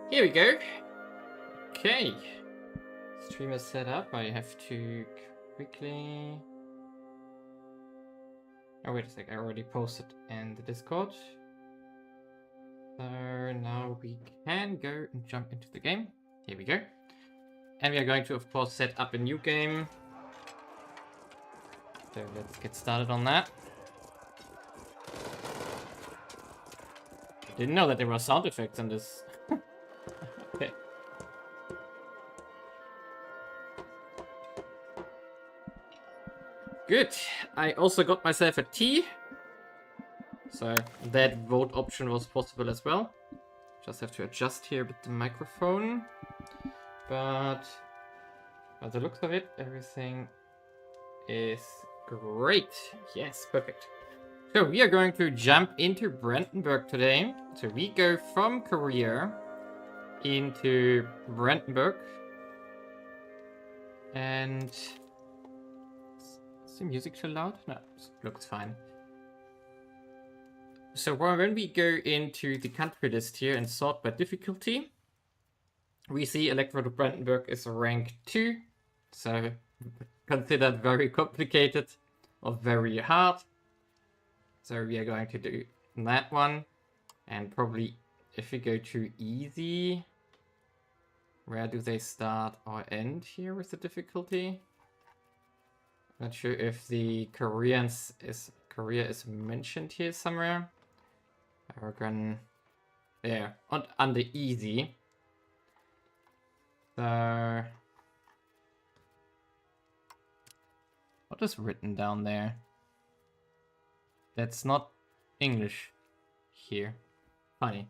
Here we go. Okay. Stream is set up. I have to quickly... Oh, wait a sec. I already posted in the Discord. So now we can go and jump into the game. Here we go. And we are going to, of course, set up a new game. So let's get started on that. I didn't know that there were sound effects in this. Okay. Good. I also got myself a tea. So that vote option was possible as well. Just have to adjust here with the microphone. But by the looks of it, everything is great. Yes, perfect. So we are going to jump into Brandenburg today. So we go from Korea into Brandenburg. And is the music too loud? No, it looks fine. So when we go into the country list here and sort by difficulty, we see Electorate of Brandenburg is rank 2. So considered very complicated or very hard. So we are going to do that one. And probably if we go to easy, where do they start or end here with the difficulty? Not sure if the Korea is mentioned here somewhere. We're going there under easy. So what is written down there? That's not English here. Funny.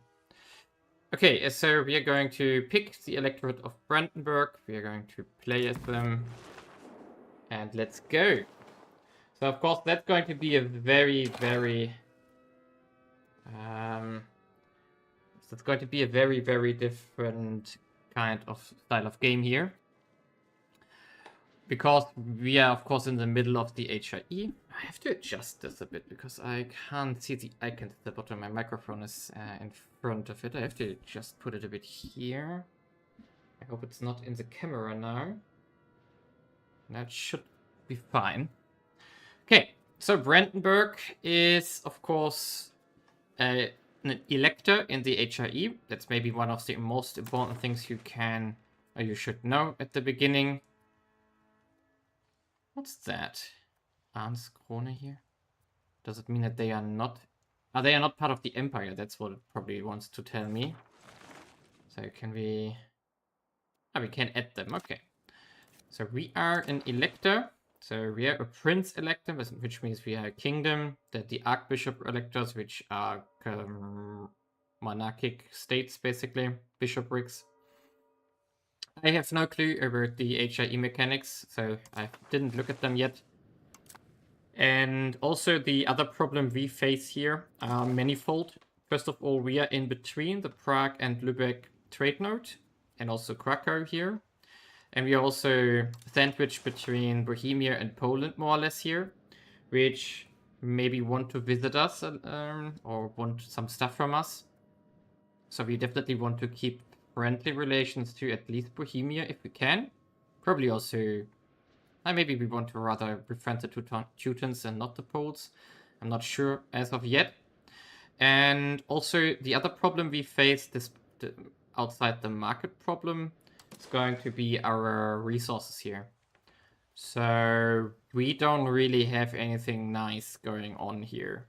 Okay, so we are going to pick the Electorate of Brandenburg. We are going to play as them. And let's go. So of course that's going to be a very different kind of style of game here. Because we are of course in the middle of the HIE. I have to adjust this a bit because I can't see the icon at the bottom. My microphone is in front of it. I have to just put it a bit here. I hope it's not in the camera now. That should be fine. Okay, so Brandenburg is, of course, an elector in the HIE. That's maybe one of the most important things you can, or you should know at the beginning. What's that? Arns Krone here? Does it mean that they are not... they are not part of the Empire. That's what it probably wants to tell me. So can we... we can add them. Okay. So we are an elector. So we are a prince elector, which means we are a kingdom. That the archbishop electors, which are monarchic states, basically, bishoprics. I have no clue about the HIE mechanics, so I didn't look at them yet. And also the other problem we face here are manifold. First of all, we are in between the Prague and Lübeck trade node, and also Krakow here. And we are also sandwiched between Bohemia and Poland, more or less here, which maybe want to visit us or want some stuff from us. So we definitely want to keep friendly relations to at least Bohemia if we can. Probably also, maybe we want to rather befriend the Teutons and not the Poles. I'm not sure as of yet. And also the other problem we face, outside the market problem, it's going to be our resources here. So we don't really have anything nice going on here.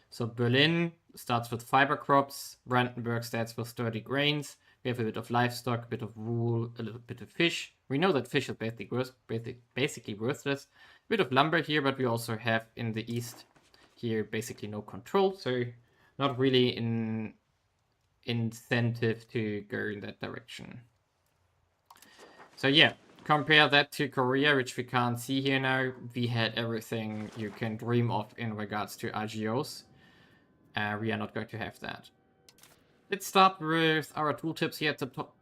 So Berlin starts with fiber crops, Brandenburg starts with sturdy grains, we have a bit of livestock, a bit of wool, a little bit of fish. We know that fish is basically worthless. A bit of lumber here, but we also have in the east here basically no control, so not really an incentive to go in that direction. So yeah, compare that to Korea, which we can't see here now. We had everything you can dream of in regards to RGOs. We are not going to have that. Let's start with our tooltips here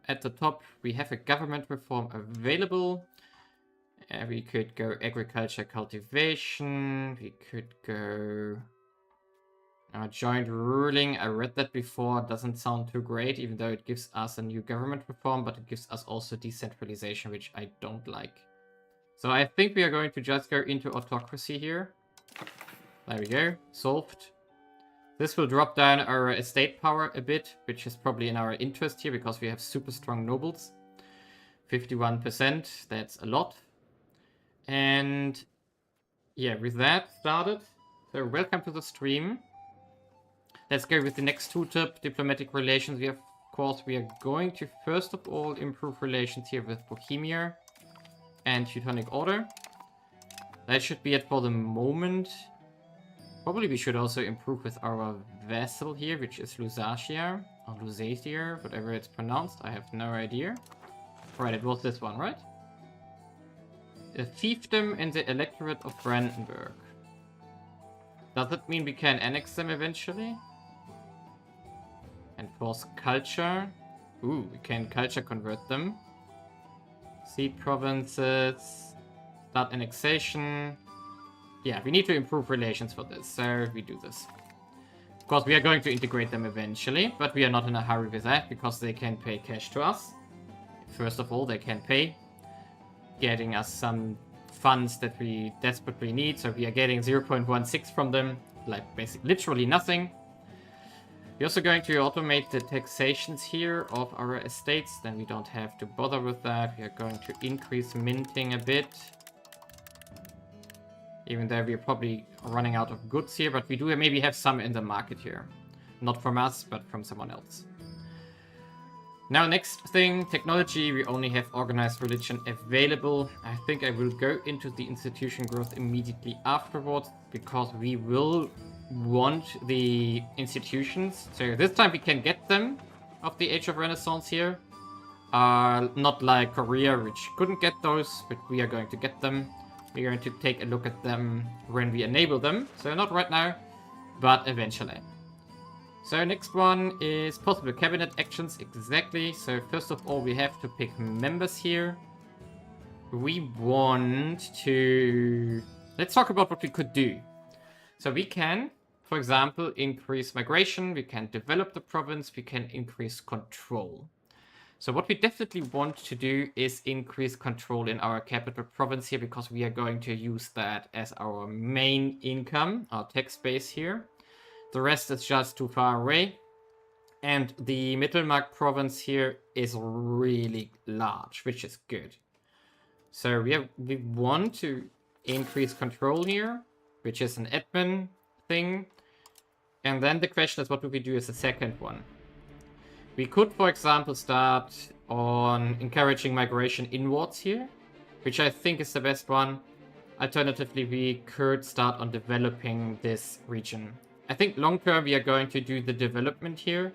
at the top. We have a government reform available. We could go agriculture cultivation. We could go Joint ruling, I read that before, doesn't sound too great, even though it gives us a new government reform, but it gives us also decentralization, which I don't like. So I think we are going to just go into autocracy here. There we go, solved. This will drop down our estate power a bit, which is probably in our interest here, because we have super strong nobles. 51%, that's a lot. And yeah, with that started. So welcome to the stream. Let's go with the next two-tip, diplomatic relations. We have, of course, we are going to first of all improve relations here with Bohemia and Teutonic Order. That should be it for the moment. Probably we should also improve with our vassal here, which is Lusatia, or Lusatia, whatever it's pronounced. I have no idea. Right, it was this one, right? A fiefdom in the electorate of Brandenburg. Does that mean we can annex them eventually? Enforce culture. Ooh, we can culture convert them. Cede provinces. Start annexation. Yeah, we need to improve relations for this, so we do this. Of course, we are going to integrate them eventually, but we are not in a hurry with that, because they can pay cash to us. First of all, they can pay, getting us some funds that we desperately need, so we are getting 0.16 from them, like basically literally nothing. We're also going to automate the taxations here of our estates, then we don't have to bother with that. We are going to increase minting a bit. Even though we're probably running out of goods here, but we do maybe have some in the market here. Not from us, but from someone else. Now, next thing, technology. We only have organized religion available. I think I will go into the institution growth immediately afterwards, because we will want the institutions. So this time we can get them of the Age of Renaissance here. Not like Korea, which couldn't get those, but we are going to get them. We're going to take a look at them when we enable them. So not right now, but eventually. So next one is possible cabinet actions. Exactly. So first of all, we have to pick members here. We want to... Let's talk about what we could do. So we can, for example, increase migration. We can develop the province. We can increase control. So what we definitely want to do is increase control in our capital province here, because we are going to use that as our main income, our tax base here. The rest is just too far away. And the Mittelmark province here is really large, which is good. So we want to increase control here, which is an admin thing. And then the question is, what do we do as a second one? We could, for example, start on encouraging migration inwards here, which I think is the best one. Alternatively, we could start on developing this region. I think long term we are going to do the development here,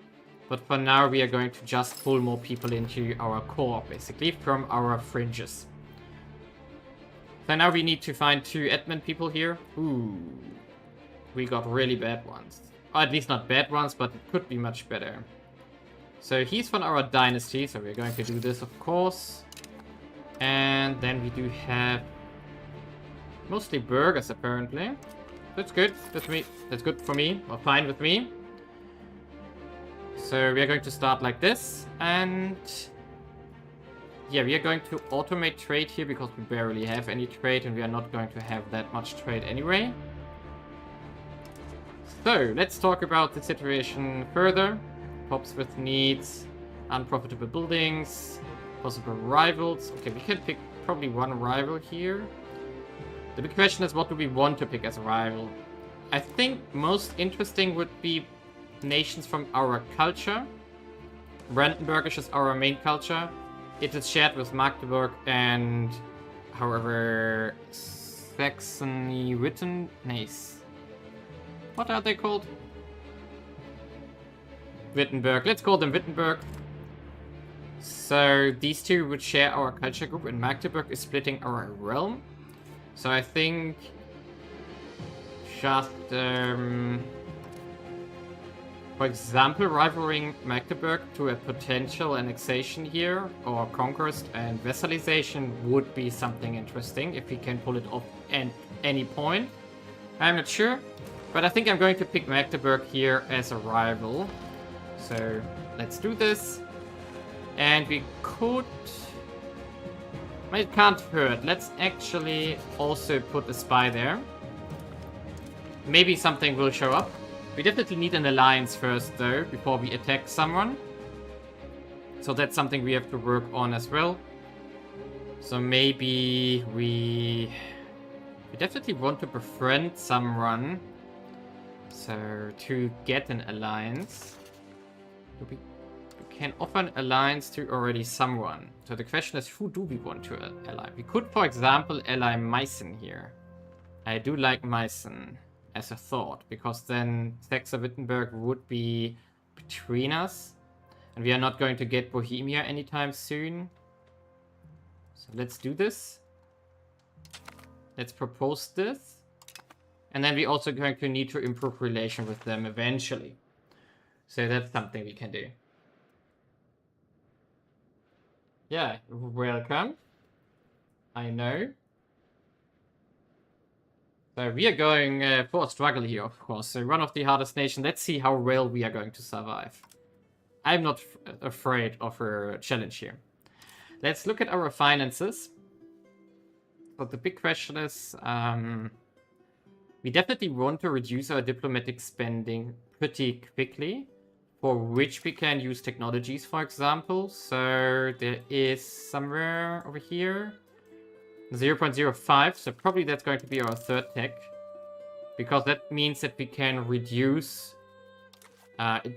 but for now we are going to just pull more people into our core, basically, from our fringes. So now we need to find 2 admin people here. Ooh, we got really bad ones. Or at least not bad ones, but it could be much better. So he's from our dynasty, so we're going to do this, of course. And then we do have mostly burghers, apparently. That's good. That's good for me, or fine with me. So we are going to start like this, and yeah, we are going to automate trade here, because we barely have any trade, and we are not going to have that much trade anyway. So let's talk about the situation further. Pops with needs, unprofitable buildings, possible rivals. Okay, we can pick probably one rival here. The big question is, what do we want to pick as a rival? I think most interesting would be nations from our culture. Brandenburgish is our main culture. It is shared with Magdeburg and, however, Saxony-Witten. Nice. What are they called? Wittenberg. Let's call them Wittenberg. So these two would share our culture group, and Magdeburg is splitting our realm. So I think just, for example, rivaling Magdeburg to a potential annexation here, or conquest and vassalization, would be something interesting if we can pull it off at any point. I'm not sure. But I think I'm going to pick Magdeburg here as a rival. So let's do this. And we could... It can't hurt. Let's actually also put a spy there. Maybe something will show up. We definitely need an alliance first, though, before we attack someone. So that's something we have to work on as well. So maybe we definitely want to befriend someone. So to get an alliance, we can offer an alliance to already someone. So the question is, who do we want to ally? We could, for example, ally Meissen here. I do like Meissen as a thought, because then Saxe-Wittenberg would be between us. And we are not going to get Bohemia anytime soon. So let's do this. Let's propose this. And then we're also going to need to improve relation with them eventually. So that's something we can do. Yeah, welcome. I know. So we are going for a struggle here, of course. So one of the hardest nations. Let's see how well we are going to survive. I'm not afraid of a challenge here. Let's look at our finances. But the big question is, we definitely want to reduce our diplomatic spending pretty quickly, for which we can use technologies, for example. So there is somewhere over here, 0.05, so probably that's going to be our third tech, because that means that we can reduce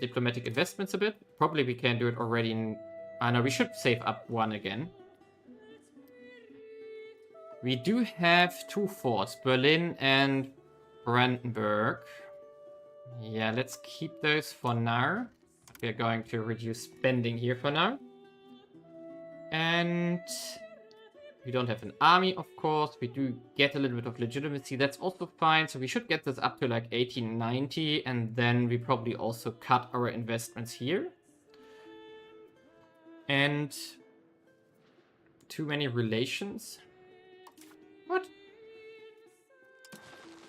diplomatic investments a bit. Probably we can do it already in... no, we should save up one again. We do have two forts, Berlin and Brandenburg. Yeah, let's keep those for now. We're going to reduce spending here for now. And we don't have an army, of course. We do get a little bit of legitimacy. That's also fine. So we should get this up to like 1890. And then we probably also cut our investments here. And too many relations. What?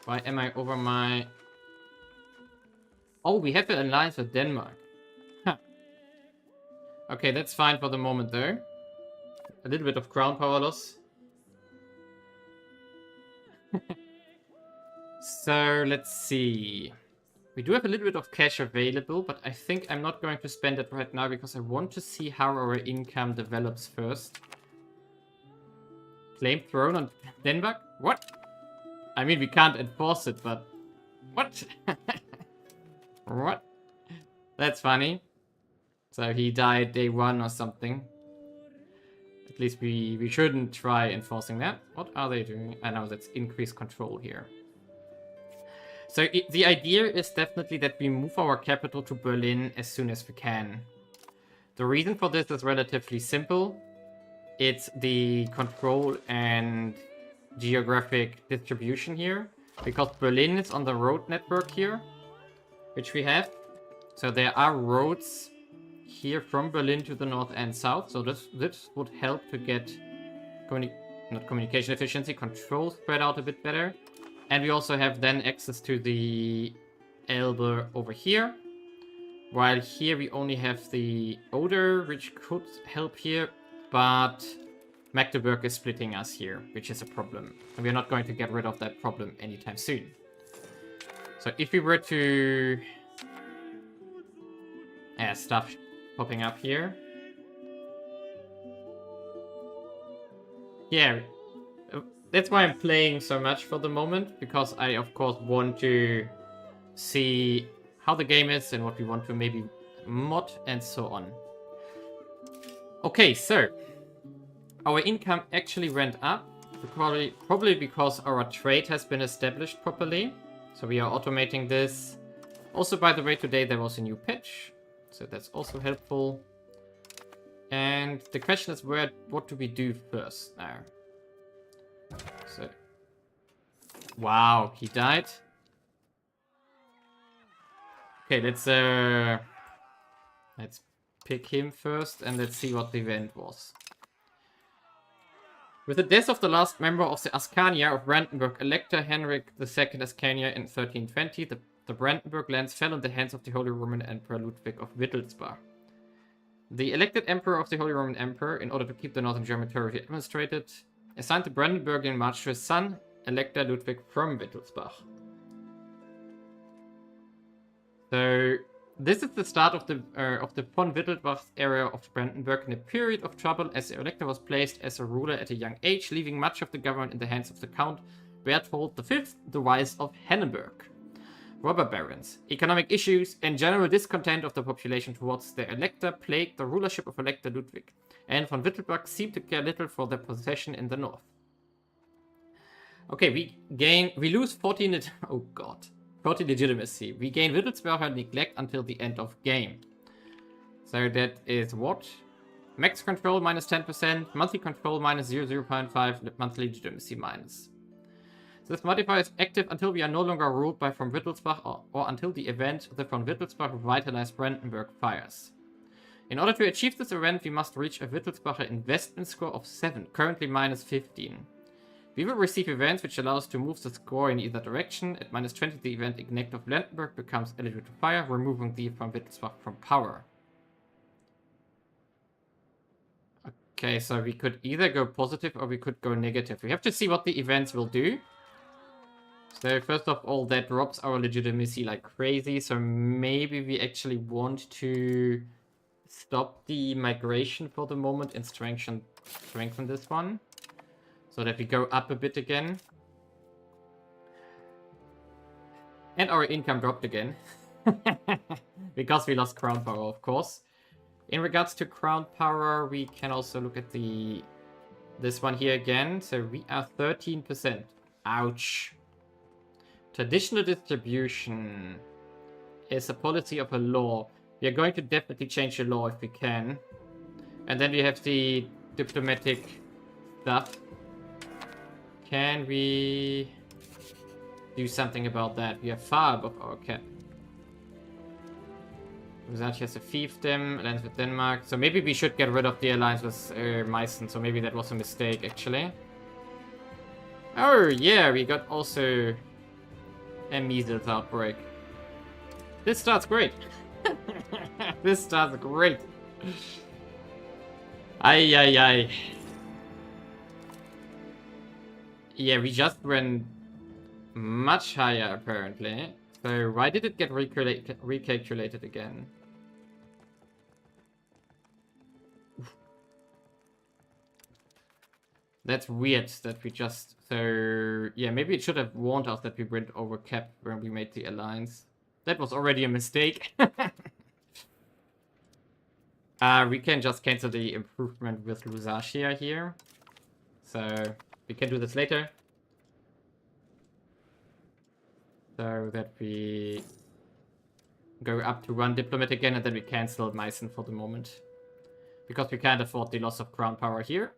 Why am I over my... Oh, we have an alliance with Denmark. Huh. Okay, that's fine for the moment, though. A little bit of crown power loss. So, let's see. We do have a little bit of cash available, but I think I'm not going to spend it right now because I want to see how our income develops first. Claim throne on Denmark? What? I mean, we can't enforce it, but... What? What? That's funny. So he died day one or something. At least we shouldn't try enforcing that. What are they doing? I know that's increased control here. So the idea is definitely that we move our capital to Berlin as soon as we can. The reason for this is relatively simple. It's the control and geographic distribution here. Because Berlin is on the road network here, which we have. So there are roads here from Berlin to the north and south. So this would help to get not communication efficiency, control spread out a bit better. And we also have then access to the Elbe over here. While here we only have the Oder, which could help here. But Magdeburg is splitting us here, which is a problem. And we're not going to get rid of that problem anytime soon. So if we were to... stuff popping up here. Yeah, that's why I'm playing so much for the moment, because I, of course, want to see how the game is and what we want to maybe mod and so on. Okay, so our income actually went up, probably because our trade has been established properly. So we are automating this. Also, by the way, today there was a new patch, so that's also helpful. And the question is, what do we do first now? So, wow, he died. Okay, let's pick him first and let's see what the event was. With the death of the last member of the Ascania of Brandenburg, Elector Henrik II Ascania in 1320, the Brandenburg lands fell in the hands of the Holy Roman Emperor Ludwig of Wittelsbach. The elected Emperor of the Holy Roman Emperor, in order to keep the Northern German territory administrated, assigned the Brandenburgian March to his son, Elector Ludwig from Wittelsbach. So this is the start of the von Wittelsbach area of Brandenburg in a period of trouble, as the Elector was placed as a ruler at a young age, leaving much of the government in the hands of the Count Berthold V, the Wise of Hennenberg. Robber barons, economic issues, and general discontent of the population towards their elector plagued the rulership of Elector Ludwig, and von Wittelsbach seemed to care little for their possession in the north. Okay, we lose 14 legitimacy. We gain Wittelsbacher neglect until the end of game. So that is what? Max control minus 10%, monthly control minus 0.5, monthly legitimacy minus. This modifier is active until we are no longer ruled by von Wittelsbach or until the event the von Wittelsbach revitalized Brandenburg fires. In order to achieve this event, we must reach a Wittelsbacher investment score of 7, currently minus 15. We will receive events which allow us to move the score in either direction. At minus 20, the event Ignite of Brandenburg becomes eligible to fire, removing the von Wittelsbach from power. Okay, so we could either go positive or we could go negative. We have to see what the events will do. So first of all, that drops our legitimacy like crazy. So maybe we actually want to stop the migration for the moment and strengthen this one, so that we go up a bit again. And our income dropped again. Because we lost crown power, of course. In regards to crown power, we can also look at this one here again. So we are 13%. Ouch. Traditional distribution is a policy of a law. We are going to definitely change the law if we can. And then we have the diplomatic stuff. Can we do something about that? We are far above our cap. That has a fiefdom, alliance with Denmark. So maybe we should get rid of the alliance with Meissen. So maybe that was a mistake, actually. Oh, yeah, we got also a measles outbreak. This starts great. This starts great. Ay. Yeah, we just went much higher, apparently. So why did it get recalculated again? That's weird that we just... So, yeah, maybe it should have warned us that we went over cap when we made the alliance. That was already a mistake. We can just cancel the improvement with Lusatia here. So, we can do this later. So that we go up to 1 diplomat again, and then we cancel Meissen for the moment. Because we can't afford the loss of crown power here.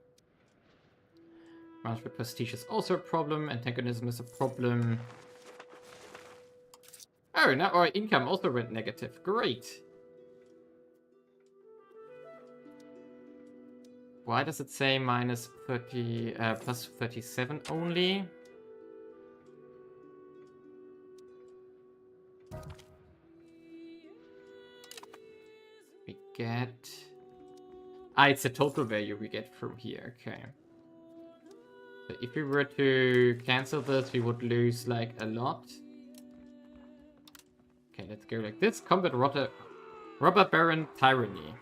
Management prestige is also a problem. Antagonism is a problem. Oh, now our income also went negative. Great. Why does it say minus 30, plus 37 only? We get... Ah, it's the total value we get from here. Okay. So if we were to cancel this, we would lose, like, a lot. Okay, let's go like this. Combat Robber Baron Tyranny.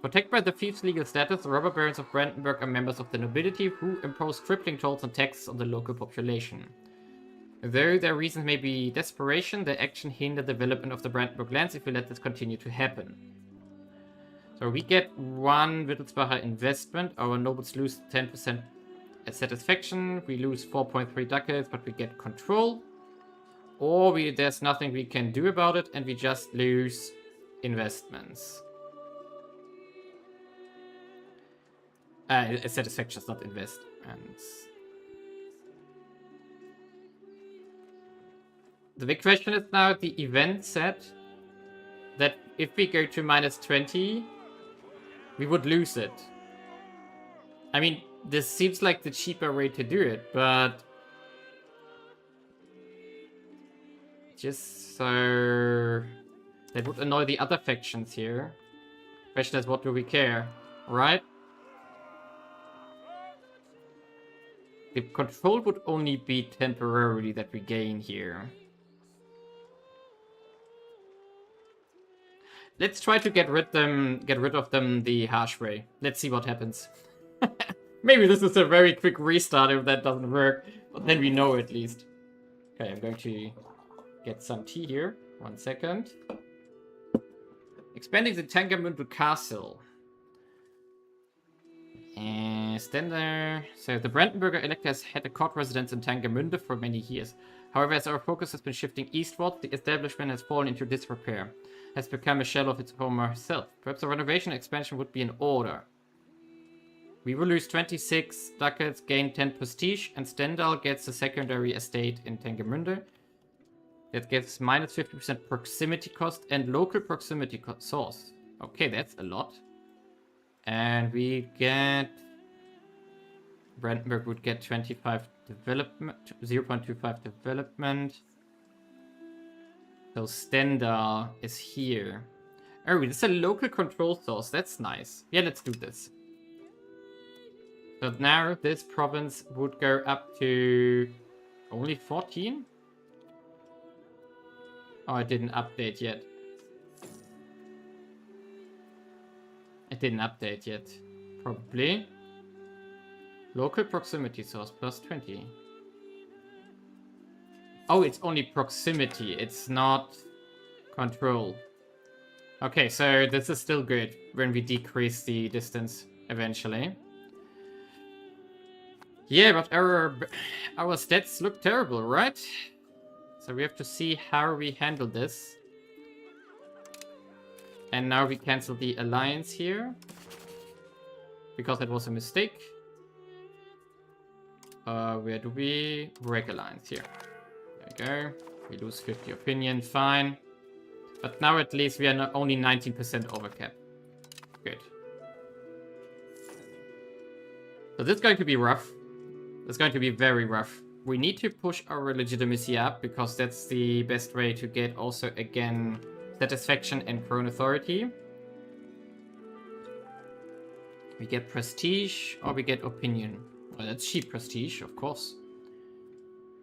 Protected by the fief's legal status, the robber barons of Brandenburg are members of the nobility who impose crippling tolls and taxes on the local population. Though their reasons may be desperation, their action hinder the development of the Brandenburg lands if we let this continue to happen. So we get 1 Wittelsbacher investment, our nobles lose 10% at satisfaction, we lose 4.3 ducats, but we get control. Or there's nothing we can do about it, and we just lose investments. Satisfaction is not investments. The big question is now, the event said that if we go to minus 20, we would lose it. I mean, This seems like the cheaper way to do it, but just so that would annoy the other factions here. Question is, what do we care, right? The control would only be temporarily that we gain here. Let's try to get rid of them the harsh way. Let's see what happens. Maybe this is a very quick restart if that doesn't work, but then we know at least. Okay, I'm going to get some tea here. 1 second. Expanding the Tangermünde Castle. Standard. So the Brandenburger Elector has had a court residence in Tangermünde for many years. However, as our focus has been shifting eastward, the establishment has fallen into disrepair. Has become a shell of its former self. Perhaps a renovation expansion would be in order. We will lose 26 ducats, gain 10 prestige, and Stendhal gets a secondary estate in Tangermünde. That gives minus 50% proximity cost and local proximity source. Okay, that's a lot. And we get... Brandenburg would get 25 development, 0.25 development. So Stendhal is here. Oh, this is a local control source. That's nice. Yeah, let's do this. So now this province would go up to only 14? Oh, I didn't update yet. It didn't update yet. Probably. Local proximity source plus 20. Oh, it's only proximity. It's not control. Okay, so this is still good when we decrease the distance eventually. Yeah, but our stats look terrible, right? So we have to see how we handle this. And now we cancel the alliance here. Because that was a mistake. Where do we break alliance here? There we go. We lose 50 opinion, fine. But now at least we are not only 19% over cap. Good. So this is going to be rough. It's going to be very rough. We need to push our legitimacy up because that's the best way to get also again satisfaction and crown authority. We get prestige or we get opinion. Well, that's cheap prestige, of course.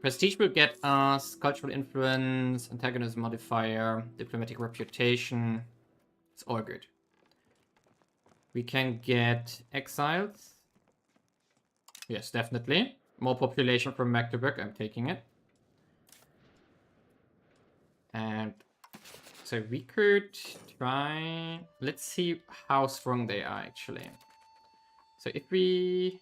Prestige will get us cultural influence, antagonism modifier, diplomatic reputation. It's all good. We can get exiles. Yes, definitely. More population from Magdeburg, I'm taking it. And so we could try... Let's see how strong they are, actually. So if we...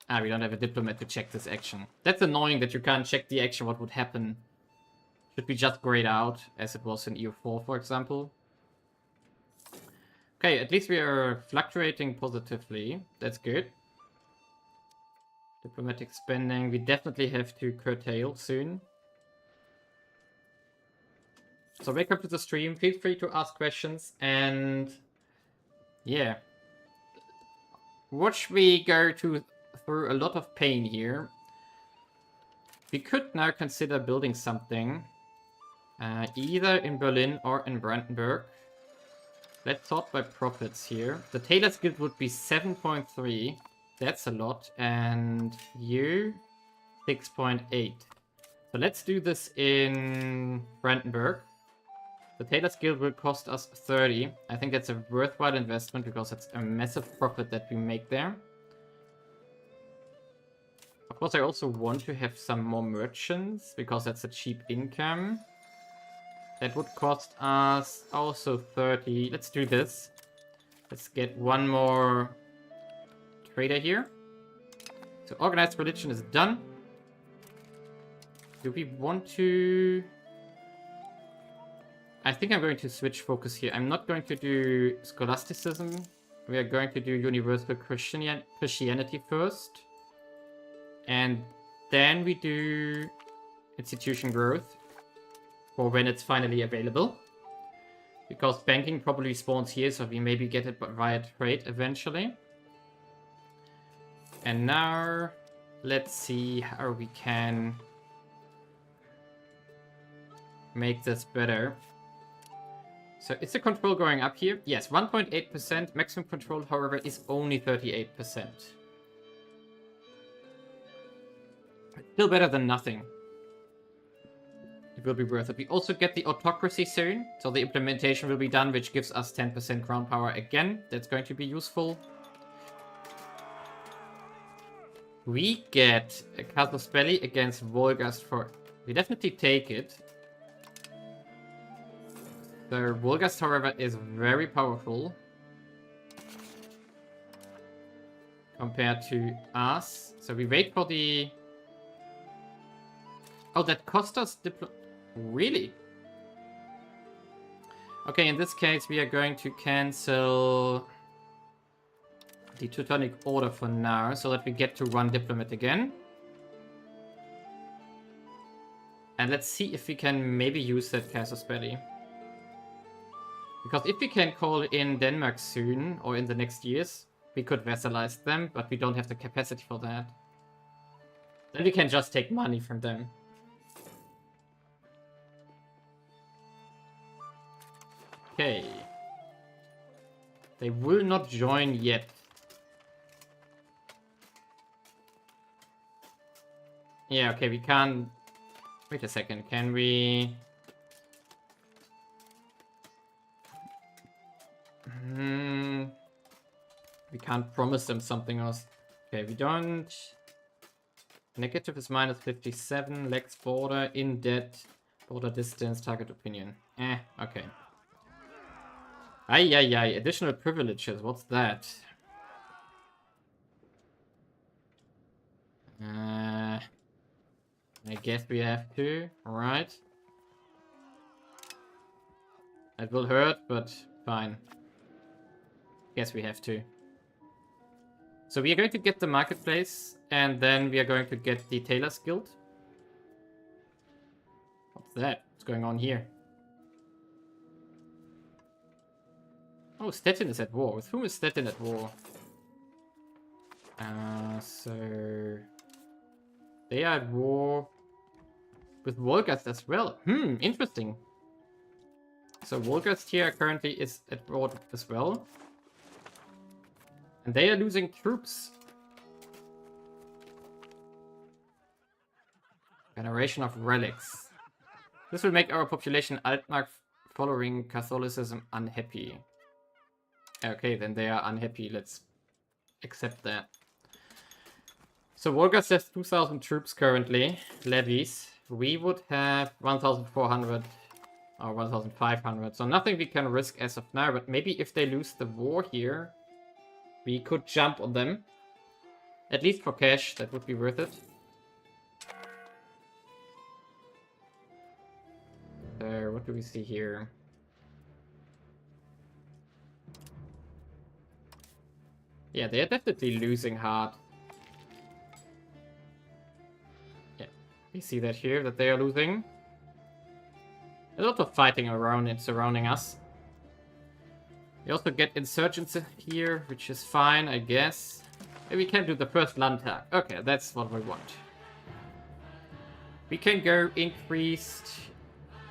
we don't have a diplomat to check this action. That's annoying that you can't check the action, what would happen. Should we just grade out, as it was in EU4, for example? Okay, at least we are fluctuating positively. That's good. Diplomatic spending, we definitely have to curtail soon. So welcome to the stream, feel free to ask questions, and yeah. Watch me go through a lot of pain here. We could now consider building something, either in Berlin or in Brandenburg. Let's sort by profits here. The Tailor's Guild would be 7.3. That's a lot. And you, 6.8. So let's do this in Brandenburg. The Tailor's Guild will cost us 30. I think that's a worthwhile investment because it's a massive profit that we make there. Of course, I also want to have some more merchants because that's a cheap income. That would cost us also 30. Let's do this. Let's get one more trader here. So organized religion is done. Do we want to... I think I'm going to switch focus here. I'm not going to do scholasticism. We are going to do universal Christianity first. And then we do institution growth for when it's finally available. Because banking probably spawns here, so we maybe get it via trade eventually. And now, let's see how we can make this better. So is the control going up here? Yes, 1.8%. Maximum control, however, is only 38%. Still better than nothing. It will be worth it. We also get the autocracy soon, so the implementation will be done, which gives us 10% ground power again. That's going to be useful. We get a Casus Belli against Volgast for... We definitely take it. The Volgast, however, is very powerful compared to us. So we wait for the... Oh, that cost us Really? Okay, in this case, we are going to cancel the Teutonic Order for now, so that we get to run Diplomat again. And let's see if we can maybe use that Casus Belli. Because if we can call in Denmark soon, or in the next years, we could vassalize them, but we don't have the capacity for that. Then we can just take money from them. Okay. They will not join yet. Yeah, okay, we can't... Wait a second, can we... We can't promise them something else. Okay, we don't... Negative is minus 57, lex border, in debt, border distance, target opinion. Okay. Ay, additional privileges, what's that? I guess we have to, alright. It will hurt, but fine. Guess we have to. So we are going to get the marketplace, and then we are going to get the Tailor's Guild. What's that? What's going on here? Oh, Stettin is at war. With whom is Stettin at war? So... They are at war with Volgast as well. Interesting. So Volgast here currently is at war as well. And they are losing troops. Veneration of relics. This will make our population Altmark following Catholicism unhappy. Okay, then they are unhappy. Let's accept that. So Volgast has 2,000 troops currently, levies. We would have 1,400 or 1,500. So nothing we can risk as of now, but maybe if they lose the war here, we could jump on them. At least for cash, that would be worth it. So, what do we see here? Yeah, they are definitely losing hard. Yeah, we see that here, that they are losing. A lot of fighting around and surrounding us. We also get insurgents here, which is fine, I guess. And we can do the first Landtag. Okay, that's what we want. We can go increased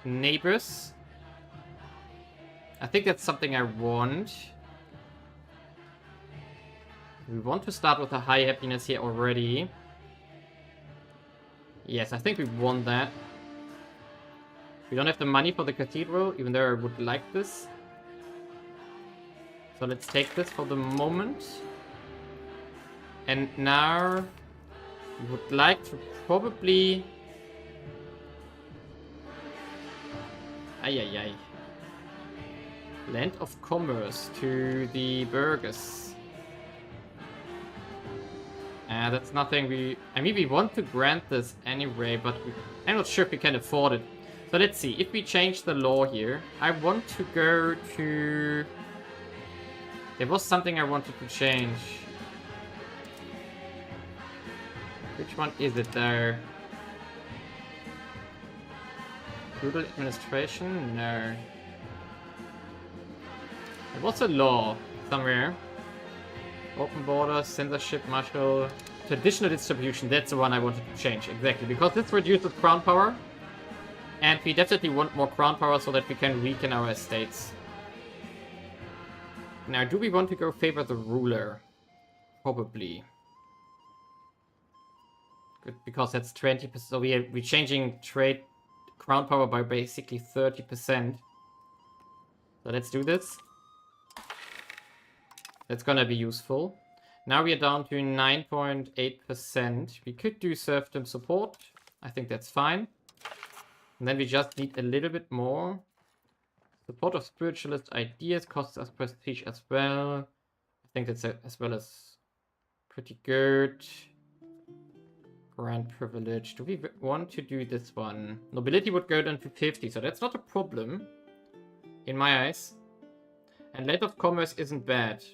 neighbors. I think that's something I want. We want to start with a high happiness here already. Yes, I think we want that. We don't have the money for the cathedral, even though I would like this. So let's take this for the moment. And now we would like to probably... Land of commerce to the burghers. That's nothing we... I mean, we want to grant this anyway, but I'm not sure if we can afford it. So let's see. If we change the law here, I want to go to... There was something I wanted to change. Which one is it there? Feudal administration? No. There was a law somewhere. Open borders, censorship, martial, traditional distribution. That's the one I wanted to change, exactly. Because this reduces crown power. And we definitely want more crown power so that we can weaken our estates. Now, do we want to go favor the ruler? Probably. Good, because that's 20%. So we're changing trade crown power by basically 30%. So let's do this. That's gonna be useful. Now we are down to 9.8%. We could do serfdom support. I think that's fine. And then we just need a little bit more. Support of spiritualist ideas costs us prestige as well. I think that's as well as pretty good. Grand privilege. Do we want to do this one? Nobility would go down to 50, so that's not a problem. In my eyes. And late of commerce isn't bad.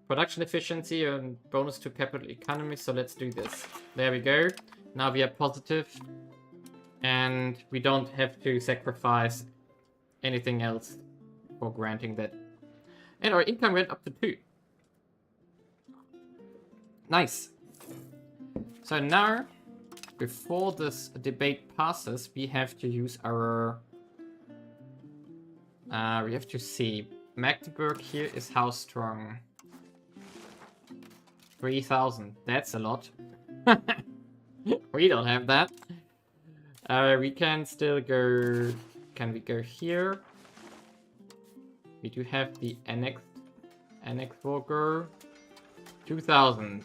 Production efficiency and bonus to capital economy, so let's do this. There we go. Now we are positive. And we don't have to sacrifice anything else for granting that. And our income went up to 2. Nice. So now, before this debate passes, we have to use our... we have to see. Magdeburg here is how strong? 3,000. That's a lot. We don't have that. We can still go... Can we go here? We do have the annex worker. 2,000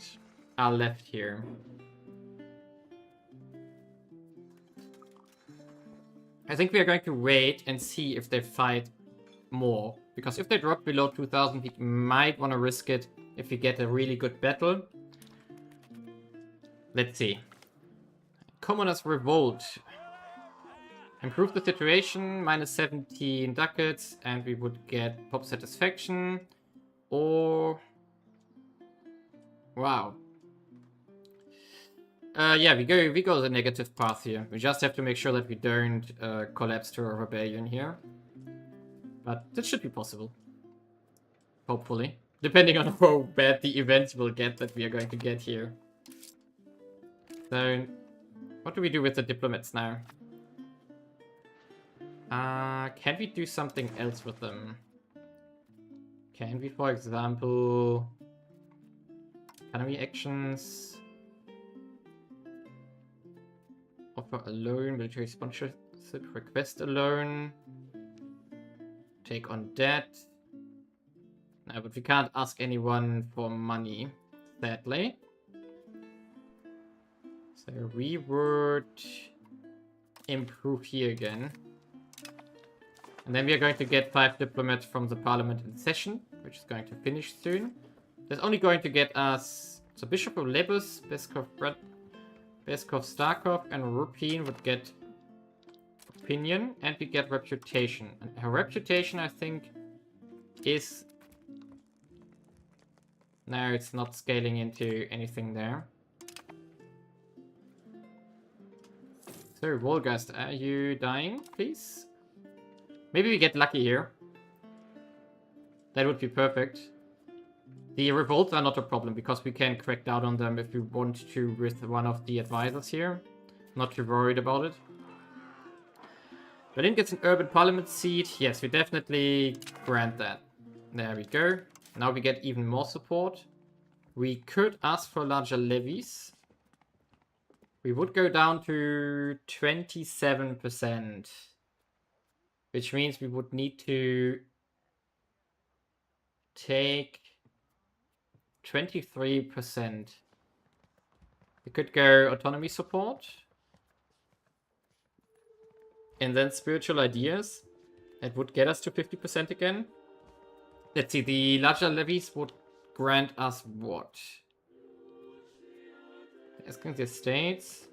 are left here. I think we are going to wait and see if they fight more. Because if they drop below 2,000, we might want to risk it if we get a really good battle. Let's see. Commoners Revolt. Improve the situation, minus 17 ducats, and we would get pop satisfaction. Or... Wow. Yeah, we go the negative path here. We just have to make sure that we don't collapse to a rebellion here. But that should be possible. Hopefully. Depending on how bad the events will get that we are going to get here. So, what do we do with the diplomats now? Can we do something else with them? Can we, for example... Economy actions... Offer a loan, military sponsorship, request a loan... Take on debt... No, but we can't ask anyone for money, sadly. So we would improve here again. And then we are going to get 5 diplomats from the parliament in session, which is going to finish soon. That's only going to get us... So Bishop of Lebus, Beskov Starkov, and Rupin would get opinion, and we get reputation. And her reputation, I think, is... No, it's not scaling into anything there. So, Wolgast, are you dying, please? Maybe we get lucky here. That would be perfect. The revolts are not a problem, because we can crack down on them if we want to with one of the advisors here. Not too worried about it. Berlin gets an urban parliament seat. Yes, we definitely grant that. There we go. Now we get even more support. We could ask for larger levies. We would go down to 27%. Which means we would need to take 23%. We could go autonomy support. And then spiritual ideas. It would get us to 50% again. Let's see, the larger levies would grant us what? Asking the estates.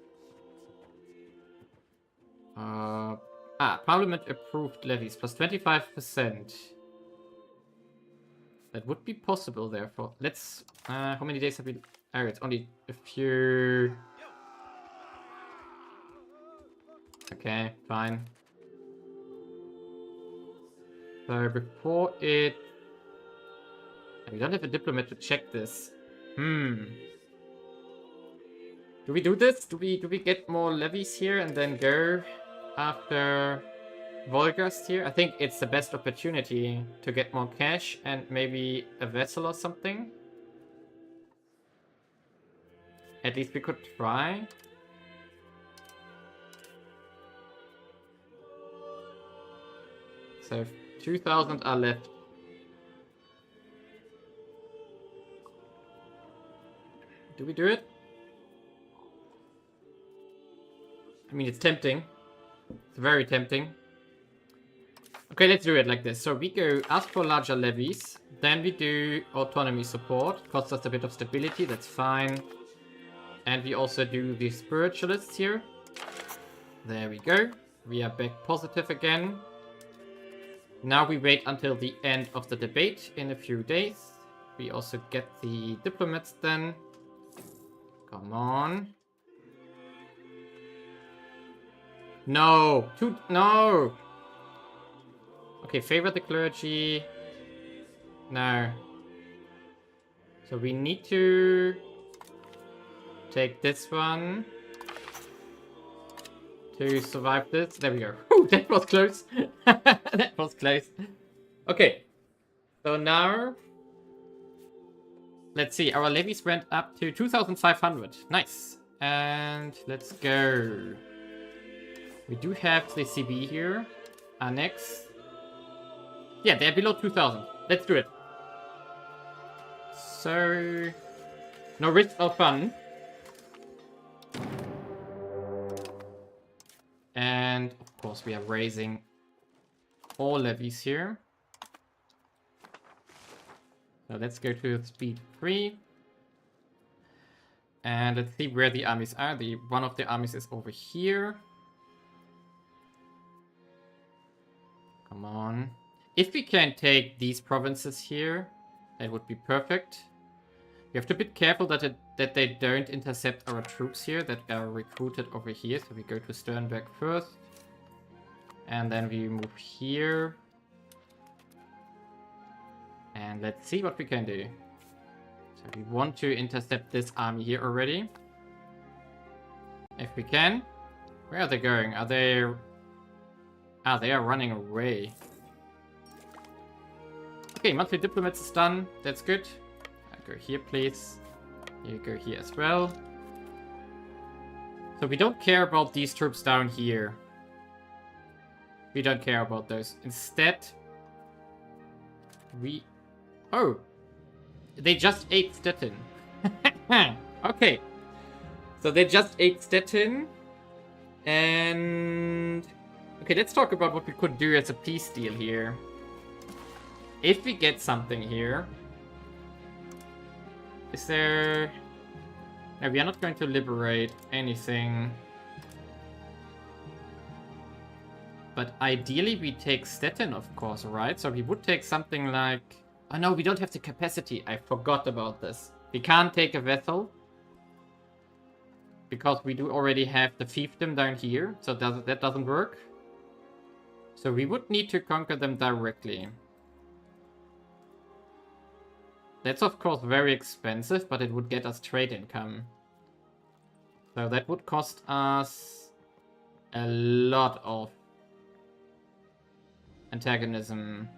Parliament approved levies plus 25%. That would be possible, therefore. Let's... how many days have we... Oh, it's only a few... Okay, fine. So before it We don't have a diplomat to check this. Do we do this? Do we get more levies here and then go after Volgast here? I think it's the best opportunity to get more cash and maybe a vessel or something. At least we could try. So 2,000 are left. Do we do it? I mean, it's tempting. It's very tempting. Okay, let's do it like this. So we go ask for larger levies. Then we do autonomy support. Costs us a bit of stability, that's fine. And we also do the spiritualists here. There we go. We are back positive again. Now we wait until the end of the debate in a few days. We also get the diplomats then. Come on. No! No! Okay, favor the clergy. No. So we need to take this one to survive this. There we go. Ooh, that was close. That was close. Okay. So now, let's see. Our levies went up to 2,500. Nice. And let's go. We do have the CB here. Annex. Yeah, they're below 2,000. Let's do it. So, no risk or fun. And of course we are raising all levies here. So let's go to speed 3. And let's see where the armies are. One of the armies is over here. Come on. If we can take these provinces here, that would be perfect. We have to be careful that they don't intercept our troops here that are recruited over here. So we go to Sternberg first. And then we move here. And let's see what we can do. So we want to intercept this army here already. If we can. Where are they going? Are they... Ah, they are running away. Okay, monthly diplomats is done. That's good. I'll go here, please. You go here as well. So we don't care about these troops down here. We don't care about those. Instead, we... Oh! They just ate Stettin. Okay. So they just ate Stettin. And... Okay, let's talk about what we could do as a peace deal here. If we get something here... Is there... No, we are not going to liberate anything. But ideally we take Stettin, of course, right? So we would take something like... Oh no, we don't have the capacity. I forgot about this. We can't take a vessel. Because we do already have the fiefdom down here. So that doesn't work. So we would need to conquer them directly. That's of course very expensive, but it would get us trade income. So that would cost us a lot of antagonism.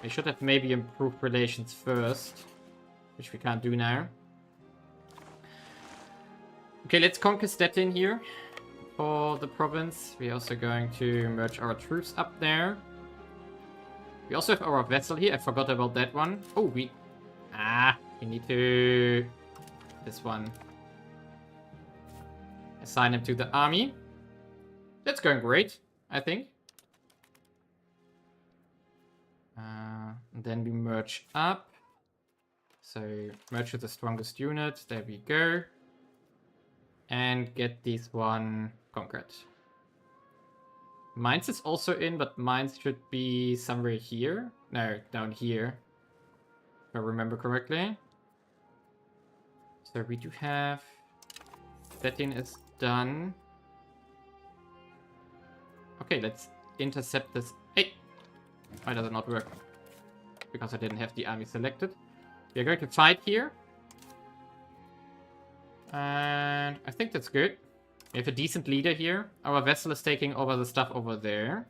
We should have maybe improved relations first, which we can't do now. Okay, let's conquer Stettin here for the province. We're also going to merge our troops up there. We also have our vessel here. I forgot about that one. Oh, we need to... This one. Assign him to the army. That's going great, I think. And then we merge up. So merge with the strongest unit. There we go. And get this one conquered. Mainz is also in, but Mainz should be somewhere here. No, down here. If I remember correctly. So we do have... Stettin is done. Okay, let's intercept this. Hey! Why does it not work? because I didn't have the army selected. We are going to fight here. And I think that's good. We have a decent leader here. Our Vassal is taking over the stuff over there.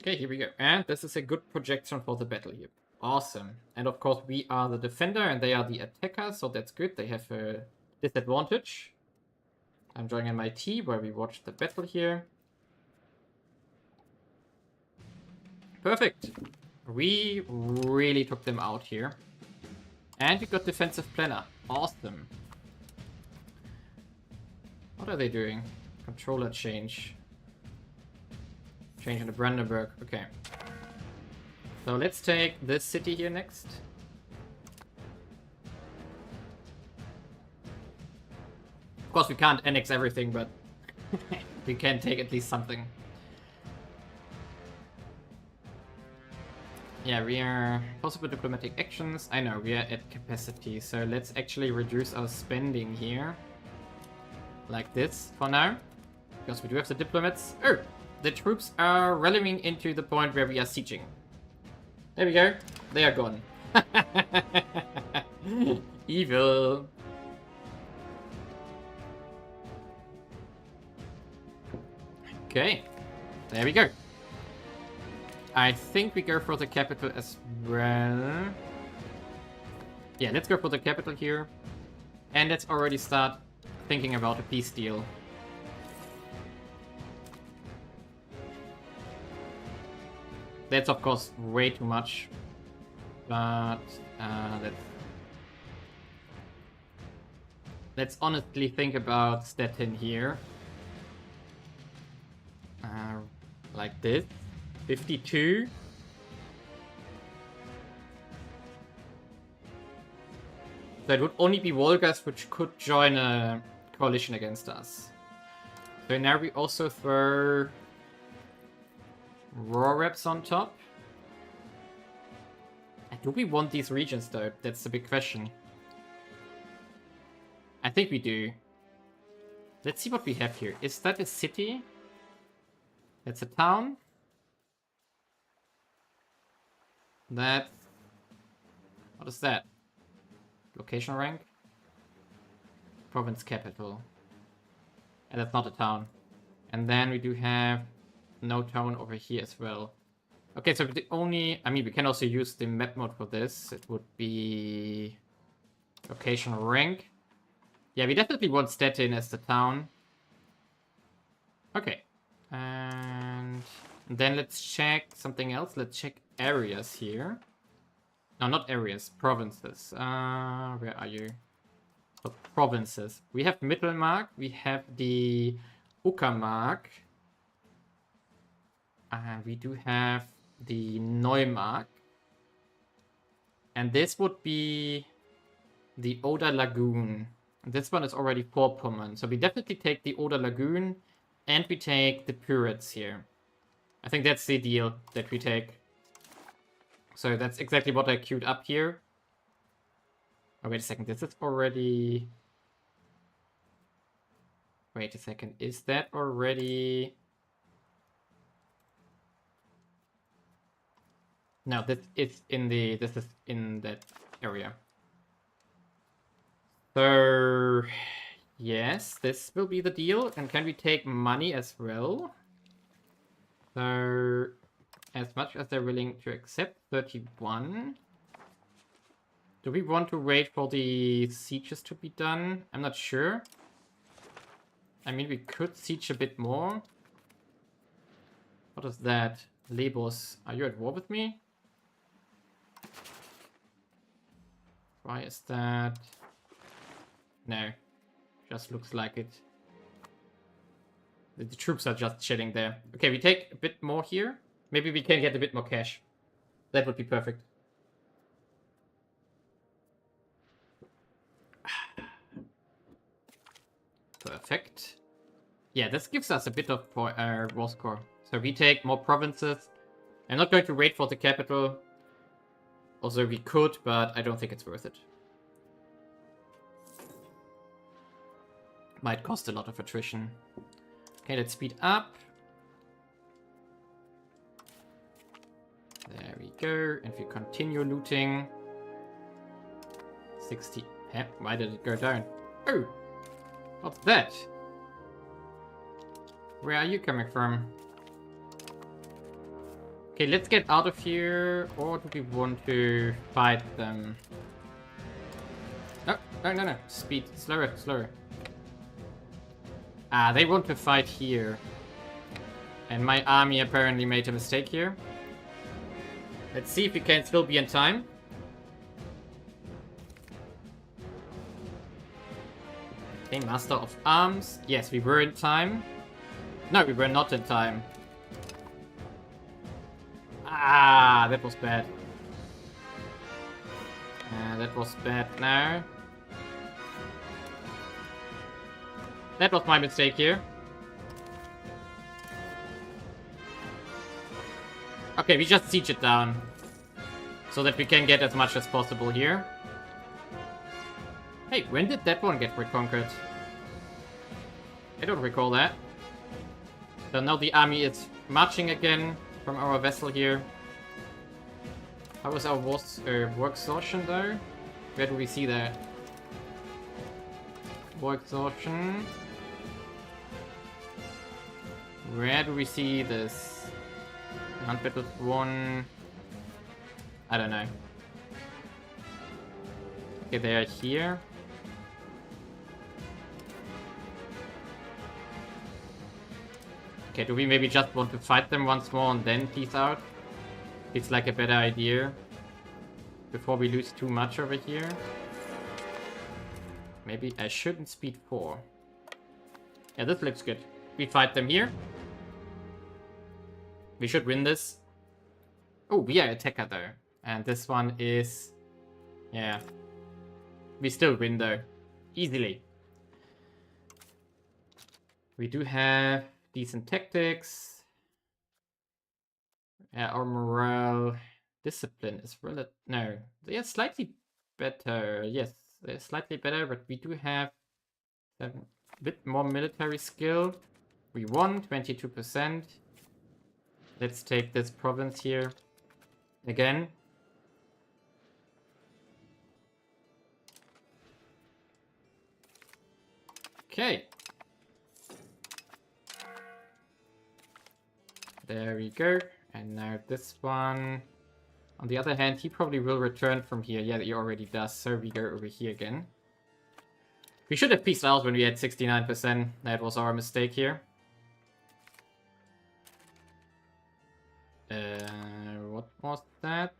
Okay, here we go. And this is a good projection for the battle here. Awesome. And of course, we are the defender and they are the attacker, so that's good. They have a disadvantage. I'm joining MIT where we watch the battle here. Perfect. We really took them out here. And we got defensive planner. Awesome. What are they doing? Controller change. Change in the Brandenburg. Okay. So let's take this city here next. Of course, we can't annex everything, but we can take at least something. Yeah, we are possible diplomatic actions. I know, we are at capacity, so let's actually reduce our spending here. Like this for now. Because we do have the diplomats. Oh! The troops are rallying into the point where we are sieging. There we go. They are gone. Evil. Okay. There we go. I think we go for the capital as well. Yeah, let's go for the capital here. And let's already start thinking about a peace deal. That's of course way too much. But let's honestly think about Stettin here. Like this. 52. So it would only be Wolgast which could join a coalition against us. So now we also throw raw reps on top. Do we want these regions though? That's the big question. I think we do. Let's see what we have here. Is that a city? That's a town. That... What is that? Location rank? Province capital. And that's not a town. And then we do have no town over here as well. Okay, so the only... I mean, we can also use the map mode for this. It would be... Location rank. Yeah, we definitely want Stettin as the town. Okay. And then let's check something else. Let's check areas here. No, not areas. Provinces. Where are you? So, provinces. We have Mittelmark. We have the Uckermark. We do have the Neumark. And this would be the Oder Lagoon. This one is already Vorpommern. So we definitely take the Oder Lagoon and we take the Pirates here. I think that's the deal that we take. So that's exactly what I queued up here. Oh, wait a second. This is already... Wait a second. Is that already... No, this is in the... This is in that area. So... Yes, this will be the deal. And can we take money as well? So... As much as they're willing to accept, 31. Do we want to wait for the sieges to be done? I'm not sure. I mean, we could siege a bit more. What is that? Lebos, are you at war with me? Why is that? No. Just looks like it. The troops are just chilling there. Okay, we take a bit more here. Maybe we can get a bit more cash. That would be perfect. Perfect. Yeah, this gives us a bit of war score. So we take more provinces. I'm not going to wait for the capital. Also, we could, but I don't think it's worth it. Might cost a lot of attrition. Okay, let's speed up. go. And we continue looting. 60. Eh, why did it go down? Oh! What's that? Where are you coming from? Okay, let's get out of here. Or do we want to fight them? No, no, no, no. Speed. Slower, slower. Ah, they want to fight here. And my army apparently made a mistake here. Let's see if we can still be in time. Okay, Master of Arms. Yes, we were in time. No, we were not in time. Ah, that was bad. That was bad now. That was my mistake here. Okay, we just siege it down. So that we can get as much as possible here. Hey, when did that one get reconquered? I don't recall that. So now the army is marching again from our vessel here. How was our war exhaustion though? Where do we see that? War exhaustion. Where do we see this? Non-battle 1. I don't know. Okay, they are here. Okay, do we maybe just want to fight them once more and then peace out? It's like a better idea. Before we lose too much over here. Maybe I shouldn't speed 4. Yeah, this looks good. We fight them here. We should win this. Oh, we are attacker though. And this one is... Yeah. We still win though. Easily. We do have decent tactics. Yeah, our morale... Discipline is relative... No. They are slightly better. Yes, they're slightly better, but we do have a bit more military skill. We won 22%. Let's take this province here again. Okay. There we go. And now this one. On the other hand, he probably will return from here. Yeah, he already does. So we go over here again. We should have peaced out when we had 69%. That was our mistake here. What was that?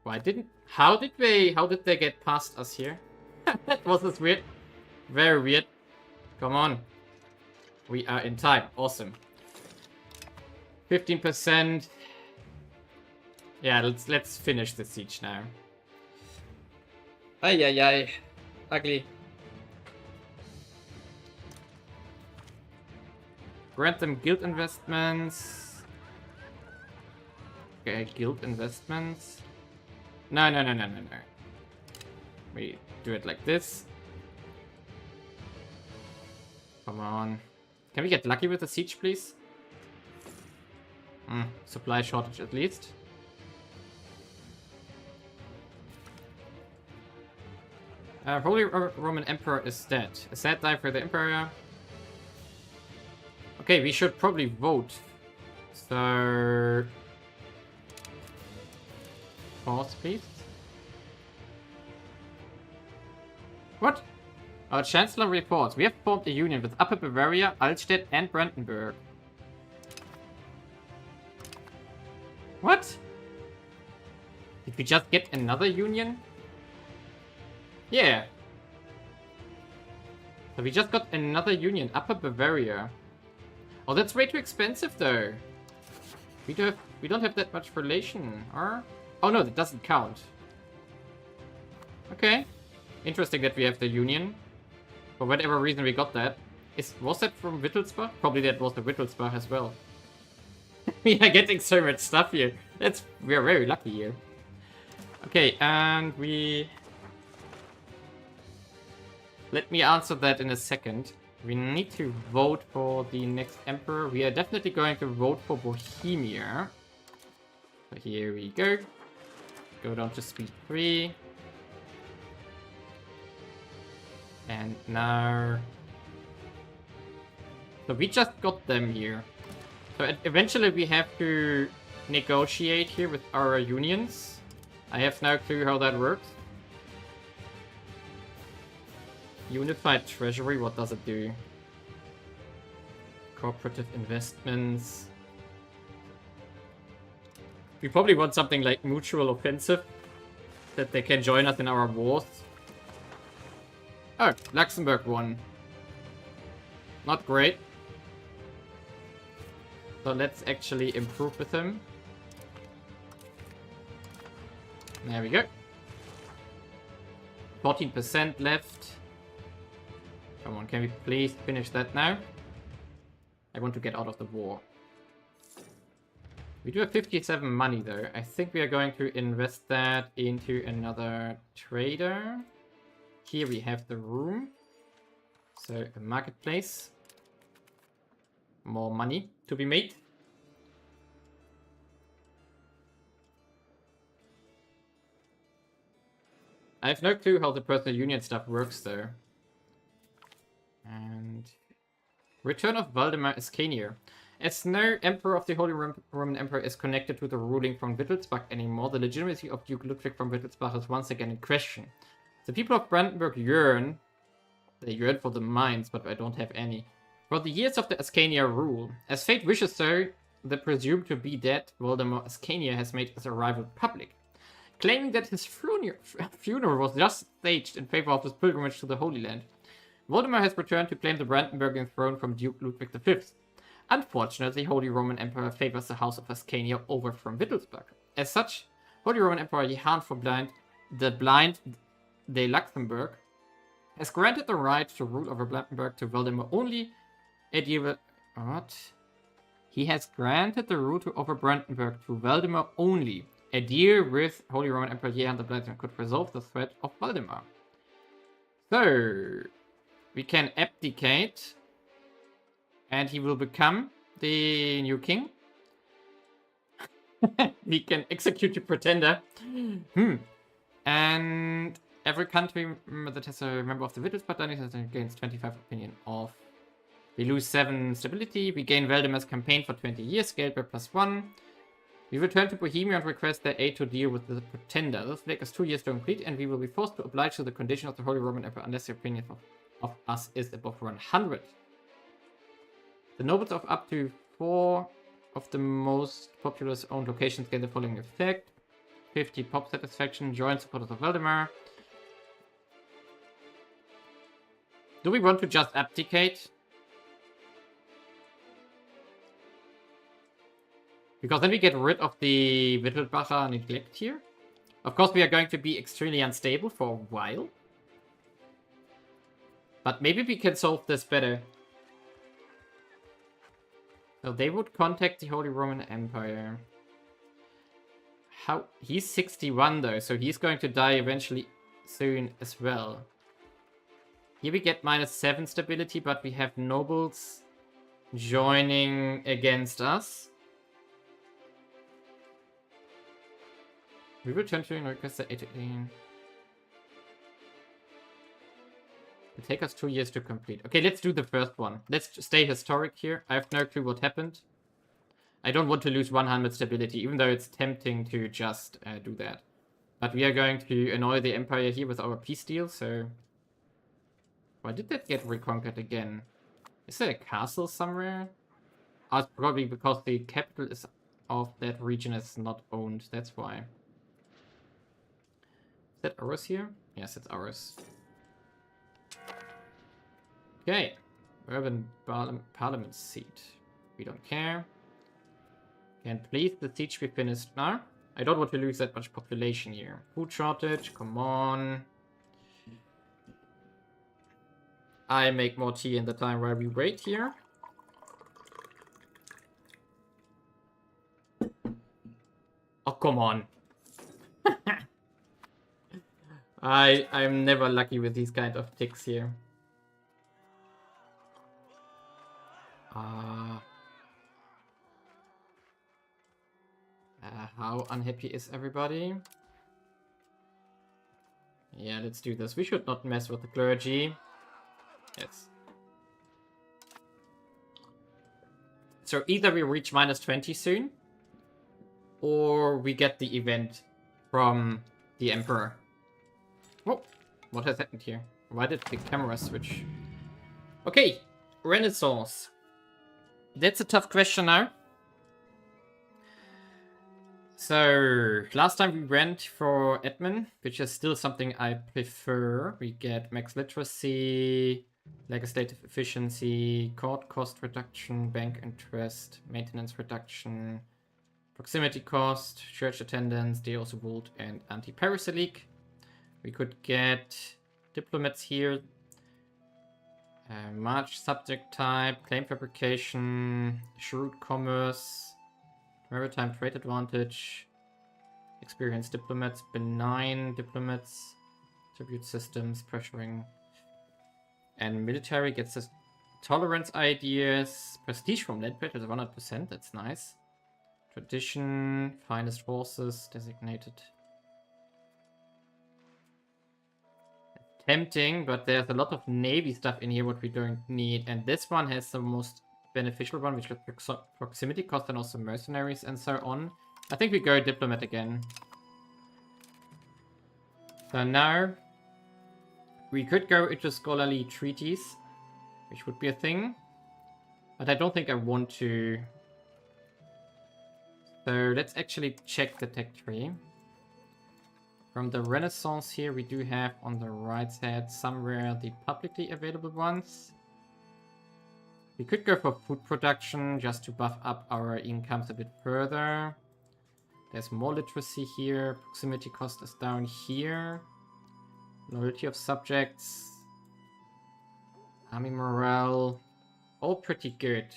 Why didn't... How did they get past us here? That was this weird. Very weird. Come on. We are in time. Awesome. 15%. Yeah, let's finish the siege now. Ay, ay, ay. Ugly. Grant them guild investments. Okay, guild investments. No, no, no, no, no, no. We do it like this. Come on. Can we get lucky with the siege, please? Supply shortage at least. Holy Roman Emperor is dead. A sad day for the Emperor. Okay, we should probably vote. So... Pause, please. What? Our Chancellor reports. We have formed a union with Upper Bavaria, Altstadt and Brandenburg. What? Did we just get another union? Yeah. So we just got another union, Upper Bavaria. Oh, that's way too expensive though. We don't have that much relation, or? Oh no, that doesn't count. Okay. Interesting that we have the union. For whatever reason we got that. Was that from Wittelsbach? Probably that was the Wittelsbach as well. We are getting so much stuff here. We are very lucky here. Okay, and we... Let me answer that in a second. We need to vote for the next emperor. We are definitely going to vote for Bohemia. So here we go. Go down to speed 3. And now... So we just got them here. So eventually we have to negotiate here with our unions. I have no clue how that works. Unified Treasury, what does it do? Cooperative investments. We probably want something like mutual offensive, that they can join us in our wars. Oh, Luxembourg won. Not great. So let's actually improve with him. There we go. 14% left. Come on, can we please finish that now? I want to get out of the war. We do have 57 money though. I think we are going to invest that into another trader. Here we have the room. So a marketplace. More money to be made. I have no clue how the personal union stuff works though. And return of Waldemar Escanier. As no Emperor of the Holy Roman Empire is connected to the ruling from Wittelsbach anymore, the legitimacy of Duke Ludwig from Wittelsbach is once again in question. The people of Brandenburg yearn. They yearn for the mines, but I don't have any. For the years of the Ascania rule. As fate wishes so, the presumed to be dead Waldemar Ascania has made his arrival public, claiming that his funeral was just staged in favor of his pilgrimage to the Holy Land. Waldemar has returned to claim the Brandenburgian throne from Duke Ludwig V. Unfortunately, Holy Roman Empire favors the House of Ascania over from Wittelsbach. As such, Holy Roman Emperor Johann the Blind de Luxembourg has granted the right to rule over Brandenburg to Waldemar only a deal with... What? He has granted the rule over Brandenburg to Waldemar only. A deal with Holy Roman Emperor Johann the Blind could resolve the threat of Waldemar. So... we can abdicate, and he will become the new king. We can execute the pretender. And every country that has a member of the Wittelsbach dynasty gains 25 opinion of. We lose 7 stability. We gain Waldemar's campaign for 20 years, scaled by +1. We return to Bohemia and request their aid to deal with the pretender. This will take us 2 years to complete, and we will be forced to oblige to the condition of the Holy Roman Emperor unless the opinion of us is above 100. The nobles of up to 4 of the most populous owned locations gain the following effect. 50 pop satisfaction, join supporters of Waldemar. Do we want to just abdicate? Because then we get rid of the Wittelsbacher neglect here. Of course, we are going to be extremely unstable for a while. But maybe we can solve this better. So they would contact the Holy Roman Empire. How? He's 61 though, so he's going to die eventually soon as well. Here we get -7 stability, but we have nobles joining against us. We return to request the 18. It'll take us 2 years to complete. Okay, let's do the first one. Let's stay historic here. I have no clue what happened. I don't want to lose 100 stability, even though it's tempting to just do that. But we are going to annoy the Empire here with our peace deal, so... Why did that get reconquered again? Is there a castle somewhere? Oh, it's probably because the capital is of that region is not owned, that's why. Is that ours here? Yes, it's ours. Okay, urban parliament seat. We don't care. Can please the siege be finished now? I don't want to lose that much population here. Food shortage, come on. I make more tea in the time while we wait here. Oh, come on. I'm never lucky with these kind of ticks here. How unhappy is everybody? Yeah, let's do this. We should not mess with the clergy. Yes. So either we reach -20 soon, or we get the event from the Emperor. Whoa, what has happened here? Why did the camera switch? Okay, Renaissance. That's a tough question now. So, last time we went for admin, which is still something I prefer. We get max literacy, legislative efficiency, court cost reduction, bank interest, maintenance reduction, proximity cost, church attendance, Deus Vult, and anti-parasilic. We could get diplomats here. March subject type, claim fabrication, shrewd commerce, maritime trade advantage, experienced diplomats, benign diplomats, tribute systems, pressuring, and military gets us tolerance ideas, prestige from net is 100%, that's nice. Tradition, finest forces, designated. Tempting, but there's a lot of navy stuff in here what we don't need, and this one has the most beneficial one, which is proximity cost and also mercenaries and so on. I think we go diplomat again. So now we could go into scholarly treaties, which would be a thing, but I don't think I want to. So let's actually check the tech tree. From the Renaissance here, we do have on the right side somewhere the publicly available ones. We could go for food production just to buff up our incomes a bit further. There's more literacy here. Proximity cost is down here. Loyalty of subjects. Army morale. All pretty good.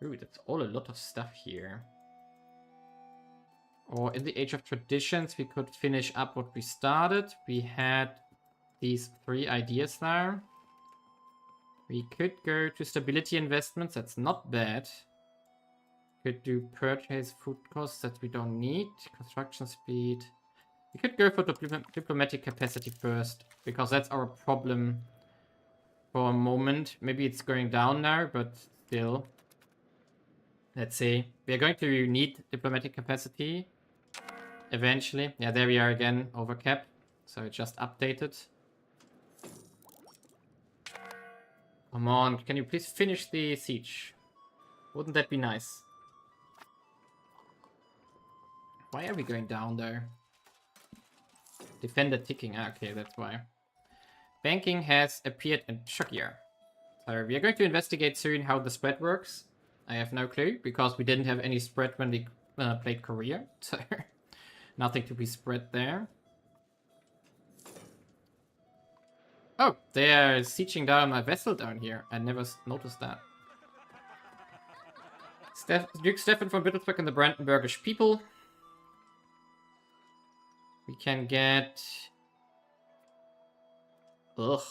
Ooh, that's all a lot of stuff here. Or in the Age of Traditions, we could finish up what we started. We had these 3 ideas now. We could go to stability investments. That's not bad. Could do purchase food costs that we don't need. Construction speed. We could go for diplomatic capacity first, because that's our problem for a moment. Maybe it's going down now, but still. Let's see. We are going to need diplomatic capacity. Eventually. Yeah, there we are again, over cap. So it just updated. Come on, can you please finish the siege? Wouldn't that be nice? Why are we going down there? Defender ticking. Ah, okay, that's why. Banking has appeared in Shokir. So we are going to investigate soon how the spread works. I have no clue, because we didn't have any spread when we played Korea. So nothing to be spread there. Oh, they are sieging down my vessel down here. I never noticed that. Duke Stefan von Wittelsbach and the Brandenburgish people. We can get... Ugh.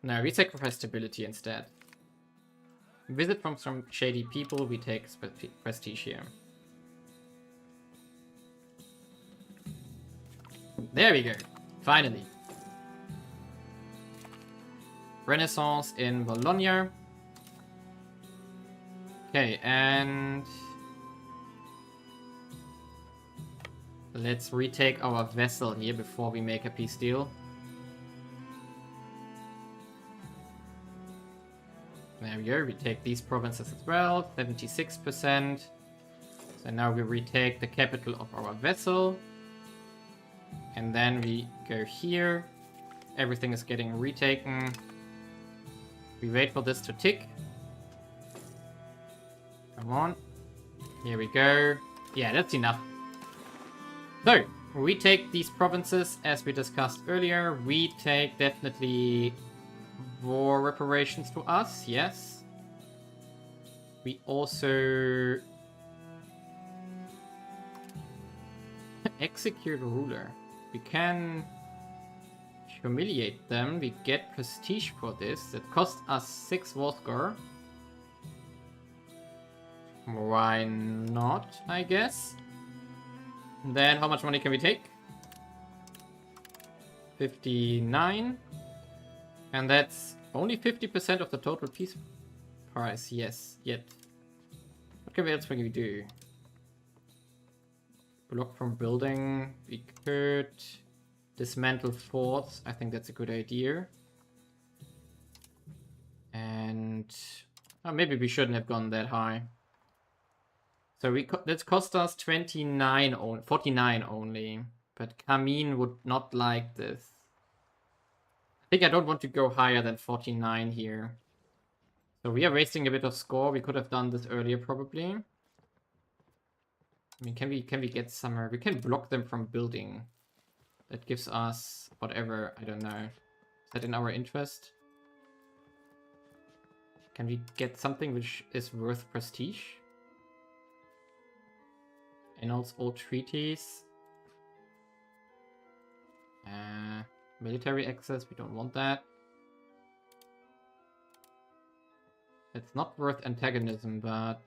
No, we sacrifice stability instead. Visit from some shady people, we take prestige here. There we go. Finally. Renaissance in Bologna. Okay, and... let's retake our vessel here before we make a peace deal. There we go, we take these provinces as well, 76%. So now we retake the capital of our vessel. And then we go here. Everything is getting retaken. We wait for this to tick. Come on. Here we go. Yeah, that's enough. So, we take these provinces as we discussed earlier. We take definitely war reparations to us, yes. We also execute a ruler. We can humiliate them. We get prestige for this. It costs us 6 war score. Why not, I guess? And then how much money can we take? 59. And that's only 50% of the total piece price. Yes, yet. What else can we do? Block from building. We could dismantle forts. I think that's a good idea. And maybe we shouldn't have gone that high. So that's cost us 49 only. But Kamin would not like this. I think I don't want to go higher than 49 here. So we are wasting a bit of score. We could have done this earlier probably. I mean, can we get somewhere? We can block them from building. That gives us whatever, I don't know. Is that in our interest? Can we get something which is worth prestige? Annuls all treaties. Military access, we don't want that. It's not worth antagonism, but...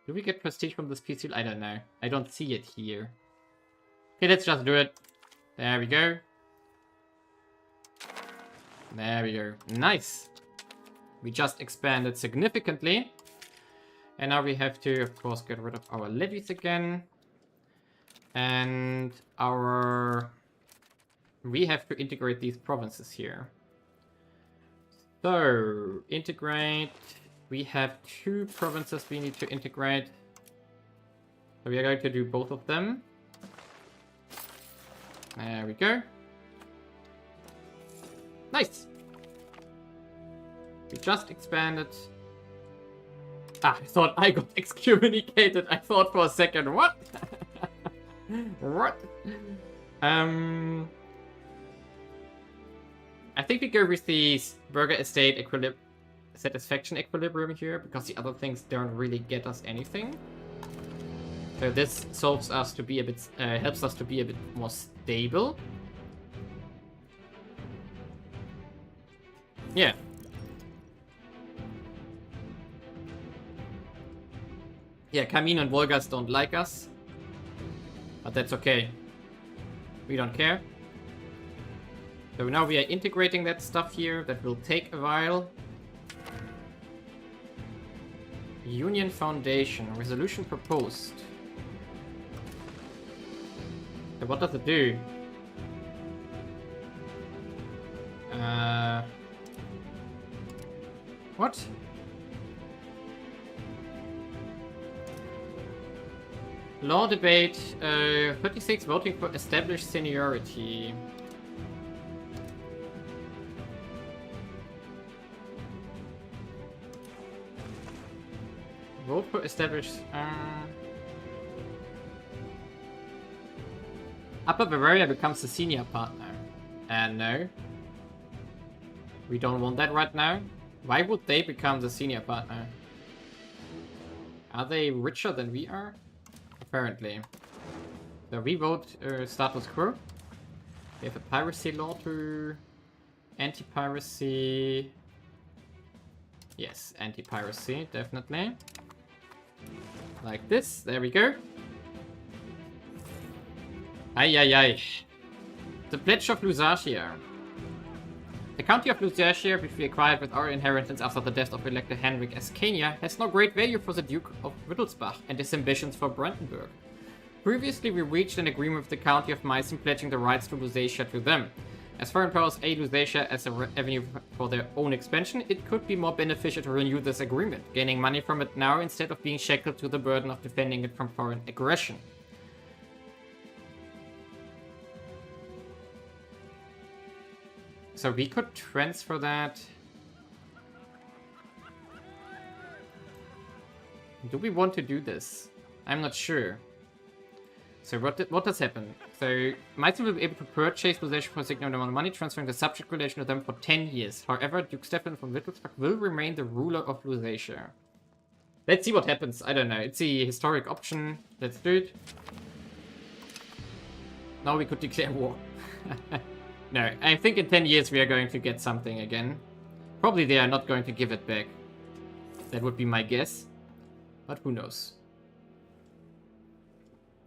Do we get prestige from this peace deal? I don't know. I don't see it here. Okay, let's just do it. There we go. There we go. Nice. We just expanded significantly. And now we have to, of course, get rid of our levies again. And we have to integrate these provinces here. So, integrate. We have 2 provinces we need to integrate. So we are going to do both of them. There we go. Nice. We just expanded. I thought I got excommunicated. I thought for a second, what? What? I think we go with the burger estate satisfaction equilibrium here, because the other things don't really get us anything. So this solves us to be a bit, helps us to be a bit more stable. Yeah. Yeah, Kamin and Volgas don't like us. But that's okay. We don't care. So now we are integrating that stuff here. That will take a while. Union Foundation. Resolution proposed. So what does it do? What? Law debate. 36 voting for established seniority. Vote for established... Upper Bavaria becomes the senior partner. No. We don't want that right now. Why would they become the senior partner? Are they richer than we are? Apparently. So we vote status quo. We have a piracy law to... Anti-piracy... Yes, anti-piracy, definitely. Like this, there we go. Ay. The Pledge of Lusatia. The county of Lusatia, which we acquired with our inheritance after the death of Elector Henrik Ascania, has no great value for the Duke of Wittelsbach and his ambitions for Brandenburg. Previously, we reached an agreement with the county of Meissen pledging the rights to Lusatia to them. As foreign powers aid Lusatia as an avenue for their own expansion, it could be more beneficial to renew this agreement, gaining money from it now instead of being shackled to the burden of defending it from foreign aggression. So we could transfer that. Do we want to do this? I'm not sure. So what does happen? So Meissen will be able to purchase Lusatia for a significant amount of money, transferring the subject relation to them for 10 years. However, Duke Stefan von Wittelsbach will remain the ruler of Lusatia. Let's see what happens. I don't know. It's a historic option. Let's do it. Now we could declare war. No, I think in 10 years we are going to get something again. Probably they are not going to give it back. That would be my guess. But who knows?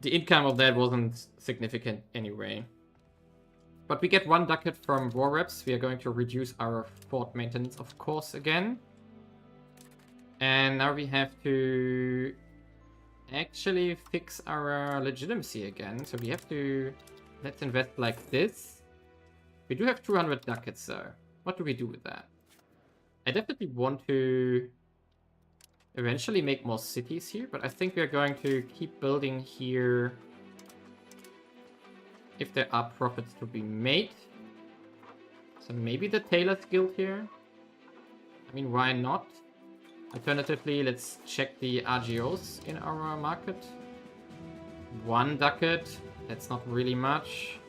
The income of that wasn't significant anyway. But we get 1 ducat from war reps. We are going to reduce our fort maintenance, of course, again. And now we have to actually fix our legitimacy again. So we have to... Let's invest like this. We do have 200 ducats, though. What do we do with that? I definitely want to eventually make more cities here, but I think we are going to keep building here if there are profits to be made. So maybe the Tailor's Guild here. I mean, why not? Alternatively, let's check the RGOs in our market. 1 ducat. That's not really much.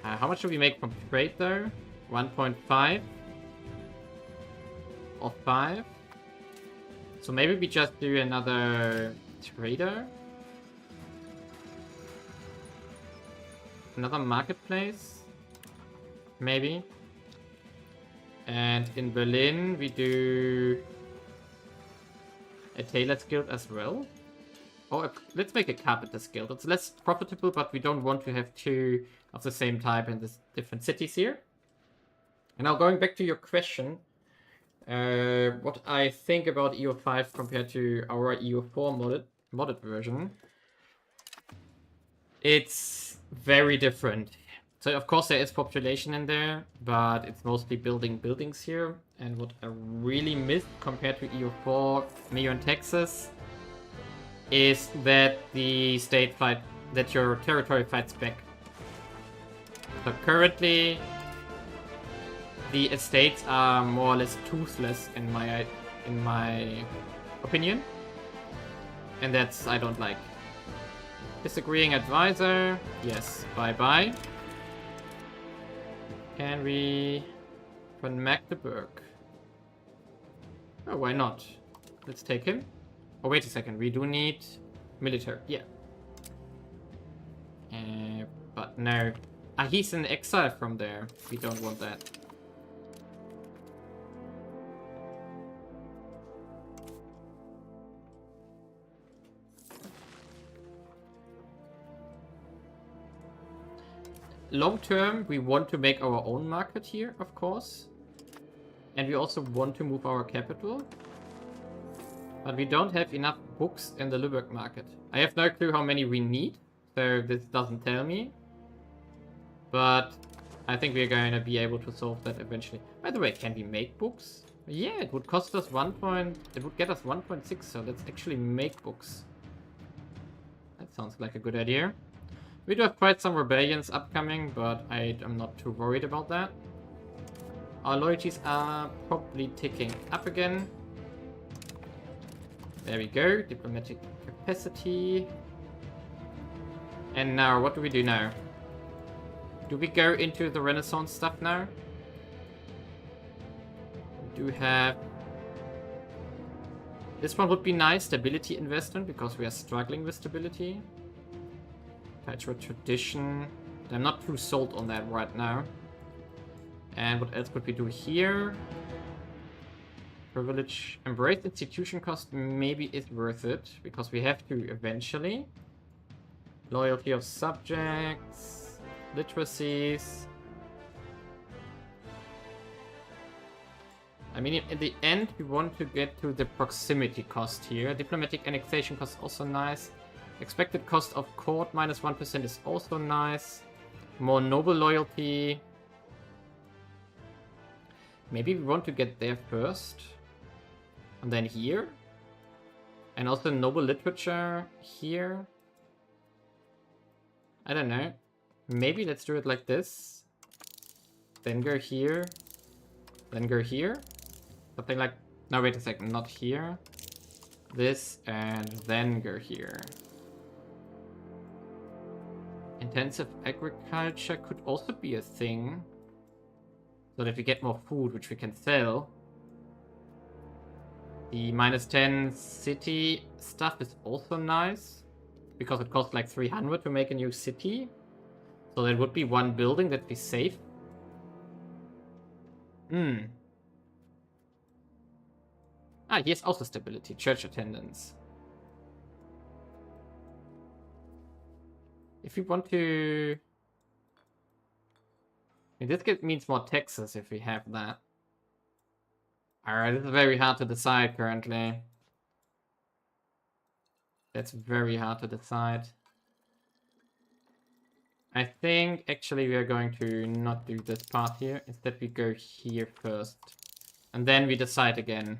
How much do we make from trade, though? 1.5 or 5. So maybe we just do another trader. Another marketplace. Maybe. And in Berlin, we do a Tailor's Guild as well. Or let's make a Carpenter's Guild. It's less profitable, but we don't want to have 2 of the same type in the different cities here. And now going back to your question, what I think about EU5 compared to our EU4 modded version. It's very different. So of course there is population in there, but it's mostly building buildings here. And what I really missed compared to EU4, MEIOU and Taxes, is that the state that your territory fights back. So currently, the estates are more or less toothless in my opinion, and that's I don't like. Disagreeing advisor, yes, bye bye. Can we von Magdeburg? Oh, why not? Let's take him. Oh, wait a second. We do need military. Yeah. But no. Ah, he's in exile from there. We don't want that. Long term, we want to make our own market here, of course. And we also want to move our capital. But we don't have enough books in the Lübeck market. I have no clue how many we need, so this doesn't tell me. But I think we're going to be able to solve that eventually. By the way, can we make books? Yeah, it would cost us it would get us 1.6, so let's actually make books. That sounds like a good idea. We do have quite some rebellions upcoming, but I'm not too worried about that. Our loyalties are probably ticking up again. There we go, diplomatic capacity. And now, what do we do now? Do we go into the Renaissance stuff now? We do have... This one would be nice, stability investment, because we are struggling with stability. Cultural tradition. I'm not too sold on that right now. And what else could we do here? Privilege. Embrace institution cost maybe is worth it, because we have to eventually. Loyalty of subjects. Literacies. I mean, in the end, we want to get to the proximity cost here. Diplomatic annexation cost also nice. Expected cost of court minus 1% is also nice. More noble loyalty. Maybe we want to get there first. And then here. And also noble literature here. I don't know. Maybe let's do it like this. Then go here. Then go here. Something like... No, wait a second. Not here. This and then go here. Intensive agriculture could also be a thing. So that we get more food, which we can sell. The -10 city stuff is also nice. Because it costs like 300 to make a new city. So that would be one building that we save. Ah, here's also stability. Church attendance. If we want to... I mean, this means more taxes if we have that. Alright, this is very hard to decide currently. That's very hard to decide. I think actually we are going to not do this part here. Instead we go here first. And then we decide again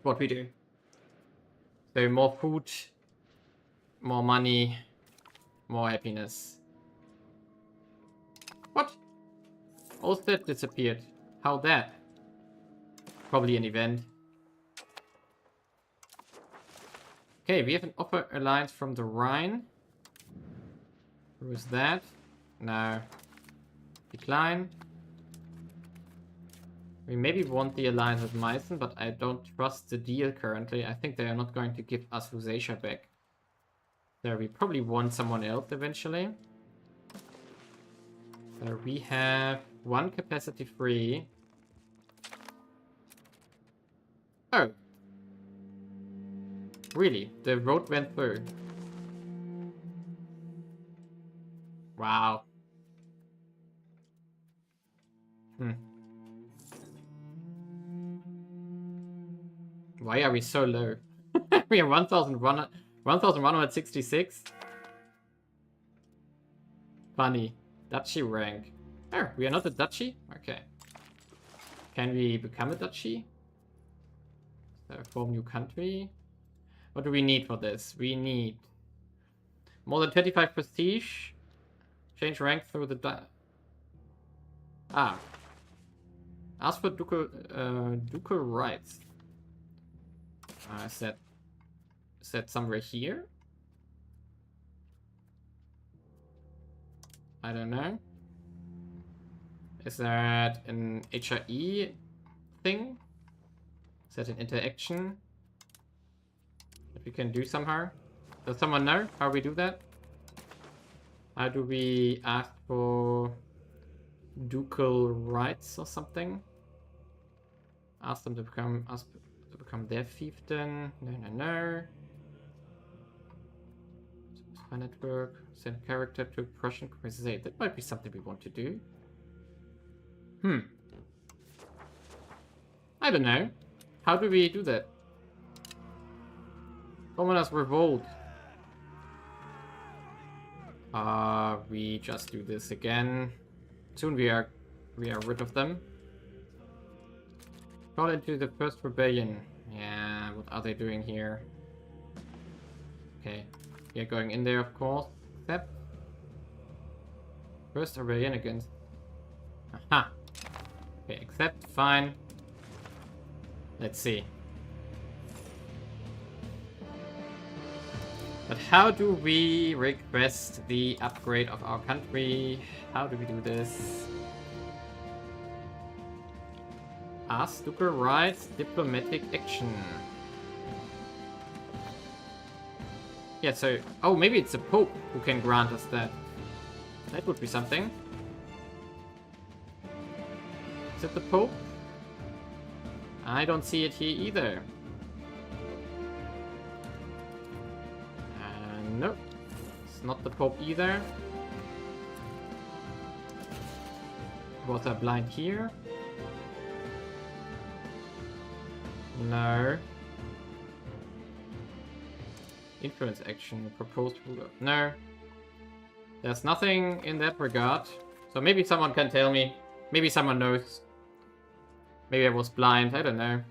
what we do. So more food, more money, more happiness. What? Olstead disappeared. How that? Probably an event. Okay, we have an offer alliance from the Rhine. Who is that? No. Decline. We maybe want the alliance with Meissen, but I don't trust the deal currently. I think they are not going to give us Lusatia back. So we probably want someone else eventually. So we have one capacity free. Oh. Really? The road went through. Wow. Why are we so low? We are 1166. Funny. Duchy rank. Oh, we are not a duchy? Okay. Can we become a duchy? So form new country. What do we need for this? We need more than 25 prestige. Change rank through the ask for ducal rights. Is that somewhere here? I don't know. Is that an HRE thing? Is that an interaction that we can do somehow? Does someone know how we do that? How do we ask for ducal rights or something? Ask them to become their fiefdom. No. Brandenburg, send character to Prussian crusade. That might be something we want to do. I don't know. How do we do that? Commoners revolt. We just do this again. Soon we are rid of them. Call into the first rebellion. Yeah, what are they doing here? Okay. We are going in there, of course. Accept. First rebellion against... Aha! Okay, accept, fine. Let's see. But how do we request the upgrade of our country? How do we do this? Ask ducal rights, diplomatic action. Yeah, so... Oh, maybe it's the Pope who can grant us that. That would be something. Is it the Pope? I don't see it here either. Nope. It's not the Pope either. Was I blind here? No. Influence action, proposed ruler. No. There's nothing in that regard. So maybe someone can tell me. Maybe someone knows. Maybe I was blind, I don't know.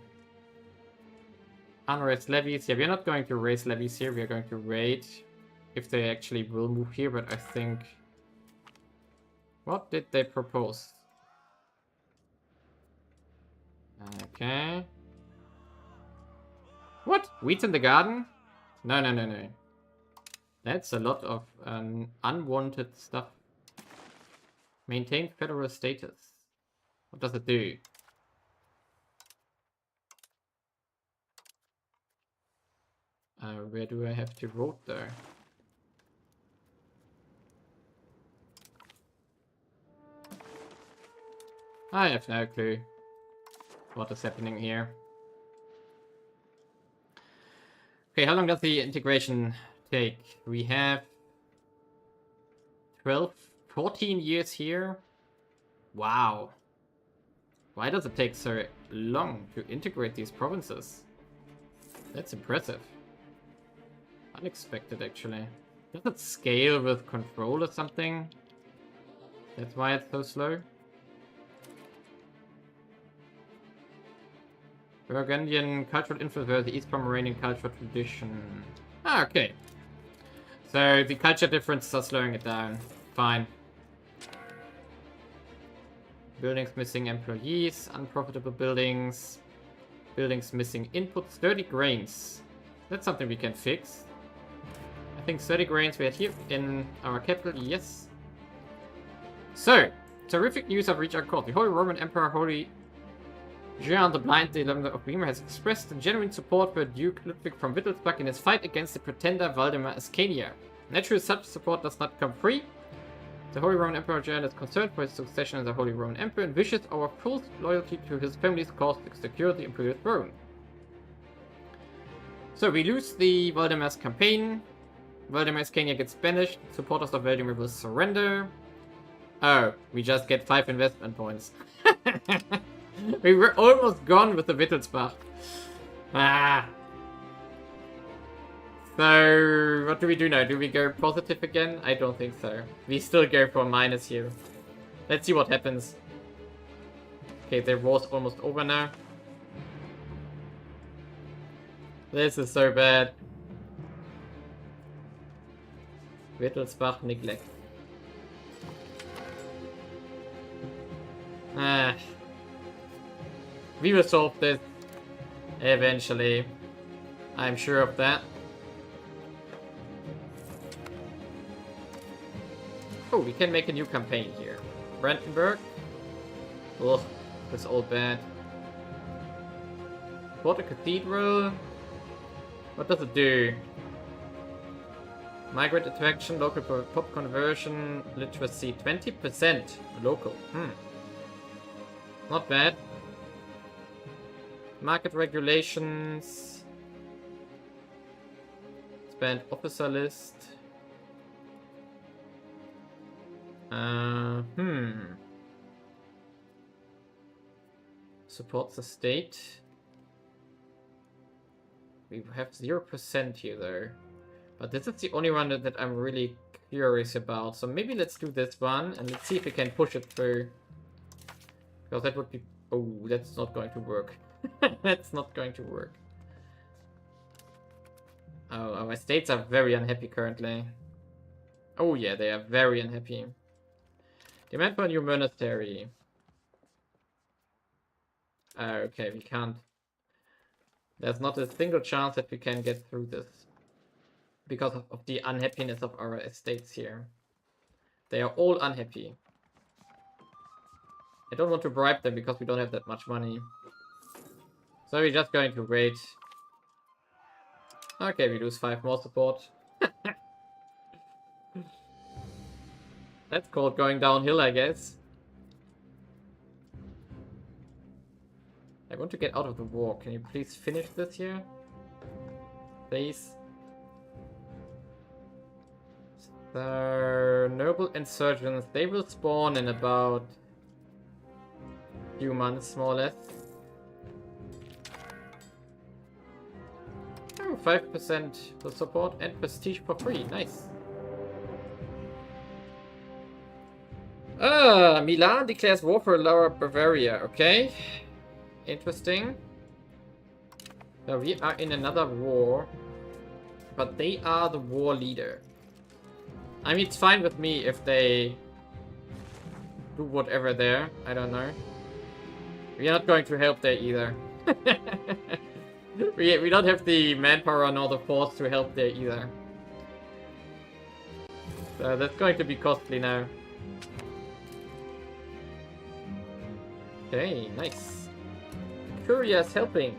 Unraised levies. Yeah, we're not going to raise levies here. We're going to raid. If they actually will move here, but I think... What did they propose? Okay. What? Weeds in the garden? No. That's a lot of unwanted stuff. Maintain federal status. What does it do? Where do I have to vote there? I have no clue what is happening here. Okay, how long does the integration take? We have 12, 14 years here. Wow. Why does it take so long to integrate these provinces? That's impressive. Unexpected, actually. Does it scale with control or something? That's why it's so slow? Burgundian cultural influence versus the East Pomeranian cultural tradition. Ah, okay. So the culture differences are slowing it down. Fine. Buildings missing employees, unprofitable buildings. Buildings missing inputs, 30 grains. That's something we can fix. I think 30 grains we had here in our capital, yes. So, terrific news have reached our court. The Holy Roman Emperor, Holy Jean the Blind, the 11th of Weimar, has expressed genuine support for Duke Ludwig from Wittelsbach in his fight against the pretender Waldemar Ascania. Naturally, such support does not come free. The Holy Roman Emperor Jean is concerned for his succession as the Holy Roman Emperor and wishes our full loyalty to his family's cause to secure the imperial throne. So we lose the Waldemar's campaign. Waldemar Ascania gets banished. Supporters of Waldemar will surrender. Oh, we just get 5 investment points. We were almost gone with the Wittelsbach. Ah. So, what do we do now? Do we go positive again? I don't think so. We still go for minus here. Let's see what happens. Okay, the war's almost over now. This is so bad. Wittelsbach neglect. Ah. We will solve this eventually. I'm sure of that. Oh, we can make a new campaign here. Brandenburg. Ugh, that's all bad. Water Cathedral. What does it do? Migrant attraction, local pop conversion, literacy, 20% local. Not bad. Market regulations. Expand officer list. Supports the state. We have 0% here though. But this is the only one that I'm really curious about. So maybe let's do this one and let's see if we can push it through. Because that would be... Oh, that's not going to work. That's not going to work. Oh, my states are very unhappy currently. Oh yeah, they are very unhappy. Demand for a new monastery. Okay, we can't. There's not a single chance that we can get through this. Because of the unhappiness of our estates here. They are all unhappy. I don't want to bribe them because we don't have that much money. So we're just going to wait. Okay, we lose 5 more support. That's called going downhill, I guess. I want to get out of the war. Can you please finish this here? Please. The noble insurgents, they will spawn in about a few months, more or less. Oh, 5% for support and prestige for free. Nice. Milan declares war for Lower Bavaria. Okay. Interesting. So we are in another war. But they are the war leader. I mean, it's fine with me if they do whatever there. I don't know. We are not going to help there either. we don't have the manpower nor the force to help there either. So that's going to be costly now. Okay, nice. Curious helping.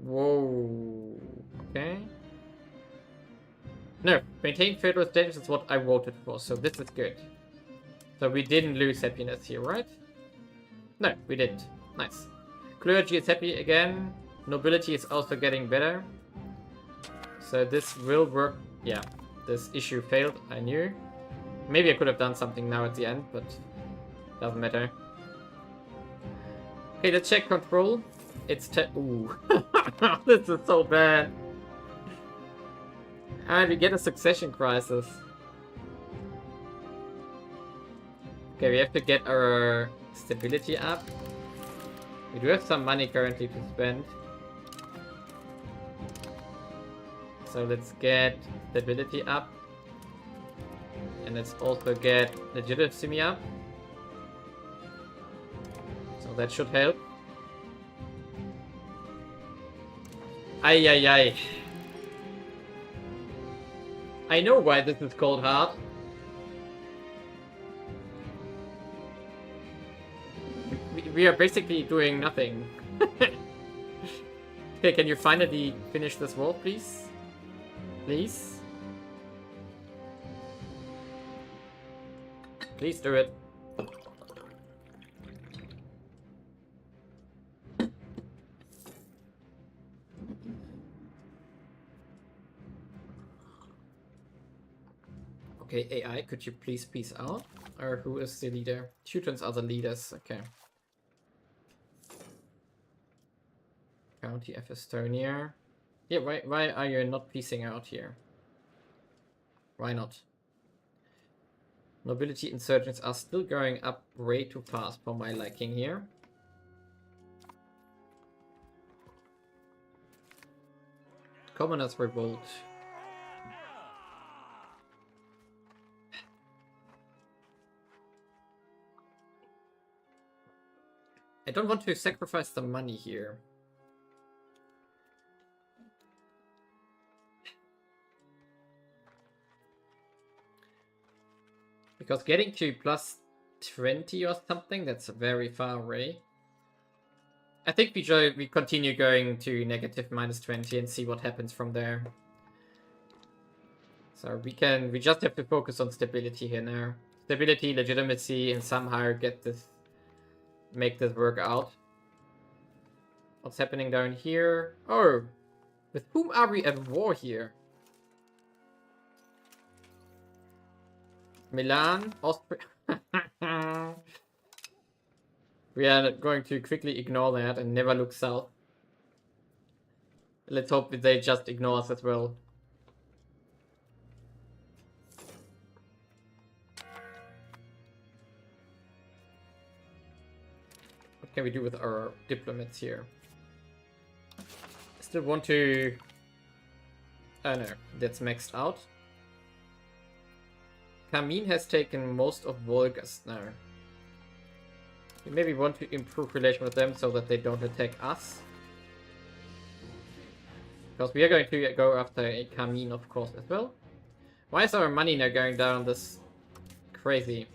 Whoa. Okay. No, maintain federal status is what I voted for, so this is good. So we didn't lose happiness here, right? No, we didn't. Nice. Clergy is happy again. Nobility is also getting better. So this will work. Yeah, this issue failed, I knew. Maybe I could have done something now at the end, but doesn't matter. Okay, let's check control. It's ooh. This is so bad. And we get a succession crisis. Okay, we have to get our stability up. We do have some money currently to spend. So let's get stability up. And let's also get legitimacy up. So that should help. Ay ay ay. I know why this is called hard. We are basically doing nothing. Okay, can you finally finish this wall, please? Please? Please do it. Okay, AI, could you please peace out? Or who is the leader? Teutons are the leaders, okay. County of Estonia. Yeah, why are you not piecing out here? Why not? Nobility insurgents are still going up way too fast for my liking here. Commoners revolt. I don't want to sacrifice the money here. Because getting to plus 20 or something, that's very far away. I think we continue going to negative minus 20 and see what happens from there. So we just have to focus on stability here now. Stability, legitimacy, and somehow make this work out. What's happening down here? Oh, with whom are we at war here? Milan, Austria. We are going to quickly ignore that and never look south. Let's hope that they just ignore us as well. What can we do with our diplomats here? Still want to... Oh no, that's maxed out. Kamin has taken most of Volgas now. We maybe want to improve relation with them so that they don't attack us. Because we are going to go after a Kamin, of course, as well. Why is our money now going down this crazy?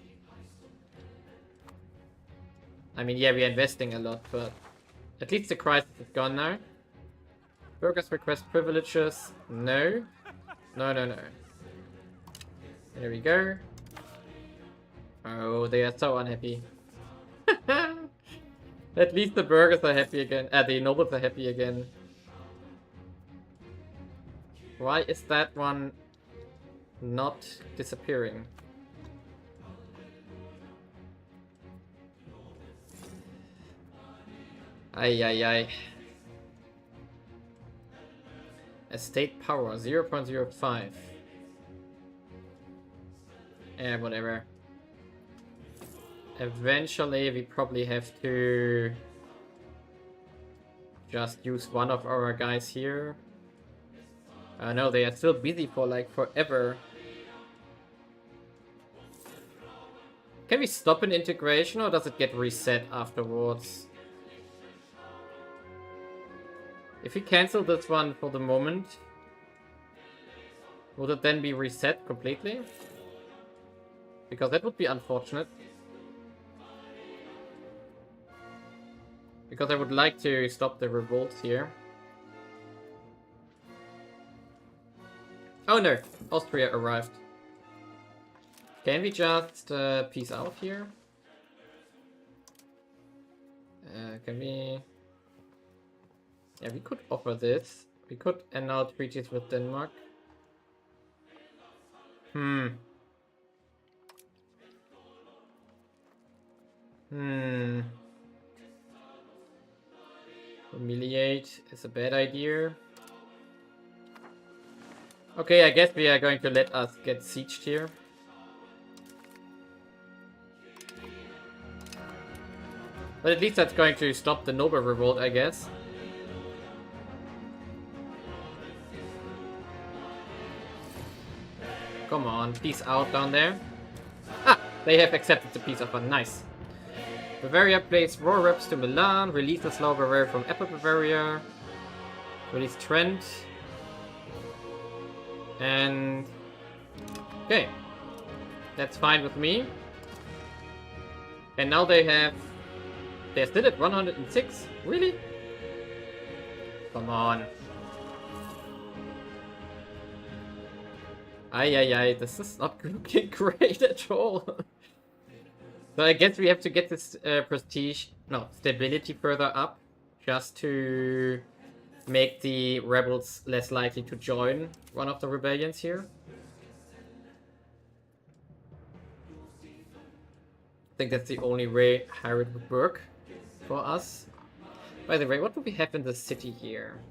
I mean, yeah, we're investing a lot, but at least the crisis is gone now. Burghers request privileges. No. No, no, no. There we go. Oh, they are so unhappy. At least the burghers are happy again. The nobles are happy again. Why is that one not disappearing? Ay, ay, ay. Estate power 0.05. Yeah, whatever. Eventually, we probably have to just use one of our guys here. No, they are still busy for like forever. Can we stop an integration or does it get reset afterwards? If we cancel this one for the moment, would it then be reset completely? Because that would be unfortunate. Because I would like to stop the revolts here. Oh no, Austria arrived. Can we just peace out here? Can we... Yeah, we could offer this. We could annul treaties with Denmark. Humiliate is a bad idea. Okay, I guess we are going to let us get sieged here. But at least that's going to stop the noble revolt, I guess. Come on, peace out down there. Ah, they have accepted the peace offer. Nice. Bavaria plays war reps to Milan, release the Slow Bavaria from Upper Bavaria, release Trent, and okay, that's fine with me. And now they're still at 106. Really? Come on. Ay, this is not looking great at all. So I guess we have to get this stability further up, just to make the rebels less likely to join one of the rebellions here. I think that's the only way how it would work for us. By the way, what do we have in the city here?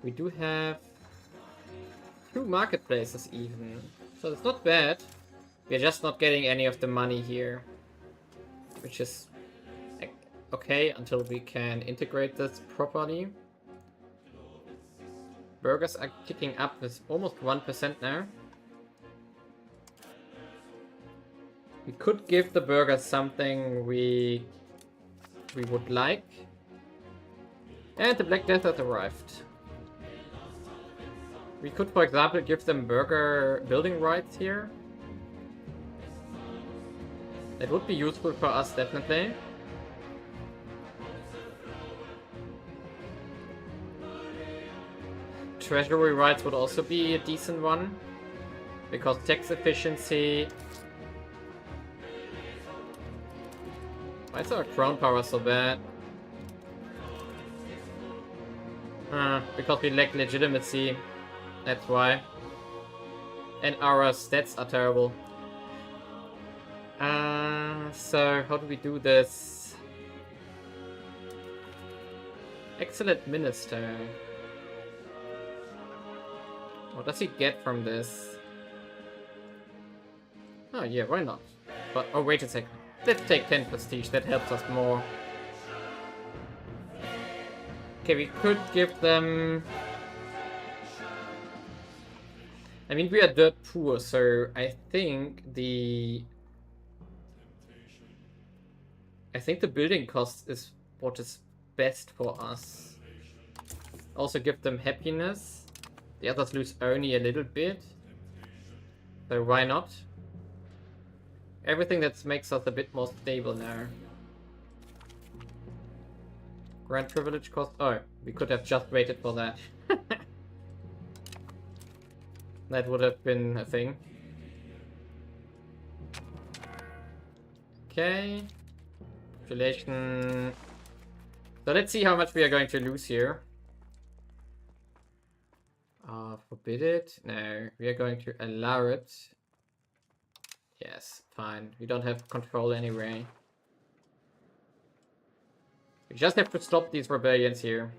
We do have 2 marketplaces even, so it's not bad. We're just not getting any of the money here, which is okay until we can integrate this properly. Burgers are kicking up with almost 1% now. We could give the burgers something we would like. And the Black Death has arrived. We could, for example, give them burger building rights here. That would be useful for us, definitely. Treasury rights would also be a decent one, because tax efficiency... Why is our crown power so bad? Because we lack legitimacy. That's why. And our stats are terrible. So how do we do this? Excellent minister. What does he get from this? Oh yeah, why not? But oh, wait a second. Let's take 10 prestige, that helps us more. Okay, we could give them... I mean, we are dirt poor, so I think the building cost is what is best for us. Also give them happiness. The others lose only a little bit. So why not? Everything that makes us a bit more stable now. Grand privilege cost. Oh, we could have just waited for that. That would have been a thing. Okay. Population. So let's see how much we are going to lose here. Forbid it? No, we are going to allow it. Yes, fine. We don't have control anyway. We just have to stop these rebellions here.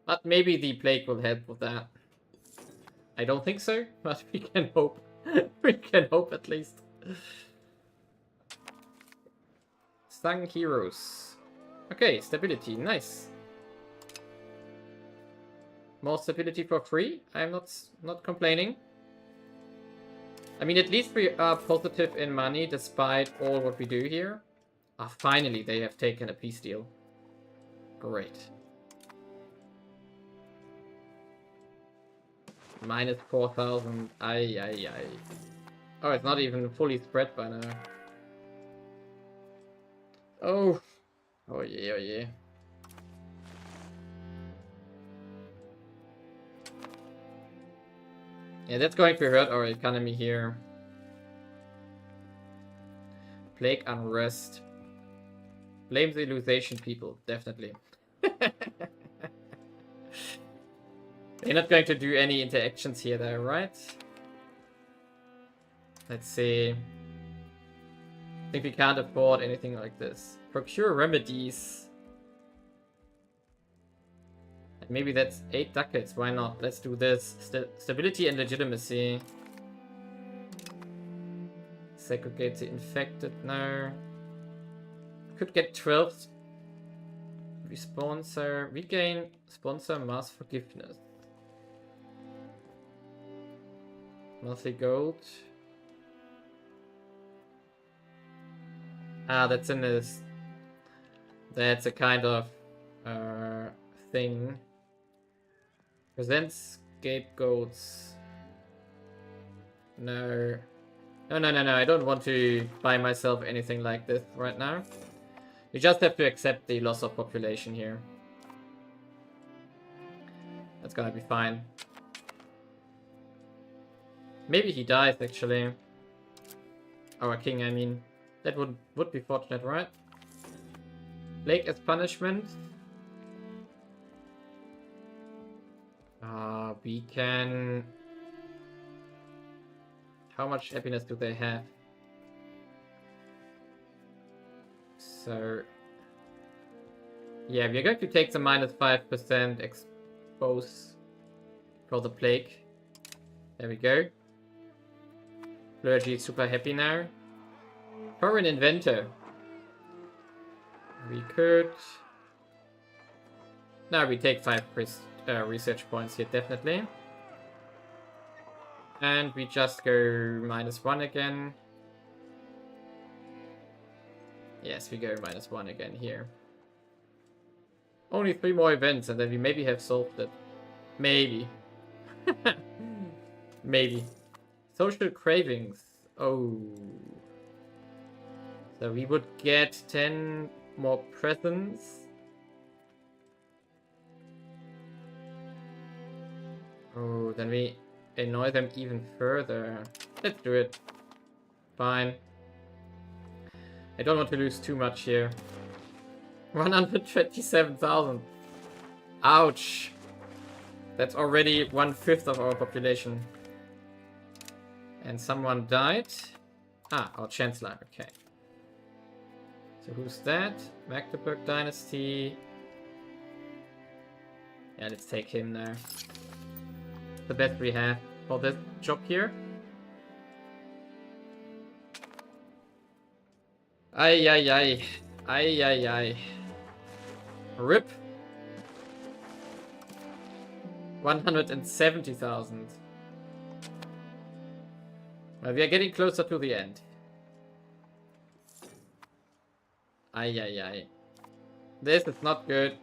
But maybe the plague will help with that. I don't think so, but we can hope. We can hope at least. Stung heroes. Okay, stability, nice. More stability for free. I'm not complaining. I mean, at least we are positive in money despite all what we do here. Ah, finally, they have taken a peace deal. Great. Minus 4,000. Ay. Oh, it's not even fully spread by now. Oh. Oh yeah. Yeah, that's going to hurt our economy here. Plague unrest. Blame the Lusatian people, definitely. They're not going to do any interactions here though, right? Let's see. I think we can't afford anything like this. Procure remedies. Maybe that's 8 ducats, why not? Let's do this. Stability and legitimacy. Segregate the infected, no. Could get 12. We sponsor, regain, sponsor mass forgiveness. Monthly gold. Ah, that's in this. That's a kind of thing. Present scapegoats. No. No. I don't want to buy myself anything like this right now. We just have to accept the loss of population here. That's gonna be fine. Maybe he dies, actually. Our king, I mean. That would be fortunate, right? Plague as punishment. We can... How much happiness do they have? So... Yeah, we're going to take the -5% expose for the plague. There we go. Clergy is super happy now. Foreign inventor. We could... Now we take 5 research points here, definitely. And we just go -1 again. Yes, we go -1 again here. Only 3 more events and then we maybe have solved it. Maybe. Maybe. Social cravings. Oh. So we would get 10 more presents. Oh, then we annoy them even further. Let's do it. Fine. I don't want to lose too much here. 127,000. Ouch. That's already 1/5 of our population. And someone died. Ah, our chancellor. Okay. So who's that? Magdeburg dynasty. Yeah, let's take him there. The best we have for this job here. Ay. RIP. 170,000. Well, we are getting closer to the end. Ay. This is not good.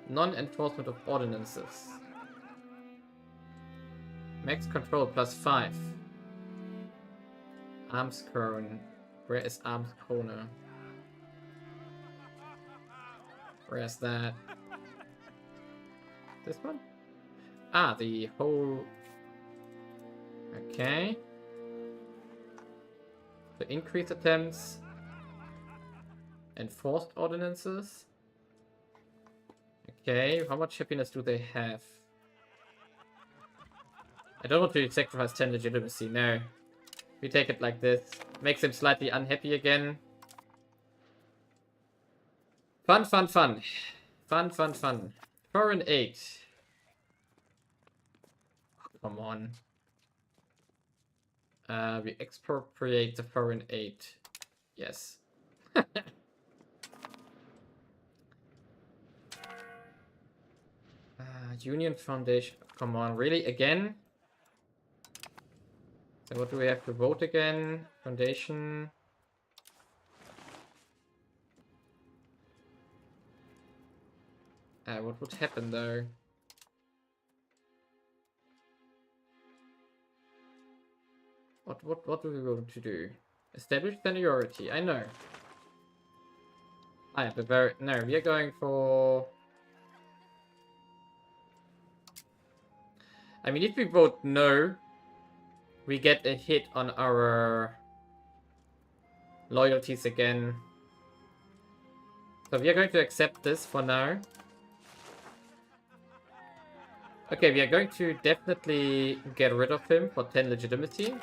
Non-enforcement of ordinances. Max control +5. Arms Krone. Where is Arms Krone? Where's that? This one? Ah, the whole... Okay. The increased attempts. Enforced ordinances. Okay, how much happiness do they have? I don't want to sacrifice 10 legitimacy, no. We take it like this. Makes him slightly unhappy again. Fun. Foreign aid. Oh, come on. We expropriate the foreign aid. Yes. Union Foundation. Come on, really? Again? So what do we have to vote again? Foundation. What would happen though? What do we want to do? Establish seniority, I know. I have a very... No, we are going for... I mean, if we vote no, we get a hit on our loyalties again. So we are going to accept this for now. Okay, we are going to definitely get rid of him for 10 legitimacy.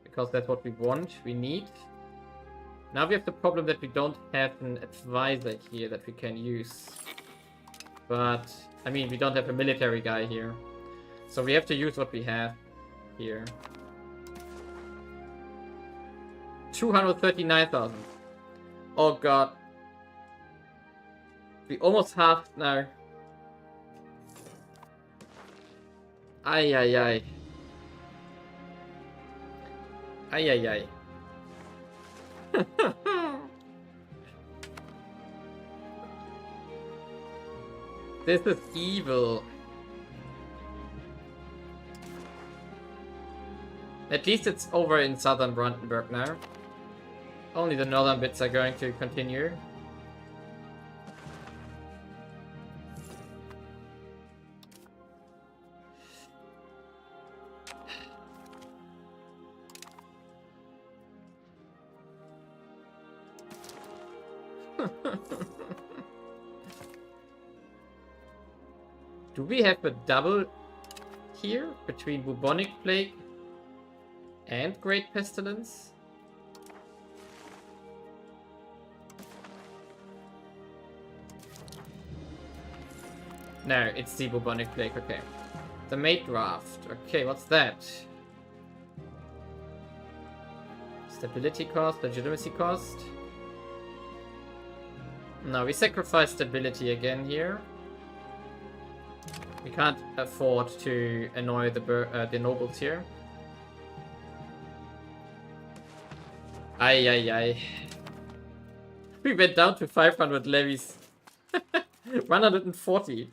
Because that's what we want, we need. Now we have the problem that we don't have an advisor here that we can use. But, I mean, we don't have a military guy here. So we have to use what we have here. 239,000. Oh god. We almost halved now. Ay, ay, ay. Ay, ay, ay. This is evil. At least it's over in southern Brandenburg now. Only the northern bits are going to continue. Do we have a double here between bubonic plague and great pestilence? No, it's the bubonic plague, okay. The mate draft. Okay, what's that? Stability cost, legitimacy cost. No, we sacrifice stability again here. We can't afford to annoy the nobles here. Ay, ay, ay. We went down to 500 levies. 140.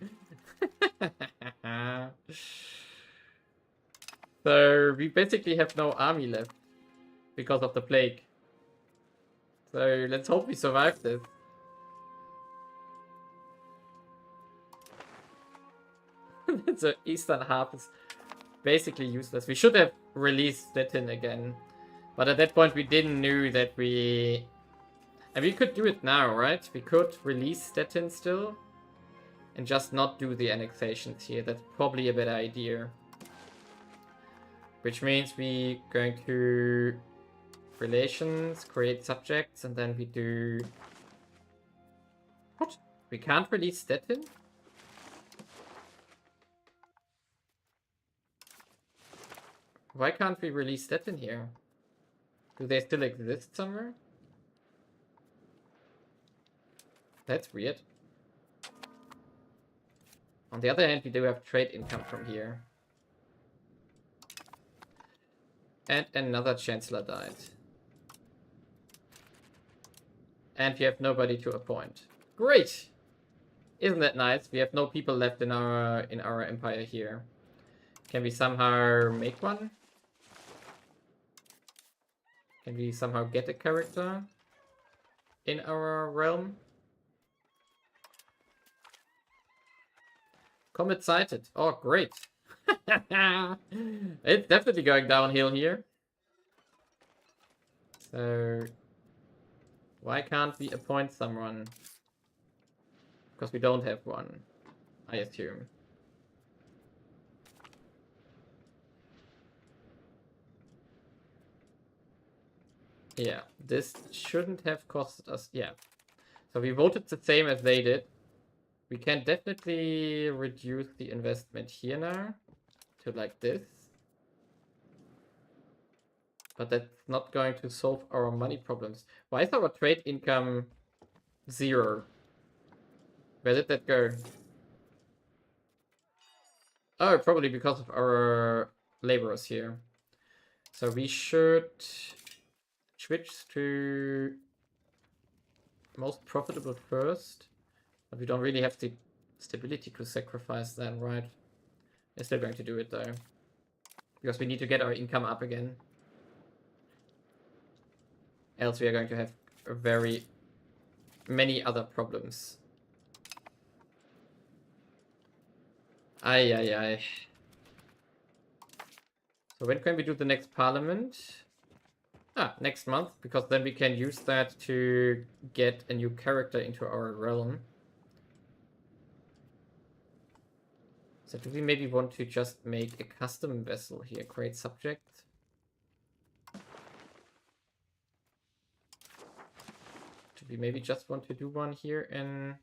So we basically have no army left because of the plague. So let's hope we survive this. The eastern half is basically useless. We should have released Stettin again. But at that point we didn't know that we... And we could do it now, right? We could release Stettin still. And just not do the annexations here. That's probably a better idea. Which means we going to... Relations, create subjects, and then we do... What? We can't release Stettin? Why can't we release that in here? Do they still exist somewhere? That's weird. On the other hand, we do have trade income from here. And another chancellor died. And we have nobody to appoint. Great! Isn't that nice? We have no people left in our empire here. Can we somehow make one? Can we somehow get a character in our realm? Comet sighted. Oh, great. It's definitely going downhill here. So, why can't we appoint someone? Because we don't have one, I assume. Yeah, this shouldn't have costed us. Yeah. So we voted the same as they did. We can definitely reduce the investment here now to like this. But that's not going to solve our money problems. Why is our trade income 0? Where did that go? Oh, probably because of our laborers here. So we should switch to most profitable first. But we don't really have the stability to sacrifice that, right? We're still going to do it though. Because we need to get our income up again. Else we are going to have very many other problems. Ay, ay, ay. So when can we do the next parliament? Next month, because then we can use that to get a new character into our realm. So do we maybe want to just make a custom vessel here? Create subject. Do we maybe just want to do one here in...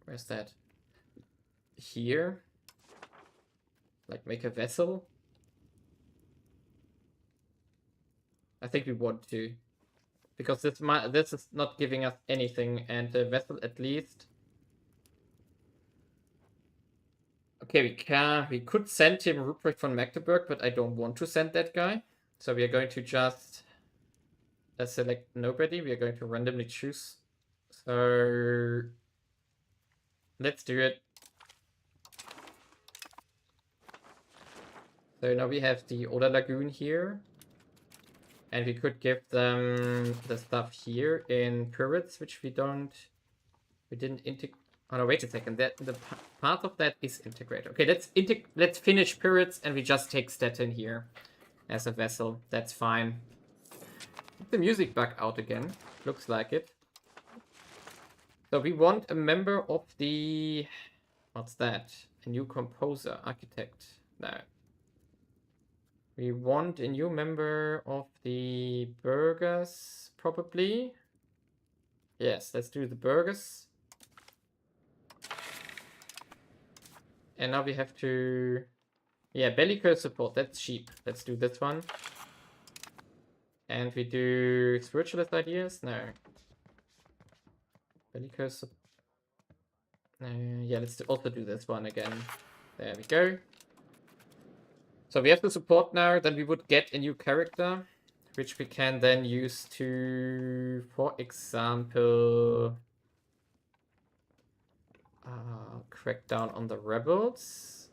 Where's that? Here? Like make a vessel? I think we want to. Because this is not giving us anything, and the vessel at least... Okay, we could send him Ruprecht von Magdeburg, but I don't want to send that guy. So we are going to just select nobody. We are going to randomly choose. So let's do it. So now we have the Oder Lagoon here. And we could give them the stuff here in pirates, which we didn't integrate. Oh no, wait a second. The part of that is integrated. Okay, let's finish pirates and we just take Stettin here as a vessel. That's fine. Get the music back out again. Looks like it. So we want a member of the... What's that? A new composer, architect. No. We want a new member of the burghers, probably. Yes, let's do the burghers. And now we have to... Yeah, bellicose support, that's cheap. Let's do this one. And we do spiritualist ideas? No. Bellicose support. Yeah, let's also do this one again. There we go. So we have the support now, then we would get a new character, which we can then use to, for example, crack down on the rebels.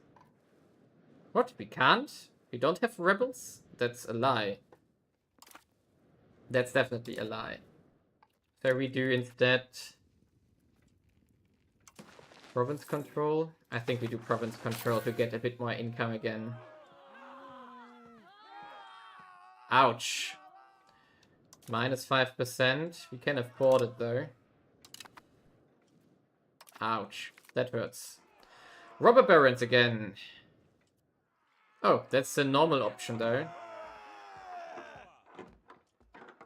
What? We can't? We don't have rebels? That's a lie. That's definitely a lie. So we do instead province control. I think we do province control to get a bit more income again. Ouch. Minus 5%. We can afford it though. Ouch. That hurts. Robber barons again. Oh, that's the normal option though.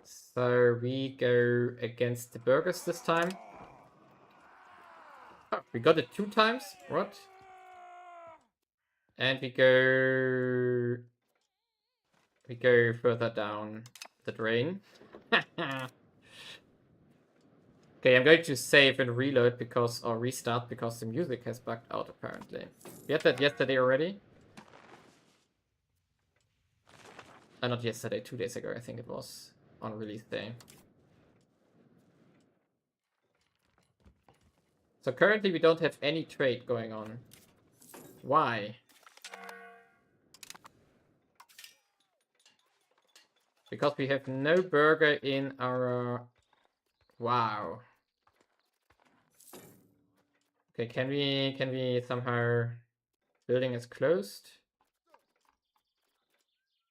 So we go against the burghers this time. Oh, we got it 2 times? What? And we go further down the drain. Okay, I'm going to save and reload because, or restart because the music has bugged out apparently. We had that yesterday already. Not yesterday, 2 days ago I think it was, on release day. So currently we don't have any trade going on. Why? Because we have no burger in our... Wow. Okay, can we somehow... Building is closed.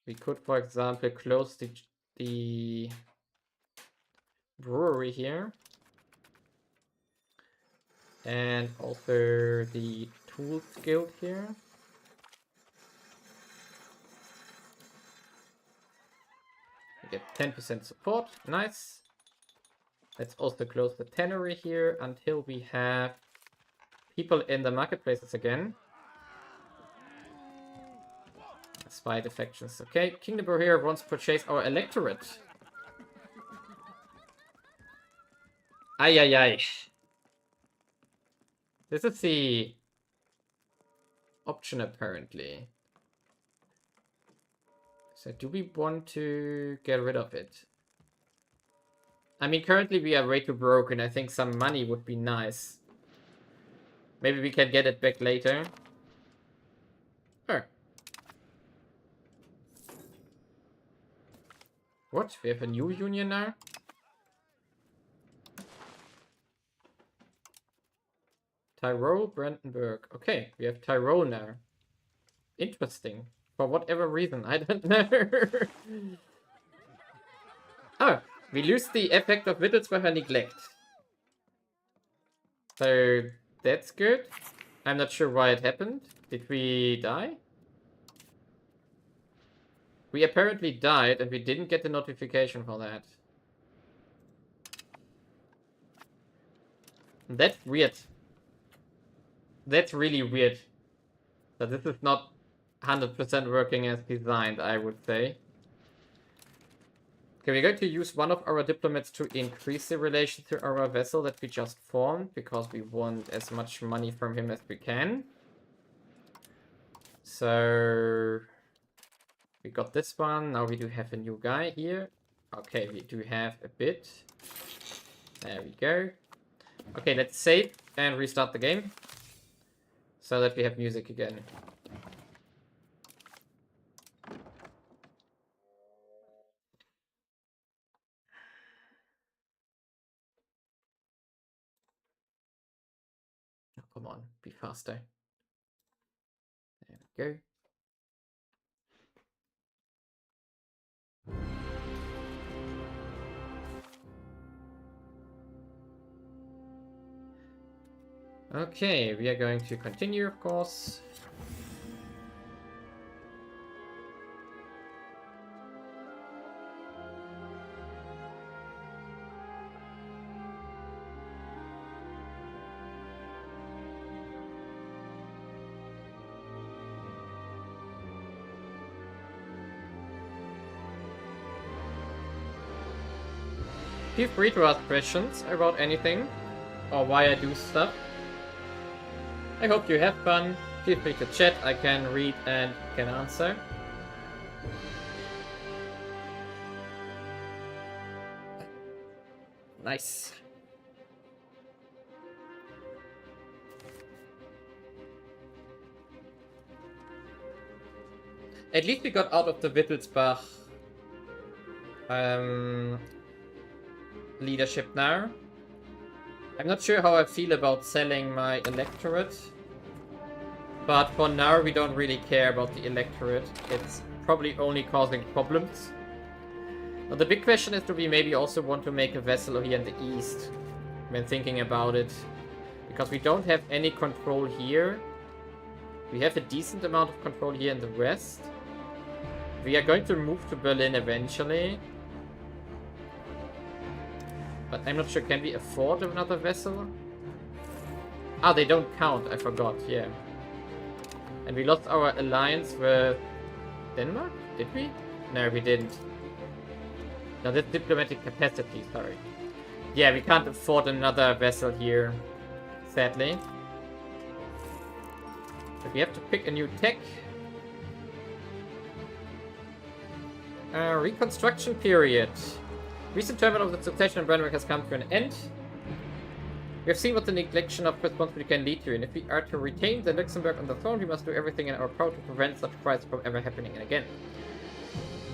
We could, for example, close the brewery here. And also the tools guild here. We get 10% support. Nice. Let's also close the tannery here until we have people in the marketplaces again. Spy defections. Okay, Kingdom here wants to purchase our electorate. Ay, ay, ay. This is the option apparently. So do we want to get rid of it? I mean, currently we are way too broke and I think some money would be nice. Maybe we can get it back later. Oh. What? We have a new union now? Tyrol, Brandenburg. Okay, we have Tyrol now. Interesting. For whatever reason, I don't know. Oh, we lose the effect of Wittelsbacher neglect. So, that's good. I'm not sure why it happened. Did we die? We apparently died and we didn't get the notification for that. That's weird. That's really weird. So this is not 100% working as designed, I would say. Okay, we're going to use one of our diplomats to increase the relation to our vessel that we just formed, because we want as much money from him as we can. So we got this one. Now we do have a new guy here. Okay, we do have a bit. There we go. Okay, let's save and restart the game so that we have music again. Oh, come on, be faster. There we go. Okay, we are going to continue, of course. Feel free to ask questions about anything or why I do stuff. I hope you have fun. Feel free to chat. I can read and can answer. Nice. At least we got out of the Wittelsbach leadership now. I'm not sure how I feel about selling my electorate, but for now we don't really care about the electorate. It's probably only causing problems. Now the big question is, do we maybe also want to make a vessel here in the east when thinking about it? Because we don't have any control here. We have a decent amount of control here in the west. We are going to move to Berlin eventually. But I'm not sure, can we afford another vessel? Ah, they don't count, I forgot, yeah. And we lost our alliance with Denmark? Did we? No, we didn't. No, that's diplomatic capacity, sorry. Yeah, we can't afford another vessel here, sadly. But we have to pick a new tech. Reconstruction period. Recent terminal of the succession in Brandenburg has come to an end. We have seen what the neglection of responsibility can lead to, and if we are to retain the Luxembourg on the throne, we must do everything in our power to prevent such crisis from ever happening again.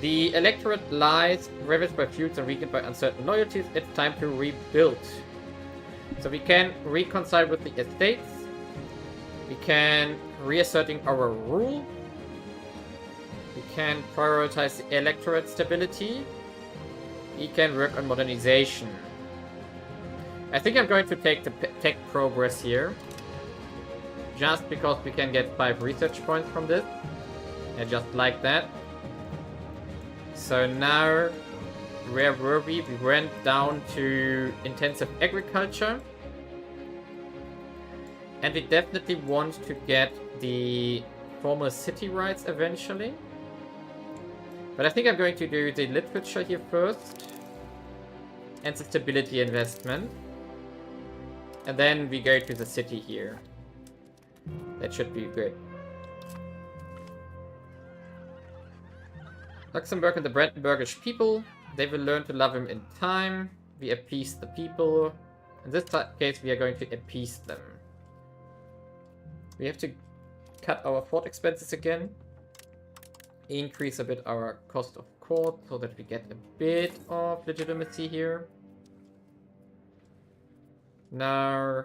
The electorate lies ravaged by feuds and weakened by uncertain loyalties. It's time to rebuild. So we can reconcile with the estates. We can reasserting our rule. We can prioritize the electorate stability. We can work on modernization. I think I'm going to take the tech progress here. Just because we can get 5 research points from this. And just like that. So now, where were we? We went down to intensive agriculture. And we definitely want to get the former city rights eventually. But I think I'm going to do the literature here first. And the stability investment. And then we go to the city here. That should be good. Luxembourg and the Brandenburgish people. They will learn to love him in time. We appease the people. In this case, we are going to appease them. We have to cut our fort expenses again. Increase a bit our cost of court so that we get a bit of legitimacy here. Now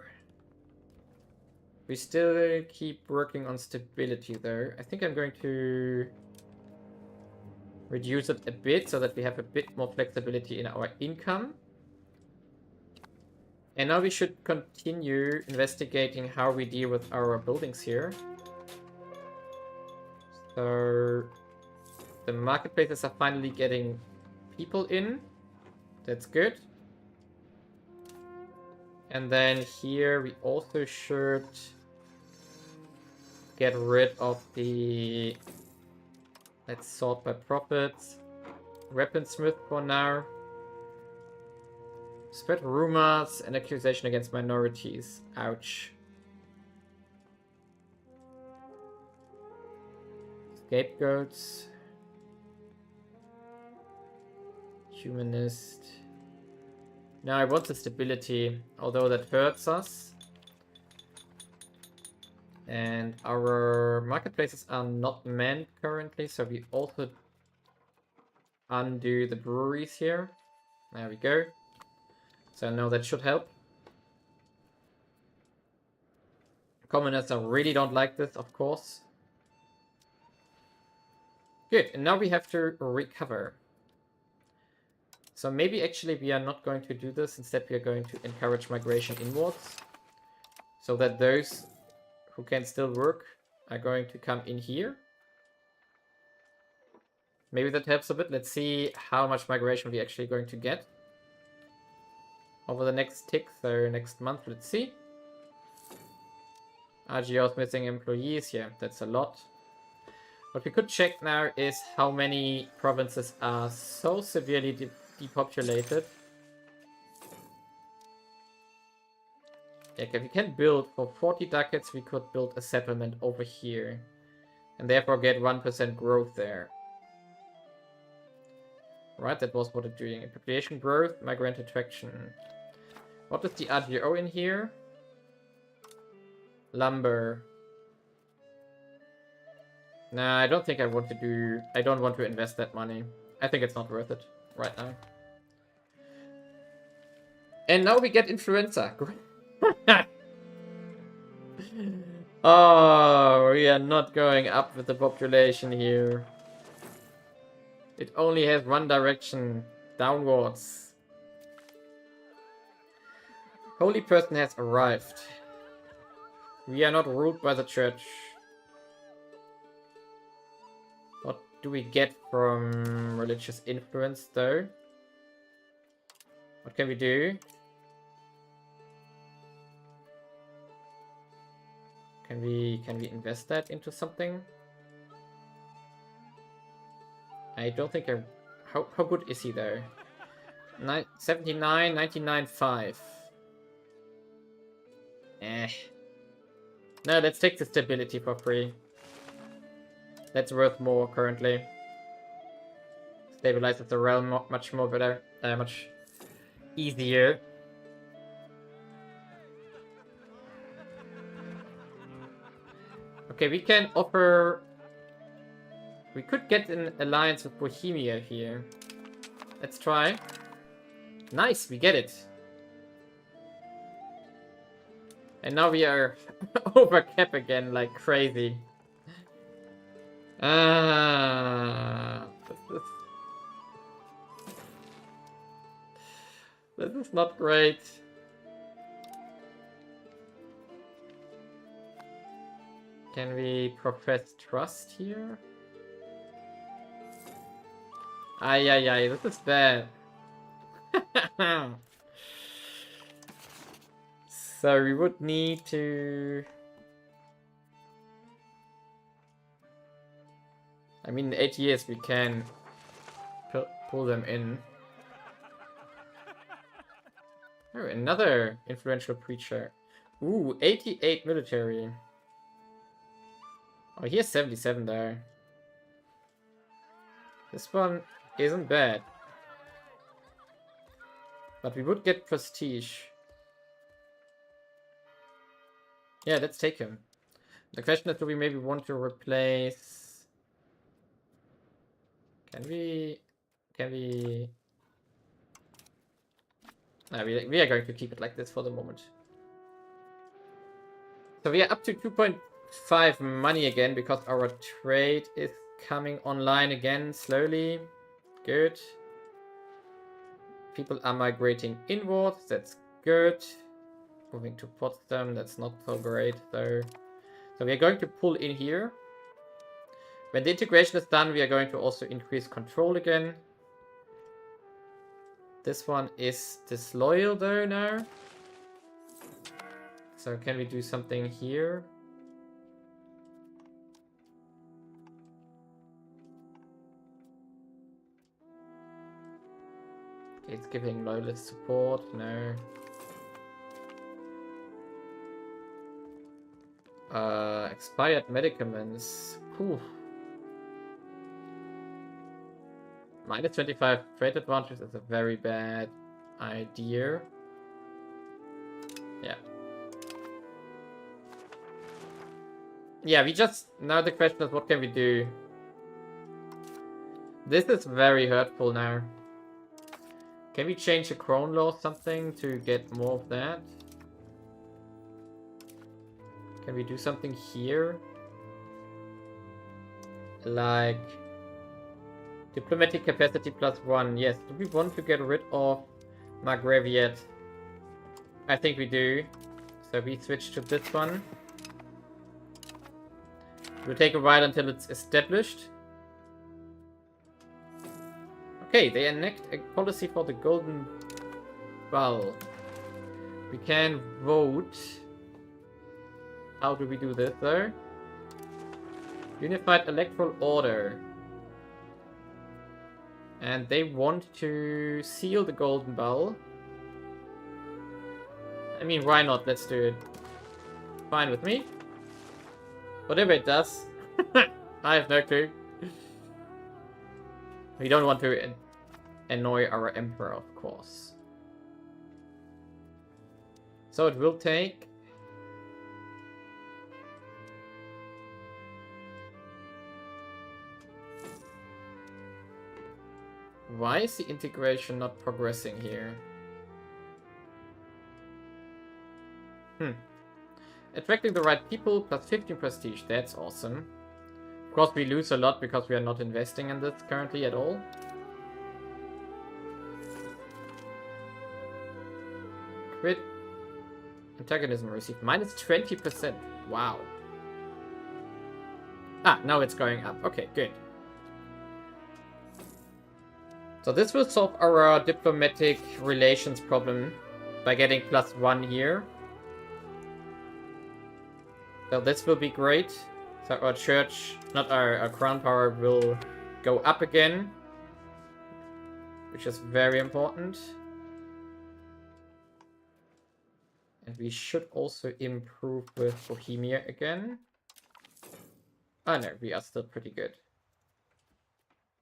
We still keep working on stability though. I think I'm going to reduce it a bit so that we have a bit more flexibility in our income. And now we should continue investigating how we deal with our buildings here. So the marketplaces are finally getting people in. That's good. And then here we also should get rid of the... Let's sort by profits. Weaponsmith for now. Spread rumors and accusation against minorities. Ouch. Scapegoats. Humanist. Now I want the stability, although that hurts us. And our marketplaces are not manned currently, so we also undo the breweries here. There we go. So now that should help. Commoners really don't like this, of course. Good, and now we have to recover. So maybe actually we are not going to do this. Instead we are going to encourage migration inwards. So that those who can still work are going to come in here. Maybe that helps a bit. Let's see how much migration we're actually going to get over the next tick, so next month. Let's see. RGO's missing employees. Yeah, that's a lot. What we could check now is how many provinces are so severely depopulated. Yeah, if we can build for 40 ducats, we could build a settlement over here. And therefore get 1% growth there. Right, that was what it's doing. Population growth, migrant attraction. What is the RGO in here? Lumber. Nah, I don't think I want to do... I don't want to invest that money. I think it's not worth it right now. And now we get influenza. Oh, we are not going up with the population here. It only has one direction, downwards. Holy person has arrived. We are not ruled by the church. What do we get from religious influence, though? What can we do? Can we invest that into something? I don't think I... How good is he, though? 79, 99, 5. Eh. No, let's take the stability for free. That's worth more currently. Stabilizes the realm much more better. Much easier. Okay, we can offer... We could get an alliance with Bohemia here. Let's try. Nice, we get it. And now we are over cap again like crazy. This is not great. Can we profess trust here? Ay, this is bad. So we would need to... I mean, in 8 years we can pull them in. Oh, another influential preacher. Ooh, 88 military. Oh, he has 77 there. This one isn't bad. But we would get prestige. Yeah, let's take him. The question is, do we maybe want to replace... Can we... No, we are going to keep it like this for the moment. So we are up to 2.5 money again because our trade is coming online again slowly. Good. People are migrating inwards. That's good. Moving to Potsdam. That's not so great though. So we are going to pull in here. When the integration is done, we are going to also increase control again. This one is disloyal though now. So can we do something here? It's giving loyalist support. No. Expired medicaments. Whew. Minus 25 trade advantage is a very bad idea. Yeah. Yeah, we just... Now the question is, what can we do? This is very hurtful now. Can we change the Crown Law or something to get more of that? Can we do something here? Like... Diplomatic capacity +1. Yes. Do we want to get rid of Maghreb yet? I think we do. So we switch to this one. It will take a while until it's established. Okay, they enact a policy for the Golden Bull. We can vote. How do we do this though? Unified Electoral Order. And they want to seal the Golden Bull. I mean, why not? Let's do it. Fine with me. Whatever it does. I have no clue. We don't want to annoy our Emperor, of course. So it will take... Why is the integration not progressing here? Attracting the right people plus 15 prestige. That's awesome. Of course, we lose a lot because we are not investing in this currently at all. Crit antagonism received minus 20%. Wow. Ah, now it's going up. Okay, good. So this will solve our diplomatic relations problem by getting +1 here. So this will be great. So our church, not our crown power, will go up again, which is very important. And we should also improve with Bohemia again. Oh no, we are still pretty good.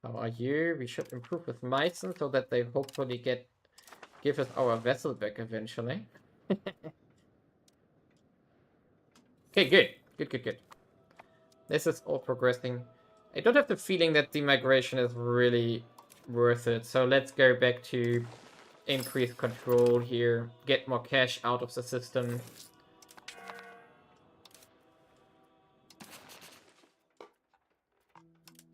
How are you? We should improve with Meissen so that they hopefully give us our Vassal back eventually. Okay, good. Good. This is all progressing. I don't have the feeling that the migration is really worth it. So let's go back to increase control here. Get more cash out of the system.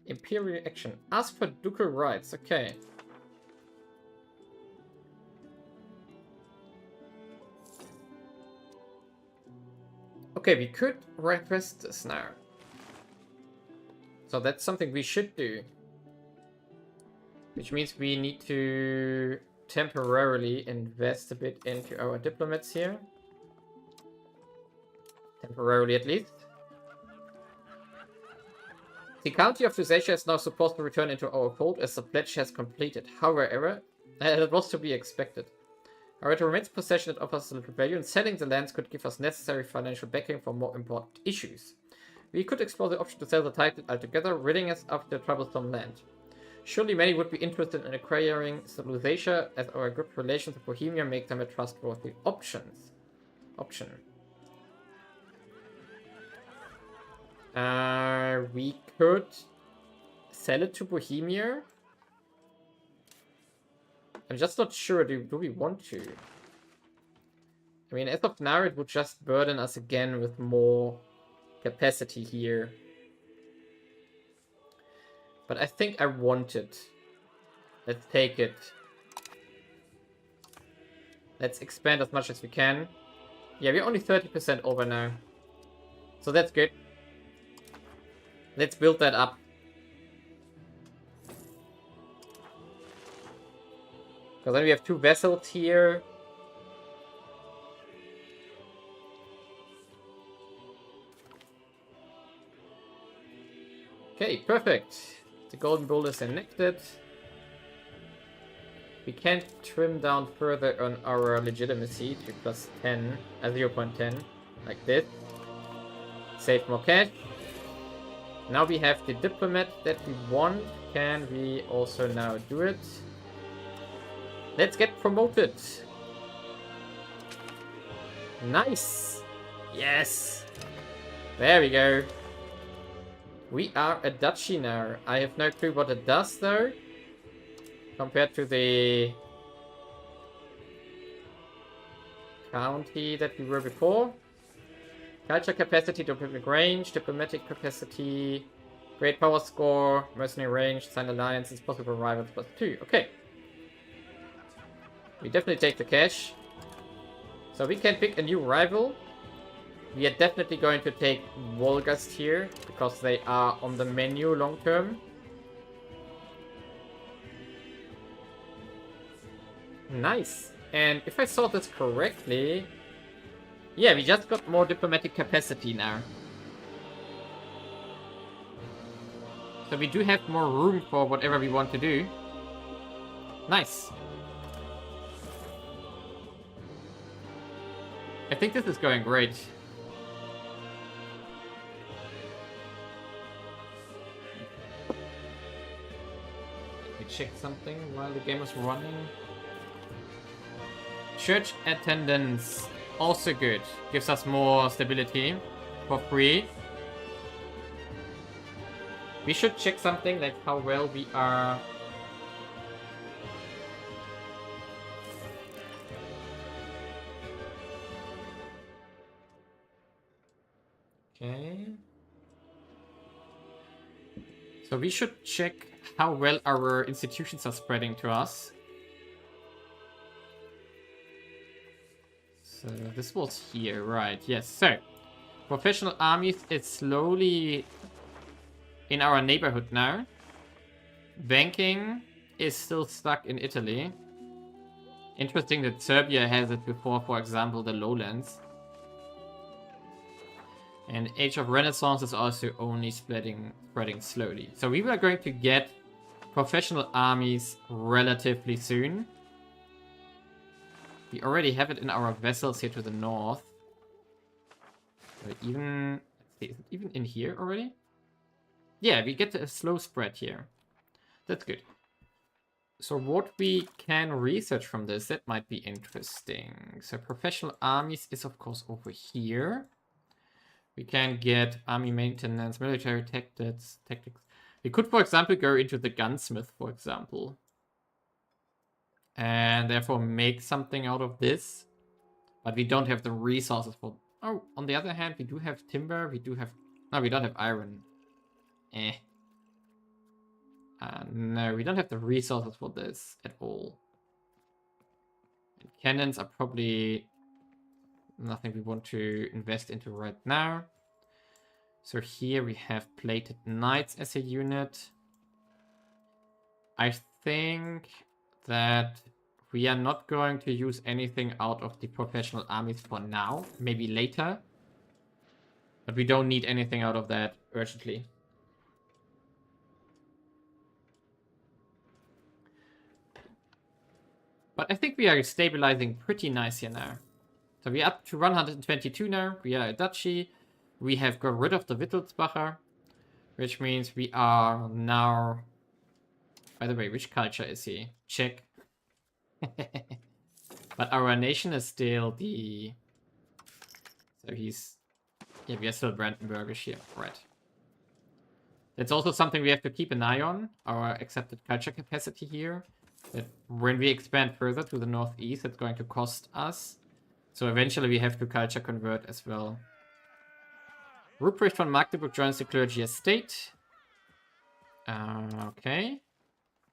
Imperial action. Ask for ducal rights. Okay. Okay, we could request this now. So that's something we should do. Which means we need to temporarily invest a bit into our diplomats here. Temporarily at least. The County of Lusatia is now supposed to return into our fold as the pledge has completed. However, it was to be expected. However, it remains possession that offers little value, and selling the lands could give us necessary financial backing for more important issues. We could explore the option to sell the title altogether, ridding us of the troublesome land. Surely many would be interested in acquiring Lusatia, as our good relations with Bohemia make them a trustworthy option. We could sell it to Bohemia. I'm just not sure, do we want to? I mean, as of now, it would just burden us again with more capacity here. But I think I want it. Let's take it. Let's expand as much as we can. Yeah, we're only 30% over now. So that's good. Let's build that up. Because then we have 2 vessels here. Okay, perfect. The golden bull is enacted. We can't trim down further on our legitimacy to plus 10, 0.10, like this. Save more cash. Now we have the diplomat that we want. Can we also now do it? Let's get promoted. Nice. Yes. There we go. We are a duchy now. I have no clue what it does though. Compared to the county that we were before. Culture capacity, diplomatic range, diplomatic capacity, great power score, mercenary range, sign alliances, possible rivals +2. Okay. We definitely take the cash. So we can pick a new rival. We are definitely going to take Wolgast here, because they are on the menu long term. Nice. And if I saw this correctly... Yeah, we just got more diplomatic capacity now. So we do have more room for whatever we want to do. Nice. I think this is going great. Let me check something while the game is running. Church attendance. Also good. Gives us more stability for free. We should check something like how well we are. Okay. So we should check how well our institutions are spreading to us. So this was here, right? Yes. So professional armies is slowly in our neighborhood now. Banking is still stuck in Italy. Interesting that Serbia has it before, for example, the lowlands. And Age of Renaissance is also only spreading slowly. So we were going to get professional armies relatively soon. We already have it in our vessels here to the north. So even, let's see, is it even in here already? Yeah, we get a slow spread here. That's good. So what we can research from this, that might be interesting. So professional armies is of course over here. We can get army maintenance, military tactics. We could, for example, go into the gunsmith, for example. And therefore make something out of this. But we don't have the resources for... Oh, on the other hand, we do have timber. We do have... No, we don't have iron. No, we don't have the resources for this at all. And cannons are probably nothing we want to invest into right now. So here we have plated knights as a unit. I think that we are not going to use anything out of the professional armies for now. Maybe later. But we don't need anything out of that urgently. But I think we are stabilizing pretty nice here now. So we're up to 122 now. We are a duchy. We have got rid of the Wittelsbacher. Which means we are now... By the way, which culture is he? Czech. But our nation is still the... So he's... Yeah, we are still Brandenburgish here. Right. That's also something we have to keep an eye on. Our accepted culture capacity here. That when we expand further to the northeast, it's going to cost us. So eventually we have to culture convert as well. Ruprecht von Magdeburg joins the clergy estate. Okay.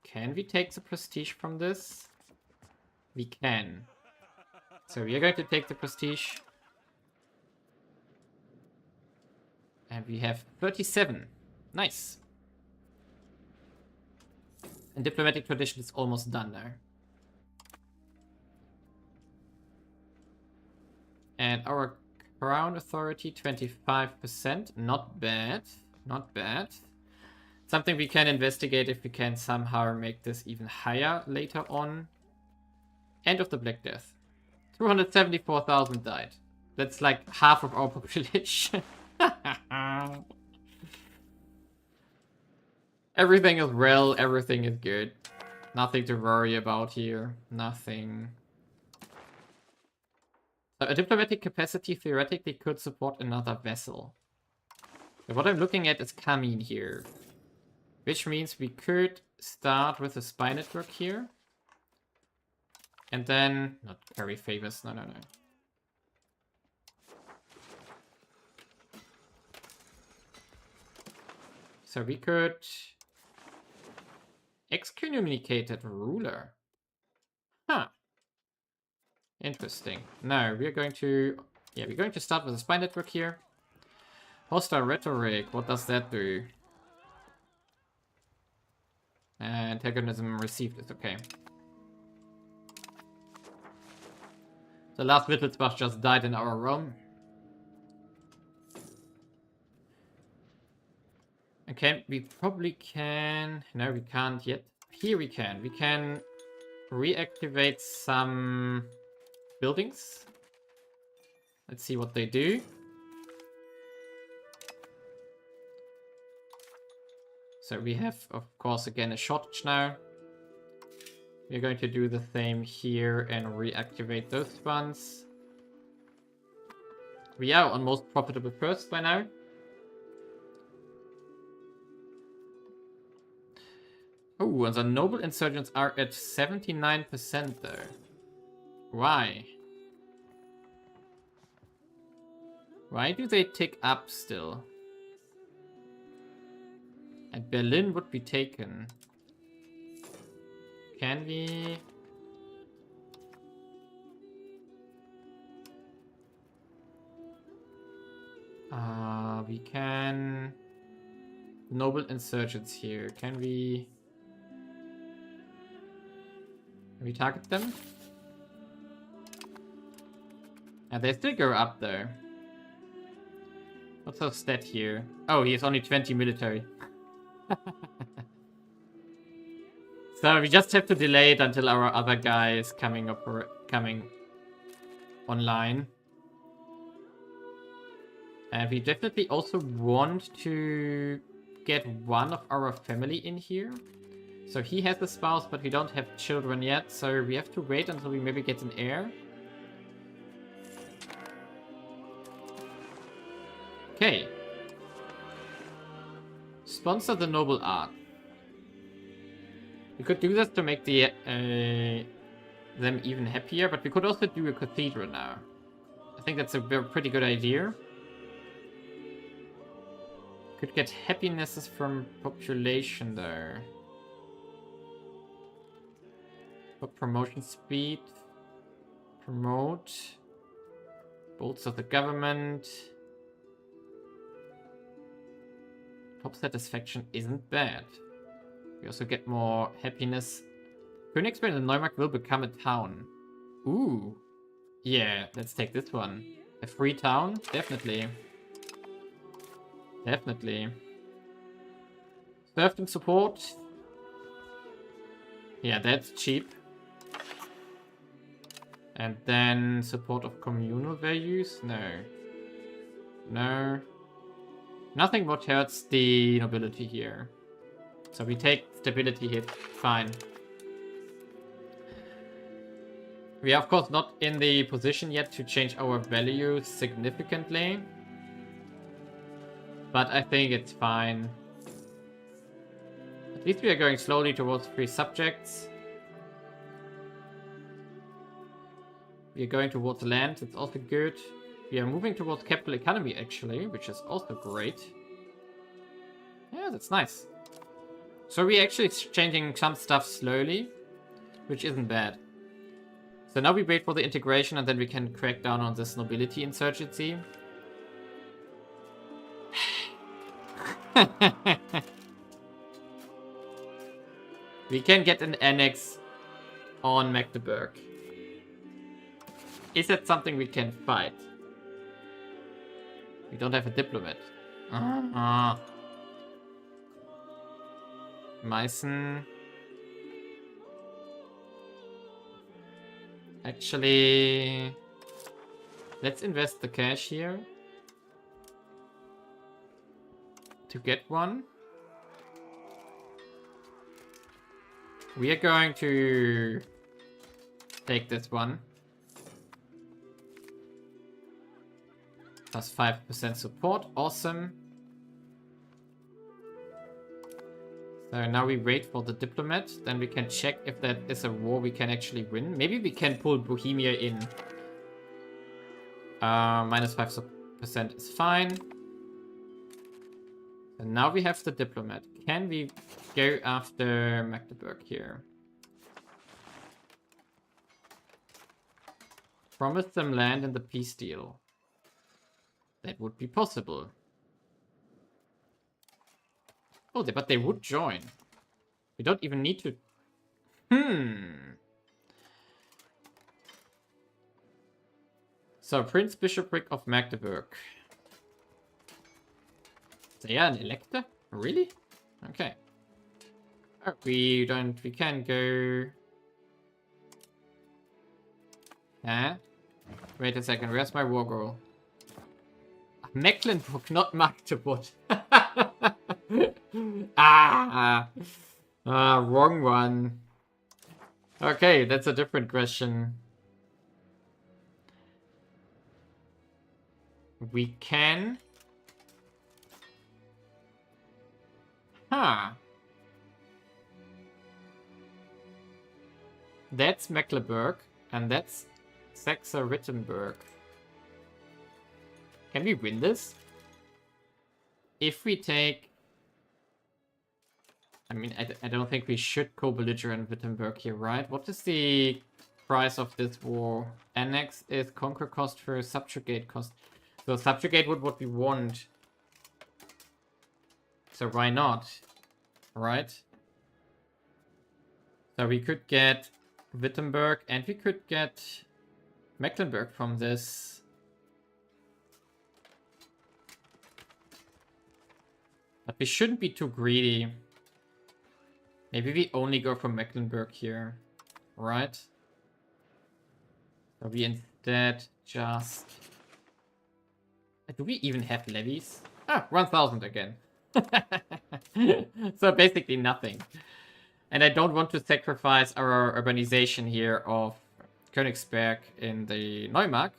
Can we take the prestige from this? We can. So we are going to take the prestige. And we have 37. Nice. And diplomatic tradition is almost done now. And our crown authority, 25%. Not bad. Not bad. Something we can investigate if we can somehow make this even higher later on. End of the Black Death. 274,000 died. That's like half of our population. Everything is well, everything is good. Nothing to worry about here. Nothing. So a diplomatic capacity theoretically could support another vessel. But what I'm looking at is Kamin here. Which means we could start with a spy network here. And then... Not carry favors, no. So we could... Excommunicated ruler. Huh. Interesting. No, we're going to... Yeah, we're going to start with a spy network here. Hostile rhetoric, what does that do? Antagonism received is okay. The last Wittelsbach just died in our realm. Okay, we probably can... No, we can't yet. Here we can. We can reactivate some buildings. Let's see what they do. So we have, of course, again a shortage now. We're going to do the same here and reactivate those ones. We are on most profitable first by now. Oh, and the noble insurgents are at 79% though. Why? Why do they tick up still? And Berlin would be taken. Can we... we can... Noble insurgents here. Can we target them? And they still go up there. What's our stat here? Oh, he has only 20 military. So we just have to delay it until our other guy is coming online. And we definitely also want to get one of our family in here. So he has a spouse, but we don't have children yet. So we have to wait until we maybe get an heir. Okay. Sponsor the noble art. We could do this to make the them even happier, but we could also do a cathedral now. I think that's a pretty good idea. Could get happinesses from population there. For promotion speed. Promote. Bolts of the government. Top satisfaction isn't bad. We also get more happiness. Königsberg and Neumark will become a town. Ooh. Yeah, let's take this one. A free town? Definitely. Definitely. Serfdom support. Yeah, that's cheap. And then support of communal values? No. No. Nothing what hurts the nobility here. So we take stability hit. Fine. We are of course not in the position yet to change our value significantly. But I think it's fine. At least we are going slowly towards free subjects. We are going towards land. It's also good. We are moving towards capital economy, actually, which is also great. Yeah, that's nice. So we're actually changing some stuff slowly, which isn't bad. So now we wait for the integration, and then we can crack down on this nobility insurgency. We can get an annex on Magdeburg. Is that something we can fight? We don't have a diplomat. Meissen. Actually, let's invest the cash here to get one. We are going to take this one. Plus 5% support. Awesome. So now we wait for the diplomat. Then we can check if that is a war we can actually win. Maybe we can pull Bohemia in. Minus 5% is fine. And now we have the diplomat. Can we go after Magdeburg here? Promise them land in the peace deal. That would be possible. Oh, but they would join. We don't even need to... So, Prince Bishopric of Magdeburg. They are an elector? Really? Okay. Oh, we can go... Huh? Wait a second, where's my war goal? Mecklenburg, not Magdeburg. Wrong one. Okay, that's a different question. We can... That's Mecklenburg, and that's Saxe-Wittenberg. Can we win this? If we take... I mean, I don't think we should co-belligerent Wittenberg here, right? What is the price of this war? Annex is conquer cost for subjugate cost. So subjugate would what we want. So why not? Right? So we could get Wittenberg and we could get Mecklenburg from this. But we shouldn't be too greedy. Maybe we only go for Mecklenburg here. Right? So we instead just... Do we even have levies? 1,000 again. So basically nothing. And I don't want to sacrifice our urbanization here of Königsberg in the Neumark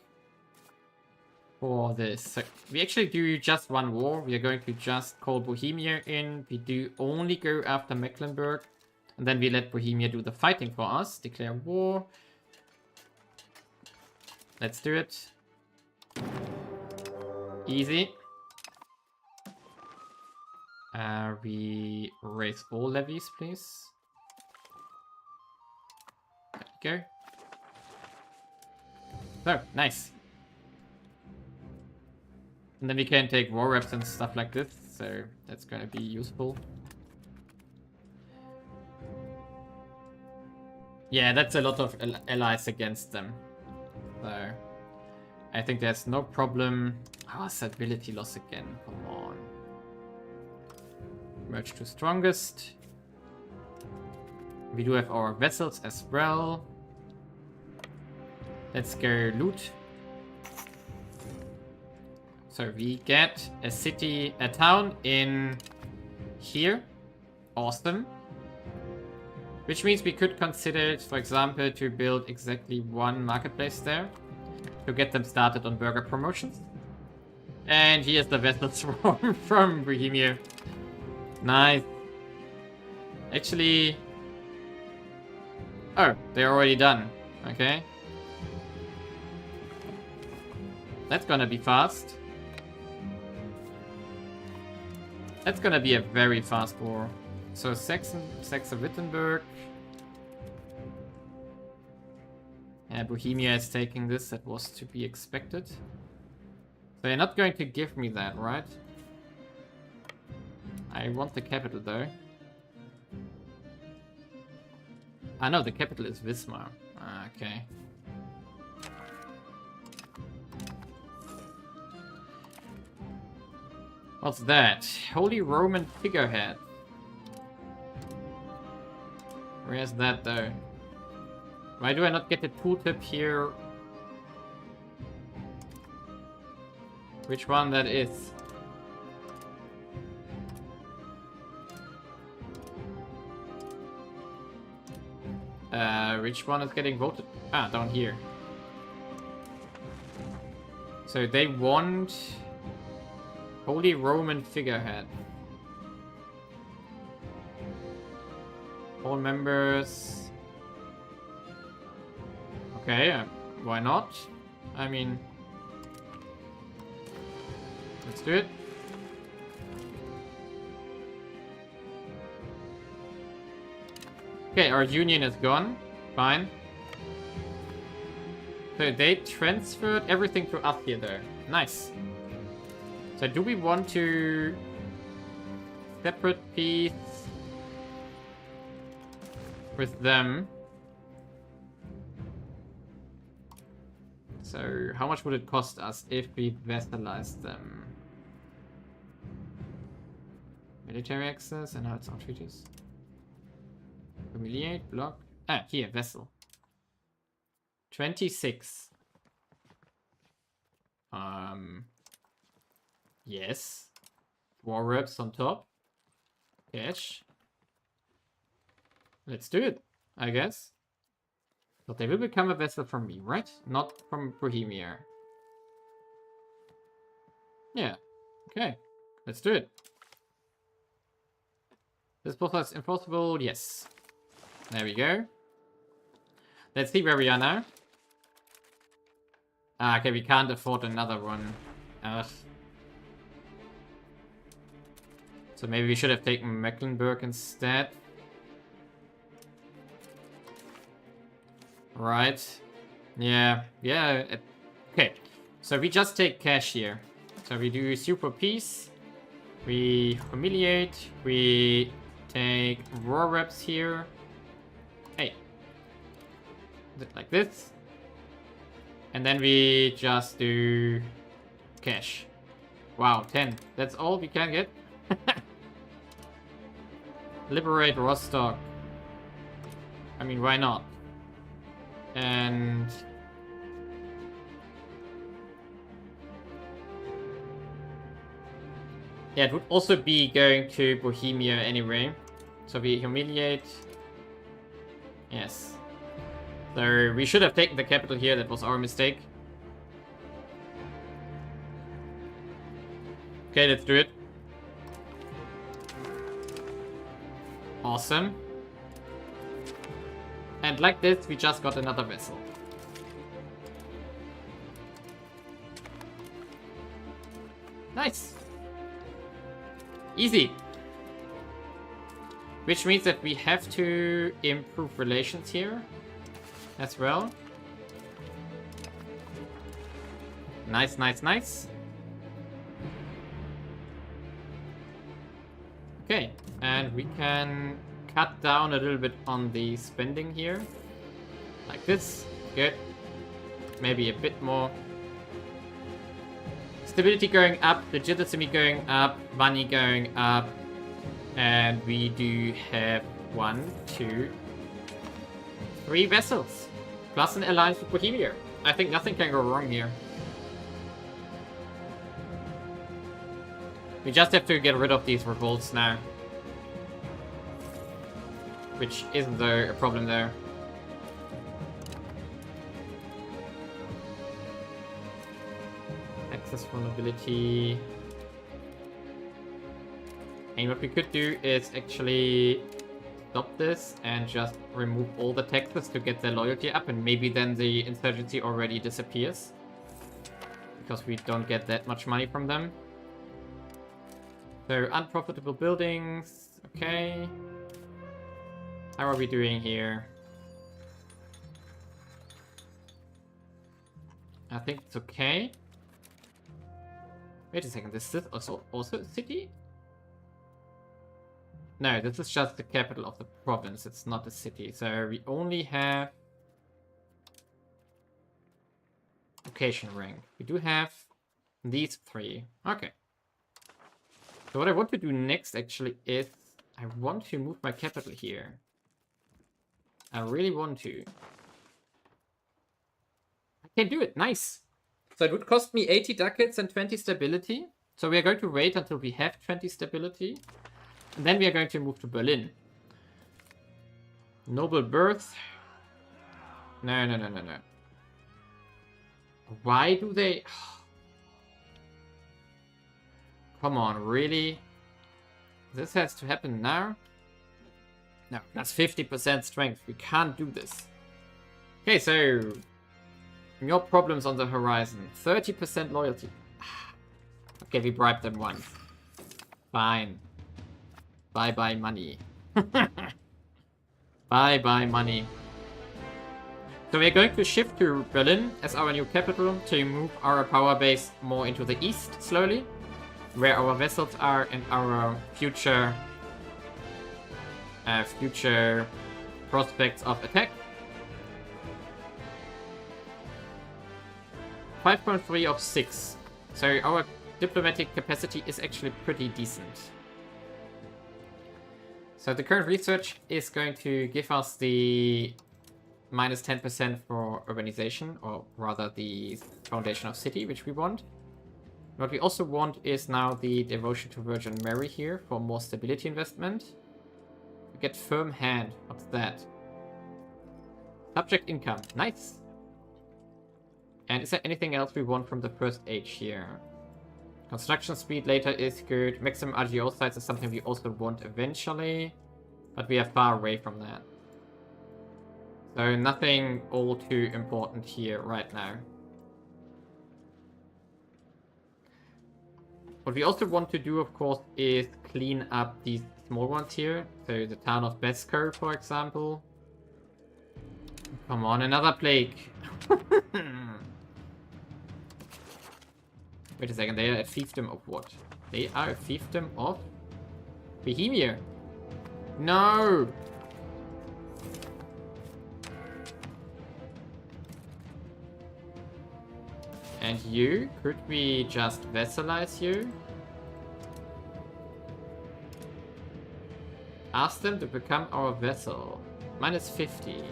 for this. So we actually do just one war. We are going to just call Bohemia in. We do only go after Mecklenburg. And then we let Bohemia do the fighting for us. Declare war. Let's do it. Easy. We raise all levies, please. There you go. So, nice. And then we can take war reps and stuff like this, so that's gonna be useful. Yeah, that's a lot of allies against them. So, I think there's no problem. Stability loss again, come on. Merge to strongest. We do have our vessels as well. Let's go loot. So we get a city, a town in here. Awesome. Which means we could consider, for example, to build exactly one marketplace there. To get them started on burger promotions. And here's the vessels from Bohemia. Nice. Actually... Oh, they're already done. Okay. That's gonna be fast. That's gonna be a very fast war. So Saxe-Wittenberg. Yeah, Bohemia is taking this. That was to be expected. So you're not going to give me that, right? I want the capital though. Ah no, the capital is Wismar. Ah, okay. What's that? Holy Roman figurehead. Where's that though? Why do I not get the tooltip here? Which one that is? Which one is getting voted? Ah, down here. So they want Holy Roman figurehead. All members. Okay, why not? I mean, let's do it. Okay, our union is gone. Fine. So they transferred everything to us here though. Nice. So do we want to separate peace with them? So how much would it cost us if we vassalized them? Military access and how it's on treaties. Humiliate, block. Ah, here, Vassal. 26. Yes. War reps on top. Cash. Let's do it, I guess. But they will become a vassal from me, right? Not from Bohemia. Yeah. Okay. Let's do it. This boss is impossible. Yes. There we go. Let's see where we are now. Ah, okay, we can't afford another one. Ugh. So maybe we should have taken Mecklenburg instead. Right. Yeah. Yeah. Okay. So we just take cash here. So we do super peace. We humiliate. We take war reps here. Hey. Like this. And then we just do cash. Wow, 10. That's all we can get. Liberate Rostock. I mean, why not? And yeah, it would also be going to Bohemia anyway. So we humiliate. Yes. So we should have taken the capital here. That was our mistake. Okay, let's do it. Awesome. And like this, we just got another vessel. Nice. Easy. Which means that we have to improve relations here as well. Nice, nice, nice. Okay, and we can cut down a little bit on the spending here. Like this. Good. Maybe a bit more. Stability going up, legitimacy going up, money going up. And we do have 1, 2, 3 vessels. Plus an alliance with Bohemia. I think nothing can go wrong here. We just have to get rid of these revolts now. Which isn't a problem there. Access vulnerability. And what we could do is actually stop this and just remove all the taxes to get their loyalty up, and maybe then the insurgency already disappears. because we don't get that much money from them. So, unprofitable buildings. Okay. How are we doing here? I think it's okay. Wait a second, this is also a city? No, this is just the capital of the province. It's not a city. So we only have location ring. We do have these 3. Okay. So what I want to do next actually is I want to move my capital here. I really want to. I can do it. Nice. So it would cost me 80 ducats and 20 stability. So we are going to wait until we have 20 stability. And then we are going to move to Berlin. Noble birth. No. Why do they... Come on, really? This has to happen now? No, that's 50% strength. We can't do this. Okay, so... No problems on the horizon. 30% loyalty. Okay, we bribed them once. Fine. Bye-bye money. Bye-bye money. So we're going to shift to Berlin as our new capital to move our power base more into the east slowly, where our vessels are and our future prospects of attack. 5.3 of 6. So our diplomatic capacity is actually pretty decent. So the current research is going to give us the minus 10% for urbanization, or rather the foundation of city, which we want. What we also want is now the devotion to Virgin Mary here for more stability investment. We get firm hand. What's that? Subject income. Nice. And is there anything else we want from the first age here? Construction speed later is good. Maximum RGO size is something we also want eventually. But we are far away from that. So nothing all too important here right now. What we also want to do, of course, is clean up these small ones here. So the town of Besko, for example. Come on, another plague. Wait a second, they are a fiefdom of what? They are a fiefdom of Bohemia. No! And you? Could we just vassalize you? Ask them to become our vassal. Minus 50.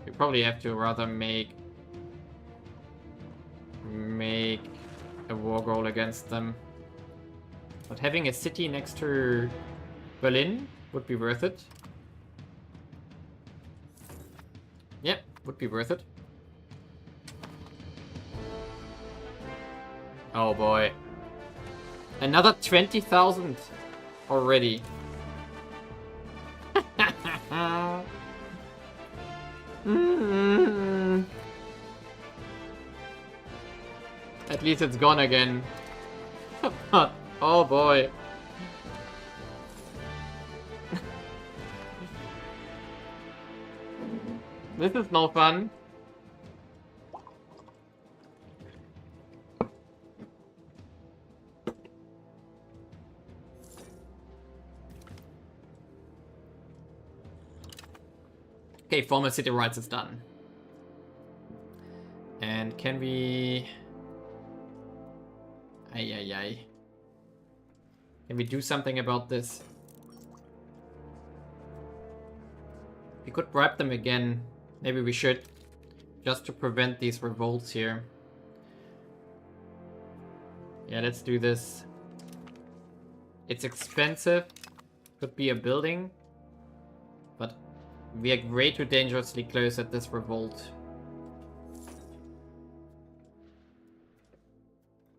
We probably have to rather make a war goal against them. But having a city next to Berlin would be worth it. Yep, would be worth it. Oh boy. Another 20,000 already. At least it's gone again. Oh boy. This is no fun. Okay, formal city rights is done. And can we... Ay. Can we do something about this? We could bribe them again. Maybe we should. Just to prevent these revolts here. Yeah, let's do this. It's expensive. Could be a building. But we are way too dangerously close at this revolt.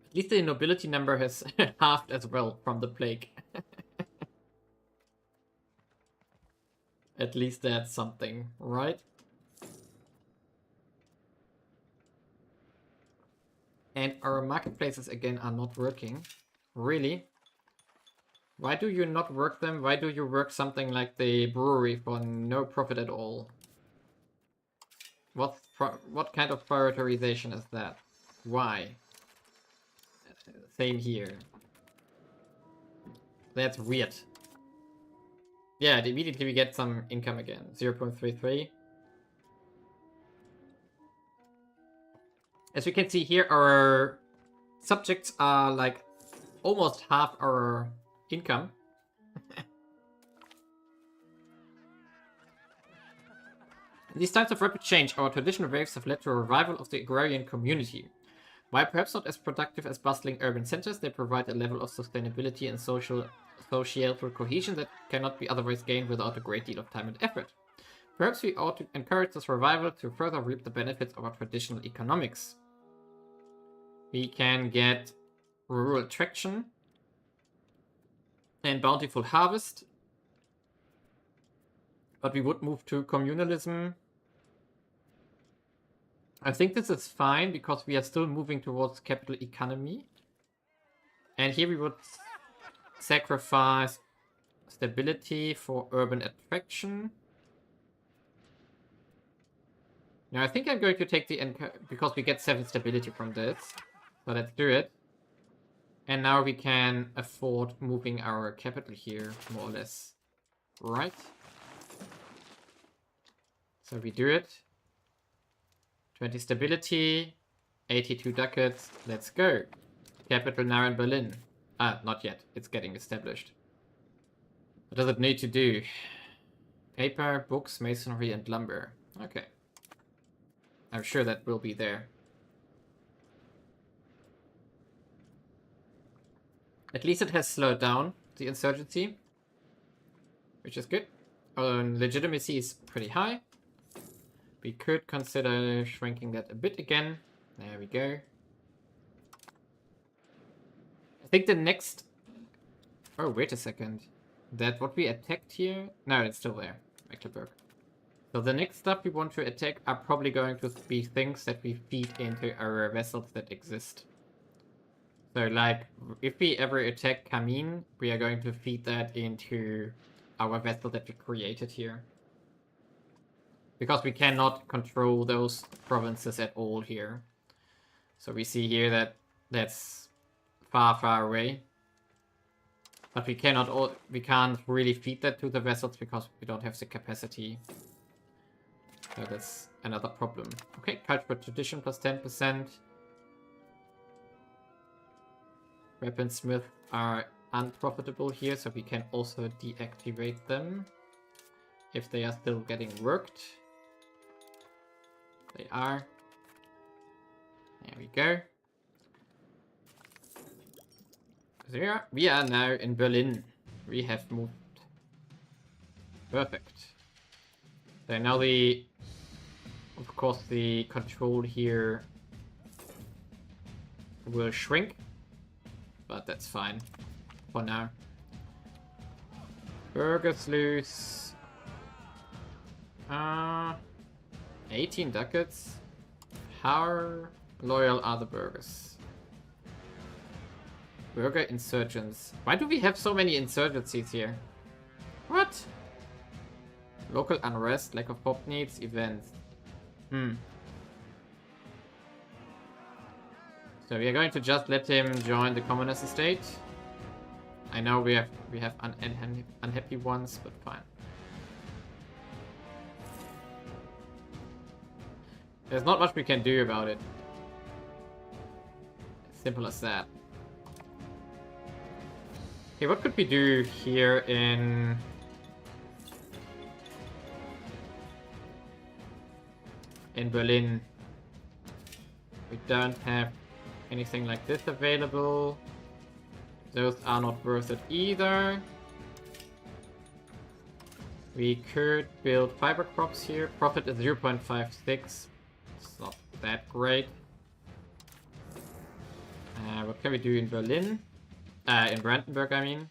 At least the nobility number has halved as well from the plague. At least that's something, right? And our marketplaces again are not working. Really? Why do you not work them? Why do you work something like the brewery for no profit at all? What kind of prioritization is that? Why? Same here. That's weird. Yeah, immediately we get some income again. 0.33. As you can see here, our subjects are like almost half our income. In these times of rapid change, our traditional waves have led to a revival of the agrarian community. While perhaps not as productive as bustling urban centers, they provide a level of sustainability and societal cohesion that cannot be otherwise gained without a great deal of time and effort. Perhaps we ought to encourage this revival to further reap the benefits of our traditional economics. We can get rural traction and bountiful harvest, but we would move to communalism. I think this is fine because we are still moving towards capital economy. And here we would sacrifice stability for urban attraction. Now I think I'm going to take the because we get 7 stability from this. So let's do it. And now we can afford moving our capital here, more or less. Right? So we do it. 20 stability, 82 ducats, let's go. Capital now in Berlin. Ah, not yet, it's getting established. What does it need to do? Paper, books, masonry, and lumber. Okay. I'm sure that will be there. At least it has slowed down the insurgency, which is good. Legitimacy is pretty high. We could consider shrinking that a bit again. There we go. I think the next... Oh, wait a second. That what we attacked here? No, it's still there. Mecklenburg. So the next stuff we want to attack are probably going to be things that we feed into our vessels that exist. So like, if we ever attack Kamin, we are going to feed that into our vessel that we created here. Because we cannot control those provinces at all here. So we see here that that's far, far away. But we can't really feed that to the vessels because we don't have the capacity. So that's another problem. Okay, cultural tradition plus 10%. Weaponsmiths are unprofitable here, so we can also deactivate them if they are still getting worked. They are. There we go. There. We are now in Berlin. We have moved. Perfect. So now of course the control here will shrink, but that's fine for now. Burgers loose. 18 ducats. How loyal are the burgers? Burger insurgents. Why do we have so many insurgencies here? What? Local unrest, lack of pop needs, events. So we are going to just let him join the communist estate. I know we have unhappy ones, but fine. There's not much we can do about it. Simple as that. Okay, what could we do here in... Berlin? We don't have anything like this available. Those are not worth it either. We could build fiber crops here. Profit is 0.56. It's not that great. What can we do in Berlin? In Brandenburg, I mean.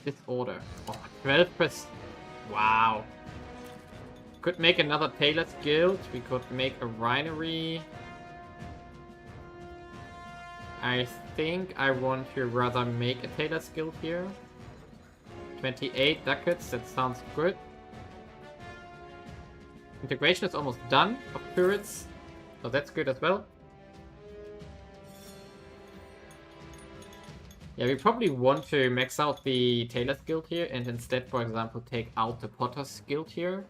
Disorder. Oh, 12%. Wow. Could make another tailor's guild. We could make a winery. I think I want to rather make a Tailor's Guild here. 28 ducats, that sounds good. Integration is almost done of turrets, so that's good as well. Yeah, we probably want to max out the Tailor's Guild here and instead, for example, take out the Potter's Guild here.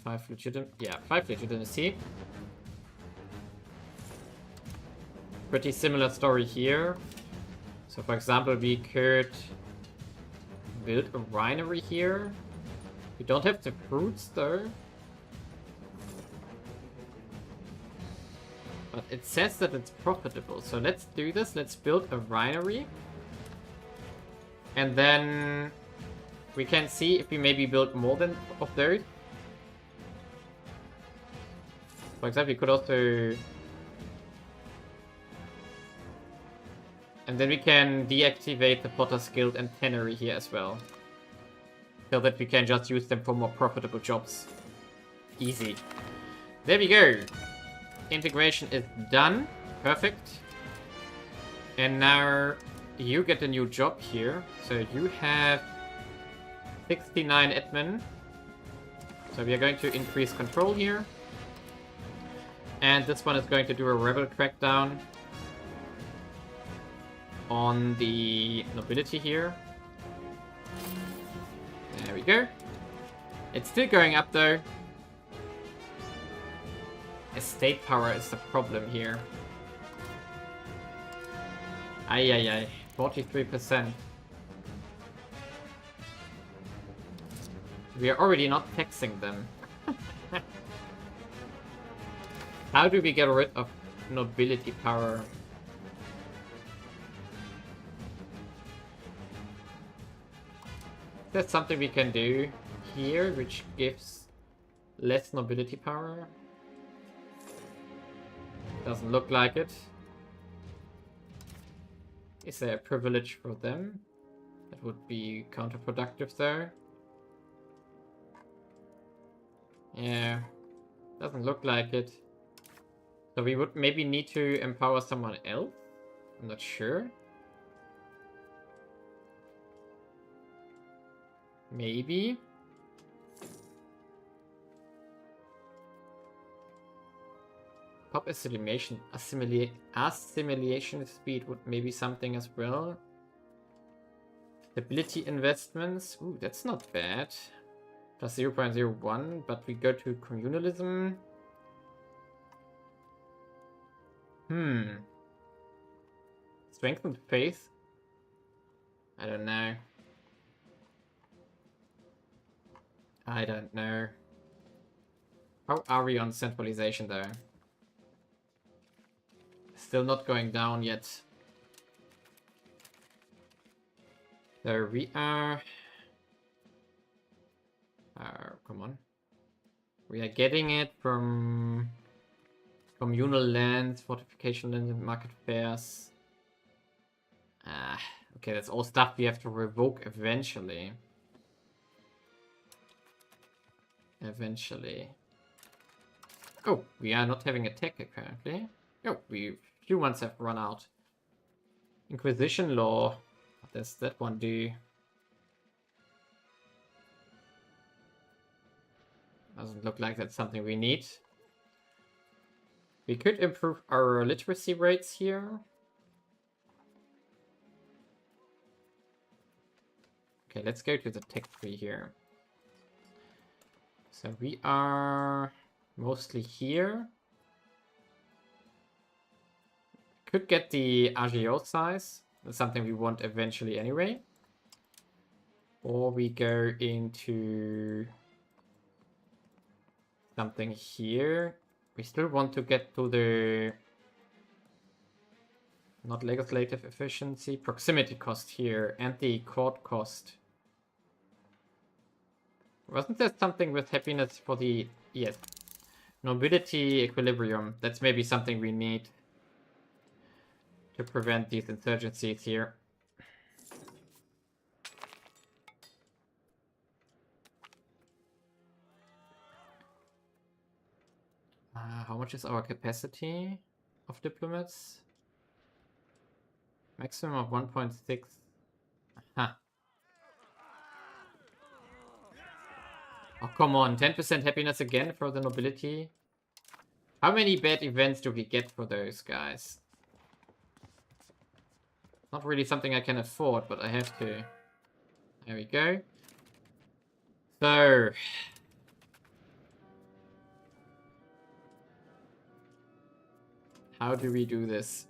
5 legitimacy. Pretty similar story here. So, for example, we could build a winery here. We don't have the fruits though. But it says that it's profitable. So let's do this. Let's build a winery. And then we can see if we maybe build more than of those. For example, we could also... And then we can deactivate the Potter's Guild and Tannery here as well. So that we can just use them for more profitable jobs. Easy. There we go. Integration is done. Perfect. And now you get a new job here. So you have 69 admin. So we are going to increase control here. And this one is going to do a rebel crackdown on the nobility here. There we go. It's still going up though. Estate power is the problem here. Ay, 43%. We are already not taxing them. How do we get rid of nobility power? That's something we can do here, which gives less nobility power. Doesn't look like it. Is there a privilege for them? That would be counterproductive there. Yeah, doesn't look like it. So we would maybe need to empower someone else? I'm not sure. Maybe. Pop assimilation speed would maybe something as well. Stability investments. Ooh, that's not bad. Plus 0.01, but we go to communalism. Strengthened faith? I don't know. I don't know. How are we on centralization though? Still not going down yet. There we are. Come on. We are getting it from communal lands, fortification lands, and market fairs. Okay, that's all stuff we have to revoke eventually. Oh, we are not having a tech apparently. Oh, few ones have run out. Inquisition law. What does that one do? Doesn't look like that's something we need. We could improve our literacy rates here. Okay, let's go to the tech tree here. So we are mostly here. Could get the RGO size. That's something we want eventually anyway. Or we go into something here. We still want to get to the not legislative efficiency, proximity cost here, and the court cost. Wasn't there something with happiness for the... Yes. Nobility equilibrium. That's maybe something we need to prevent these insurgencies here. How much is our capacity? of diplomats. Maximum of 1.6. Huh. Oh, come on. 10% happiness again for the nobility. How many bad events do we get for those guys? Not really something I can afford, but I have to. There we go. So... how do we do this?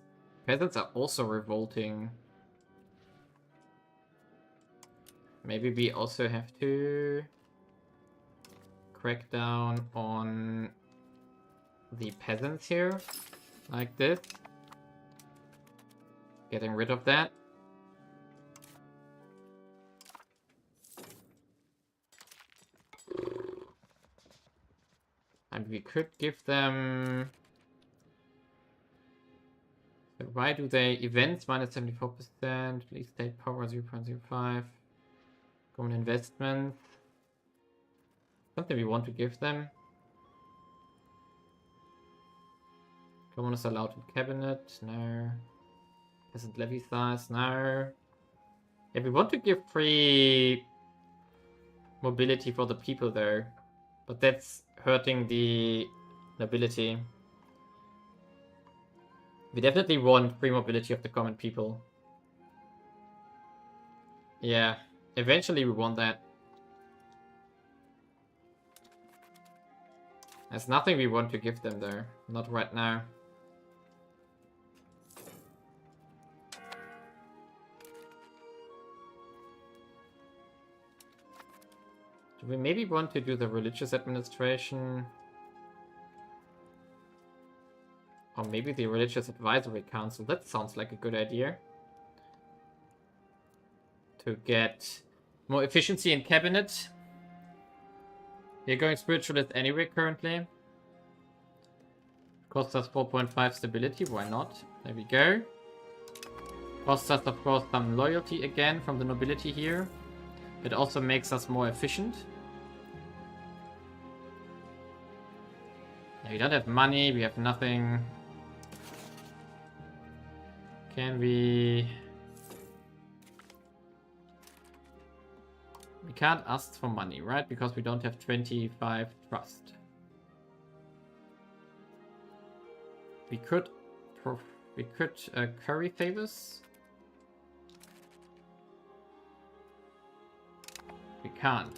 Peasants are also revolting. Maybe we also have to crack down on the peasants here, like this. Getting rid of that. And we could give them... so why do they... events minus 74%, please state power 0.05, common investment. Something we want to give them. Commoners allowed in cabinet, no. Peasant levy size, no. Yeah, we want to give free mobility for the people though. But that's hurting the nobility. We definitely want free mobility of the common people. Yeah, eventually we want that. There's nothing we want to give them though. Not right now. Do we maybe want to do the religious administration? Or maybe the religious advisory council. That sounds like a good idea. To get more efficiency in cabinet. We're going spiritualist anyway currently. Costs us 4.5 stability, why not? There we go. Costs us of course some loyalty again from the nobility here. It also makes us more efficient. Yeah, we don't have money, we have nothing. Can we... we can't ask for money, right? Because we don't have 25 trust. We could curry favors. We can't,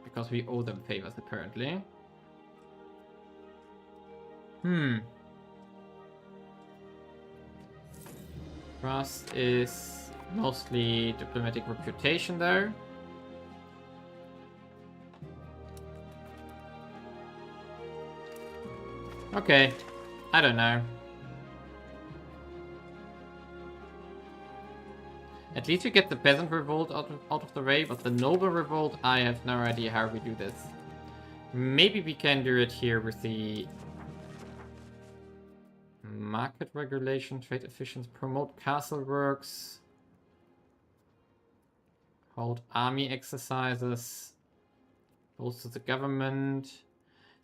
because we owe them favors apparently. Trust is mostly diplomatic reputation though. Okay, I don't know. At least we get the peasant revolt out of the way, but the noble revolt, I have no idea how we do this. Maybe we can do it here with the market regulation, trade efficiency, promote castle works, hold army exercises, bolster the government.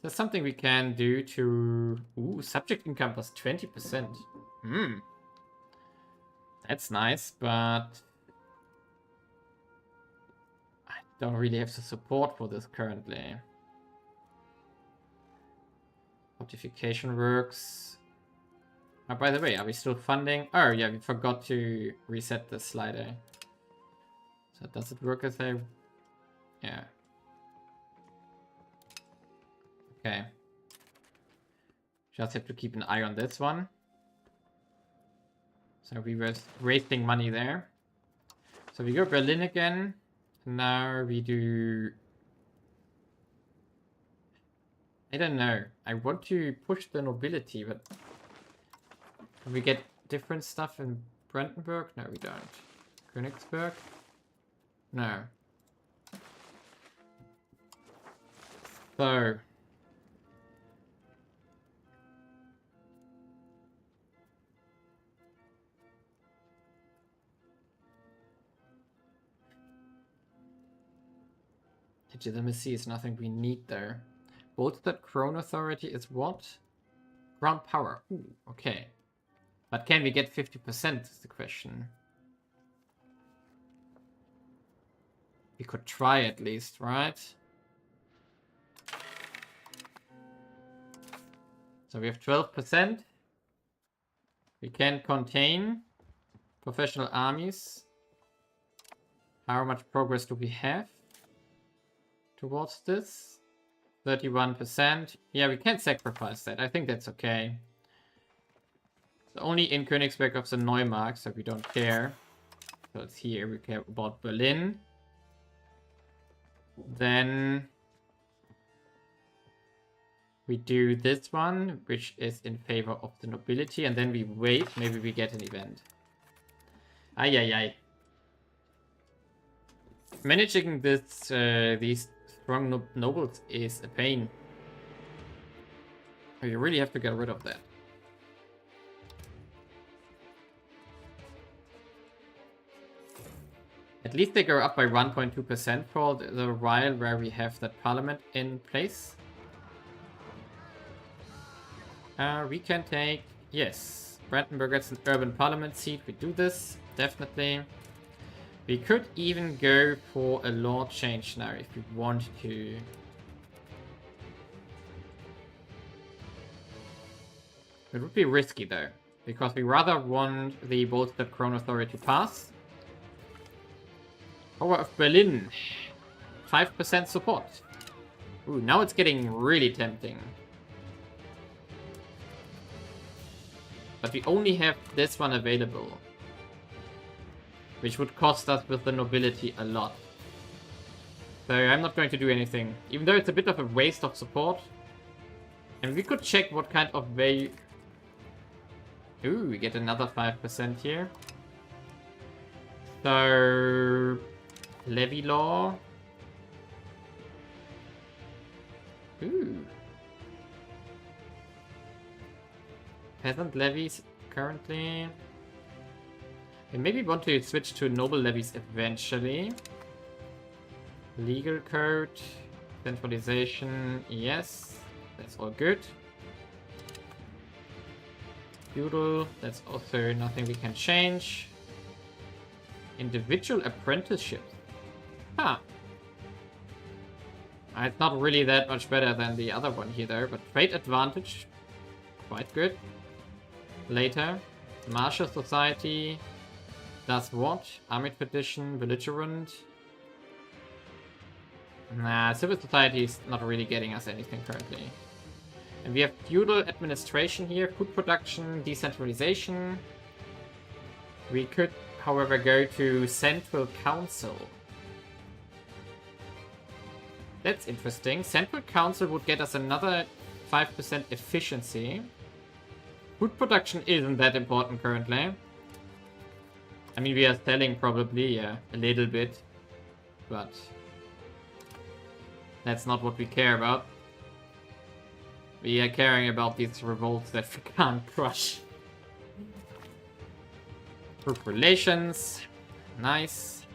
There's something we can do to... ooh, subject income plus 20%. That's nice, but I don't really have the support for this currently. Fortification works. Oh, by the way, are we still funding? Oh, yeah, we forgot to reset the slider. So does it work as a... yeah. Okay. Just have to keep an eye on this one. So we were wasting money there. So we go Berlin again. Now we do... I don't know. I want to push the nobility, but... can we get different stuff in Brandenburg? No, we don't. Königsberg? No. So... legitimacy is nothing we need there. Bolstered Crown Authority is what? Ground power. Ooh, okay. But can we get 50% is the question. We could try at least, right? So we have 12%. We can contain professional armies. How much progress do we have towards this? 31%. Yeah, we can sacrifice that. I think that's okay. It's only in Königsberg of the Neumark, so we don't care. So it's here. We care about Berlin. Then we do this one, which is in favor of the nobility, and then we wait. Maybe we get an event. Ay, ay, ay. Managing this, these strong nobles is a pain. You really have to get rid of that. At least they go up by 1.2% for the while where we have that parliament in place. We can take, yes, Brandenburg gets an urban parliament seat. We do this, definitely. We could even go for a law change now if we want to. It would be risky though, because we rather want the bolstered crown authority to pass. Power of Berlin, 5% support. Ooh, now it's getting really tempting. But we only have this one available, which would cost us with the nobility a lot. So I'm not going to do anything, even though it's a bit of a waste of support. And we could check what kind of value... Ooh, we get another 5% here. So... levy law. Ooh. Peasant levies currently. We maybe want to switch to noble levies eventually. Legal code. Centralization. Yes. That's all good. Feudal. That's also nothing we can change. Individual apprenticeships. Huh. It's not really that much better than the other one here though, but trade advantage. Quite good. Later. Martial society. Does what? Army tradition, belligerent. Nah, civil society is not really getting us anything currently. And we have feudal administration here, food production, decentralization. We could, however, go to central council. That's interesting. Central council would get us another 5% efficiency. Food production isn't that important currently. I mean, we are selling probably, yeah, a little bit. But that's not what we care about. We are caring about these revolts that we can't crush. Group relations. Nice.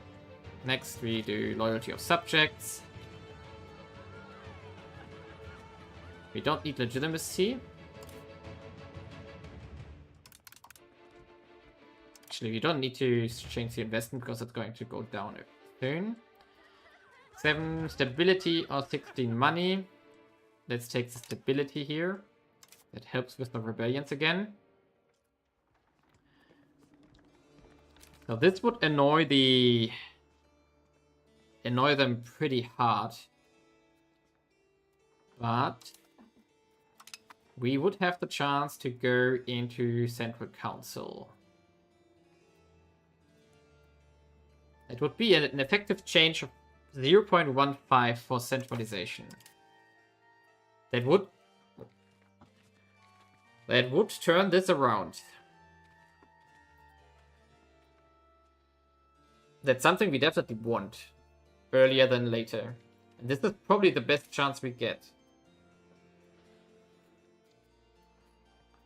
Next we do loyalty of subjects. We don't need legitimacy. Actually, we don't need to change the investment because it's going to go down soon. 7 stability or 16 money. Let's take the stability here. That helps with the rebellions again. So this would annoy them pretty hard. But we would have the chance to go into Central Council. It would be an effective change of 0.15 for centralization. That would turn this around. That's something we definitely want earlier than later. And this is probably the best chance we get.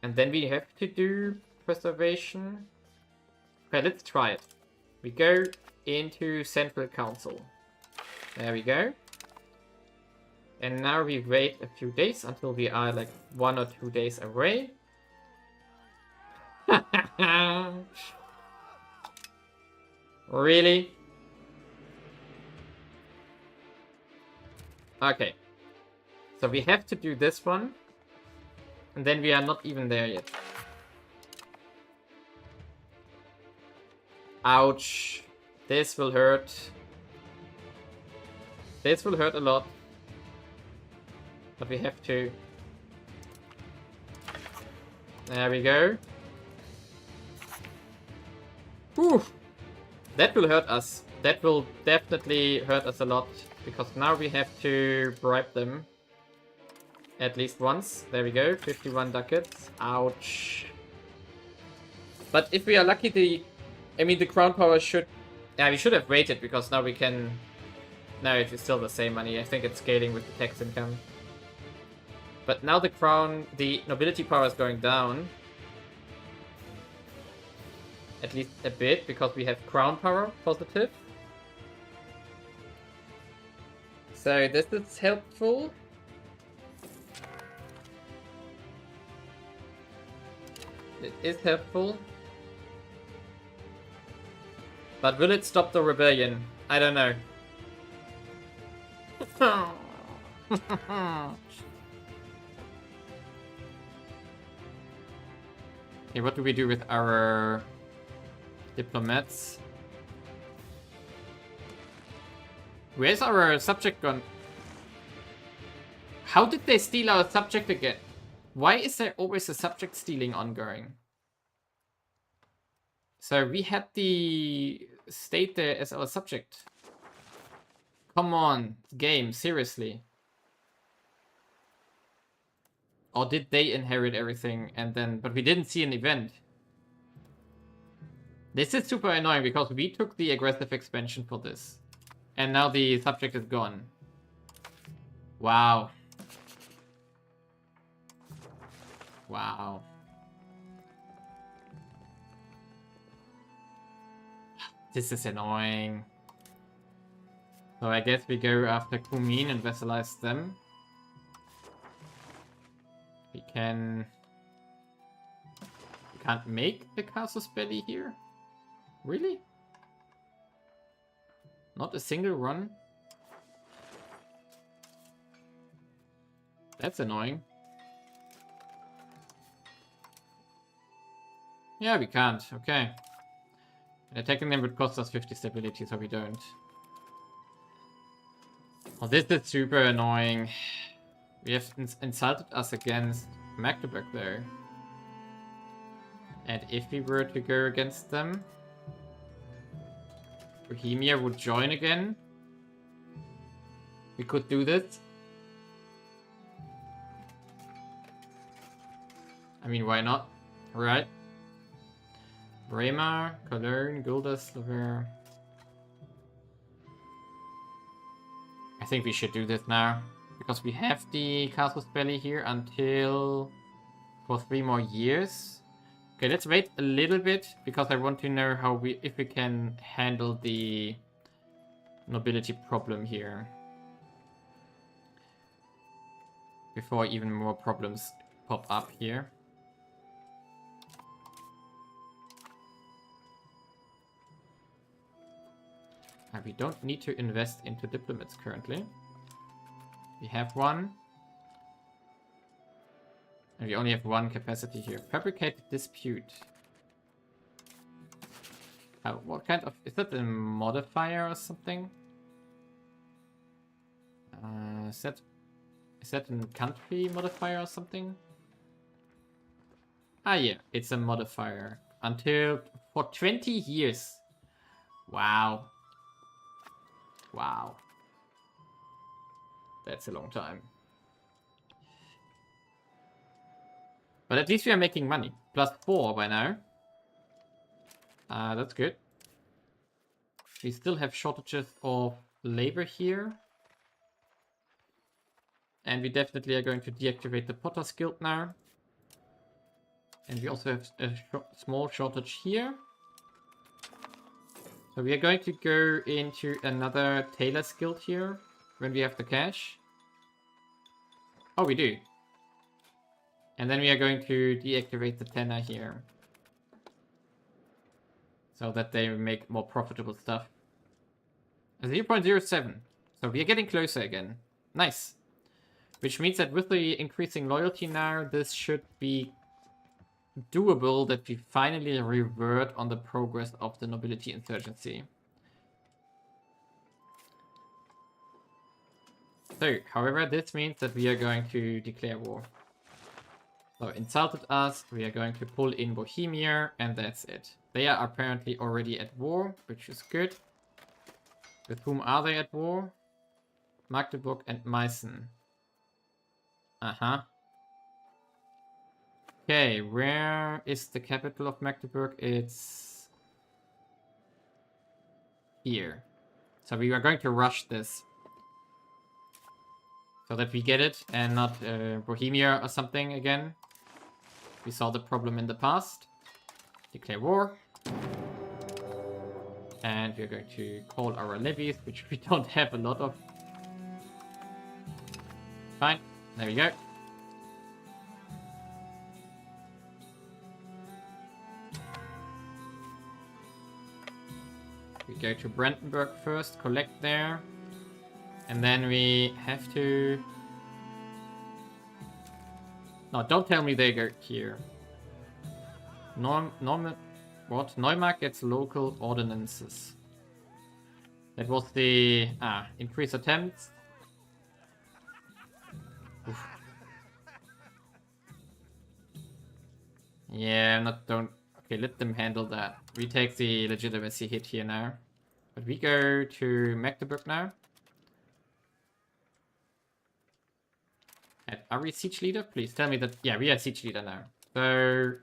And then we have to do preservation. Okay, let's try it. We go into Central Council. There we go. And now we wait a few days until we are like 1 or 2 days away. Really? Okay. So we have to do this one. And then we are not even there yet. Ouch. This will hurt. This will hurt a lot. But we have to. There we go. Whew. That will hurt us. That will definitely hurt us a lot. Because now we have to bribe them. At least once. There we go. 51 ducats. Ouch. But if we are lucky, the crown power should... Yeah, we should have waited, because now we can... No, it is still the same money. I think it's scaling with the tax income. But now the crown... The nobility power is going down. At least a bit, because we have crown power positive. So this is helpful. It is helpful. But will it stop the rebellion? I don't know. Okay, what do we do with our diplomats? Where's our subject gone? How did they steal our subject again? Why is there always a subject stealing ongoing? So we had the state there as our subject. Come on, game, seriously. Or did they inherit everything and then... But we didn't see an event. This is super annoying because we took the aggressive expansion for this. And now the subject is gone. Wow. Wow. This is annoying. So I guess we go after Kumin and vassalize them. We can't make the casus belli here? Really? Not a single run? That's annoying. Yeah, we can't. Okay. And attacking them would cost us 50 stability, so we don't. Oh, this is super annoying. We have insulted us against Magdeburg there. And if we were to go against them, Bohemia would join again. We could do this. I mean, why not? Right? Bremer, Cologne, Gulderslover. I think we should do this now. Because we have the casus belli here until... for 3 more years. Okay, let's wait a little bit, because I want to know how if we can handle the nobility problem here. Before even more problems pop up here. And we don't need to invest into diplomats currently. We have one. And we only have one capacity here. Fabricate dispute. What kind of... Is that a modifier or something? Is that a country modifier or something? Ah, yeah. It's a modifier. Until... for 20 years. Wow. Wow. That's a long time. But at least we are making money. +4 by now. That's good. We still have shortages of labor here. And we definitely are going to deactivate the Potter's Guild now. And we also have a small shortage here. So we are going to go into another Tailor's Guild here. When we have the cash. Oh, we do. And then we are going to deactivate the Tenor here. so that they make more profitable stuff. 0.07. So we are getting closer again. Nice. Which means that with the increasing loyalty now, this should be doable, that we finally revert on the progress of the nobility insurgency. So, however, this means that we are going to declare war. So, insulted us, we are going to pull in Bohemia, and that's it. They are apparently already at war, which is good. With whom are they at war? Magdeburg and Meissen. Uh-huh. Okay, where is the capital of Magdeburg? It's here. So we are going to rush this. So that we get it and not Bohemia or something again. We saw the problem in the past. Declare war. And we're going to call our levies, which we don't have a lot of. Fine. There we go. We go to Brandenburg first, collect there. And then we have to... No, don't tell me they go here. What? Neumark gets local ordinances. That was the... increase attempts. Oof. Yeah, don't... Okay, let them handle that. We take the legitimacy hit here now. But we go to Magdeburg now. Are we siege leader? Please tell me that... Yeah, we are siege leader now. So...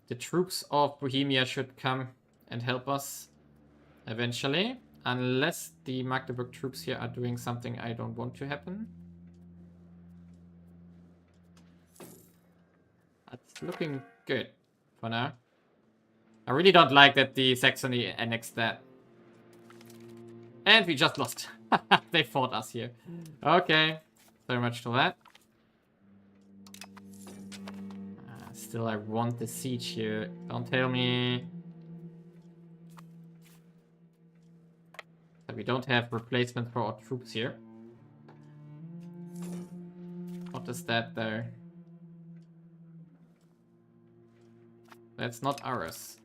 The troops of Bohemia should come and help us eventually. Unless the Magdeburg troops here are doing something I don't want to happen. That's looking good for now. I really don't like that the Saxony annexed that. And we just lost. They fought us here. Okay. So much to that. Still, I want the siege here. Don't tell me that we don't have replacement for our troops here. What is that though? That's not ours.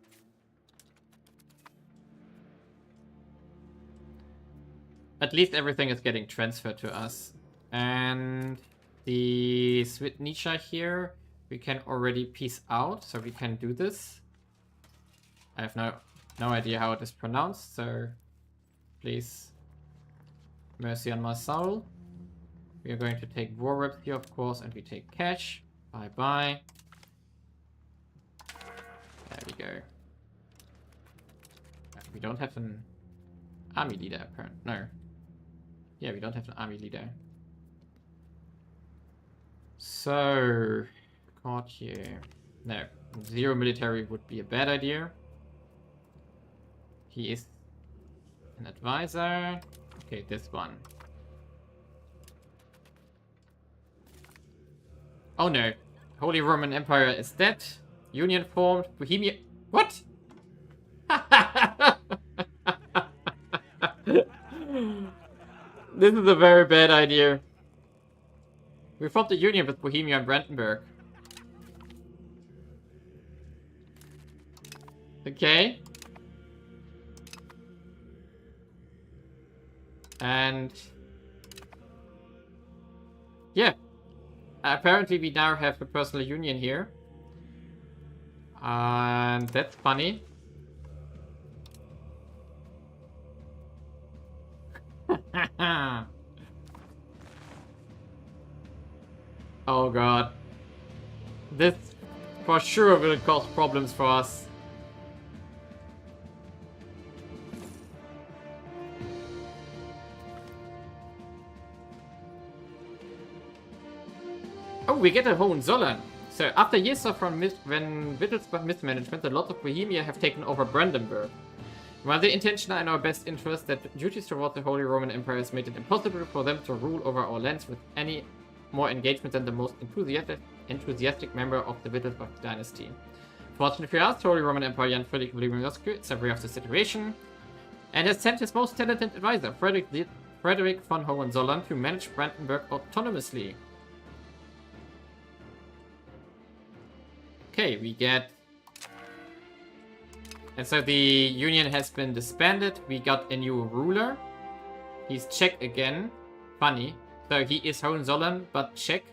At least everything is getting transferred to us. And the Svitnica here, we can already peace out, so we can do this. I have no idea how it is pronounced, so please, mercy on my soul. We are going to take war reps here, of course, and we take cash. Bye-bye. There we go. We don't have an army leader, apparently. No. Yeah, we don't have an army leader. So, Courtier. No, 0 military would be a bad idea. He is an advisor. Okay, this one. Oh no. Holy Roman Empire is dead. Union formed. Bohemia. What? This is a very bad idea. We formed a union with Bohemia and Brandenburg. Okay. And... yeah. Apparently we now have a personal union here. And that's funny. Oh god. This for sure will cause problems for us. Oh, we get a Hohenzollern. So, after years of when Wittelsbach mismanagement, the Lords of Bohemia have taken over Brandenburg. While the intention are in our best interest, that duties toward the Holy Roman Empire has made it impossible for them to rule over our lands with any more engagement than the most enthusiastic member of the Wittelsbach dynasty. Fortunately for us, Holy Roman Empire Jan Frederick Moscow is aware of the situation and has sent his most talented advisor, Frederick von Hohenzollern, to manage Brandenburg autonomously. Okay, we get... And so the union has been disbanded. We got a new ruler. He's Czech again. Funny. So he is Hohenzollern, but Czech.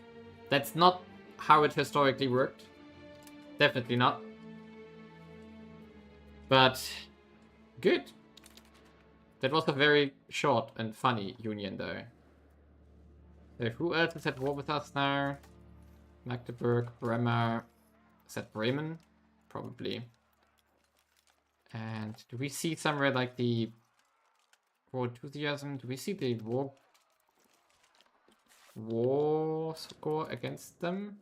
That's not how it historically worked. Definitely not. But good. That was a very short and funny union though. So who else is at war with us now? Magdeburg, Bremer. Is that Bremen? Probably. And do we see somewhere like the war enthusiasm? Do we see the war score against them?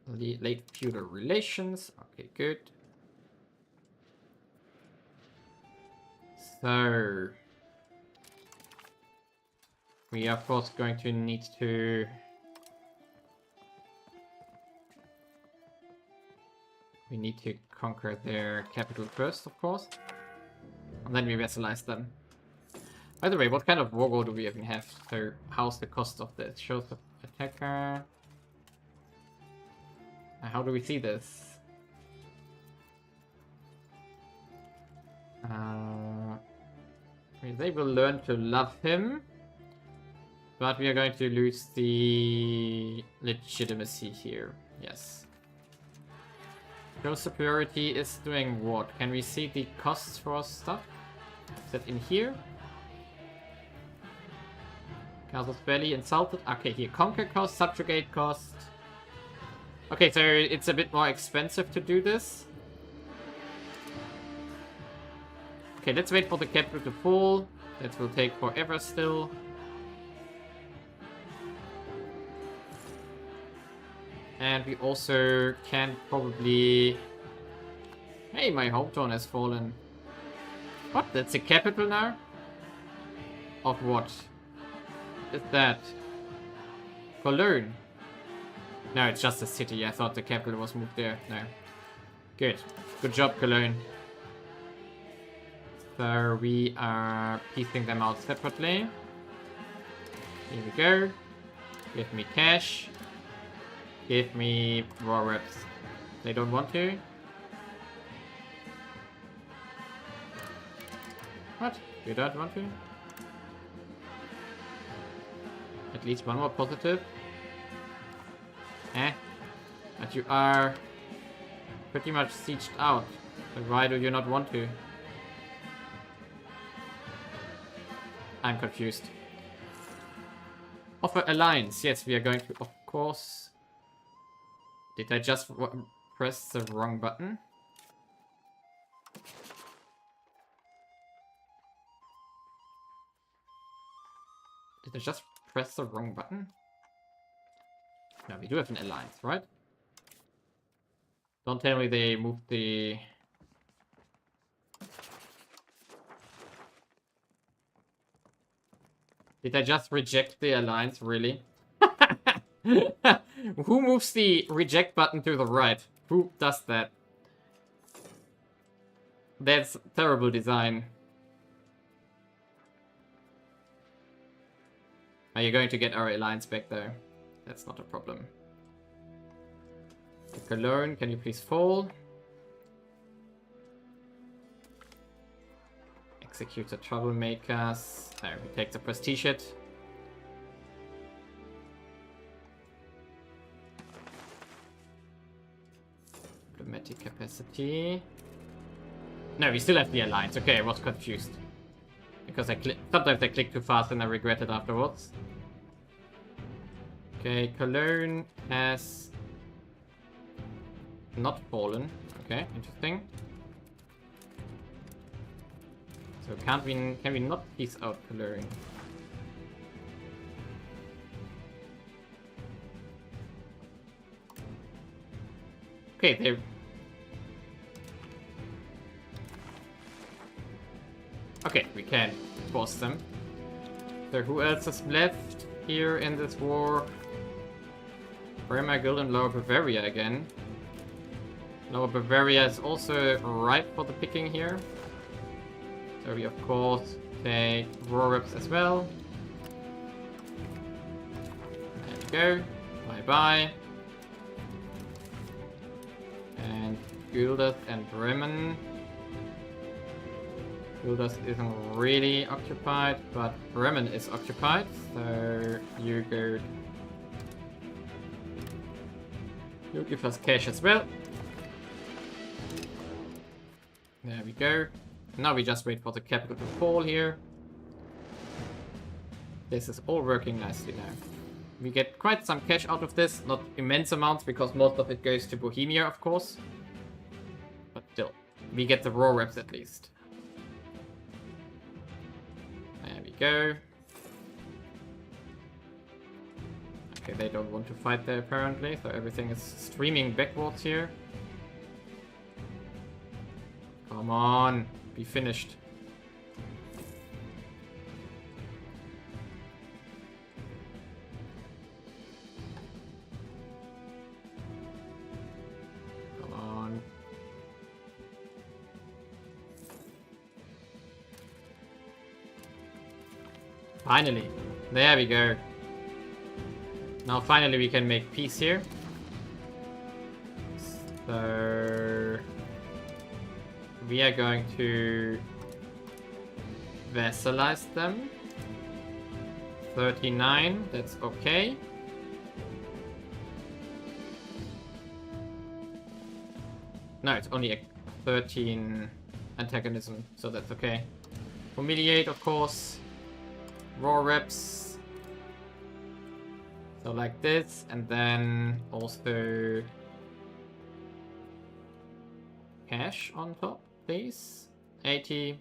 The late feudal relations. Okay, good. So we are of course going to need to conquer their capital first, of course. And then we vassalize them. By the way, what kind of war goal do we even have? So how's the cost of this? Shows the attacker. How do we see this? They will learn to love him. But we are going to lose the legitimacy here. Yes. Show superiority is doing what? Can we see the costs for stuff? Is that in here? Castle's barely insulted. Okay, here. Conquer cost, subjugate cost. Okay, so it's a bit more expensive to do this. Okay, let's wait for the capital to fall. That will take forever still. And we also can probably... Hey, my hometown has fallen. What? That's the capital now? Of what? Is that? Cologne? No, it's just a city. I thought the capital was moved there. No. Good. Good job, Cologne. So we are piecing them out separately. Here we go. Give me cash. Give me war reps. They don't want to. What? You don't want to? At least one more positive. But you are pretty much sieged out. So why do you not want to? I'm confused. Offer alliance. Yes, we are going to, of course. Did I just press the wrong button? Did I just press the wrong button? No, we do have an alliance, right? Don't tell me they moved the... Did I just reject the alliance, really? Who moves the reject button to the right? Who does that? That's terrible design. Are you going to get our alliance back though? That's not a problem. Cologne, can you please fall? Execute the troublemakers. There, we take the prestige hit. Diplomatic capacity. No, we still have the alliance. Okay, I was confused. Because sometimes I click too fast and I regret it afterwards. Okay, Cologne has not fallen. Okay, interesting. So can we not piece out Cologne? Okay, they... Okay, we can force them. So who else is left here in this war? Bremer Guild and Lower Bavaria again. Lower Bavaria is also ripe for the picking here. So we of course take War Reps as well. There we go. Bye bye. And Guilders and Bremen. Guilders isn't really occupied, but Bremen is occupied, so you go. You give us cash as well. There we go. Now we just wait for the capital to fall here. This is all working nicely now. We get quite some cash out of this, not immense amounts because most of it goes to Bohemia, of course. But still, we get the raw reps at least. There we go. Okay, they don't want to fight there apparently, so everything is streaming backwards here. Come on, be finished. Come on. Finally, there we go. Now finally we can make peace here. So we are going to vassalize them. 39, that's okay. No, it's only a 13 antagonism, so that's okay. Humiliate, of course. Raw reps. So like this, and then also cash on top, please. 80.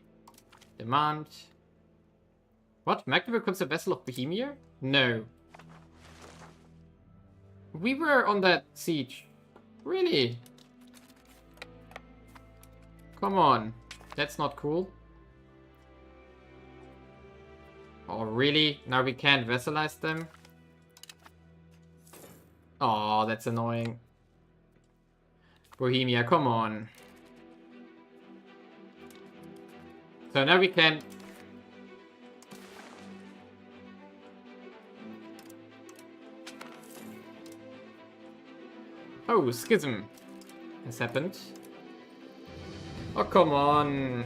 Demand. What? Magdeburg becomes a vassal of Bohemia? No. We were on that siege. Really? Come on. That's not cool. Oh, really? Now we can't vassalize them? Oh, that's annoying. Bohemia, come on. So now we can... Oh, schism has happened. Oh, come on.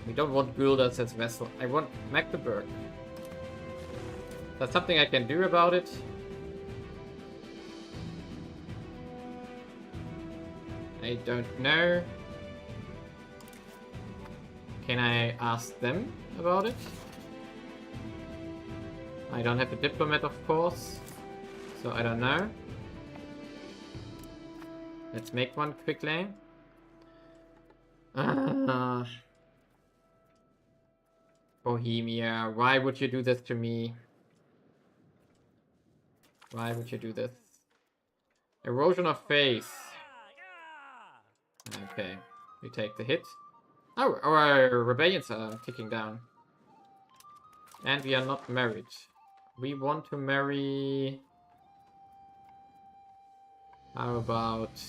We don't want Guilders as vassal. I want Magdeburg. There's something I can do about it. I don't know. Can I ask them about it? I don't have a diplomat, of course. So I don't know. Let's make one quickly. Bohemia, why would you do this to me? Why would you do this? Erosion of faith. Okay, we take the hit. Oh, our rebellions are ticking down. And we are not married. We want to marry... How about...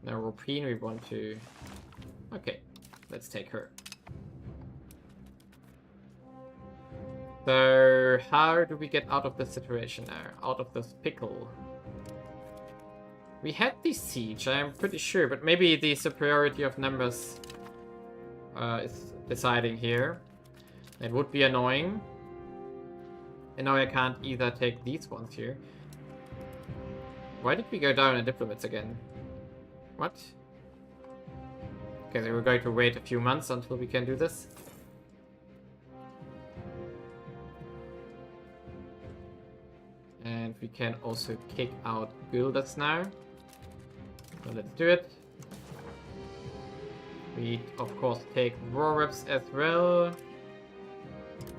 No, European we want to... Okay, let's take her. So, how do we get out of this situation now? Out of this pickle? We had the siege, I'm pretty sure, but maybe the superiority of numbers is deciding here. It would be annoying. And now I can't either take these ones here. Why did we go down in diplomats again? What? Okay, so we're going to wait a few months until we can do this. And we can also kick out builders now. So let's do it. We, of course, take raw reps as well.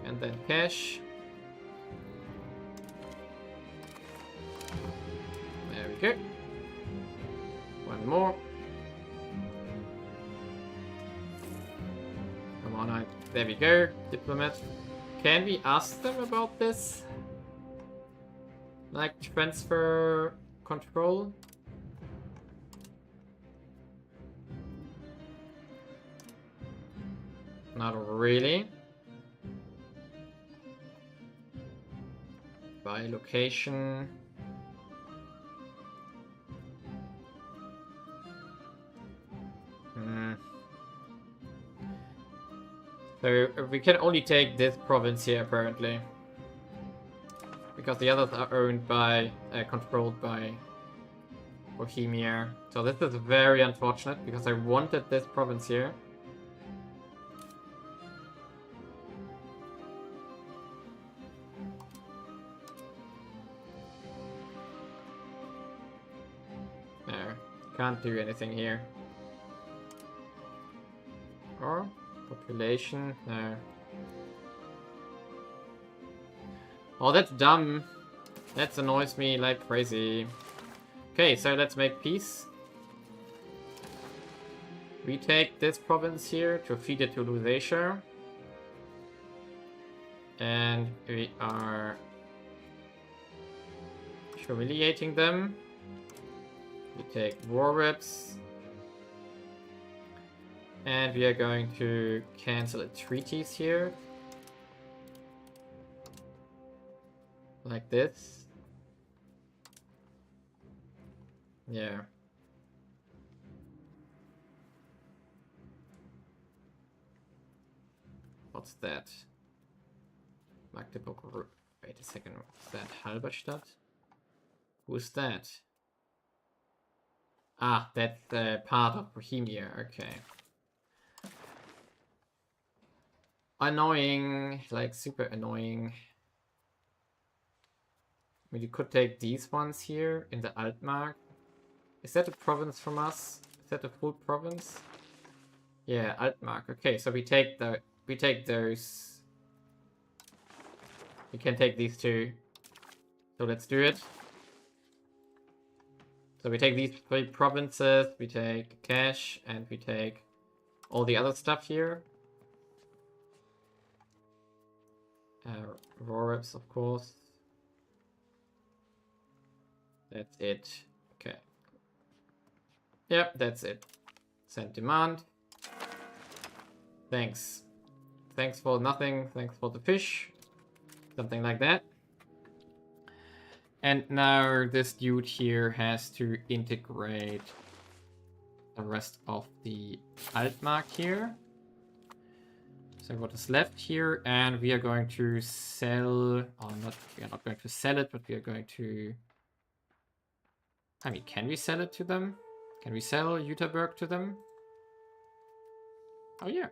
And then cash. There we go. One more. Come on, There we go, diplomat. Can we ask them about this? Like, transfer control? Not really. By location. So we can only take this province here apparently. Because the others are owned by, controlled by Bohemia. So this is very unfortunate because I wanted this province here. No, can't do anything here. Or population, no. Oh, that's dumb. That annoys me like crazy. Okay, so let's make peace. We take this province here to feed it to Lusatia. And we are humiliating them. We take war reps. And we are going to cancel treaties here. Like this. Yeah. What's that? Magdeburg. Wait a second. Is that Halberstadt? Who's that? Ah, that's part of Bohemia. Okay. Annoying. Like, super annoying. I mean, you could take these ones here in the Altmark. Is that a province from us? Is that a full province? Yeah, Altmark. Okay, so we take those. We can take these two. So let's do it. So we take these 3 provinces, we take cash, and we take all the other stuff here. Raw reps, of course. That's it. Okay. Yep, that's it. Send demand. Thanks. Thanks for nothing. Thanks for the fish. Something like that. And now this dude here has to integrate the rest of the Altmark here. So what is left here, and we are going to sell, we are not going to sell it, but we are going to, I mean, can we sell it to them? Can we sell Jüterberg to them? Oh yeah.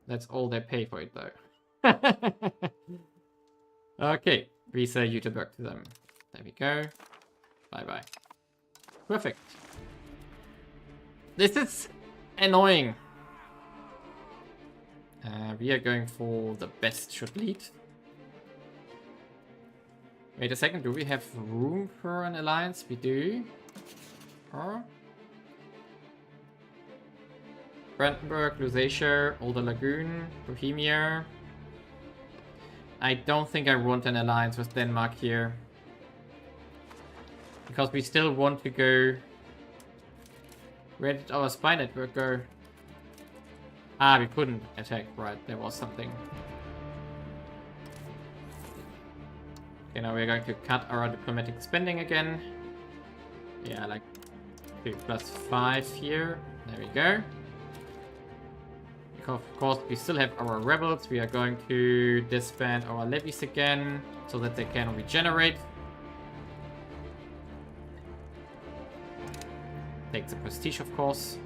That's all they pay for it though. Okay, we sell Jüterberg to them. There we go. Bye-bye. Perfect. This is annoying. We are going for the best should lead. Wait a second, do we have room for an alliance? We do. Or Brandenburg, Lusatia, Older Lagoon, Bohemia. I don't think I want an alliance with Denmark here. Because we still want to go... Where did our spy network go? Ah, we couldn't attack, right, there was something. Okay, now we're going to cut our diplomatic spending again. Yeah, like 2+5 here. There we go. Of course, we still have our rebels. We are going to disband our levies again so that they can regenerate. Take the prestige, of course.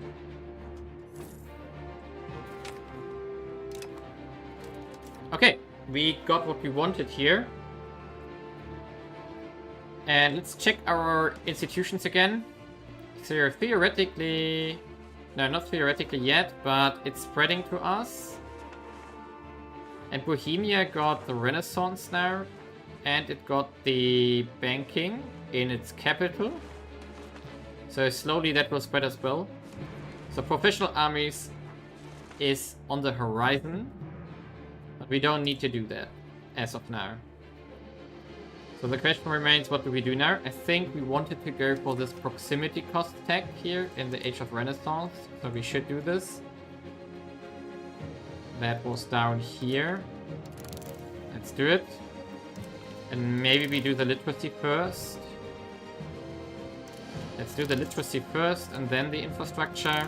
Okay, we got what we wanted here. And let's check our institutions again. So theoretically... No, not theoretically yet, but it's spreading to us. And Bohemia got the Renaissance now. And it got the banking in its capital. So slowly that will spread as well. So professional armies is on the horizon, but we don't need to do that as of now. So the question remains, what do we do now? I think we wanted to go for this proximity cost tag here in the Age of Renaissance, so we should do this. That was down here. Let's do it. And maybe we do the literacy first. Let's do the literacy first and then the infrastructure.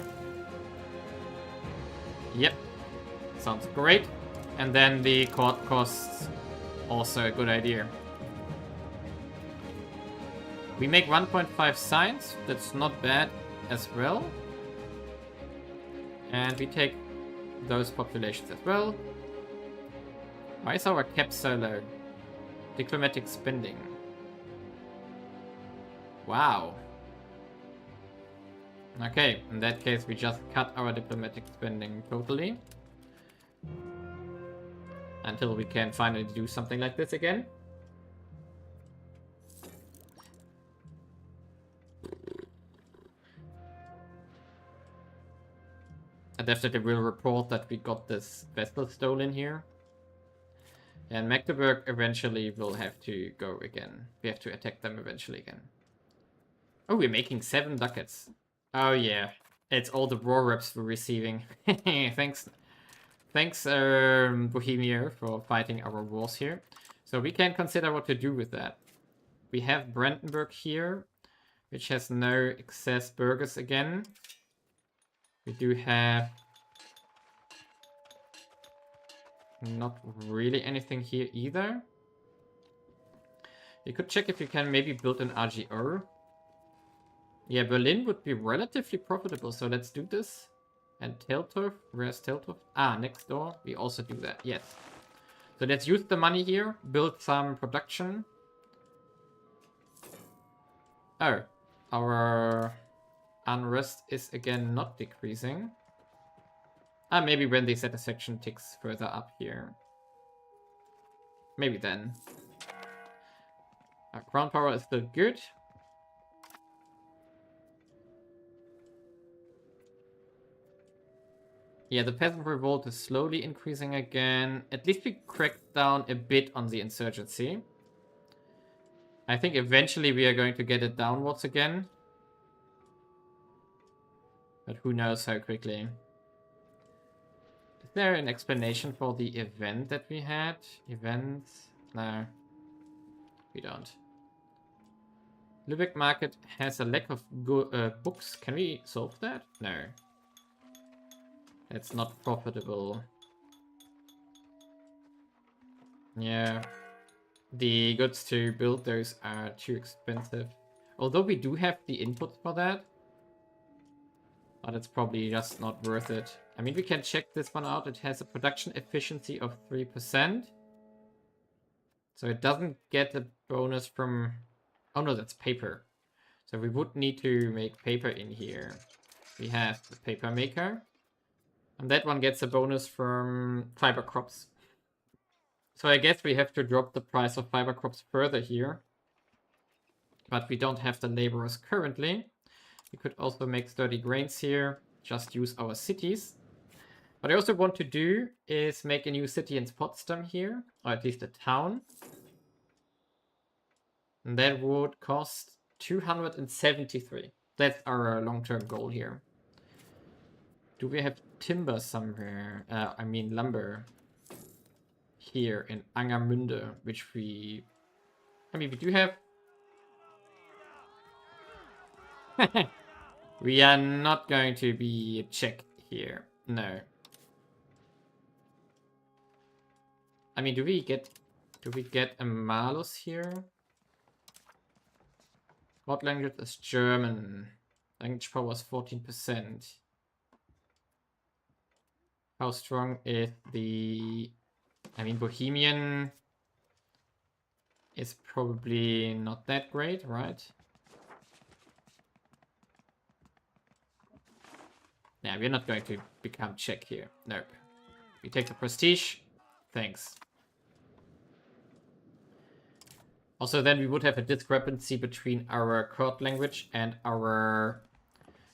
Yep. Sounds great. And then the court costs. Also a good idea. We make 1.5 science. That's not bad as well. And we take those populations as well. Why is our cap so low? Diplomatic spending. Wow. Okay, in that case we just cut our diplomatic spending totally. Until we can finally do something like this again. I definitely will report that we got this vessel stolen here. And Magdeburg eventually will have to go again. We have to attack them eventually again. Oh, we're making 7 ducats. Oh yeah, it's all the war reps we're receiving. Thanks, Bohemia, for fighting our wars here. So we can consider what to do with that. We have Brandenburg here, which has no excess burghers again. We do have not really anything here either. You could check if you can maybe build an RGO. Yeah, Berlin would be relatively profitable, so let's do this. And Teltow, where's Teltow? Ah, next door. We also do that, yes. So let's use the money here, build some production. Oh, our unrest is again not decreasing. Ah, maybe when the satisfaction ticks further up here. Maybe then. Our crown power is still good. Yeah, the peasant revolt is slowly increasing again. At least we cracked down a bit on the insurgency. I think eventually we are going to get it downwards again. But who knows how quickly. Is there an explanation for the event that we had? Events? No. We don't. Lübeck market has a lack of books. Can we solve that? No. It's not profitable. Yeah. The goods to build those are too expensive. Although we do have the inputs for that. But it's probably just not worth it. I mean, we can check this one out. It has a production efficiency of 3%. So it doesn't get a bonus from... Oh no, that's paper. So we would need to make paper in here. We have the paper maker. And that one gets a bonus from fiber crops. So I guess we have to drop the price of fiber crops further here. But we don't have the laborers currently. We could also make sturdy grains here. Just use our cities. What I also want to do is make a new city in Potsdam here. Or at least a town. And that would cost 273. That's our long-term goal here. Do we have timber somewhere? I mean lumber. Here in Angermünde, which we... I mean, we do have... We are not going to be Czech here. No. I mean, do we get a malus here? What language is German? Language power is 14%. How strong is the... I mean, Bohemian is probably not that great, right? Yeah, we're not going to become Czech here. Nope. We take the prestige. Thanks. Also, then we would have a discrepancy between our court language and our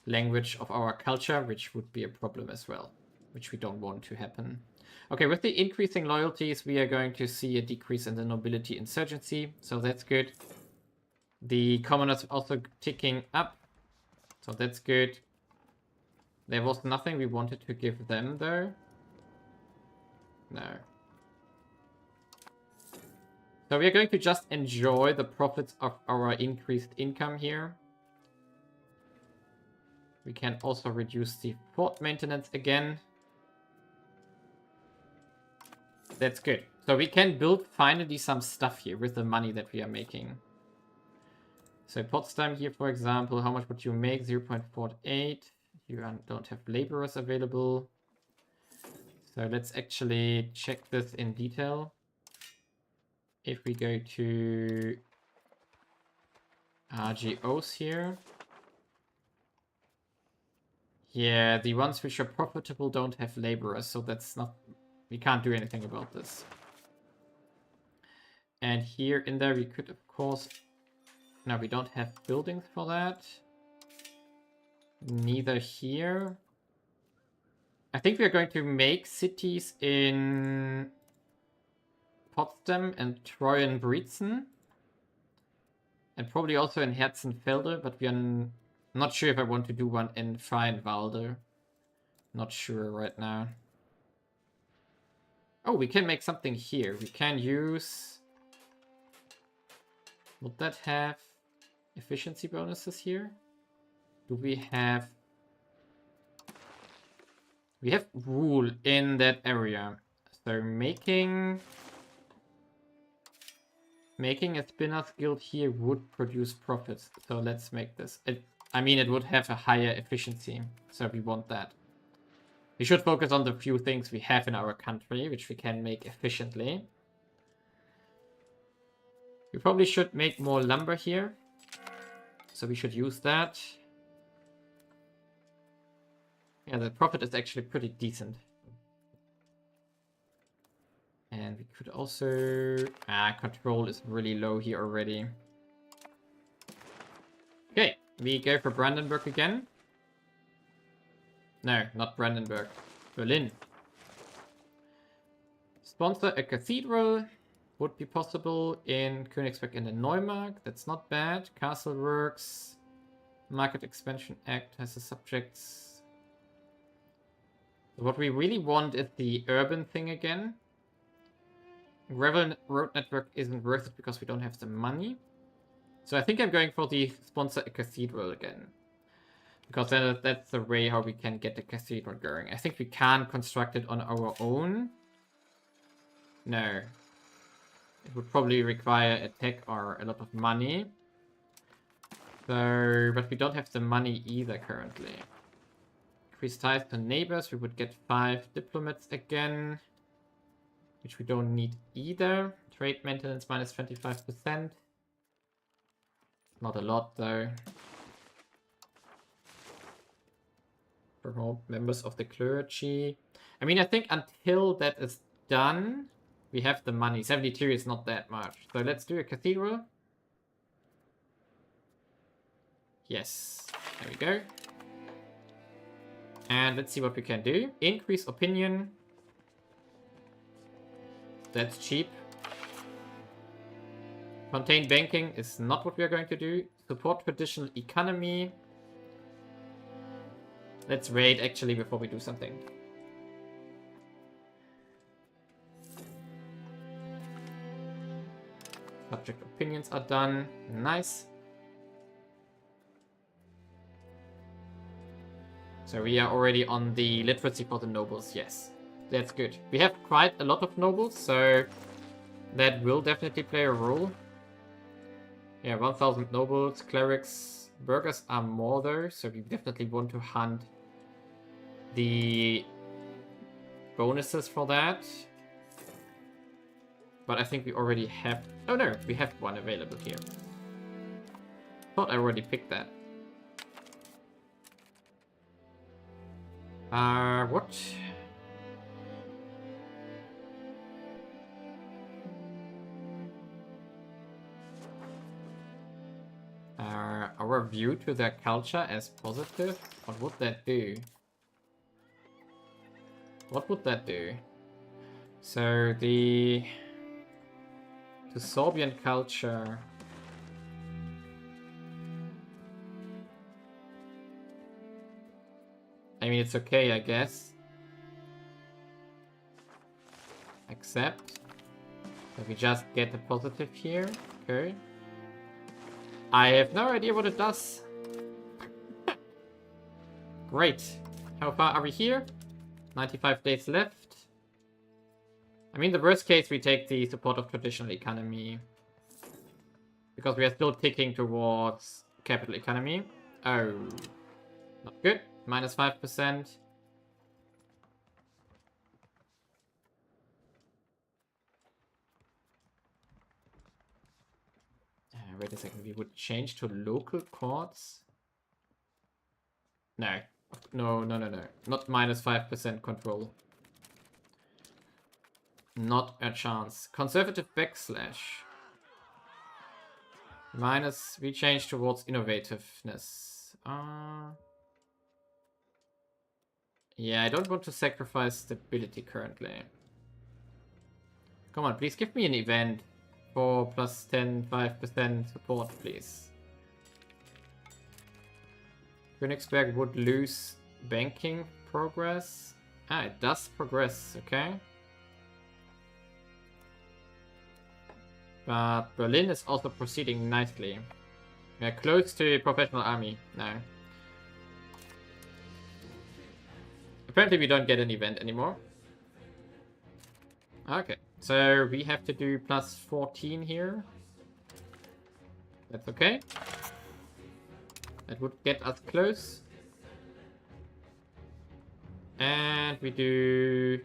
language of our culture, which would be a problem as well. which we don't want to happen. Okay, with the increasing loyalties, we are going to see a decrease in the nobility insurgency, so that's good. The commoners also ticking up, so that's good. There was nothing we wanted to give them, though. No. So we are going to just enjoy the profits of our increased income here. We can also reduce the fort maintenance again. That's good. So we can build finally some stuff here with the money that we are making. So Potsdam here, for example, how much would you make? 0.48. You don't have laborers available. So let's actually check this in detail. If we go to RGOs here. Yeah, the ones which are profitable don't have laborers, so that's not... We can't do anything about this. And here in there we could, of course... No, we don't have buildings for that. Neither here. I think we're going to make cities in Potsdam and Treuenbrietzen. And probably also in Herzenfelde, but we are not sure if I want to do one in Freienwalde. Not sure right now. Oh, we can make something here. We can use... Would that have efficiency bonuses here? Do we have... We have rule in that area. So making a spinner's guild here would produce profits. So let's make this. I mean, it would have a higher efficiency. So we want that. We should focus on the few things we have in our country, which we can make efficiently. We probably should make more lumber here. So we should use that. Yeah, the profit is actually pretty decent. And we could also... control is really low here already. Okay, we go for Brandenburg again. No, not Brandenburg. Berlin. Sponsor a cathedral. Would be possible in Königsberg and in Neumark. That's not bad. Castle works. Market Expansion Act has the subjects. What we really want is the urban thing again. Gravel road network isn't worth it because we don't have the money. So I think I'm going for the sponsor a cathedral again. Because that's the way how we can get the cathedral going. I think we can construct it on our own. No. It would probably require a tech or a lot of money. So, but we don't have the money either currently. Increase ties to neighbors, we would get 5 diplomats again. Which we don't need either. Trade maintenance minus 25%. Not a lot though. Promote members of the clergy. I mean, I think until that is done, we have the money. 72 is not that much. So let's do a cathedral. Yes. There we go. And let's see what we can do. Increase opinion. That's cheap. Contain banking is not what we are going to do. Support traditional economy. Let's raid actually before we do something. Subject opinions are done. Nice. So we are already on the literacy for the nobles. Yes, that's good. We have quite a lot of nobles, so that will definitely play a role. Yeah, 1000 nobles, clerics, burghers are more though, so we definitely want to hunt the bonuses for that. But I think we already have... Oh no, we have one available here. Thought I already picked that. What? Our view to their culture as positive? What would that do? What would that do? So the Sorbian culture. I mean, it's okay, I guess. Accept. So we just get a positive here. Okay. I have no idea what it does. Great. How far are we here? 95 days left. I mean, the worst case, we take the support of traditional economy. Because we are still ticking towards capital economy. Oh. Not good. Minus 5%. Wait a second. We would change to local courts? No. No. Not minus 5% control. Not a chance. Conservative backslash. Minus, we change towards innovativeness. Yeah, I don't want to sacrifice stability currently. Come on, please give me an event. 4 plus 10, 5% support, please. Königsberg would lose banking progress. Ah, it does progress, okay. But Berlin is also proceeding nicely. We are close to a professional army now. Apparently we don't get an event anymore. Okay, so we have to do plus 14 here. That's okay. That would get us close. And we do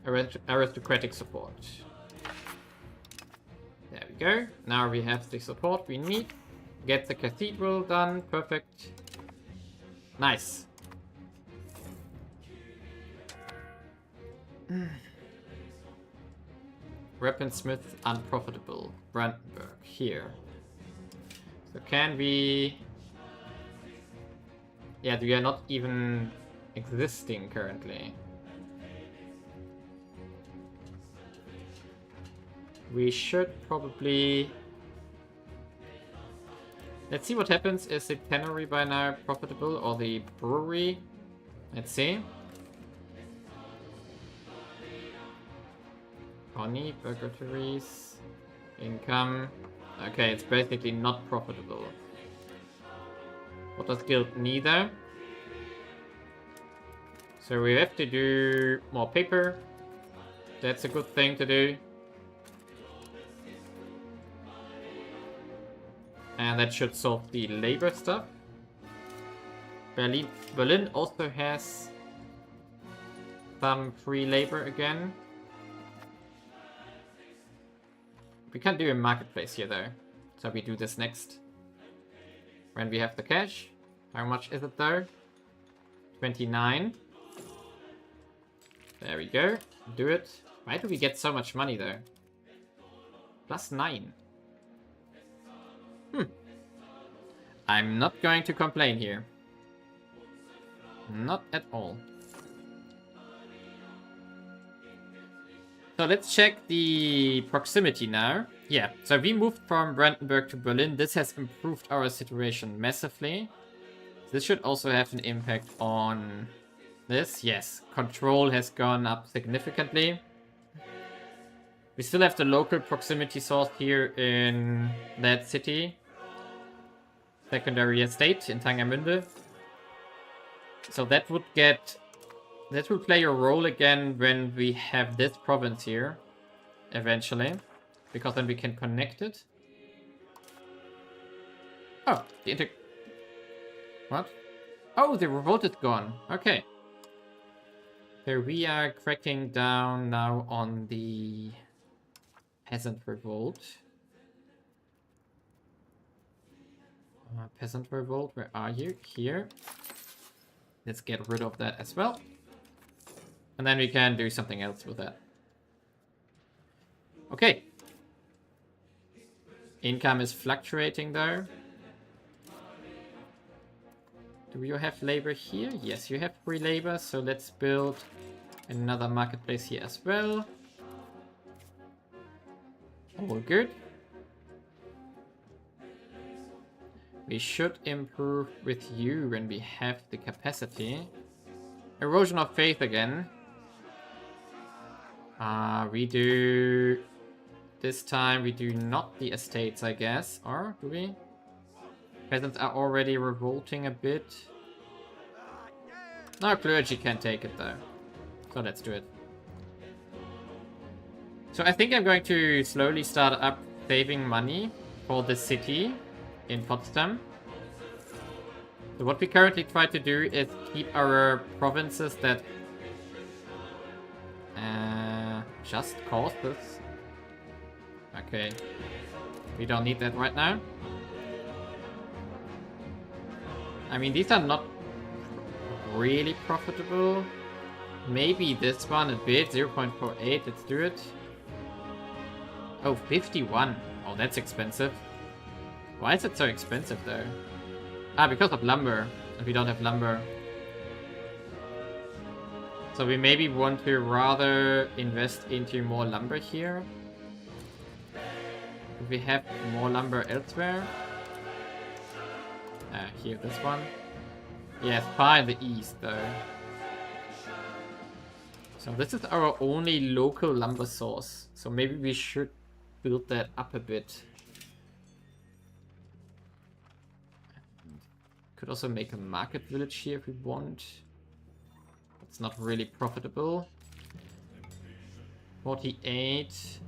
aristocratic support. There we go. Now we have the support we need. Get the cathedral done. Perfect. Nice. Weaponsmith unprofitable. Brandenburg here. So can we... Yeah, we are not even existing currently. We should probably... Let's see what happens. Is the tannery by now profitable or the brewery? Let's see. Honey, burglatories, income. Okay, it's basically not profitable. What does guild neither? So we have to do more paper. That's a good thing to do. And that should solve the labor stuff. Berlin also has some free labor again. We can't do a marketplace here though. So we do this next. When we have the cash. How much is it though? 29. There we go. Do it. Why do we get so much money though? Plus 9. I'm not going to complain here. Not at all. So let's check the proximity now. Yeah, so we moved from Brandenburg to Berlin. This has improved our situation massively. This should also have an impact on this. Yes, control has gone up significantly. We still have the local proximity source here in that city. Secondary estate in Tangermünde. So that would get... That will play a role again when we have this province here, eventually, because then we can connect it. Oh, what? Oh, the revolt is gone. Okay. So we are cracking down now on the peasant revolt. Peasant revolt, where are you? Here. Let's get rid of that as well. And then we can do something else with that. Okay. Income is fluctuating though. Do you have labor here? Yes, you have free labor, so let's build another marketplace here as well. All good. We should improve with you when we have the capacity. Erosion of faith again. We do... This time we do not the estates, I guess. Or do we? Peasants are already revolting a bit. No, clergy can't take it though. So let's do it. So I think I'm going to slowly start up saving money for the city in Potsdam. So what we currently try to do is keep our provinces that just cause this. Okay. We don't need that right now. I mean, these are not really profitable. Maybe this one a bit, 0.48, let's do it. Oh, 51. Oh, that's expensive. Why is it so expensive though? Ah, because of lumber. And we don't have lumber. So we maybe want to rather invest into more lumber here. If we have more lumber elsewhere. Here, this one. Yes, far in the east though. So this is our only local lumber source. So maybe we should build that up a bit. Could also make a market village here if we want. It's not really profitable. 48.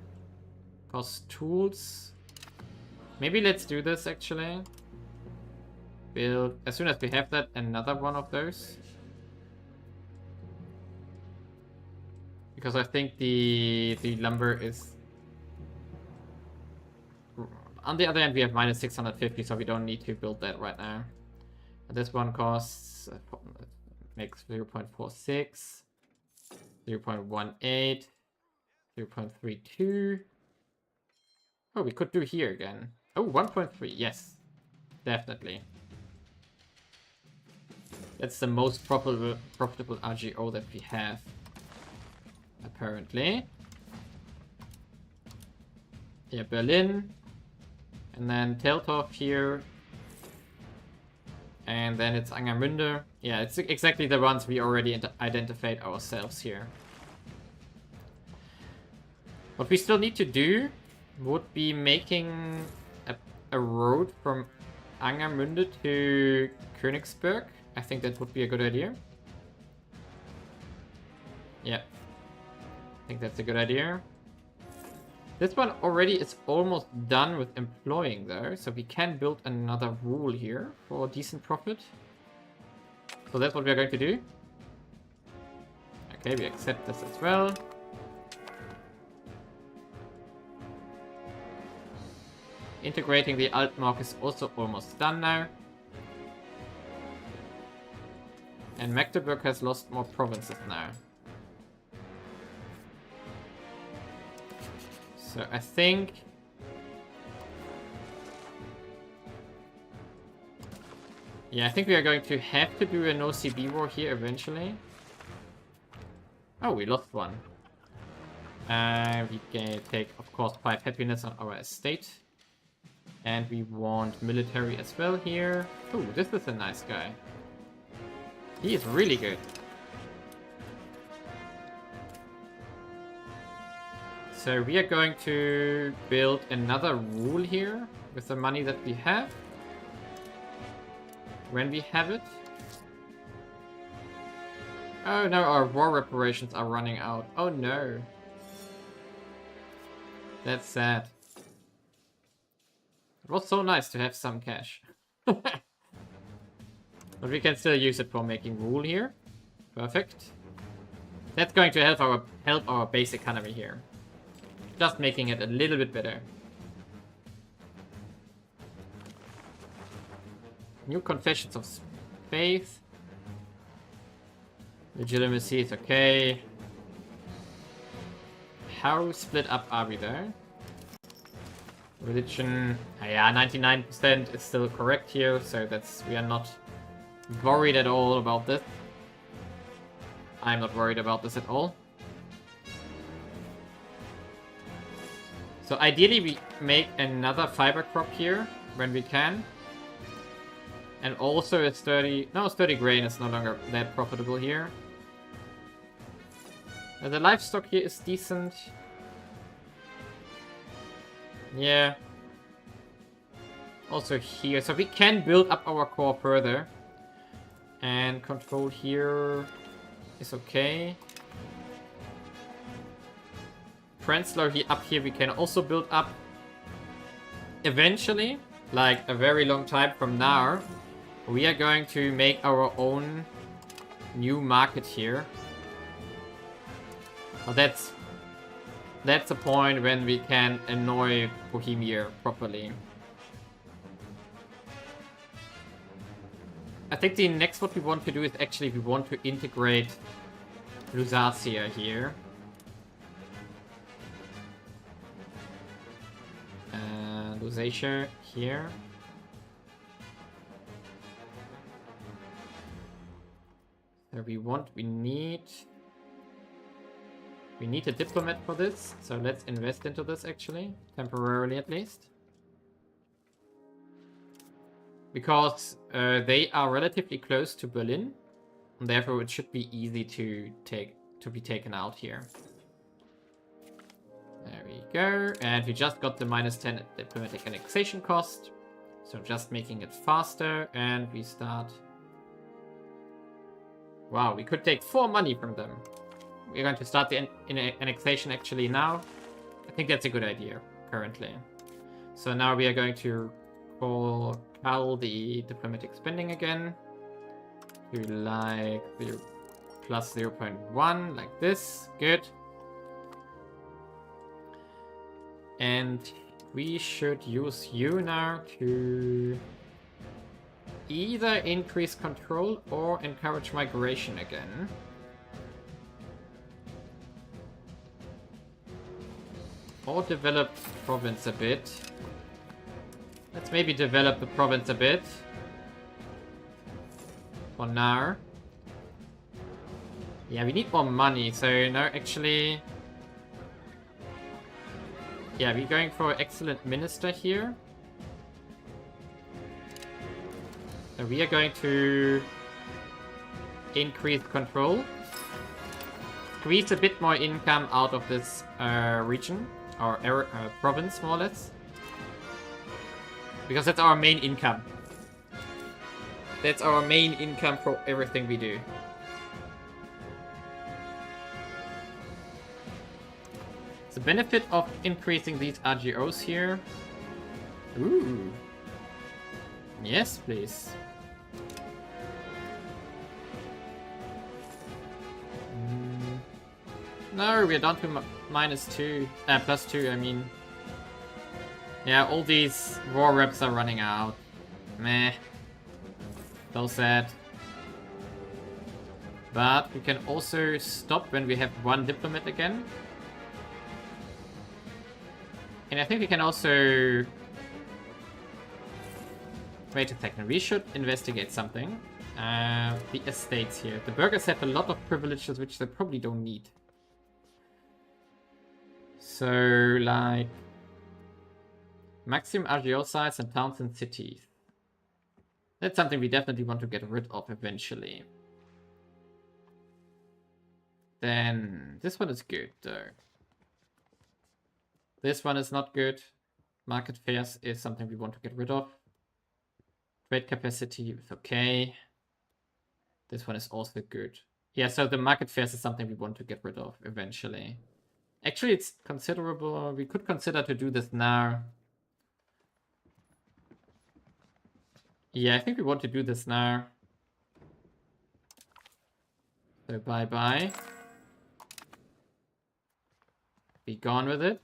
Cost tools. Maybe let's do this actually. Build, as soon as we have that, another one of those. Because I think the lumber is... On the other hand, we have minus 650, so we don't need to build that right now. This one costs... makes 0.46, 0.18, 0.32. Oh, we could do here again. Oh, 1.3, yes. Definitely. That's the most profitable RGO that we have. Apparently. Yeah, Berlin. And then Teltow here. And then it's Angermünde. Yeah, it's exactly the ones we already identified ourselves here. What we still need to do would be making a road from Angermünde to Königsberg. I think that would be a good idea. Yeah. I think that's a good idea. This one already is almost done with employing though, so we can build another rule here for decent profit. So that's what we're going to do. Okay, we accept this as well. Integrating the Altmark is also almost done now. And Magdeburg has lost more provinces now. So I think... Yeah, I think we are going to have to do an OCB war here eventually. Oh, we lost one. We can take, of course, 5 happiness on our estate. And we want military as well here. Oh, this is a nice guy. He is really good. So we are going to build another rule here with the money that we have. When we have it. Oh no, our war reparations are running out. Oh no. That's sad. It was so nice to have some cash. But we can still use it for making rule here. Perfect. That's going to help our base economy here. Just making it a little bit better. New confessions of faith. Legitimacy is okay. How split up are we there? Religion, yeah, 99% is still correct here, so that's we are not worried at all about this. I'm not worried about this at all. So ideally we make another fiber crop here when we can. And also a sturdy... No, sturdy grain is no longer that profitable here. The livestock here is decent. Yeah. Also here. So we can build up our core further. And control here is okay. Translow here up here we can also build up. Eventually, like a very long time from now, we are going to make our own new market here. Well, that's the point when we can annoy Bohemia properly. I think the next what we want to do is actually we want to integrate Lusatia here. Lusatia here. So we need a diplomat for this, so let's invest into this actually, temporarily at least. Because they are relatively close to Berlin, and therefore it should be easy to be taken out here. There we go, and we just got the -10 diplomatic annexation cost, so just making it faster, and we start. Wow, we could take 4 money from them. We're going to start the annexation actually now. I think that's a good idea currently. So now we are going to call the diplomatic spending again to like plus 0.1 like this. Good. And we should use you now to either increase control or encourage migration again. Or develop province a bit. Let's maybe develop the province a bit. For now. Yeah, we need more money, so no, actually... Yeah, we're going for excellent minister here. So we are going to increase control. Squeeze a bit more income out of this region, or province more or less. Because that's our main income. That's our main income for everything we do. The benefit of increasing these RGOs here. Ooh. Yes, please. No, we're down to -2. +2, I mean. Yeah, all these war reps are running out. Meh. So sad. But we can also stop when we have 1 diplomat again. And I think we can also... Wait a second, we should investigate something. The estates here. The burghers have a lot of privileges which they probably don't need. So, like... Maximum RGO size and towns and cities. That's something we definitely want to get rid of eventually. Then, this one is good though. This one is not good. Market fairs is something we want to get rid of. Trade capacity is okay. This one is also good. Yeah, so the market fairs is something we want to get rid of eventually. Actually, it's considerable. We could consider to do this now. Yeah, I think we want to do this now. So bye-bye. Be gone with it.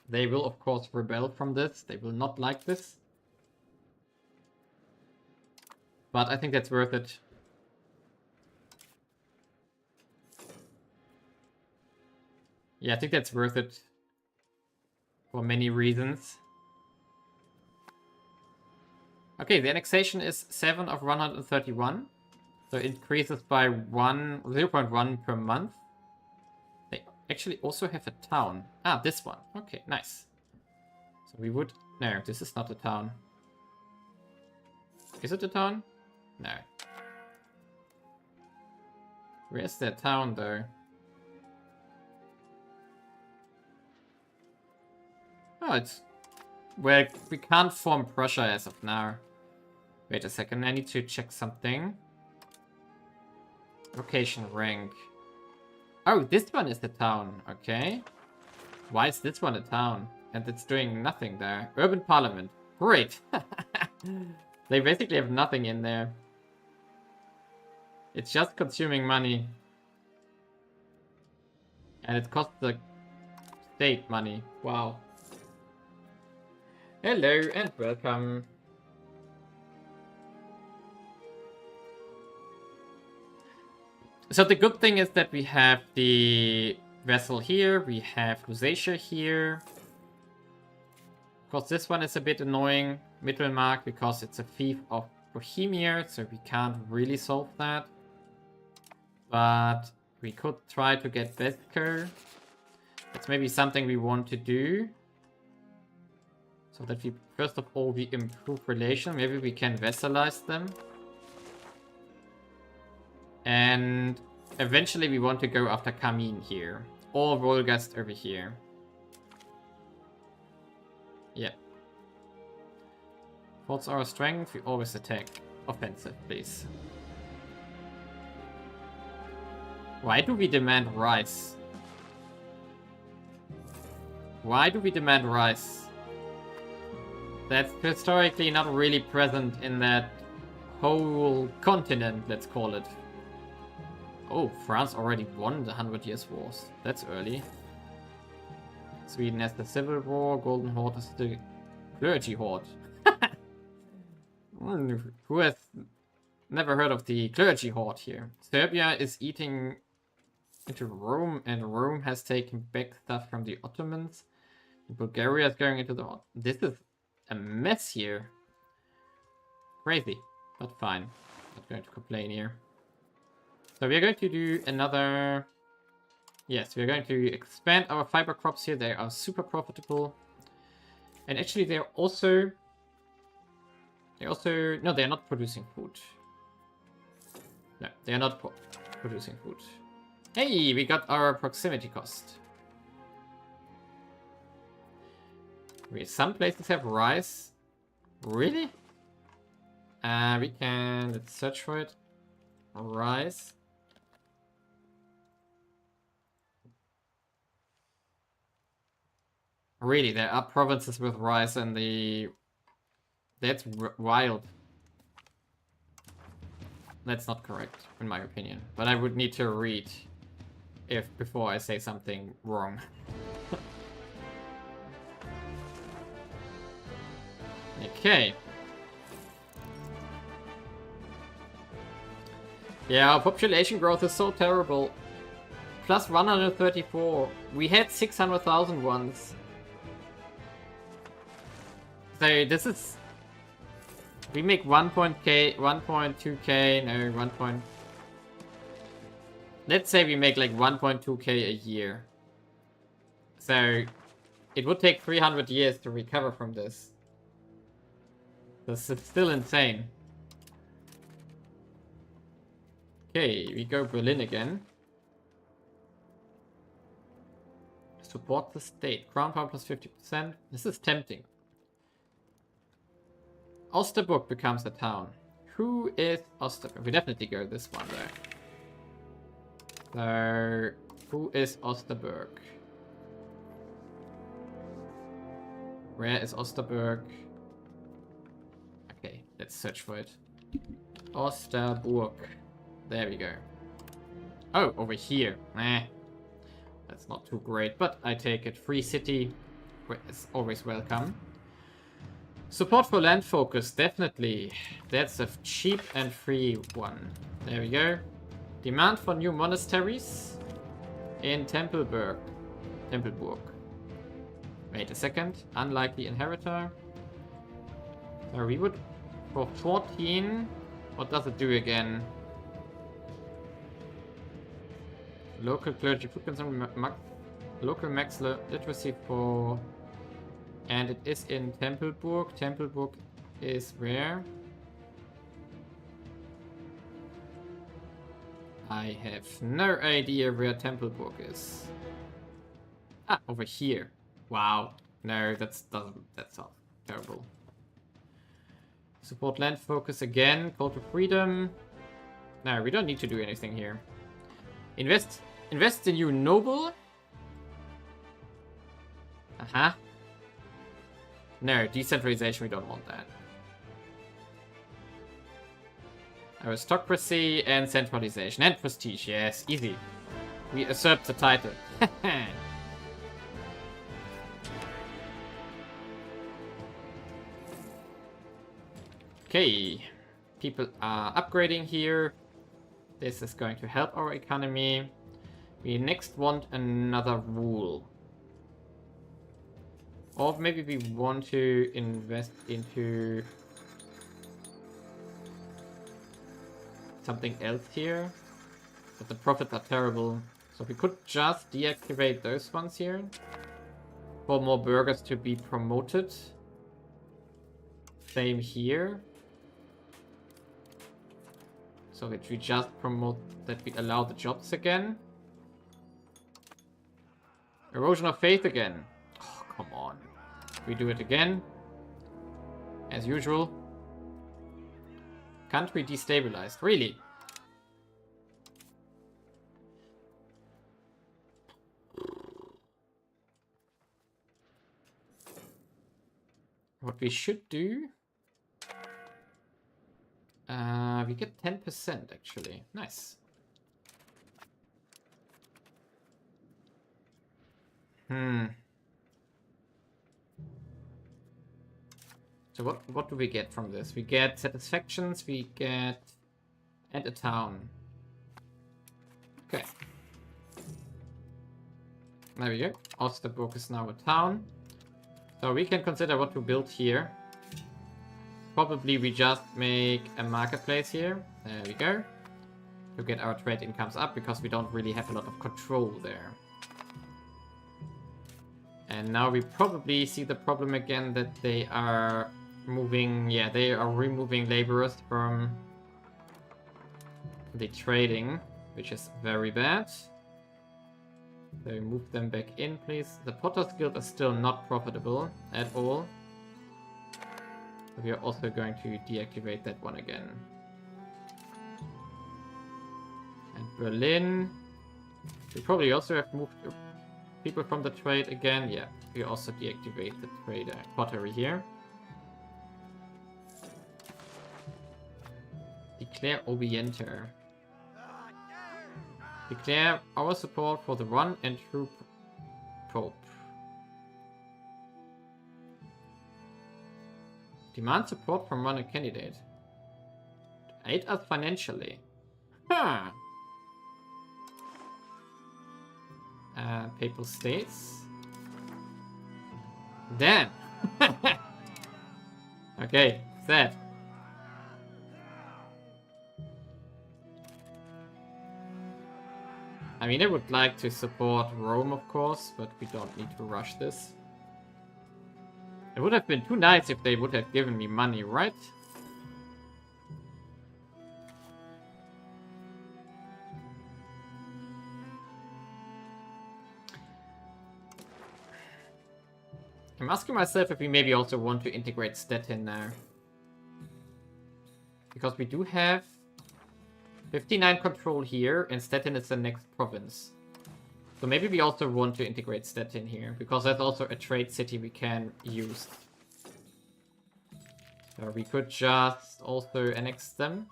They will, of course, rebel from this. They will not like this. But I think that's worth it. Yeah, I think that's worth it. For many reasons. Okay, the annexation is 7 of 131. So it increases by 0.1 per month. They actually also have a town. Ah, this one. Okay, nice. So we would... No, this is not a town. Is it a town? No. Where's their town, though? Oh, it's... Well, we can't form Prussia as of now. Wait a second, I need to check something. Location rank. Oh, this one is the town. Okay. Why is this one a town? And it's doing nothing there. Urban Parliament. Great. They basically have nothing in there. It's just consuming money. And it costs the state money. Wow. Hello and welcome. So the good thing is that we have the Vassal here, we have Lusatia here. Of course, this one is a bit annoying, Mittelmark, because it's a fief of Bohemia, so we can't really solve that. But we could try to get Vesco. That's maybe something we want to do. So that we, first of all, we improve relation. Maybe we can vassalize them. And eventually we want to go after Kamin here. Or Wolgast over here. Yeah. What's our strength? We always attack. Offensive, please. Why do we demand rice? Why do we demand rice? That's historically not really present in that whole continent, let's call it. Oh, France already won the 100 Years' Wars. That's early. Sweden has the Civil War. Golden Horde is the Clergy Horde. Who has never heard of the Clergy Horde here? Serbia is eating into Rome, and Rome has taken back stuff from the Ottomans. Bulgaria is going into the... This is a mess here. Crazy, but fine. Not going to complain here. So we're going to do another... Yes, we're going to expand our fiber crops here. They are super profitable. And actually they're also... No, they're not producing food. No, they are not producing food. Hey, we got our proximity cost. Wait, some places have rice. Really? We can... Let's search for it. Rice. Really, there are provinces with rice and the... That's wild. That's not correct, in my opinion. But I would need to read before I say something wrong. Okay. Yeah, our population growth is so terrible. Plus 134. We had 600,000 once. So this is... We make 1.2k, no, 1. Let's say we make like 1.2k a year. So it would take 300 years to recover from this. This is still insane. Okay, we go Berlin again. Support the state. Crown power plus 50%. This is tempting. Osterburg becomes a town. Who is Osterburg? We definitely go this one there. So, who is Osterburg? Where is Osterburg? Okay, let's search for it. Osterburg. There we go. Oh, over here. That's not too great, but I take it. Free city is always welcome. Support for land focus, definitely. That's a cheap and free one. There we go. Demand for new monasteries in Tempelburg. Wait a second. Unlikely inheritor. So we would for 14. What does it do again? Local clergy, food consumption, local max literacy for... And it is in Tempelburg. Tempelburg is where? I have no idea where Tempelburg is. Ah, over here. Wow. No, that's not terrible. Support land focus again. Call to freedom. No, we don't need to do anything here. Invest in you noble. Uh-huh. No, decentralization, we don't want that. Aristocracy and centralization and prestige, yes, easy. We usurp the title. Okay, people are upgrading here. This is going to help our economy. We next want another rule. Or maybe we want to invest into something else here. But the profits are terrible. So we could just deactivate those ones here. For more burghers to be promoted. Same here. So that we just promote, that we allow the jobs again. Erosion of faith again. Oh, come on. We do it again. As usual. Country destabilized. Really? What we should do... we get 10% actually. Nice. So what do we get from this? We get satisfactions, we get... and a town. Okay. There we go. Osterburg is now a town. So we can consider what to build here. Probably we just make a marketplace here. There we go. To get our trade incomes up, because we don't really have a lot of control there. And now we probably see the problem again that they are moving... Yeah, they are removing laborers from the trading, which is very bad. So move them back in, please. The Potter's Guild is still not profitable at all. We are also going to deactivate that one again. And Berlin. We probably also have moved people from the trade again. Yeah, we also deactivate the trade pottery here. Declare Obienter. Declare our support for the one and true Pope. Demand support from one candidate. Aid us financially. Huh. Papal States. Damn. Okay, sad. I mean, I would like to support Rome, of course, but we don't need to rush this. It would have been too nice if they would have given me money, right? I'm asking myself if we maybe also want to integrate Stettin now. Because we do have 59 control here, and Stettin is the next province. So maybe we also want to integrate Stettin here, because that's also a trade city we can use. So we could just also annex them.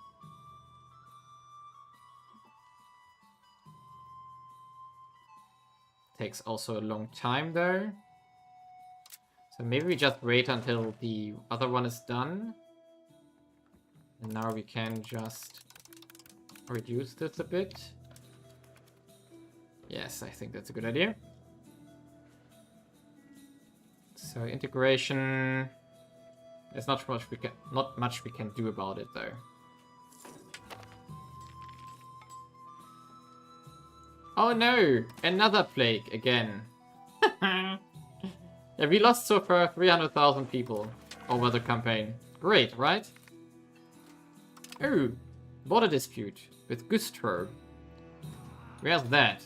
Takes also a long time though. So maybe we just wait until the other one is done. And now we can just reduce this a bit. Yes, I think that's a good idea. So integration. There's not much we can do about it though. Oh no! Another plague again. Yeah, we lost so far 300,000 people over the campaign. Great, right? Oh, border dispute with Gustrow. Where's that?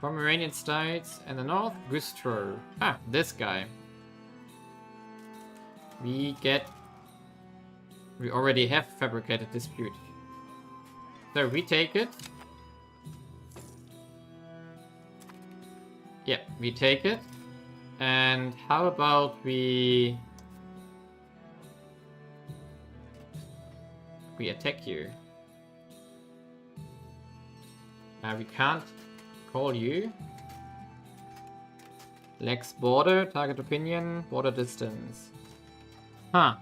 Pomeranian states in the north, Gustrow. Ah, this guy. We already have fabricated dispute. So we take it. Yeah, we take it. And how about we attack you? We can't call you. Lex border, target opinion, border distance. Huh.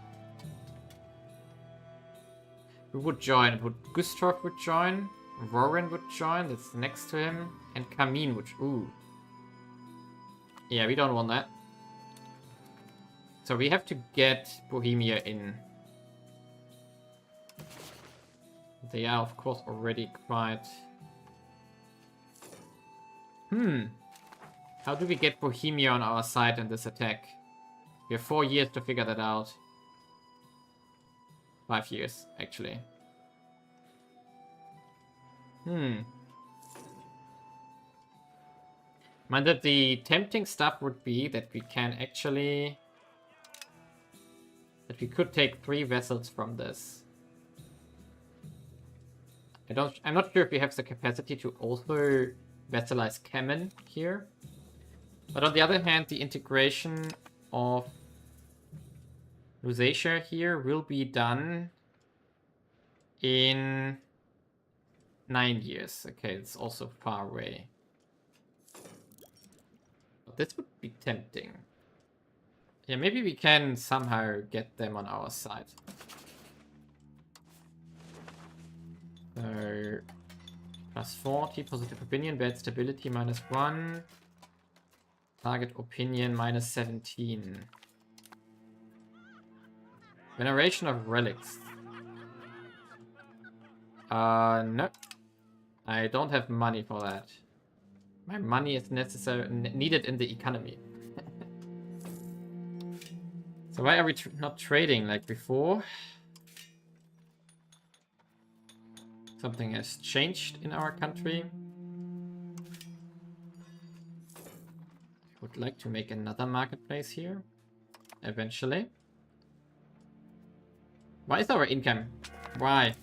Who would join? Gustrow would join. Warren would join, that's next to him. And Kamin would... Ooh. Yeah, we don't want that. So we have to get Bohemia in. They are, of course, already quite... How do we get Bohemia on our side in this attack? We have 4 years to figure that out. 5 years, actually. Mind that the tempting stuff would be that we can actually... that we could take 3 vessels from this. I'm not sure if we have the capacity to also vassalize Kemen here. But on the other hand, the integration of Lusatia here will be done in 9 years. Okay, it's also far away. But this would be tempting. Yeah, maybe we can somehow get them on our side. So, plus 40, positive opinion, bad stability, -1. Target opinion, -17. Veneration of relics. No. I don't have money for that. My money is needed in the economy. So why are we not trading like before? Something has changed in our country. I would like to make another marketplace here. Eventually. Why is our income? Why?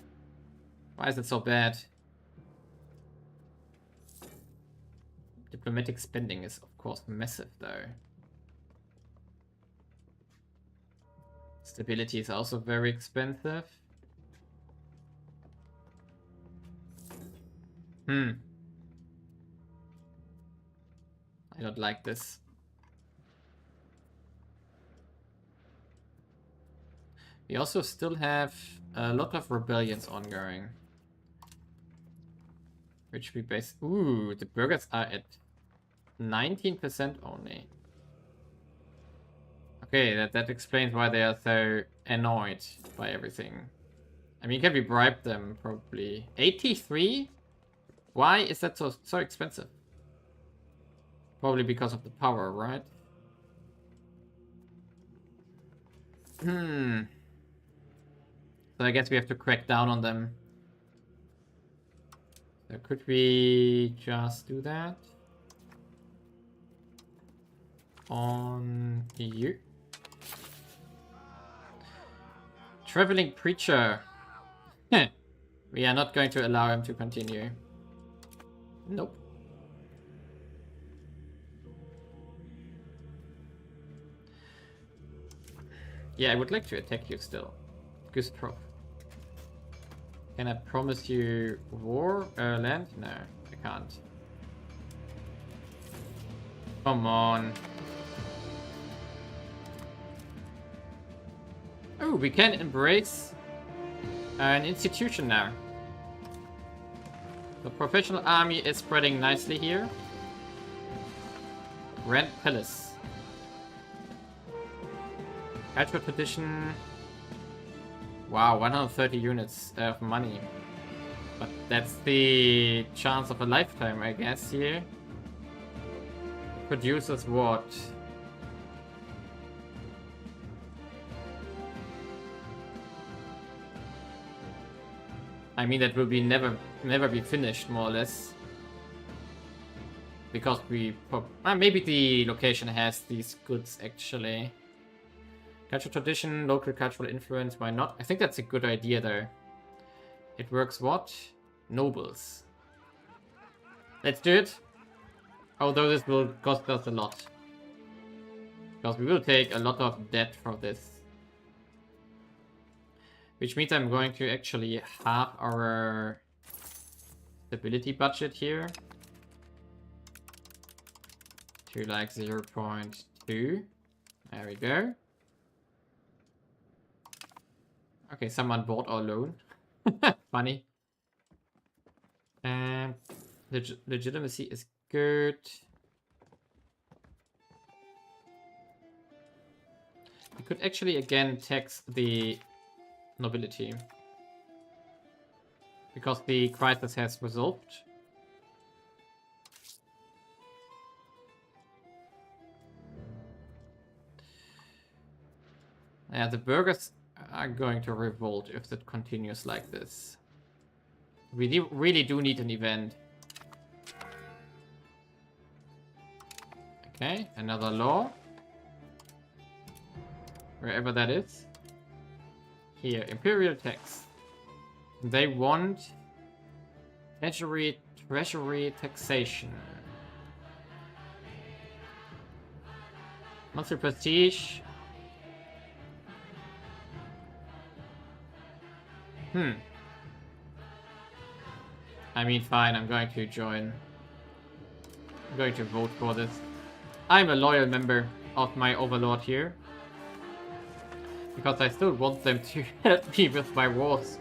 Why is it so bad? Diplomatic spending is, of course, massive, though. Stability is also very expensive. I don't like this. We also still have a lot of rebellions ongoing. Which we base... Ooh, the burghers are at 19% only. Okay, that explains why they are so annoyed by everything. I mean, can we bribe them, probably? 83? Why is that so expensive? Probably because of the power, right? So I guess we have to crack down on them. So could we just do that? On EU. Traveling preacher. We are not going to allow him to continue. Nope. Yeah, I would like to attack you still. Gustrow. Can I promise you war? Land? No, I can't. Come on. Oh, we can embrace an institution now. The professional army is spreading nicely here. Grand Palace. Cultural tradition. Wow, 130 units of money. But that's the chance of a lifetime, I guess, here. Produces what? I mean, that will be never be finished, more or less. Because we... maybe the location has these goods, actually. Cultural tradition, local cultural influence, why not? I think that's a good idea, though. It works what? Nobles. Let's do it. Although this will cost us a lot. Because we will take a lot of debt for this. Which means I'm going to actually halve our stability budget here. To like 0.2. There we go. Okay, someone bought our loan. Funny. And legitimacy is good. We could actually again tax the nobility. Because the crisis has resolved. Yeah, the burghers are going to revolt if that continues like this. We really do need an event. Okay, another law. Wherever that is. Here, imperial tax. They want treasury taxation. Monthly prestige. I mean, fine, I'm going to join. I'm going to vote for this. I'm a loyal member of my overlord here. Because I still want them to help me with my wars.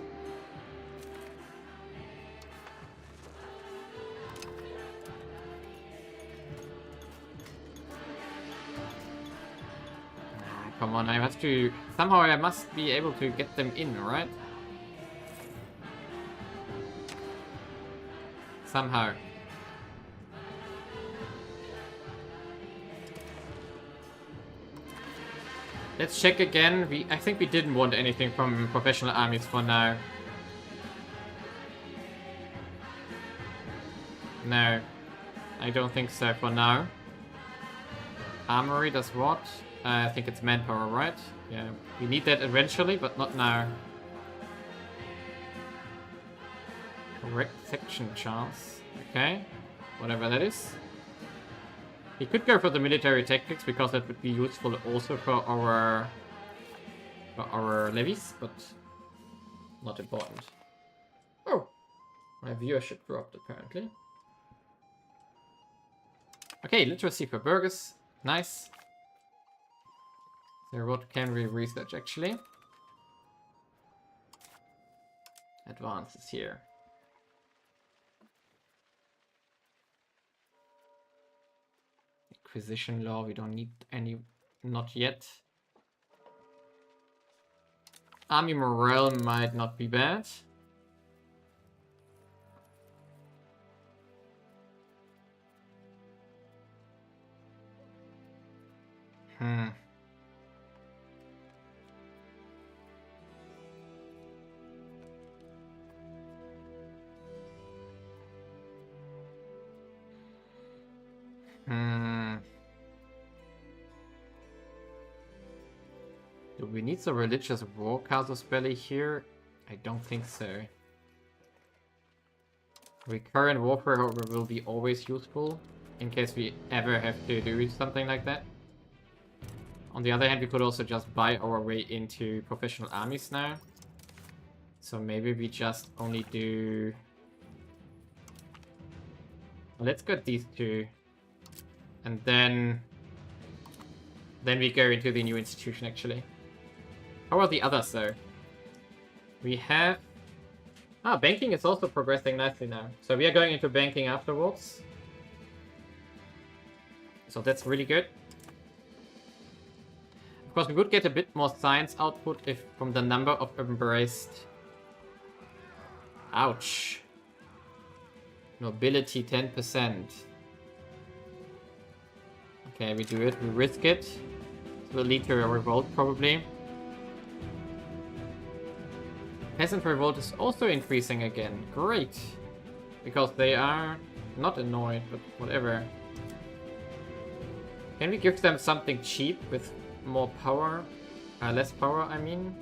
Come on, I have to... Somehow I must be able to get them in, right? Somehow. Let's check again. I think we didn't want anything from professional armies for now. No. I don't think so for now. Armory does what? I think it's manpower, right? Yeah. We need that eventually, but not now. Correct section chance. Okay. Whatever that is. He could go for the military tactics because that would be useful also for our levies, but not important. Oh, my viewership dropped apparently. Okay, literacy for burghers. Nice. So what can we research actually? Advances here. Acquisition law, we don't need any, not yet. Army morale might not be bad. Do we need the religious war casus belli here? I don't think so. Recurrent warfare, however, will be always useful in case we ever have to do something like that. On the other hand, we could also just buy our way into professional armies now. So maybe we just only do... Well, let's get these two. And then we go into the new institution, actually. How are the others, though? We have... banking is also progressing nicely now. So we are going into banking afterwards. So that's really good. Of course, we would get a bit more science output if from the number of embraced. Ouch. Nobility 10%. Okay, we do it. We risk it. It will lead to a revolt, probably. Peasant revolt is also increasing again. Great. Because they are not annoyed, but whatever. Can we give them something cheap with more power? Less power, I mean.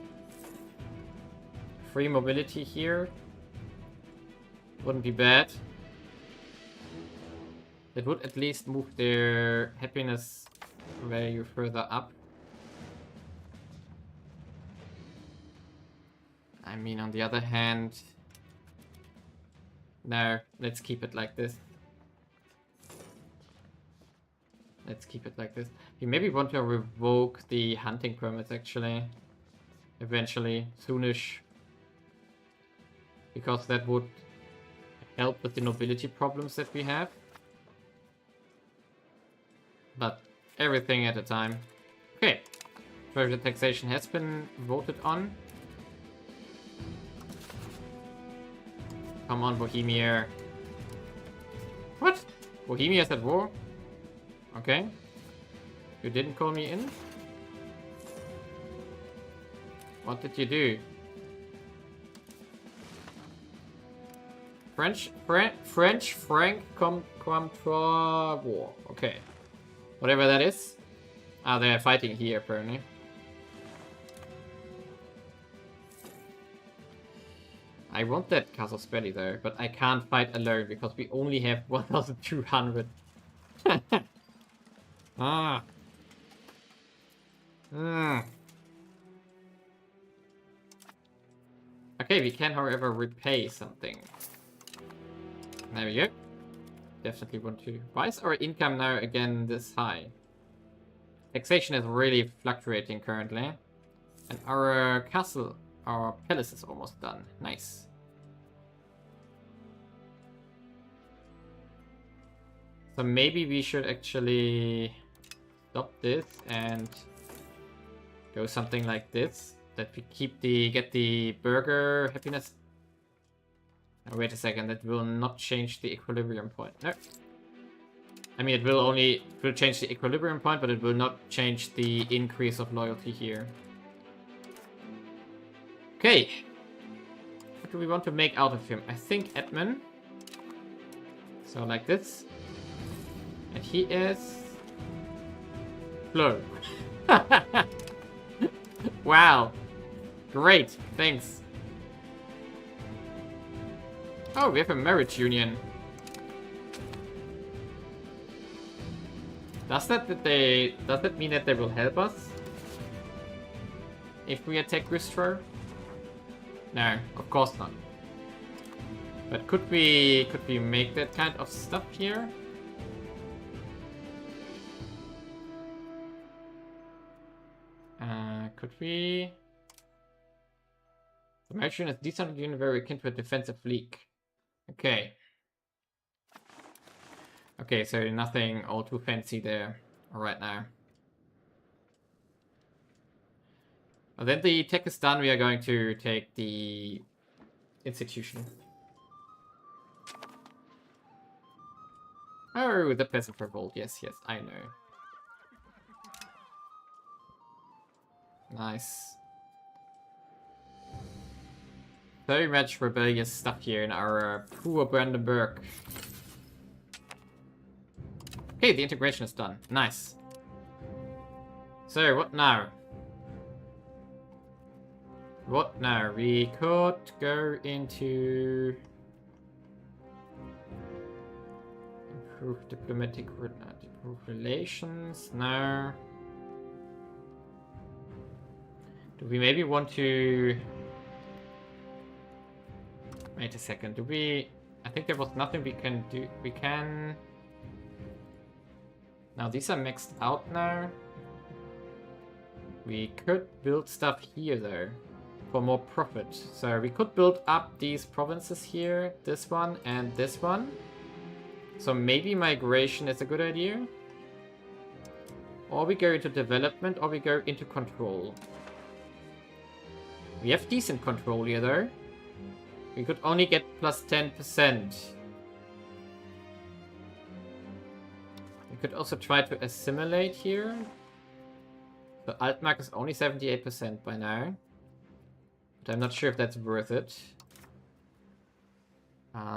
Free mobility here. Wouldn't be bad. It would at least move their happiness value further up. I mean, on the other hand... No, let's keep it like this. Let's keep it like this. We maybe want to revoke the hunting permits, actually. Eventually. Soonish. Because that would help with the nobility problems that we have. But everything at a time. Okay. Treasure taxation has been voted on. Come on, Bohemia. What? Bohemia's at war? Okay. You didn't call me in? What did you do? French Franc Comtois War. Okay. Whatever that is. Ah, they're fighting here, apparently. I want that Castle Spelly though, but I can't fight alone because we only have 1,200. Ah. Okay, we can, however, repay something. There we go. Definitely want to. Why is our income now again this high? Taxation is really fluctuating currently. And our castle, our palace is almost done. Nice. So maybe we should actually stop this and go something like this. That we keep get the burger happiness. Oh, wait a second, that will not change the equilibrium point. No. I mean, it will change the equilibrium point, but it will not change the increase of loyalty here. Okay. What do we want to make out of him? I think admin. So like this. And he is... Flow. Wow. Great, thanks. Oh, we have a marriage union. Does that mean that they will help us? If we attack Gustrow? No, of course not. But could we make that kind of stuff here? Could we? The marriage union is decent unit very akin to a defensive league. Okay. Okay, so nothing all too fancy there right now. Well, then the tech is done, we are going to take the institution. Oh, the peasant revolt. Yes, yes, I know. Nice. Very much rebellious stuff here in our poor Brandenburg. Okay, the integration is done. Nice. So, what now? What now? We could go into... Improve diplomatic relations. No. Do we maybe want to... Wait a second, do we... I think there was nothing we can do. We can... Now these are maxed out now. We could build stuff here though. For more profit. So we could build up these provinces here. This one and this one. So maybe migration is a good idea. Or we go into development, or we go into control. We have decent control here, though. We could only get plus 10%. We could also try to assimilate here. The Altmark is only 78% by now. But I'm not sure if that's worth it.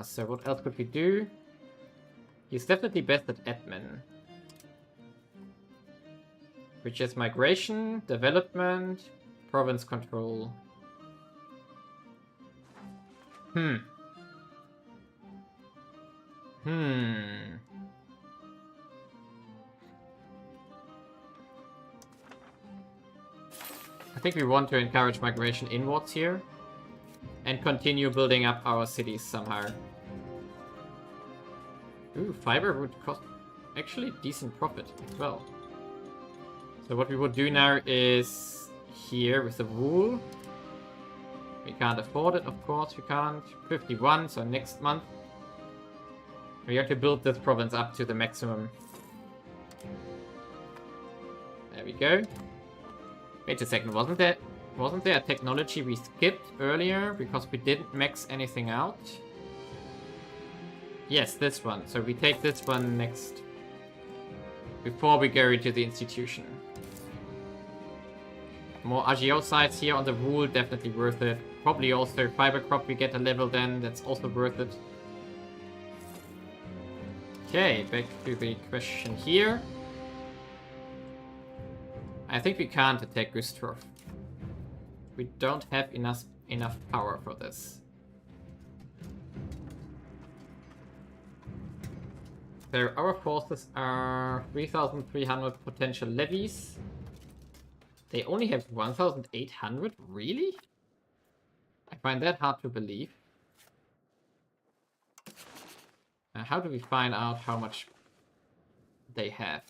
So what else could we do? He's definitely best at admin. Which is migration, development, province control. I think we want to encourage migration inwards here. And continue building up our cities somehow. Ooh, fiber would cost actually decent profit as well. So what we would do now is here with the wool. We can't afford it, of course we can't. 51, so next month. We have to build this province up to the maximum. There we go. Wait a second, wasn't there a technology we skipped earlier because we didn't max anything out? Yes, this one. So we take this one next. Before we go into the institution. More AGO sites here on the wool, definitely worth it. Probably also fiber crop we get a level then, that's also worth it. Okay, back to the question here. I think we can't attack Gustrow. We don't have enough power for this. So our forces are 3,300 potential levies. They only have 1,800? Really? I find that hard to believe. How do we find out how much they have?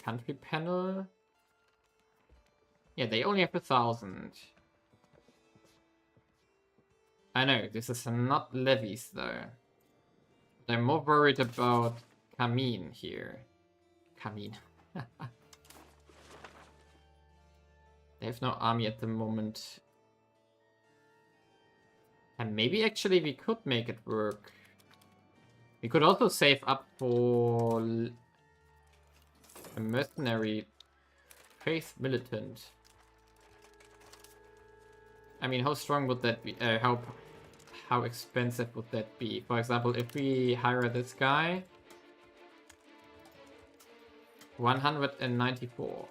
Country panel. Yeah, they only have 1,000. I know, this is not levies though. I'm more worried about Kamin here. Kamin. They have no army at the moment. And maybe actually we could make it work. We could also save up for a mercenary faith militant. I mean, how strong would that be? How expensive would that be? For example, if we hire this guy, 194.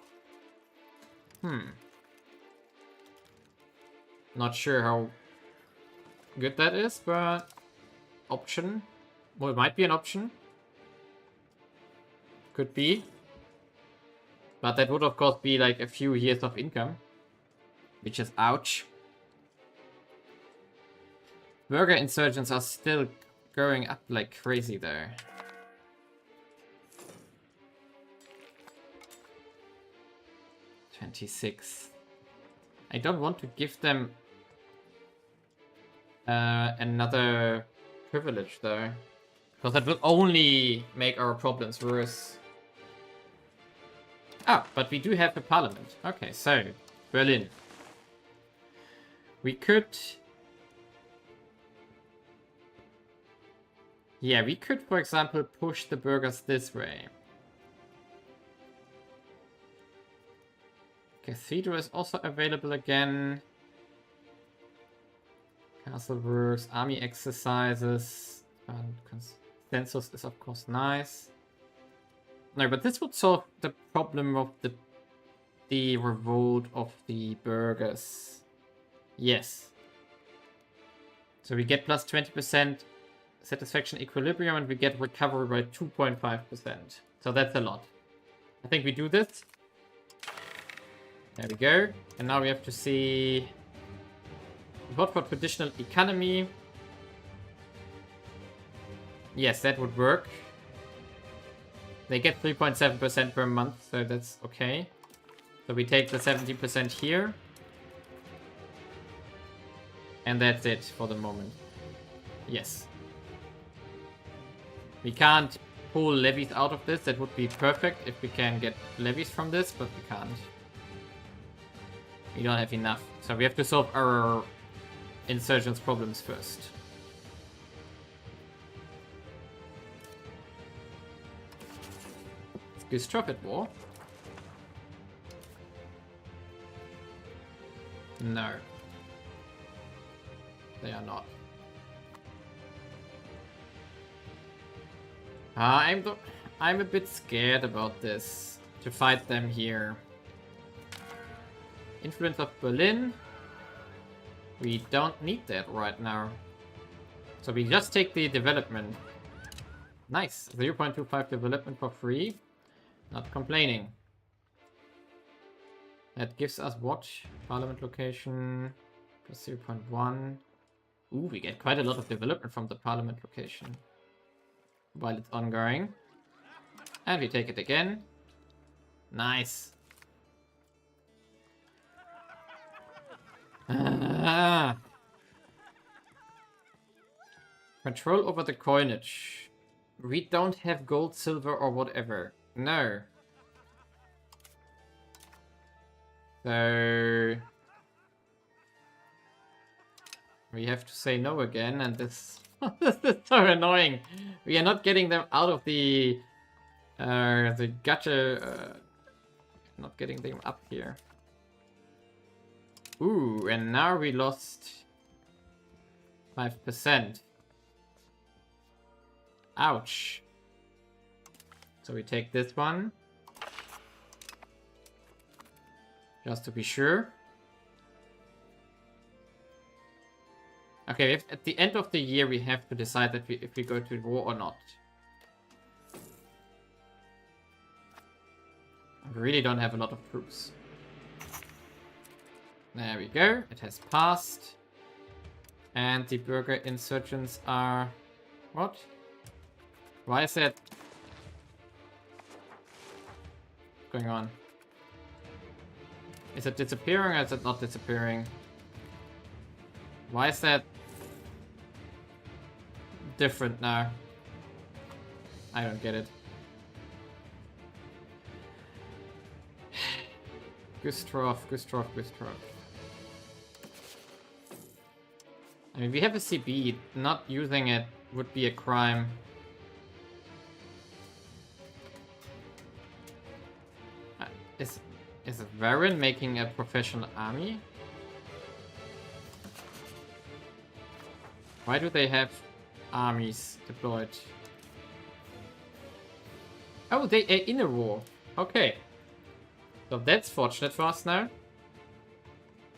Not sure how good that is, but option. Well, it might be an option. Could be. But that would of course be like a few years of income. Which is ouch. Burger insurgents are still going up like crazy there. $26. I don't want to give them another privilege though. Because that will only make our problems worse. Ah, but we do have a parliament. Okay, so Berlin. We could... Yeah, we could, for example, push the burghers this way. Cathedral is also available again. Castle works, army exercises, and consensus is of course nice. No, but this would solve the problem of the revolt of the burghers. Yes. So we get plus 20% satisfaction equilibrium and we get recovery by 2.5%. So that's a lot. I think we do this. There we go. And now we have to see... Vote for traditional economy. Yes, that would work. They get 3.7% per month, so that's okay. So we take the 70% here. And that's it for the moment. Yes. We can't pull levies out of this. That would be perfect if we can get levies from this, but we can't. We don't have enough. So we have to solve our insurgents' problems first. Is Gustrow at war? No. They are not. I'm a bit scared about this. To fight them here. Influence of Berlin. We don't need that right now. So we just take the development. Nice. 0.25 development for free. Not complaining. That gives us what? Parliament location. Plus 0.1. Ooh, we get quite a lot of development from the parliament location. While it's ongoing. And we take it again. Nice. Control over the coinage. We don't have gold, silver, or whatever. No. So we have to say no again, and this, this is so annoying. We are not getting them out of the gutter. Not getting them up here. Ooh, and now we lost 5%. Ouch. So we take this one. Just to be sure. Okay, at the end of the year we have to decide that if we go to war or not. I really don't have a lot of troops. There we go. It has passed. And the burger insurgents are... What? Why is that... What's going on? Is it disappearing or is it not disappearing? Why is that different now? I don't get it. Gustrow. I mean, we have a CB. Not using it would be a crime. Is Varun making a professional army? Why do they have armies deployed? Oh, they are in a war. Okay. So that's fortunate for us now.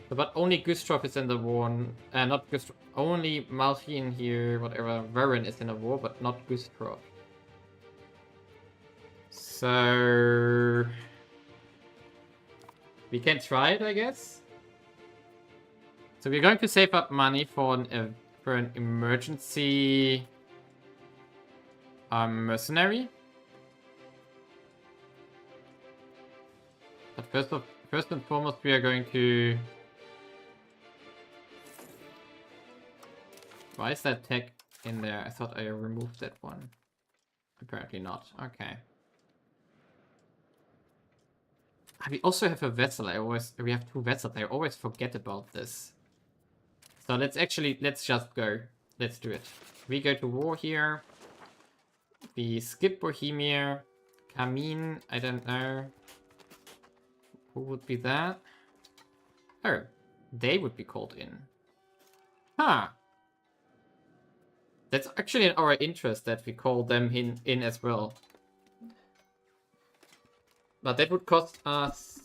So, but only Gustrow is in the war. Not Gustrow. Only Malthin here, whatever. Varun is in a war, but not Gustrow. So... we can try it, I guess. So we're going to save up money for an emergency mercenary. But first and foremost, we are going to... Why is that tech in there? I thought I removed that one. Apparently not. Okay. We also have a Vassal. We have 2 Vassals. I always forget about this. So let's just go. Let's do it. We go to war here. We skip Bohemia. Kamin, I don't know. Who would be that? Oh, they would be called in. Huh. That's actually in our interest that we call them in as well. But that would cost us...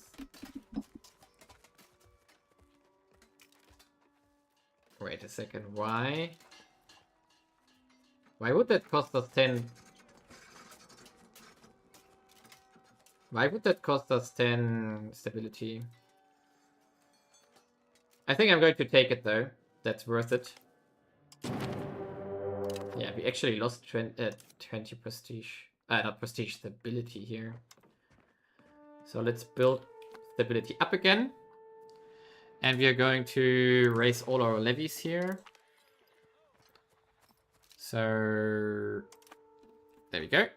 Wait a second, why? Why would that cost us 10? Why would that cost us 10 stability? I think I'm going to take it though. That's worth it. Yeah, we actually lost 20 prestige. Not prestige, stability here. So let's build stability up again. And we are going to raise all our levies here. So there we go.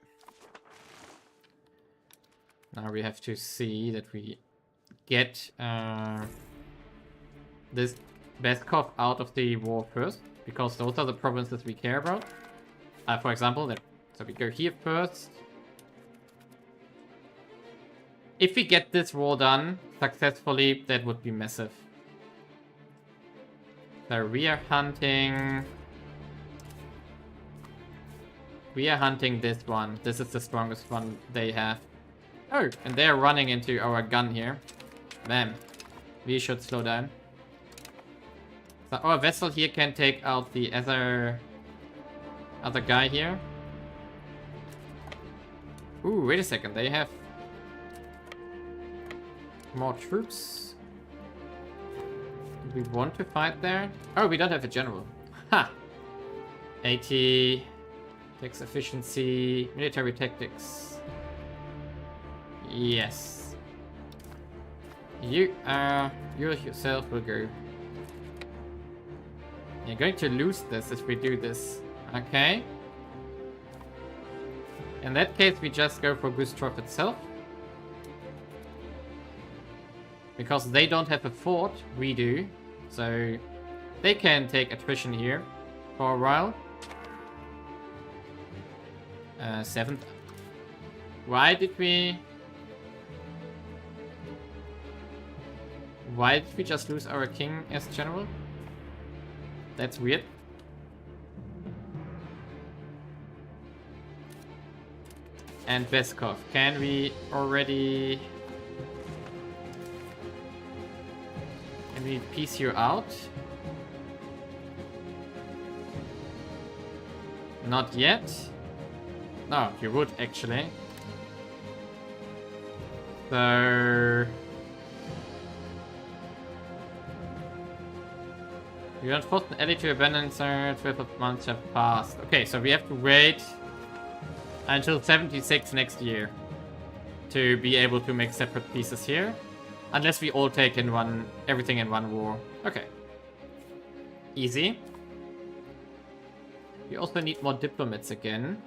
Now we have to see that we get this Beskov out of the war first, because those are the provinces we care about. For example, so we go here first. If we get this war done successfully, that would be massive. So we are hunting this one. This is the strongest one they have. Oh, and they're running into our gun here. Man, we should slow down. So our vessel here can take out the other guy here. Ooh, wait a second. They have more troops. Do we want to fight there? Oh, we don't have a general. Ha! 80 tax efficiency, military tactics. Yes. You yourself will go. You're going to lose this if we do this. Okay. In that case, we just go for Gustrow itself. Because they don't have a fort, we do. So they can take attrition here for a while. 7th. Why did we just lose our king as general? That's weird. And Beskov, can we already... Can we piece you out? Not yet. No, you would actually. So... You don't force an ally to abandon, sir. 12 months have passed. Okay, so we have to wait until 76 next year to be able to make separate pieces here. Unless we all take in everything in one war. Okay. Easy. We also need more diplomats again.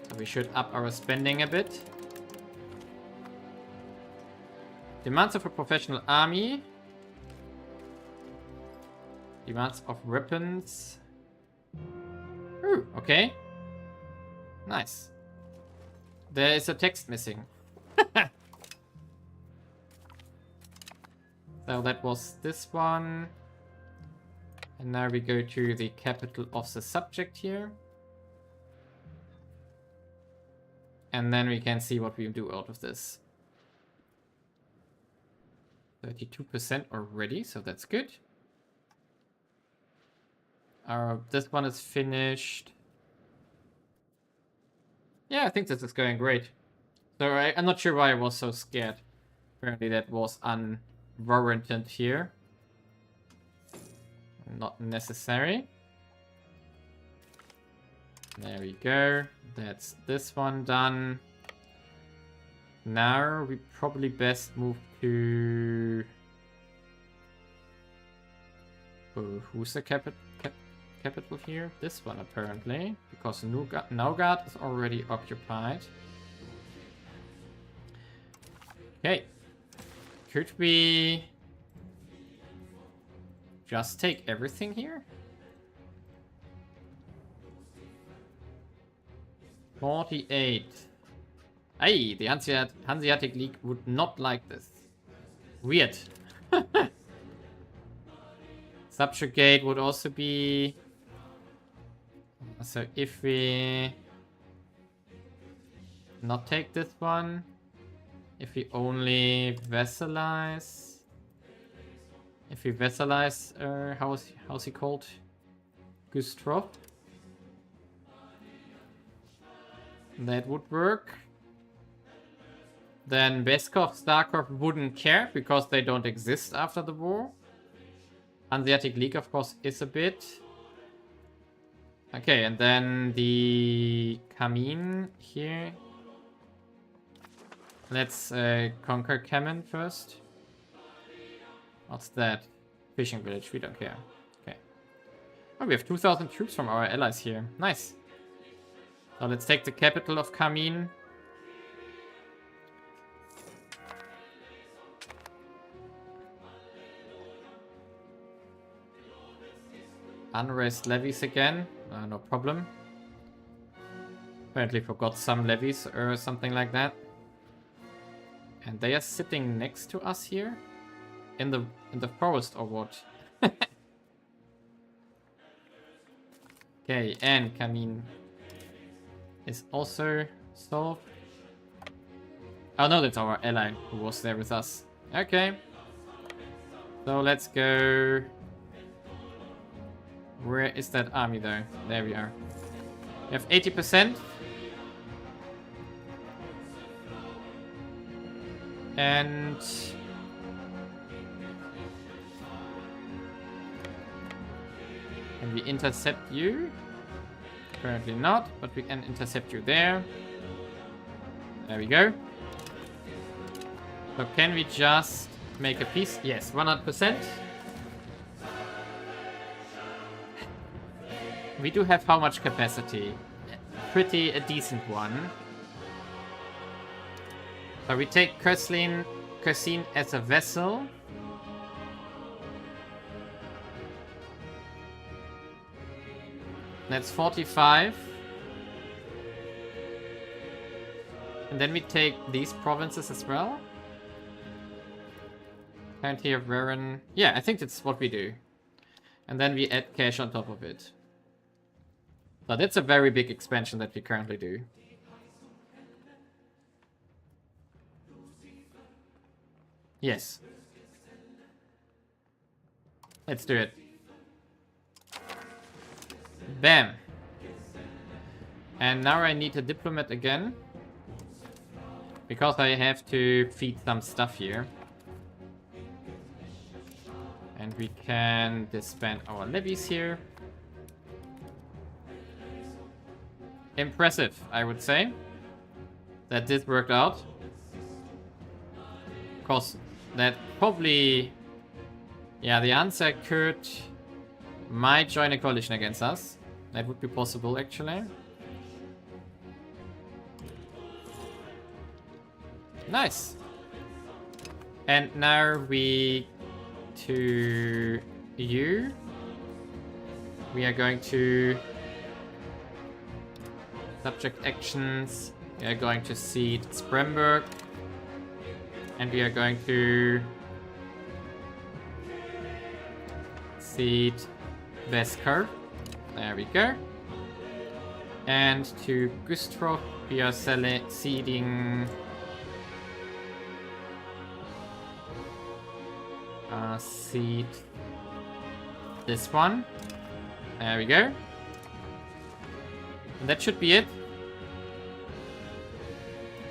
So we should up our spending a bit. Demands of a professional army. Demands of weapons. Ooh, okay. Nice. There is a text missing. So that was this one. And now we go to the capital of the subject here. And then we can see what we do out of this. 32% already, so that's good. This one is finished. Yeah, I think this is going great. So I'm not sure why I was so scared. Apparently that was unwarranted here. Not necessary. There we go. That's this one done. Now we probably best move to... Oh, who's the capital here? This one apparently. Because Naugat is already occupied. Okay. Could we just take everything here? 48. Hey, the Hanseatic League would not like this. Weird. Subjugate would also be... So if we not take this one, if we only vassalize... If we vassalize, how's he called? Gustrow. That would work. Then Beskov, Starkov wouldn't care because they don't exist after the war. Hanseatic League, of course, is a bit. Okay, and then the Kamin here. Let's conquer Kamin first. What's that? Fishing village, we don't care. Okay. Oh, we have 2,000 troops from our allies here. Nice. So let's take the capital of Kamin. Unraised levies again. No problem. Apparently forgot some levies or something like that. And they are sitting next to us here? In the forest or what? Okay, and Kamin is also solved. Oh no, that's our ally who was there with us. Okay. So let's go. Where is that army though? There we are. We have 80%. And can we intercept you? Currently not, but we can intercept you there. There we go. So can we just make a peace? Yes, 100%. We do have how much capacity? Pretty a decent one. So we take Kerslin as a vassal. That's 45. And then we take these provinces as well. County of Warren. Yeah, I think that's what we do. And then we add cash on top of it. So that's a very big expansion that we currently do. Yes. Let's do it. Bam. And now I need a diplomat again. Because I have to feed some stuff here. And we can disband our levies here. Impressive, I would say. That this worked out. Of course, that probably... Yeah, the answer might join a coalition against us. That would be possible, actually. Nice. And now we... to you. We are going to... subject actions. We are going to seed Brandenburg. And we are going to... seed Vassal. There we go. And to Gustrow, we are seeding... seed this one. There we go. And that should be it.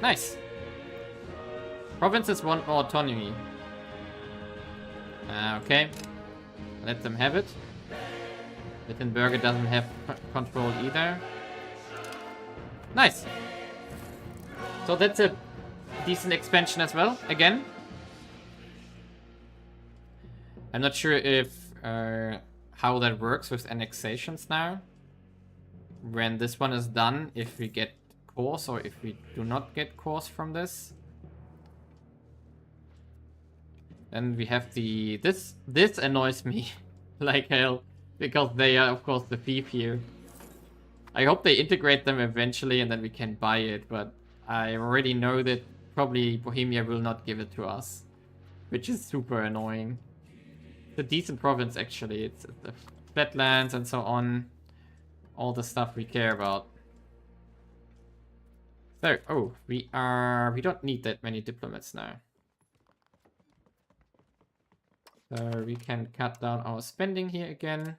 Nice. Provinces want more autonomy. Okay. Let them have it. Wittenberger doesn't have control either. Nice. So that's a decent expansion as well, again. I'm not sure if how that works with annexations now. When this one is done, if we get cores or if we do not get cores from this. Then we have the... This annoys me like hell. Because they are, of course, the thief here. I hope they integrate them eventually and then we can buy it. But I already know that probably Bohemia will not give it to us. Which is super annoying. It's a decent province, actually. It's the flatlands and so on. All the stuff we care about. So, oh, we don't need that many diplomats now. So we can cut down our spending here again.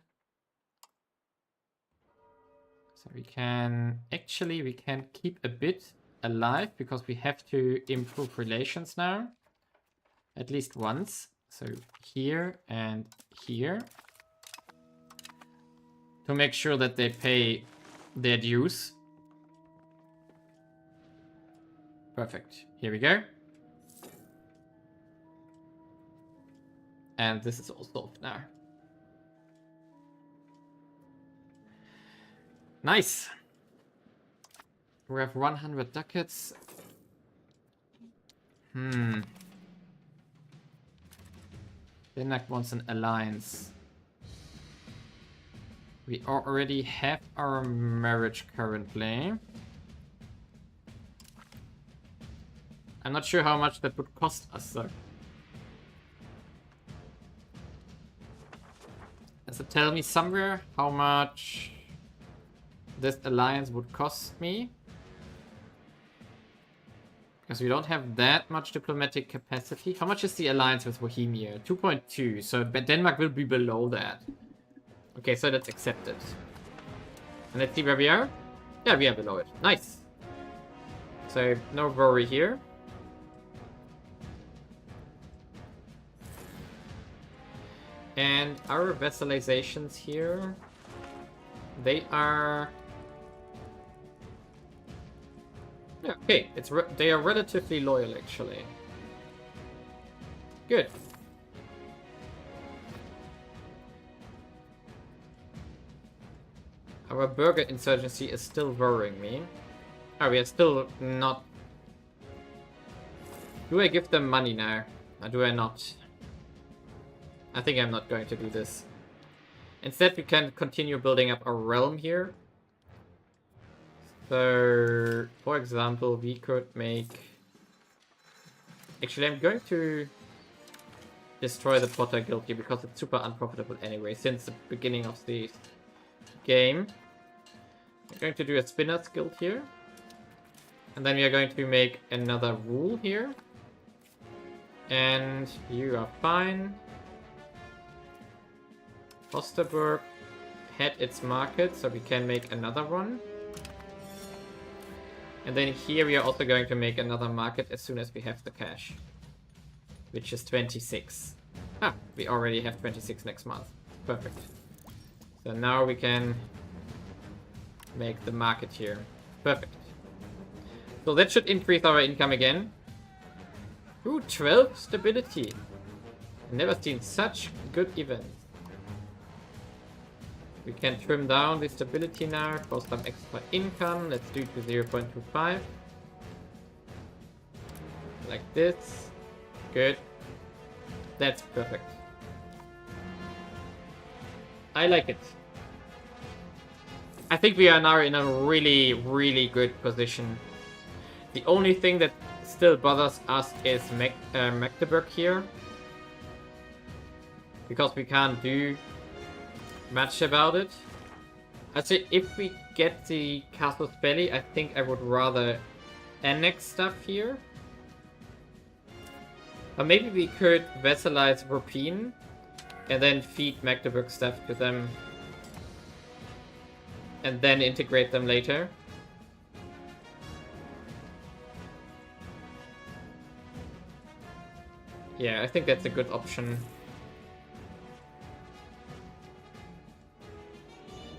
So we can keep a bit alive because we have to improve relations now. At least once. So here and here. To make sure that they pay their dues. Perfect. Here we go. And this is all solved now. Nice. We have 100 ducats. Denmark wants an alliance. We already have our marriage currently. I'm not sure how much that would cost us though. Does it tell me somewhere how much this alliance would cost me? Because we don't have that much diplomatic capacity. How much is the alliance with Bohemia? 2.2. So Denmark will be below that. Okay, so that's accepted. And let's see where we are. Yeah, we are below it. Nice. So no worry here. And our vassalizations here, they are... Yeah, okay, they are relatively loyal actually. Good. Our burger insurgency is still worrying me. Oh, we are still not... Do I give them money now? Or do I not? I think I'm not going to do this. Instead, we can continue building up our realm here. So, for example, we could make... Actually, I'm going to destroy the Potter Guild here because it's super unprofitable anyway since the beginning of the game. I'm going to do a Spinner's Guild here. And then we are going to make another rule here. And you are fine. Osterburg had its market, so we can make another one. And then here we are also going to make another market as soon as we have the cash. Which is 26. Ah, we already have 26 next month. Perfect. So now we can make the market here. Perfect. So that should increase our income again. Ooh, 12 stability. Never seen such good events. We can trim down the stability now for some extra income. Let's do it to 0.25. Like this. Good. That's perfect. I like it. I think we are now in a really, really good position. The only thing that still bothers us is Magdeburg here. Because we can't do much about it. I'd say if we get the Casus Belli, I think I would rather annex stuff here. Or maybe we could vassalize Rupin and then feed Magdeburg stuff to them. And then integrate them later. Yeah, I think that's a good option.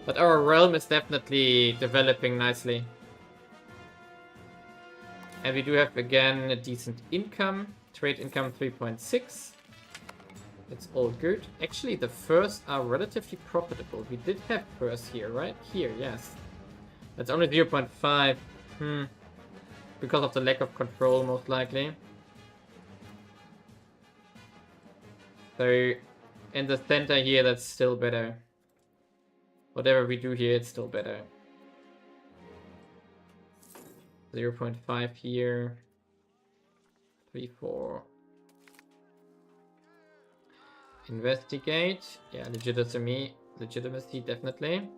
But our realm is definitely developing nicely. And we do have, again, a decent income. Trade income 3.6. It's all good. Actually, the furs are relatively profitable. We did have furs here, right? Here, yes. That's only 0.5. Because of the lack of control, most likely. So, in the center here, that's still better. Whatever we do here, it's still better. 0.5 here. 3, 4. Investigate. Yeah, legitimacy, definitely.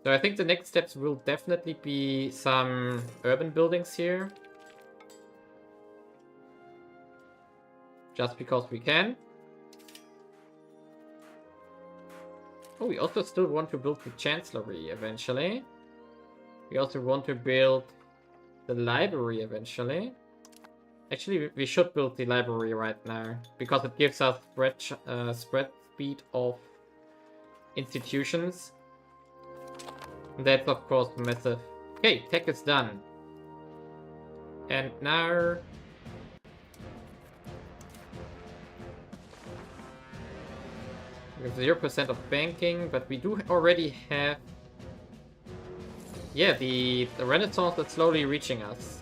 So I think the next steps will definitely be some urban buildings here. Just because we can. Oh, we also still want to build the Chancellery eventually. We also want to build the library eventually. Actually, we should build the library right now, because it gives us spread speed of institutions. That's of course massive. Okay, tech is done. And now... we have 0% of banking, but we do already have Yeah, the Renaissance is slowly reaching us.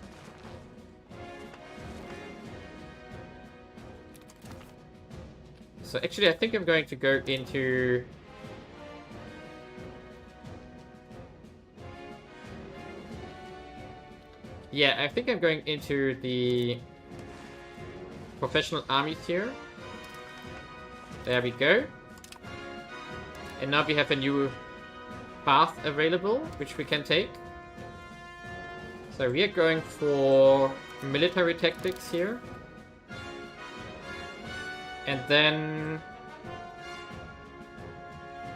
So actually, I think I'm going to go into... Yeah, I think I'm going into the professional armies here. There we go. And now we have a new path available, which we can take. So we are going for military tactics here. And then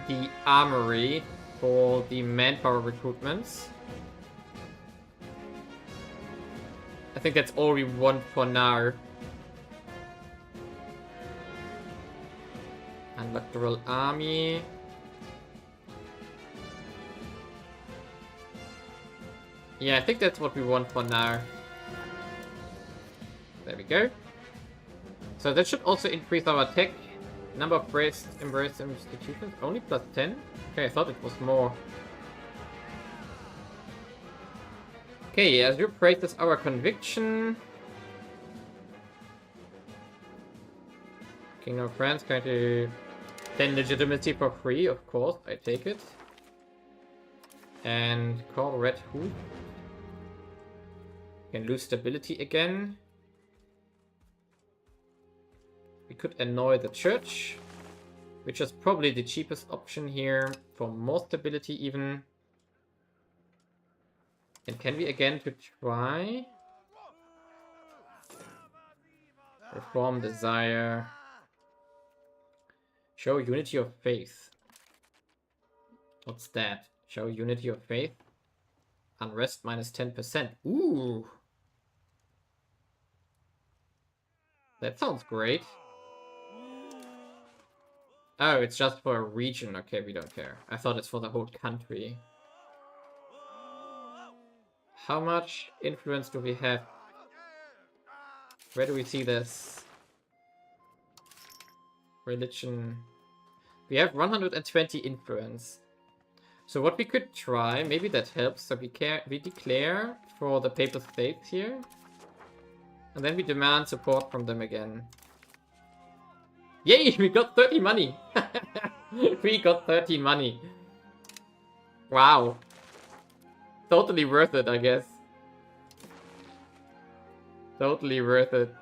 the armory for the manpower recruitments. I think that's all we want for now. Electoral army. Yeah, I think that's what we want for now. There we go. So that should also increase our attack. Number of embraced institutions. Only plus 10? Okay, I thought it was more. Okay, Azure praises our conviction. King of France going to 10 legitimacy for free, of course, I take it. And call Red Hoop. Can lose stability again. We could annoy the church, which is probably the cheapest option here for more stability even. And can we again to try? Reform desire. Show unity of faith. What's that? Show unity of faith. Unrest minus 10%. Ooh. That sounds great. Oh, it's just for a region. Okay, we don't care. I thought it's for the whole country. How much influence do we have? Where do we see this? Religion. We have 120 influence. So what we could try, maybe that helps. So we declare for the Papal States here. And then we demand support from them again. Yay! We got 30 money! We got 30 money. Wow. Totally worth it, I guess. Totally worth it.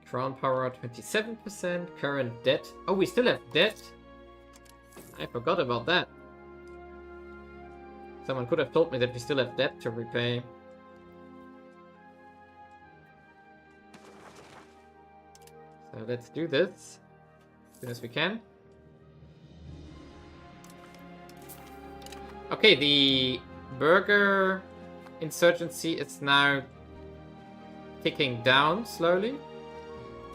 Crown power 27%. Current debt. Oh, we still have debt? I forgot about that. Someone could have told me that we still have debt to repay. So let's do this as soon as we can. Okay, the burger insurgency is now ticking down slowly,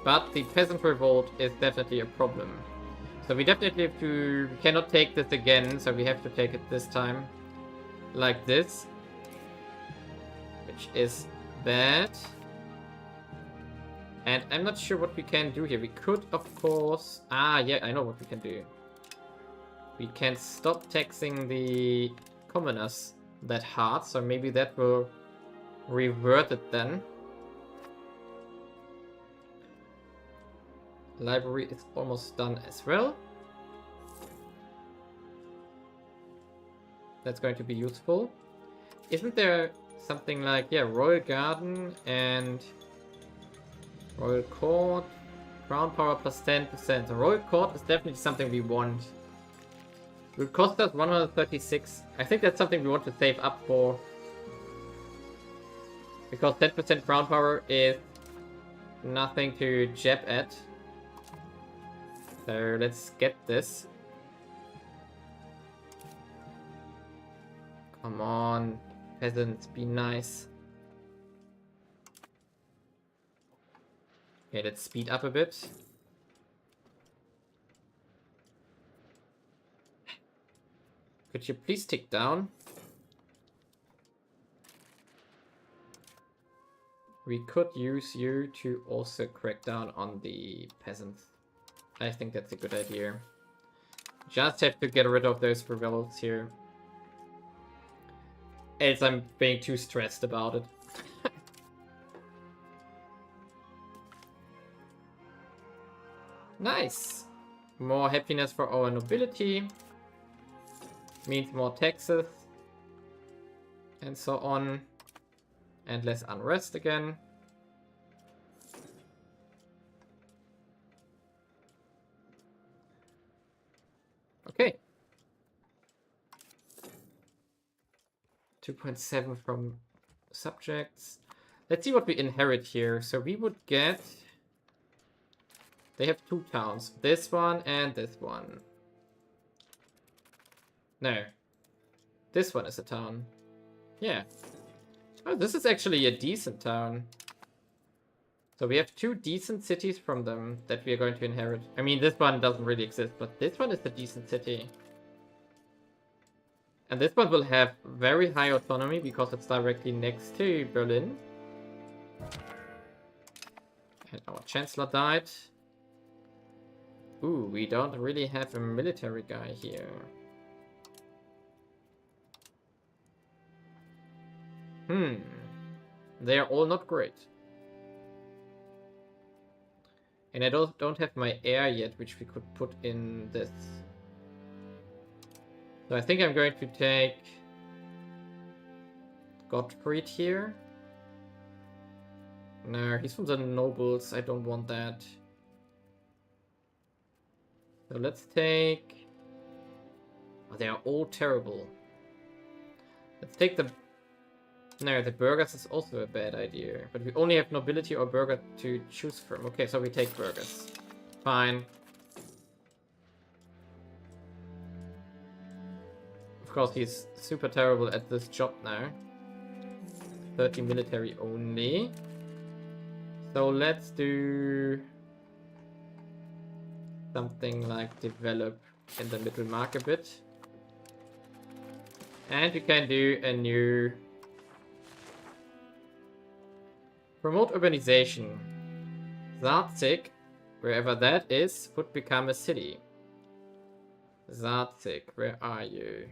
but the peasant revolt is definitely a problem. So we definitely have to, we cannot take this again, so we have to take it this time like this, which is bad. And I'm not sure what we can do here. We could, of course... Ah, yeah, I know what we can do. We can stop taxing the commoners that hard, so maybe that will revert it then. Library is almost done as well. That's going to be useful. Isn't there something like, yeah, Royal Garden and Royal Court, Crown Power plus 10%. So Royal Court is definitely something we want. It will cost us 136. I think that's something we want to save up for. Because 10% Crown Power is nothing to jab at. So let's get this. Come on, peasants, be nice. Okay, let's speed up a bit. Could you please tick down? We could use you to also crack down on the peasants. I think that's a good idea. Just have to get rid of those rebels here. Else I'm being too stressed about it. Nice! More happiness for our nobility. Means more taxes. And so on. And less unrest again. Okay. 2.7 from subjects. Let's see what we inherit here. So we would get... They have 2 towns. This one and this one. No. This one is a town. Yeah. Oh, this is actually a decent town. So we have 2 decent cities from them that we are going to inherit. I mean, this one doesn't really exist, but this one is a decent city. And this one will have very high autonomy because it's directly next to Berlin. And our chancellor died. Ooh, we don't really have a military guy here. They are all not great. And I don't have my heir yet, which we could put in this. So I think I'm going to take Gottfried here. No, he's from the nobles. I don't want that. So let's take... Oh, they are all terrible. Let's take the... No, the burghers is also a bad idea. But we only have nobility or burgher to choose from. Okay, so we take burghers. Fine. Of course, he's super terrible at this job now. 30 military only. So let's do... something like develop in the middle mark a bit. And we can do a new... Promote urbanization. Zarzig, wherever that is, would become a city. Zarzig, where are you?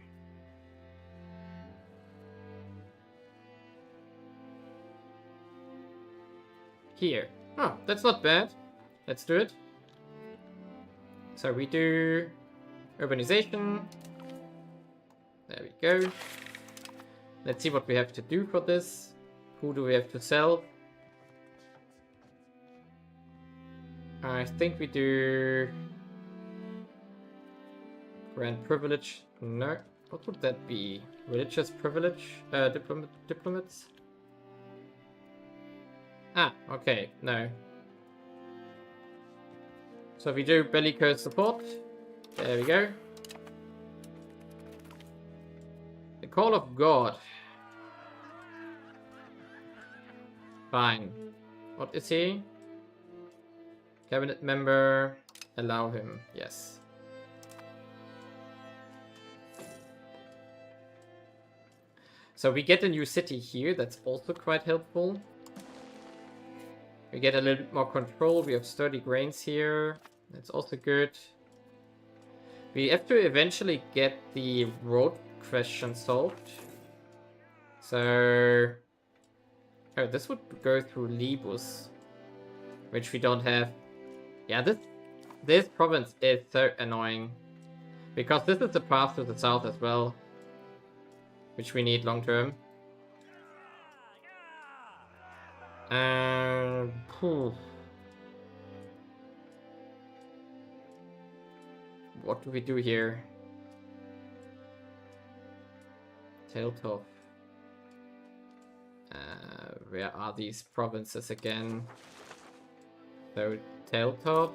Here. Oh, that's not bad. Let's do it. So we do urbanization. There we go. Let's see what we have to do for this. Who do we have to sell? I think we do grand privilege. No, what would that be? Religious privilege? Diplomats? Ah, okay, no. So we do bellicose support. There we go. The call of God. Fine. What is he? Cabinet member. Allow him. Yes. So we get a new city here. That's also quite helpful. We get a little bit more control. We have sturdy grains here. That's also good. We have to eventually get the road question solved. So... Oh, this would go through Libus, which we don't have. Yeah, this province is so annoying. Because this is the path to the south as well, which we need long term. What do we do here? Teltow. Where are these provinces again? So Teltow.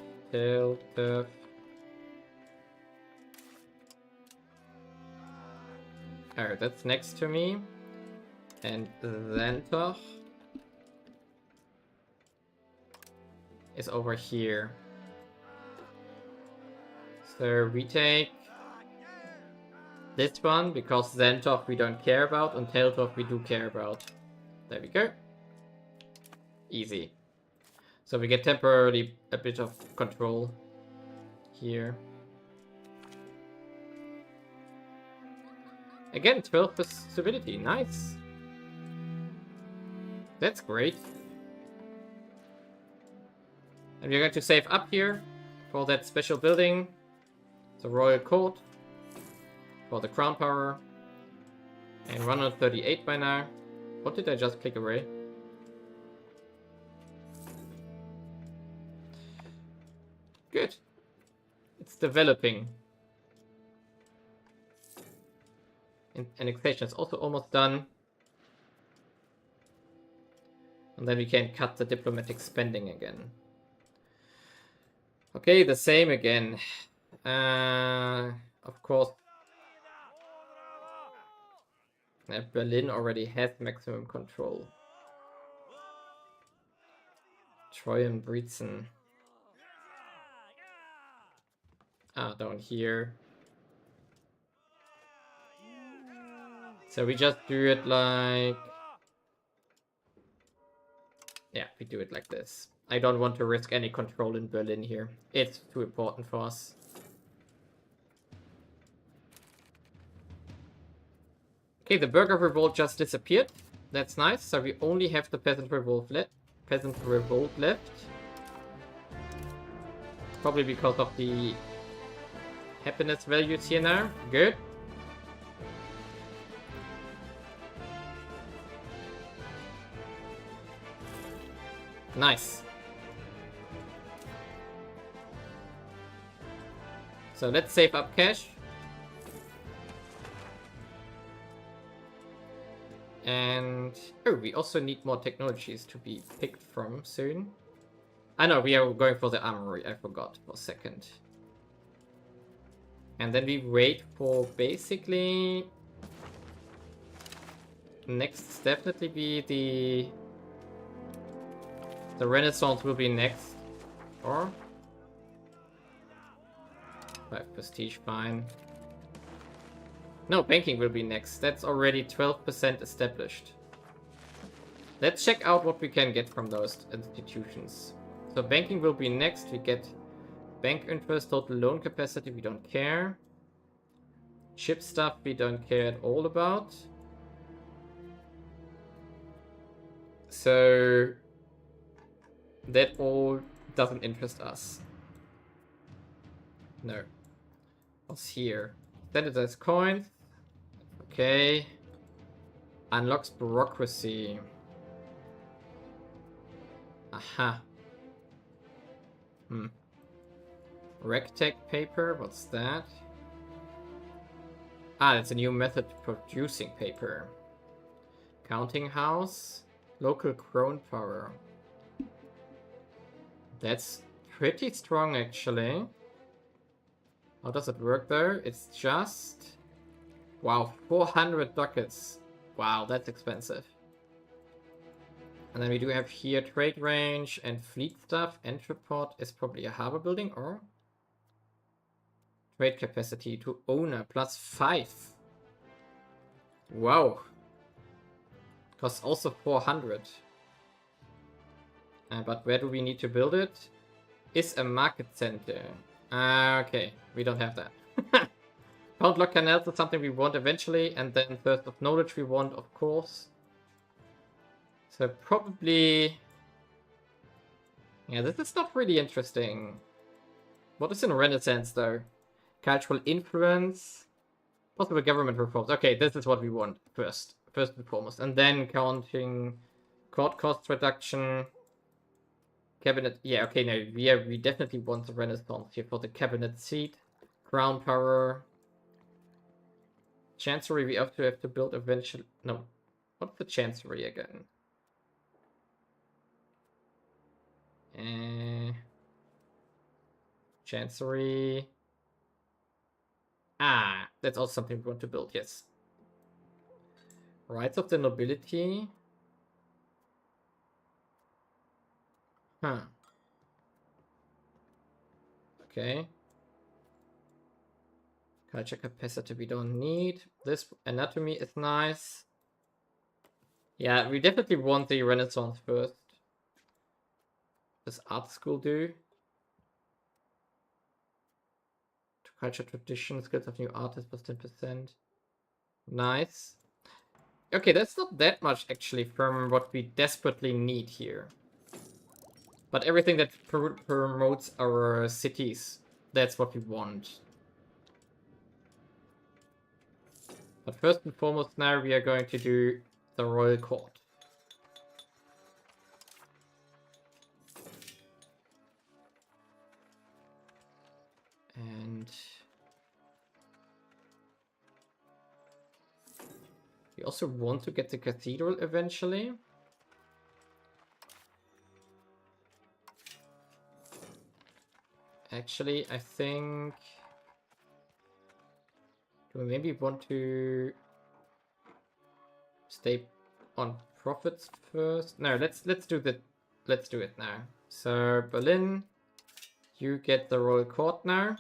Oh, that's next to me. And Zentoch is over here. So we take this one because Zentoch we don't care about and Teltow we do care about. There we go. Easy. So we get temporarily a bit of control here. Again, 12 for stability. Nice. That's great. And we're going to save up here for that special building. The Royal Court. For the Crown Power. And 138 by now. What did I just click away? Good. It's developing. And annexation is also almost done. And then we can cut the diplomatic spending again. Okay, the same again. Of course, Berlin already has maximum control. Troy and Brietzen. Ah, down here. So we just do it like... Yeah, we do it like this. I don't want to risk any control in Berlin here. It's too important for us. Okay, the Burger Revolt just disappeared. That's nice. So we only have the Peasant Revolt left. Probably because of the happiness values here now. Good. Nice. So let's save up cash. And oh, we also need more technologies to be picked from soon. I know, we are going for the armory. I forgot for a second. And then we wait for basically... Next definitely be the Renaissance will be next. Or 5 prestige, fine. No, banking will be next. That's already 12% established. Let's check out what we can get from those institutions. So banking will be next. We get bank interest, total loan capacity, we don't care. Ship stuff, we don't care at all about. So that all doesn't interest us. No. What's here? Standardized coins. Okay. Unlocks bureaucracy. Aha. Rectech paper, what's that? Ah, it's a new method of producing paper. Counting house. Local crown power. That's pretty strong actually. How does it work though? It's just... Wow, 400 ducats. Wow, that's expensive. And then we do have here trade range and fleet stuff. Entrepot is probably a harbor building, or... Trade capacity to owner +5. Wow. Costs also 400. But where do we need to build it? Is a market center. Okay, we don't have that. Pound lock canals is something we want eventually, and then thirst of knowledge we want, of course. So probably... Yeah, this is not really interesting. What is in Renaissance though? Cultural influence. Possible government reforms. Okay, this is what we want first. First and foremost. And then counting court cost reduction. Cabinet. Yeah, okay, no. We definitely want the Renaissance here for the cabinet seat. Crown power. Chancery we have to build eventually. No. What's the Chancery again? Chancery. Ah, that's also something we want to build, yes. Rights of the nobility. Huh. Okay. Culture capacity we don't need. This anatomy is nice. Yeah, we definitely want the Renaissance first. does art school do? To culture, tradition, skills of new artists plus 10%. Nice. Okay, that's not that much actually from what we desperately need here. But everything that promotes our cities, that's what we want. But first and foremost now we are going to do the royal court. And we also want to get the cathedral eventually. Actually, I think... Do we maybe want to stay on profits first? No, let's do it now. So Berlin, you get the royal court now.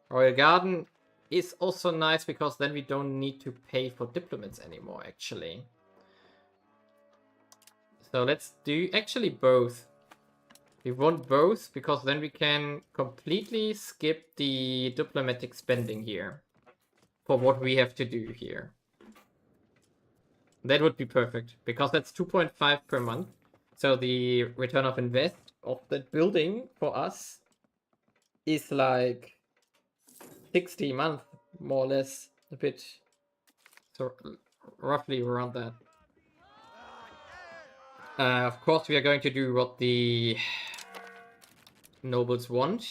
Royal garden is also nice because then we don't need to pay for diplomats anymore, actually. So let's do actually both. We want both because then we can completely skip the diplomatic spending here for what we have to do here. That would be perfect because that's 2.5 per month. So the return of invest of that building for us is like 60 a month, more or less, a bit, so roughly around that. Of course, we are going to do what the nobles want.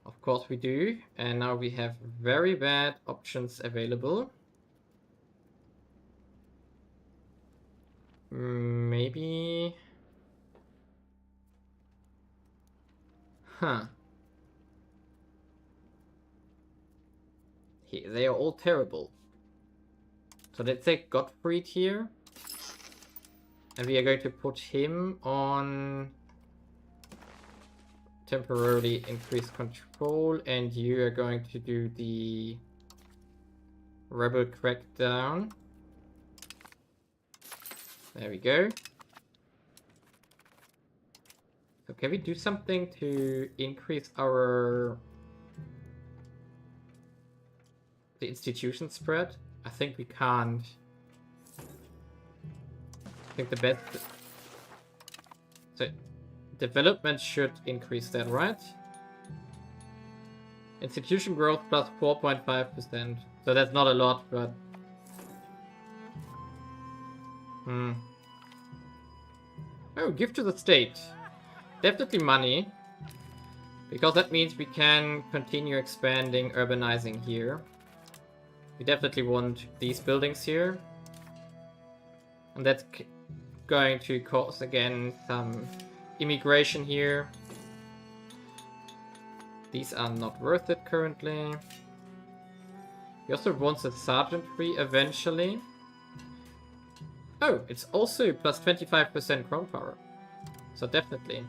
Of course we do. And now we have very bad options available. Maybe... Huh. They are all terrible. So let's take Gottfried here. And we are going to put him on temporarily increased control, and you are going to do the rebel crackdown. There we go. So can we do something to increase the institution spread? I think we can't. I think the best... So, development should increase that, right? Institution growth plus 4.5%. So that's not a lot, but... Oh, give to the state. Definitely money. Because that means we can continue expanding, urbanizing here. We definitely want these buildings here. And that's going to cause, again, some immigration here. These are not worth it currently. He also wants a sergeantry eventually. Oh, it's also plus 25% crown power. So definitely.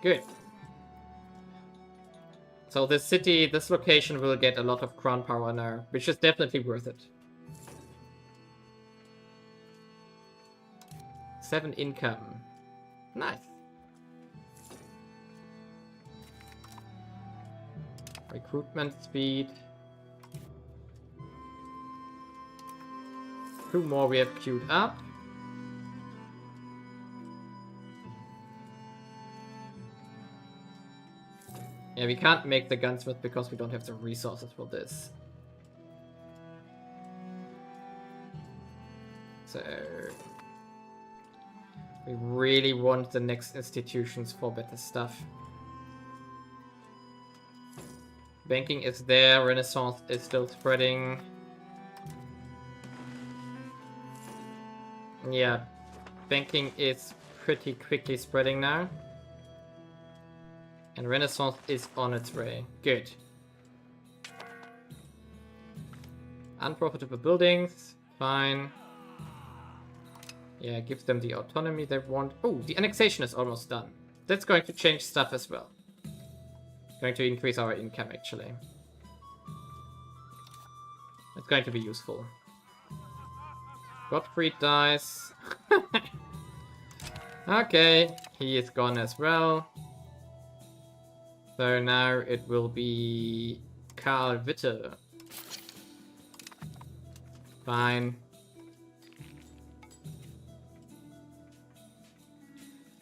Good. So this city, this location will get a lot of crown power now, which is definitely worth it. 7 income. Nice. Recruitment speed. 2 more we have queued up. Yeah, we can't make the gunsmith because we don't have the resources for this. So... we really want the next institutions for better stuff. Banking is there, Renaissance is still spreading. Yeah, banking is pretty quickly spreading now. And Renaissance is on its way. Good. Unprofitable buildings, fine. Yeah, gives them the autonomy they want. Oh, the annexation is almost done. That's going to change stuff as well. Going to increase our income, actually. It's going to be useful. Gottfried dies. Okay, he is gone as well. So now it will be Karl Witte. Fine.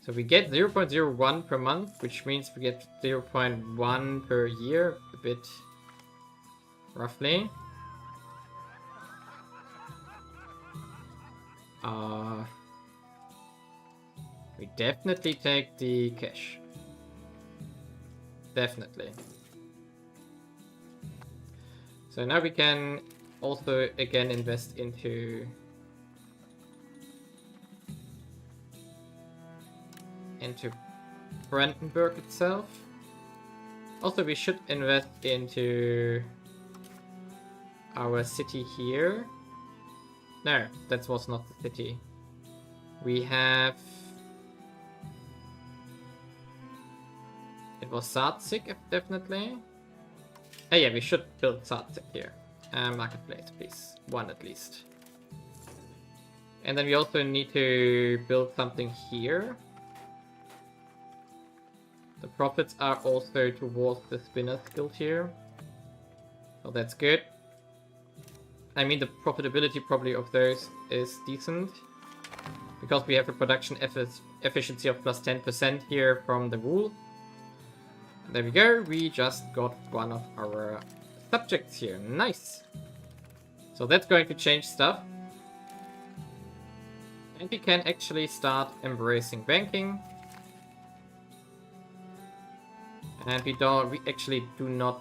So we get 0.01 per month, which means we get 0.1 per year, a bit roughly. We definitely take the cash. Definitely. So now we can also again invest into Brandenburg itself. Also, we should invest into our city here. No, that was not the city. We have... It was Salzig, definitely. Oh yeah, we should build Salzig here. Marketplace, please. One at least. And then we also need to build something here. The profits are also towards the Spinner's Guild here. So that's good. I mean, the profitability probably of those is decent. Because we have a production efficiency of plus 10% here from the wool. There we go, we just got one of our subjects here. Nice! So that's going to change stuff. And we can actually start embracing banking. And we actually do not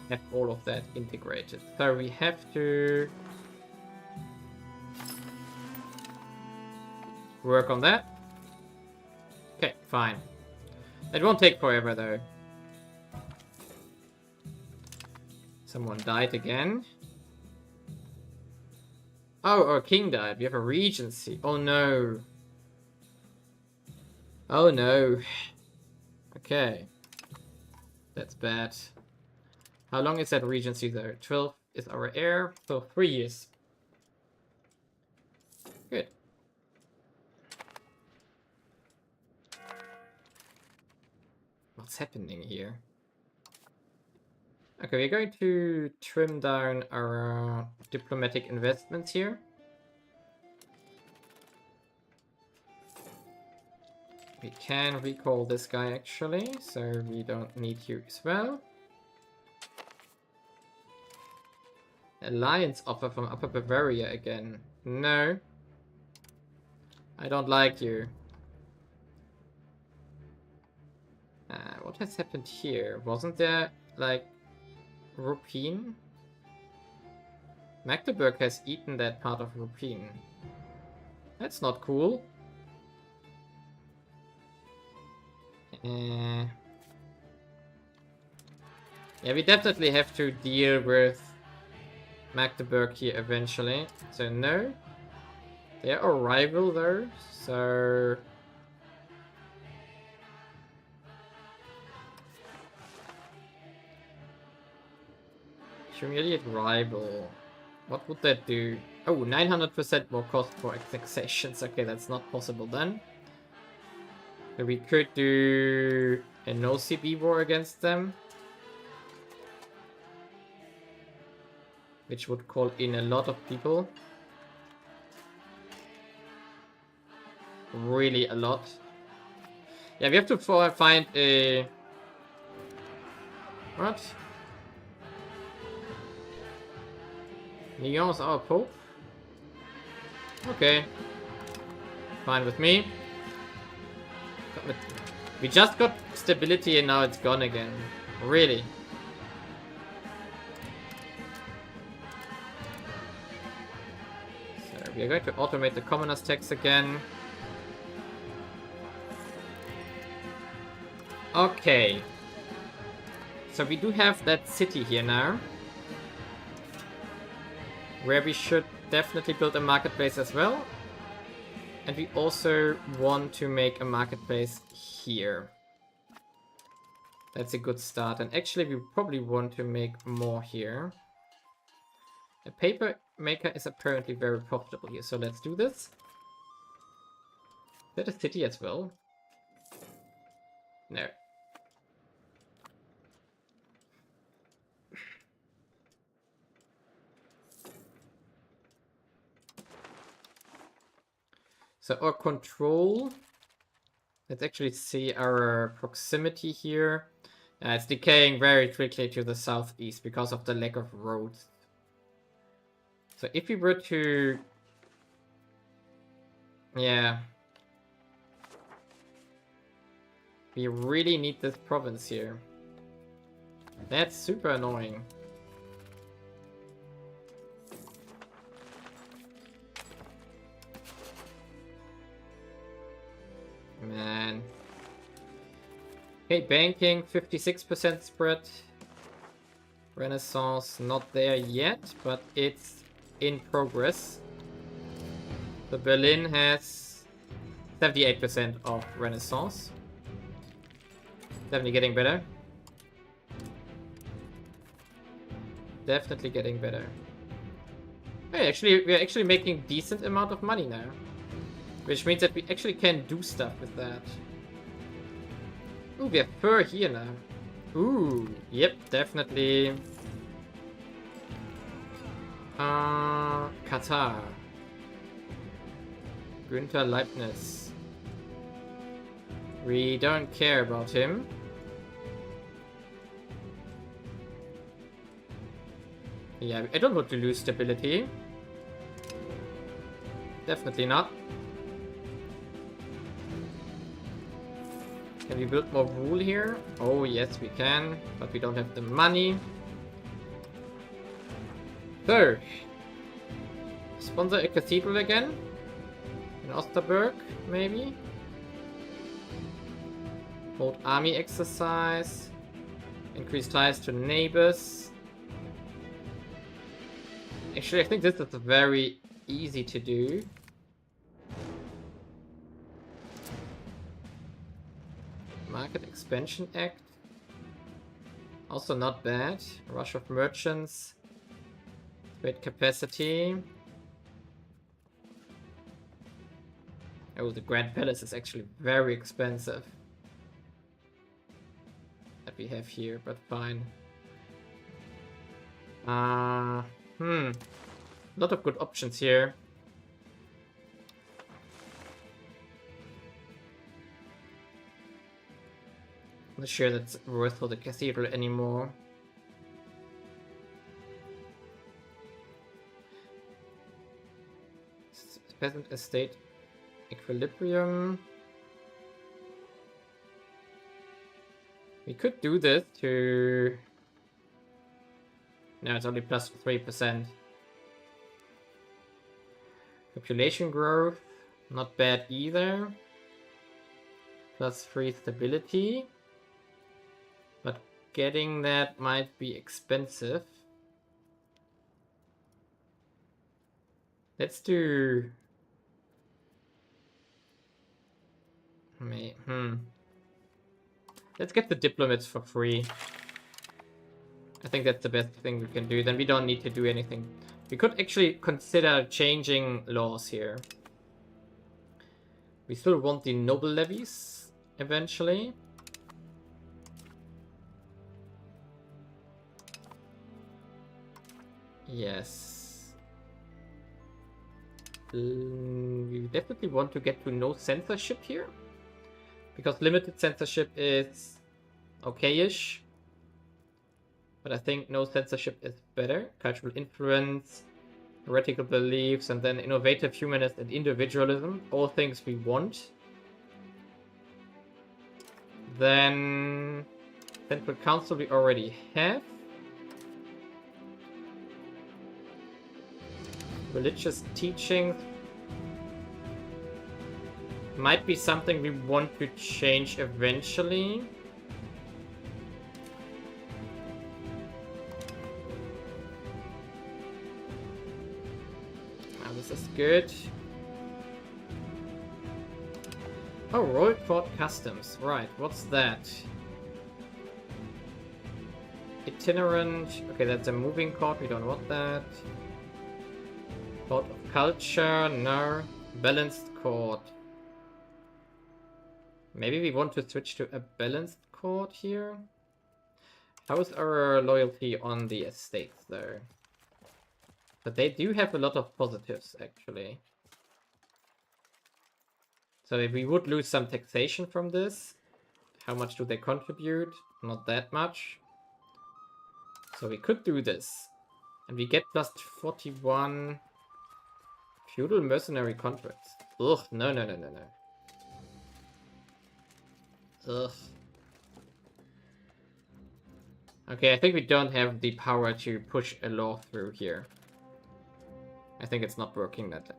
have all of that integrated. So we have to work on that. Okay, fine. It won't take forever though. Someone died again. Oh, our king died. We have a regency. Oh no. Oh no. Okay. That's bad. How long is that regency though? 12 is our heir, so 3 years. Good. What's happening here? Okay, we're going to trim down our diplomatic investments here. We can recall this guy actually, so we don't need you as well. Alliance offer from Upper Bavaria again. No. I don't like you. What has happened here? Wasn't there, like, Rupin? Magdeburg has eaten that part of Rupin. That's not cool. Yeah, we definitely have to deal with Magdeburg here eventually. So no. They're a rival though, so... Humiliate rival. What would that do? Oh, 900% more cost for annexations. Okay, that's not possible then. So we could do a no CB war against them. Which would call in a lot of people. Really a lot. Yeah, we have to find a... What? Lyon's our pope? Okay. Fine with me. We just got stability and now it's gone again. Really? So we are going to automate the commoners tax again. Okay. So we do have that city here now. Where we should definitely build a marketplace as well. And we also want to make a marketplace here. That's a good start. And actually we probably want to make more here. A paper maker is apparently very profitable here. So let's do this. that a city as well? No. So our control, let's actually see our proximity here. It's decaying very quickly to the southeast because of the lack of roads. So if we were to... Yeah. We really need this province here. That's super annoying. Man. Okay, banking, 56% spread. Renaissance, not there yet, but it's in progress. So Berlin has 78% of Renaissance. Definitely getting better. Definitely getting better. Hey, actually, we're actually making decent amount of money now. Which means that we actually can do stuff with that. Ooh, we have fur here now. Ooh, yep, definitely. Qatar. Günther Leibniz. We don't care about him. Yeah, I don't want to lose stability. Definitely not. Can we build more wool here? Oh yes, we can, but we don't have the money. So, sponsor a cathedral again? In Osterberg, maybe? Hold army exercise. Increase ties to neighbors. Actually, I think this is very easy to do. Market Expansion Act. Also not bad. Rush of merchants. Trade capacity. Oh, the Grand Palace is actually very expensive. That we have here, but fine. Lot of good options here. Not sure that's worth for the cathedral anymore. Peasant estate equilibrium. We could do this to... No, it's only plus 3%. Population growth, not bad either. Plus 3 stability. But getting that might be expensive. Let's do... Let's get the diplomats for free. I think that's the best thing we can do. Then we don't need to do anything. We could actually consider changing laws here. We still want the noble levies eventually. Yes. We definitely want to get to no censorship here. Because limited censorship is okay-ish. But I think no censorship is better. Cultural influence, heretical beliefs, and then innovative humanist and individualism. All things we want. Then Central Council we already have. Religious teachings might be something we want to change eventually. Now this is good. Oh, Royal Court Customs. Right, what's that? Itinerant. Okay, that's a moving court. We don't want that. Court of Culture. No. Balanced court. Maybe we want to switch to a balanced court here. How is our loyalty on the estates, though? But they do have a lot of positives, actually. So if we would lose some taxation from this, how much do they contribute? Not that much. So we could do this. And we get plus 41 feudal mercenary contracts. Ugh, no, no, no, no, no. Ugh. Okay, I think we don't have the power to push a law through here. I think it's not working that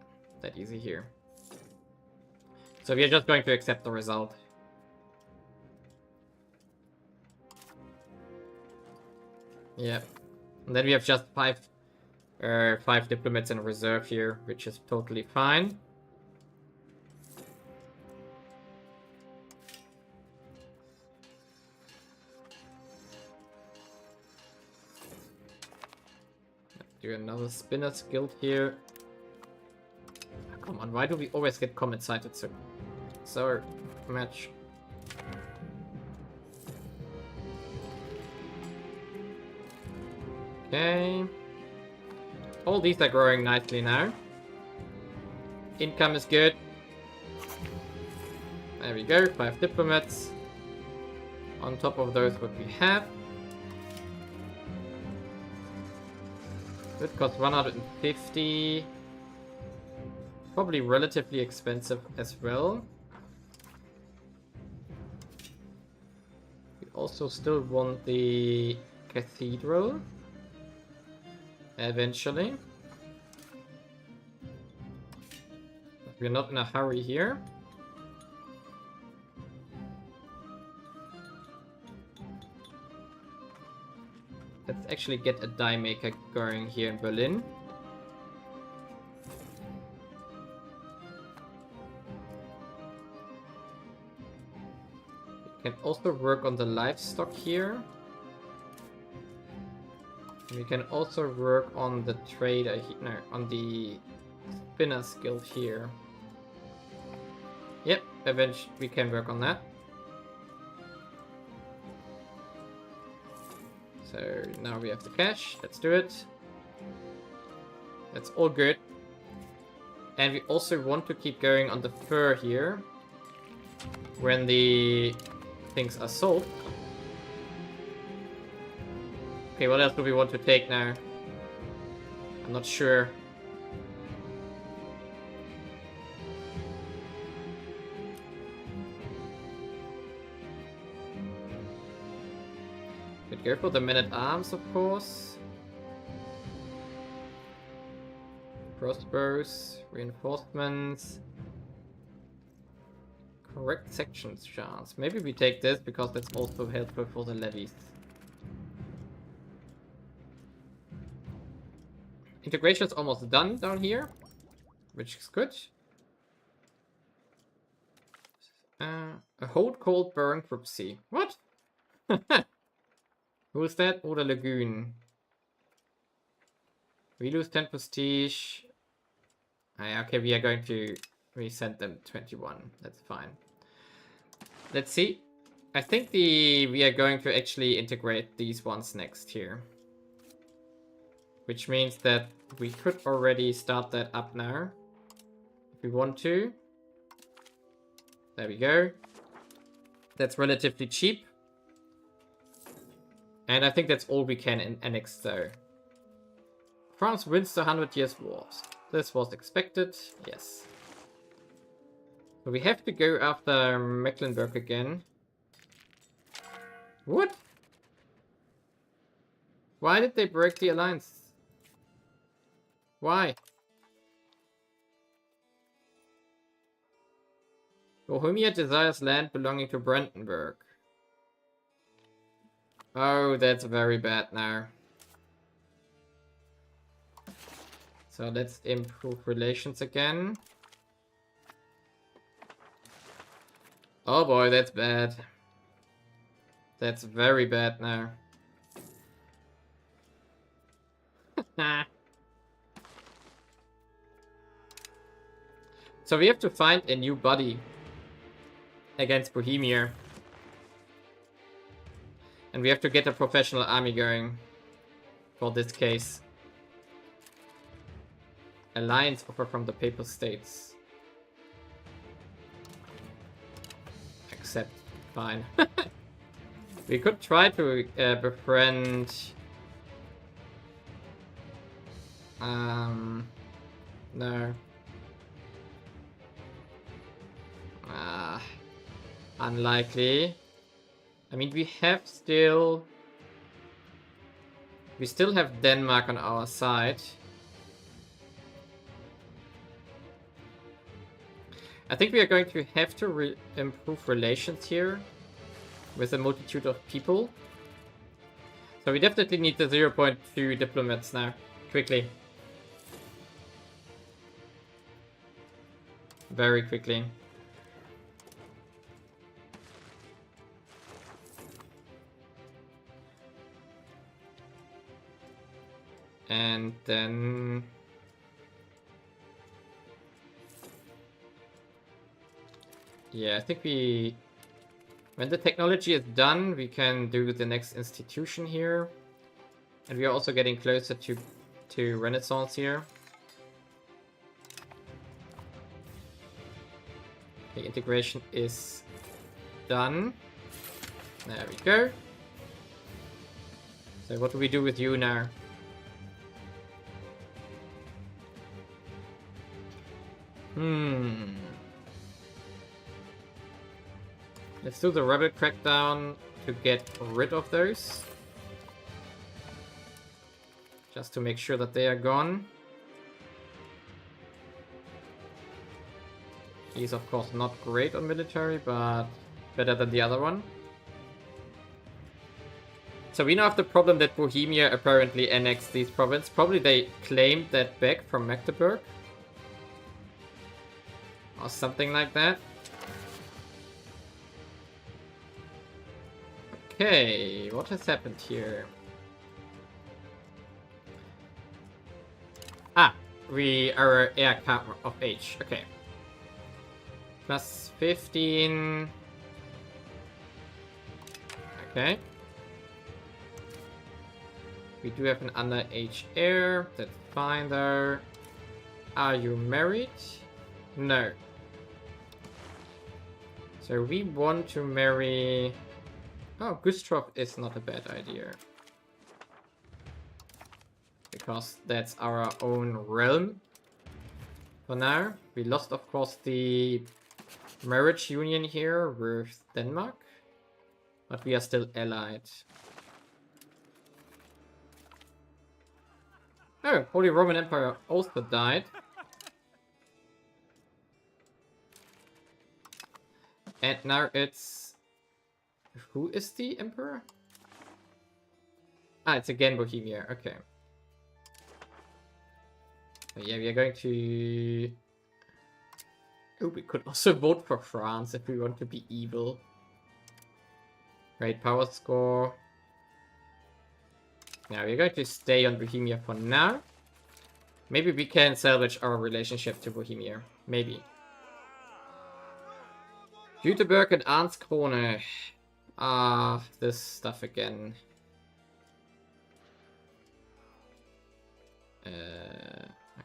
easy here. So we're just going to accept the result. Yeah. And then we have just five diplomats in reserve here, which is totally fine. Do another spinner's guild here. Oh, come on, why do we always get comet sighted so much? Okay. All these are growing nicely now. Income is good. There we go, 5 diplomats. On top of those what we have. It costs 150. Probably relatively expensive as well. We also still want the cathedral. Eventually. But we're not in a hurry here. Let's actually get a die maker going here in Berlin. We can also work on the livestock here. We can also work on the trader, no, on the spinner's guild here. Yep, eventually we can work on that. So now we have the cash, let's do it. That's all good. And we also want to keep going on the fur here. When the things are sold. Okay, what else do we want to take now? I'm not sure. Could go for the men-at-arms, of course. Crossbows, reinforcements. Correct sections chance. Maybe we take this because that's also helpful for the levies. Integration is almost done down here, which is good. A hold cold burn bankruptcy. What? Who's that? Oh, the lagoon. We lose 10 prestige. Okay, we are going to resend them 21. That's fine. Let's see. I think we are going to actually integrate these ones next here. Which means that we could already start that up now. If we want to. There we go. That's relatively cheap. And I think that's all we can annex though. France wins the 100 Years' Wars. This was expected. Yes. So we have to go after Mecklenburg again. What? Why did they break the alliance? Why? Bohemia desires land belonging to Brandenburg. Oh, that's very bad now. So let's improve relations again. Oh boy, that's bad. That's very bad now. So we have to find a new buddy. against Bohemia. And we have to get a professional army going for this case. Alliance offer from the Papal States. Accept. Fine. We could try to befriend... No. Unlikely. I mean, we still have Denmark on our side. I think we are going to have to improve relations here with a multitude of people. So we definitely need the 0.2 diplomats now, quickly. Very quickly. And then... yeah, I think when the technology is done, we can do the next institution here. And we are also getting closer to Renaissance here. The integration is done. There we go. So what do we do with you now? Let's do the rebel crackdown to get rid of those. Just to make sure that they are gone. He's of course not great on military, but better than the other one. So we now have the problem that Bohemia apparently annexed these provinces. Probably they claimed that back from Magdeburg. Or something like that. Okay, what has happened here? We are air cover of H. Okay. Plus 15. Okay. We do have an underage heir. That's fine though. Are you married? No. So we want to marry... oh, Gustrow is not a bad idea. Because that's our own realm. For now. We lost, of course, the marriage union here with Denmark. But we are still allied. Oh, Holy Roman Empire also died. And now it's... who is the emperor? It's again Bohemia. Okay. So yeah, we are going to... oh, we could also vote for France if we want to be evil. Great power score. Now we're going to stay on Bohemia for now. Maybe we can salvage our relationship to Bohemia. Maybe. Jüterbog and Arnskrone. This stuff again.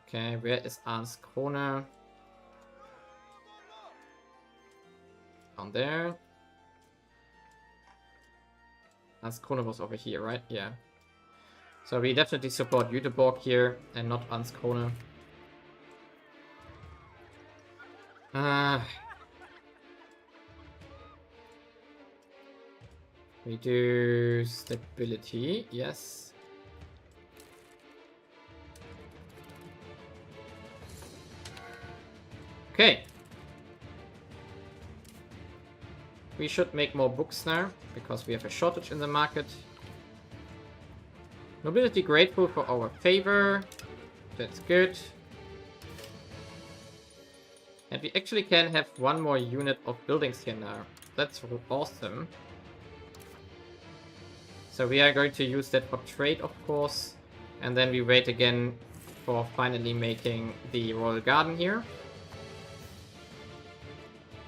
Okay, where is Arnskrone? Down there. Arnskrone was over here, right? Yeah. So we definitely support Jüterbog here and not Arnskrone. We do stability, yes. Okay. We should make more books now, because we have a shortage in the market. Nobility grateful for our favor. That's good. And we actually can have one more unit of buildings here now. That's awesome. So we are going to use that for trade, of course. And then we wait again for finally making the Royal Garden here.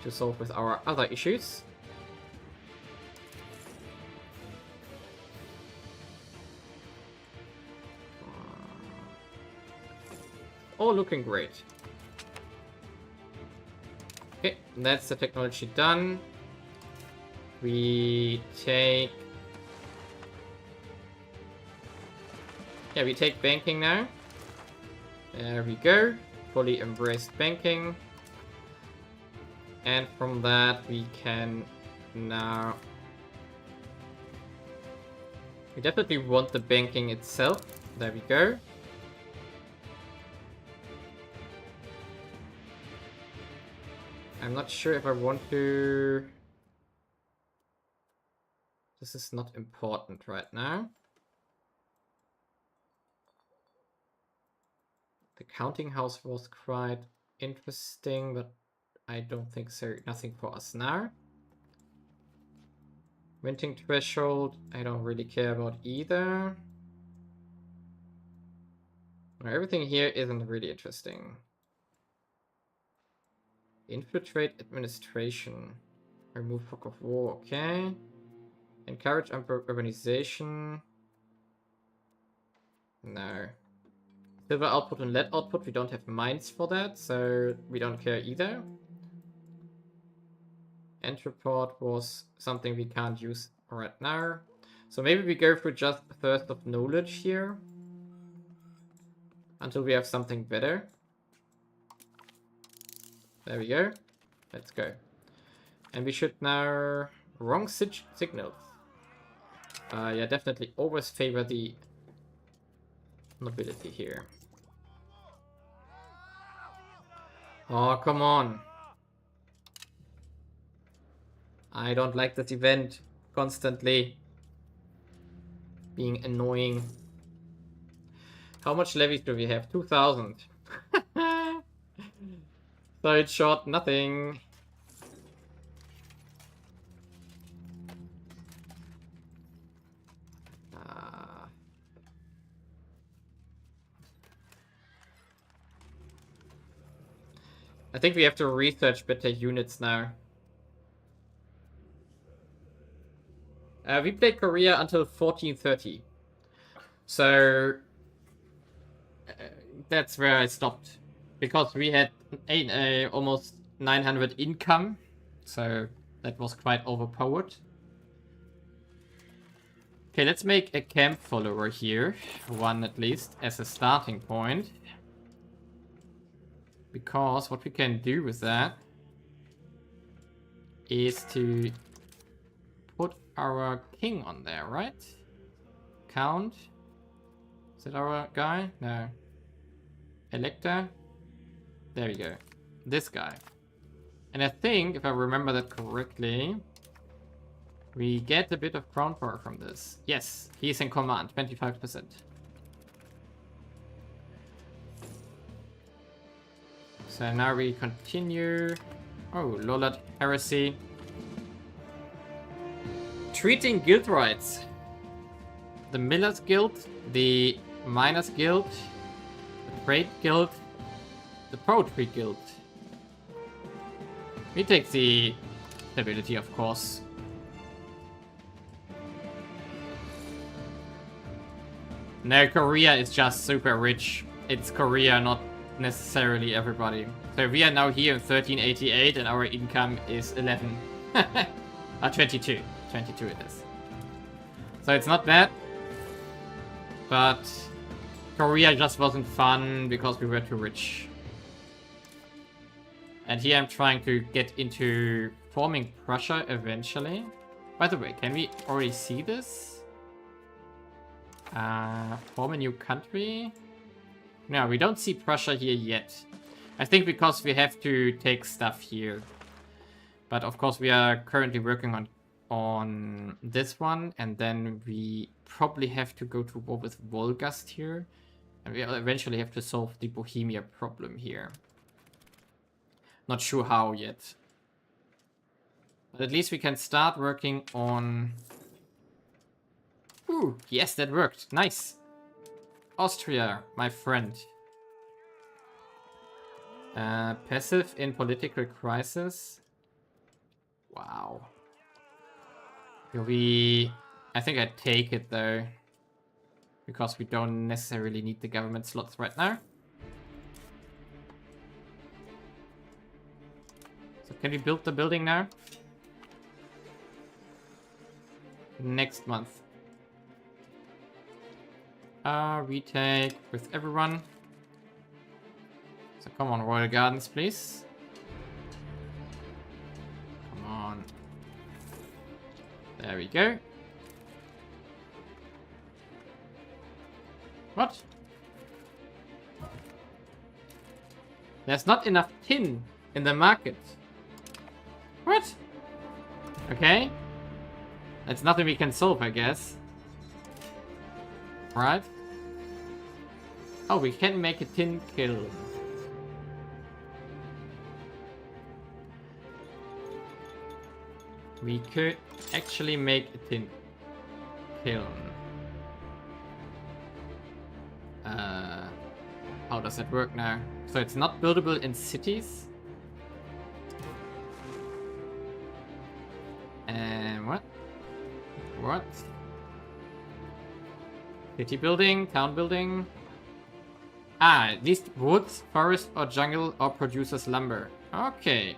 to solve with our other issues. All looking great. Okay, that's the technology done. We take... Yeah, we take banking now. There we go. Fully embraced banking. And from that we can now... We definitely want the banking itself. There we go. I'm not sure if I want to... This is not important right now. The counting house was quite interesting, but I don't think so. Nothing for us now. Minting threshold, I don't really care about either. Everything here isn't really interesting. Infiltrate administration. Remove fog of war, okay. Encourage urbanization. No. Silver output and lead output, we don't have mines for that, so we don't care either. Entreport was something we can't use right now. So maybe we go for just Thirst of Knowledge here. Until we have something better. There we go. Let's go. And we should now... Wrong signals. Yeah, definitely always favor the nobility here. Oh, come on. I don't like this event constantly being annoying. How much levies do we have? 2,000. So it's short nothing. I think we have to research better units now. We played Korea until 1430. So that's where I stopped. Because we had almost 900 income. So that was quite overpowered. Okay, let's make a camp follower here. One at least, as a starting point. Because what we can do with that is to put our king on there, right? Count. Is that our guy? No. Elector. There we go. This guy. And I think, if I remember that correctly, we get a bit of crown power from this. Yes, he's in command, 25%. So now we continue. Oh, Lollard Heresy. Treating guild rights. The Millers Guild, the Miners Guild, the Trade Guild, the Poetry Guild. We take the stability, of course. No, Korea is just super rich. It's Korea, not necessarily everybody. So we are now here in 1388 and our income is 11. 22. 22 it is. So it's not bad. But Korea just wasn't fun because we were too rich. And here I'm trying to get into forming Prussia eventually. By the way, can we already see this? Form a new country? No, we don't see Prussia here yet. I think because we have to take stuff here. But of course we are currently working on this one. And then we probably have to go to war with Wolgast here. And we eventually have to solve the Bohemia problem here. Not sure how yet. But at least we can start working on... Ooh, yes, that worked. Nice. Austria, my friend. Passive in political crisis. Wow. I think I'd take it though. Because we don't necessarily need the government slots right now. So can we build the building now? Next month. Retake with everyone. So come on, Royal Gardens, please. Come on. There we go. What? There's not enough tin in the market. What? Okay. That's nothing we can solve, I guess. Right. Oh, we can make a tin kiln. We could actually make a tin kiln. How does that work now? So it's not buildable in cities? And what? What? City building, town building. Ah, at least woods, forest, or jungle, or produces lumber. Okay.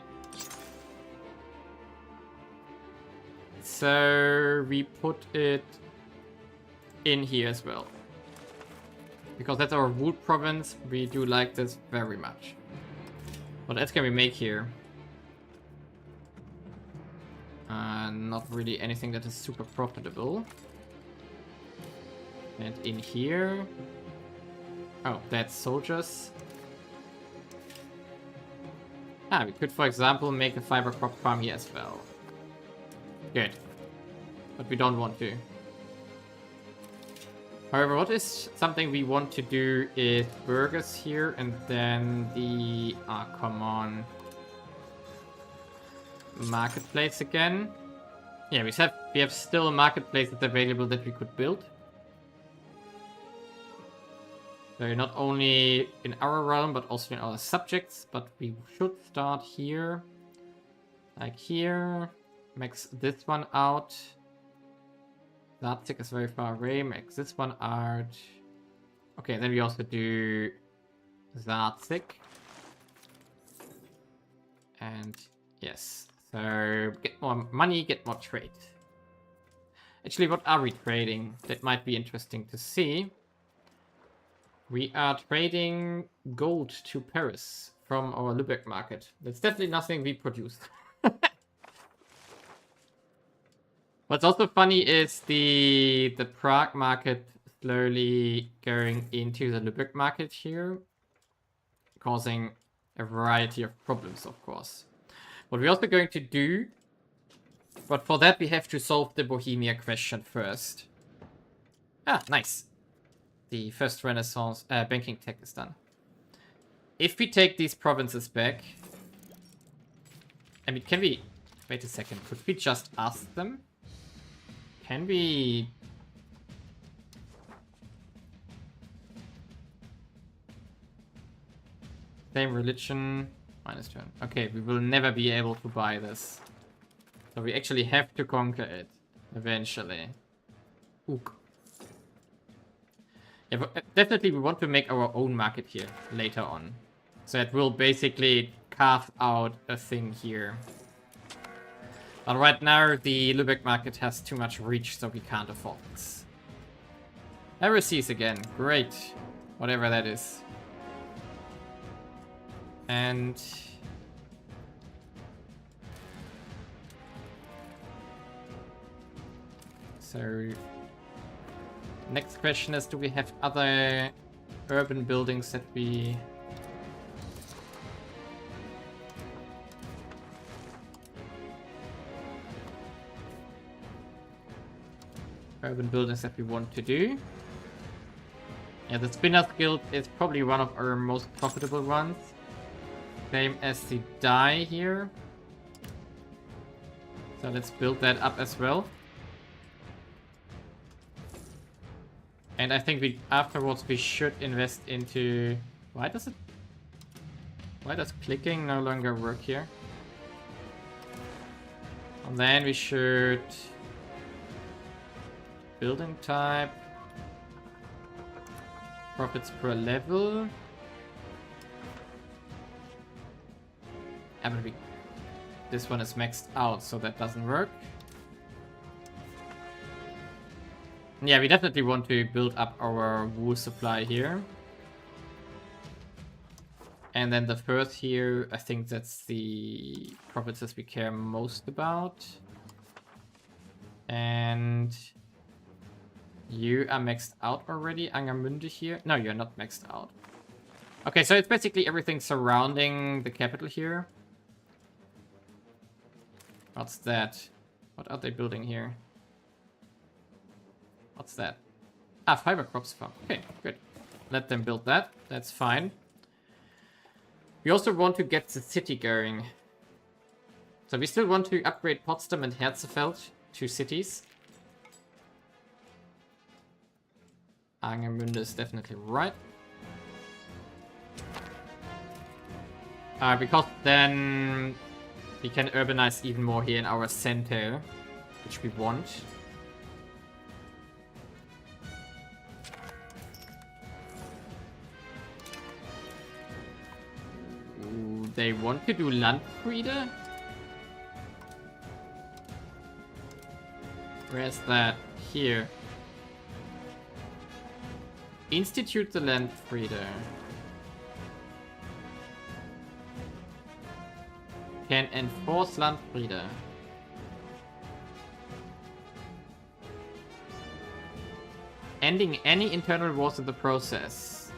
So we put it in here as well. Because that's our wood province, we do like this very much. What else can we make here? Not really anything that is super profitable. And in here... Oh, that's soldiers. Ah, we could, for example, make a fiber crop farm here as well. Good. But we don't want to. However, what is something we want to do is burgers here and then the... Ah, come on. Marketplace again. Yeah, we have still a marketplace that's available that we could build. So not only in our realm, but also in our subjects. But we should start here. Like here. Max this one out. Leipzig is very far away. Max this one out. Okay, then we also do Leipzig. And yes. So get more money, get more trade. Actually, what are we trading? That might be interesting to see. We are trading gold to Paris from our Lübeck market. That's definitely nothing we produce. What's also funny is the Prague market slowly going into the Lübeck market here, causing a variety of problems, of course. What we're also going to do, but for that we have to solve the Bohemia question first. Ah, nice. The first Renaissance banking tech is done. If we take these provinces back, I mean, can we... Wait a second, could we just ask them? Can we... Same religion, -2. Okay, we will never be able to buy this. So we actually have to conquer it, eventually. Ook. Yeah, but definitely we want to make our own market here, later on. So it will basically carve out a thing here. But right now, the Lübeck market has too much reach, so we can't afford this. Heresies again. Great. Whatever that is. And... So... Next question is, do we have other urban buildings that we... Urban buildings that we want to do? Yeah, the Spinners Guild is probably one of our most profitable ones. Same as the dye here. So let's build that up as well. And I think afterwards we should invest into... Why does clicking no longer work here? And then we should... Building type. Profits per level. But this one is maxed out, so that doesn't work. Yeah, we definitely want to build up our wool supply here. And then the first here, I think that's the provinces we care most about. And you are maxed out already, Angermünde here. No, you're not maxed out. Okay, so it's basically everything surrounding the capital here. What's that? What are they building here? What's that? Ah, fiber crops farm. Okay, good. Let them build that. That's fine. We also want to get the city going. So we still want to upgrade Potsdam and Herzfeld to cities. Angermünde is definitely right. Because then we can urbanize even more here in our center, which we want. Ooh, they want to do Landfriede? Where's that? Here. Institute the Landfriede. Can enforce Landfriede. Ending any internal wars in the process.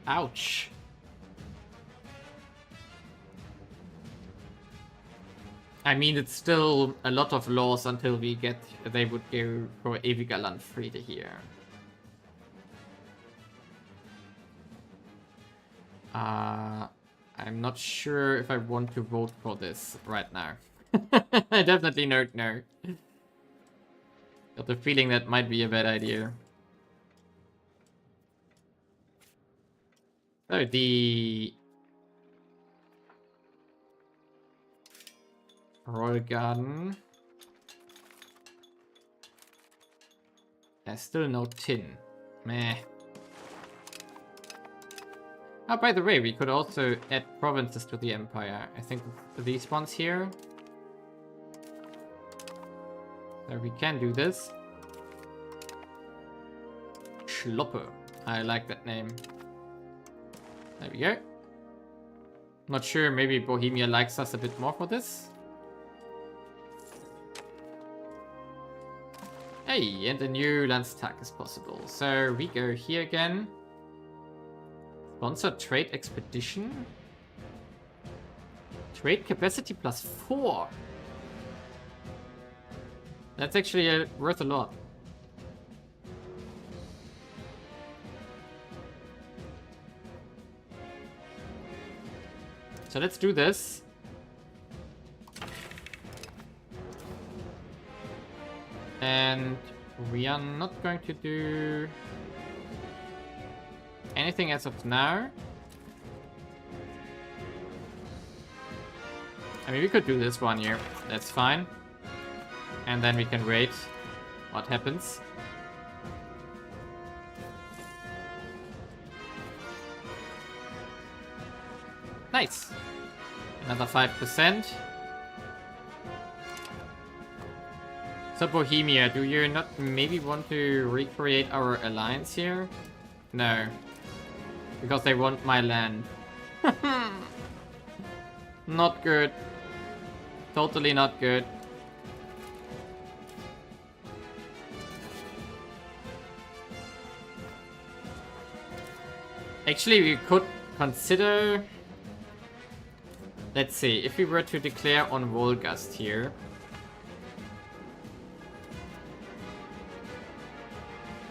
Ouch. I mean, it's still a lot of laws until we get... They would go for ewiger Landfriede here. I'm not sure if I want to vote for this right now. I definitely don't know. Got the feeling that might be a bad idea. So the Royal Garden. There's still no tin. Meh. Oh, by the way, we could also add provinces to the empire. I think these ones here. So we can do this. Schloppe. I like that name. There we go. Not sure, maybe Bohemia likes us a bit more for this. Hey, and a new Landstag is possible. So we go here again. Sponsor trade expedition. Trade capacity +4. That's actually worth a lot. So let's do this. And we are not going to do anything as of now. I mean, we could do this one here. That's fine. And then we can wait what happens. Nice. Another 5%. So Bohemia, do you not maybe want to recreate our alliance here? No. Because they want my land. Not good. Totally not good. Actually, we could consider... Let's see, if we were to declare on Wolgast here...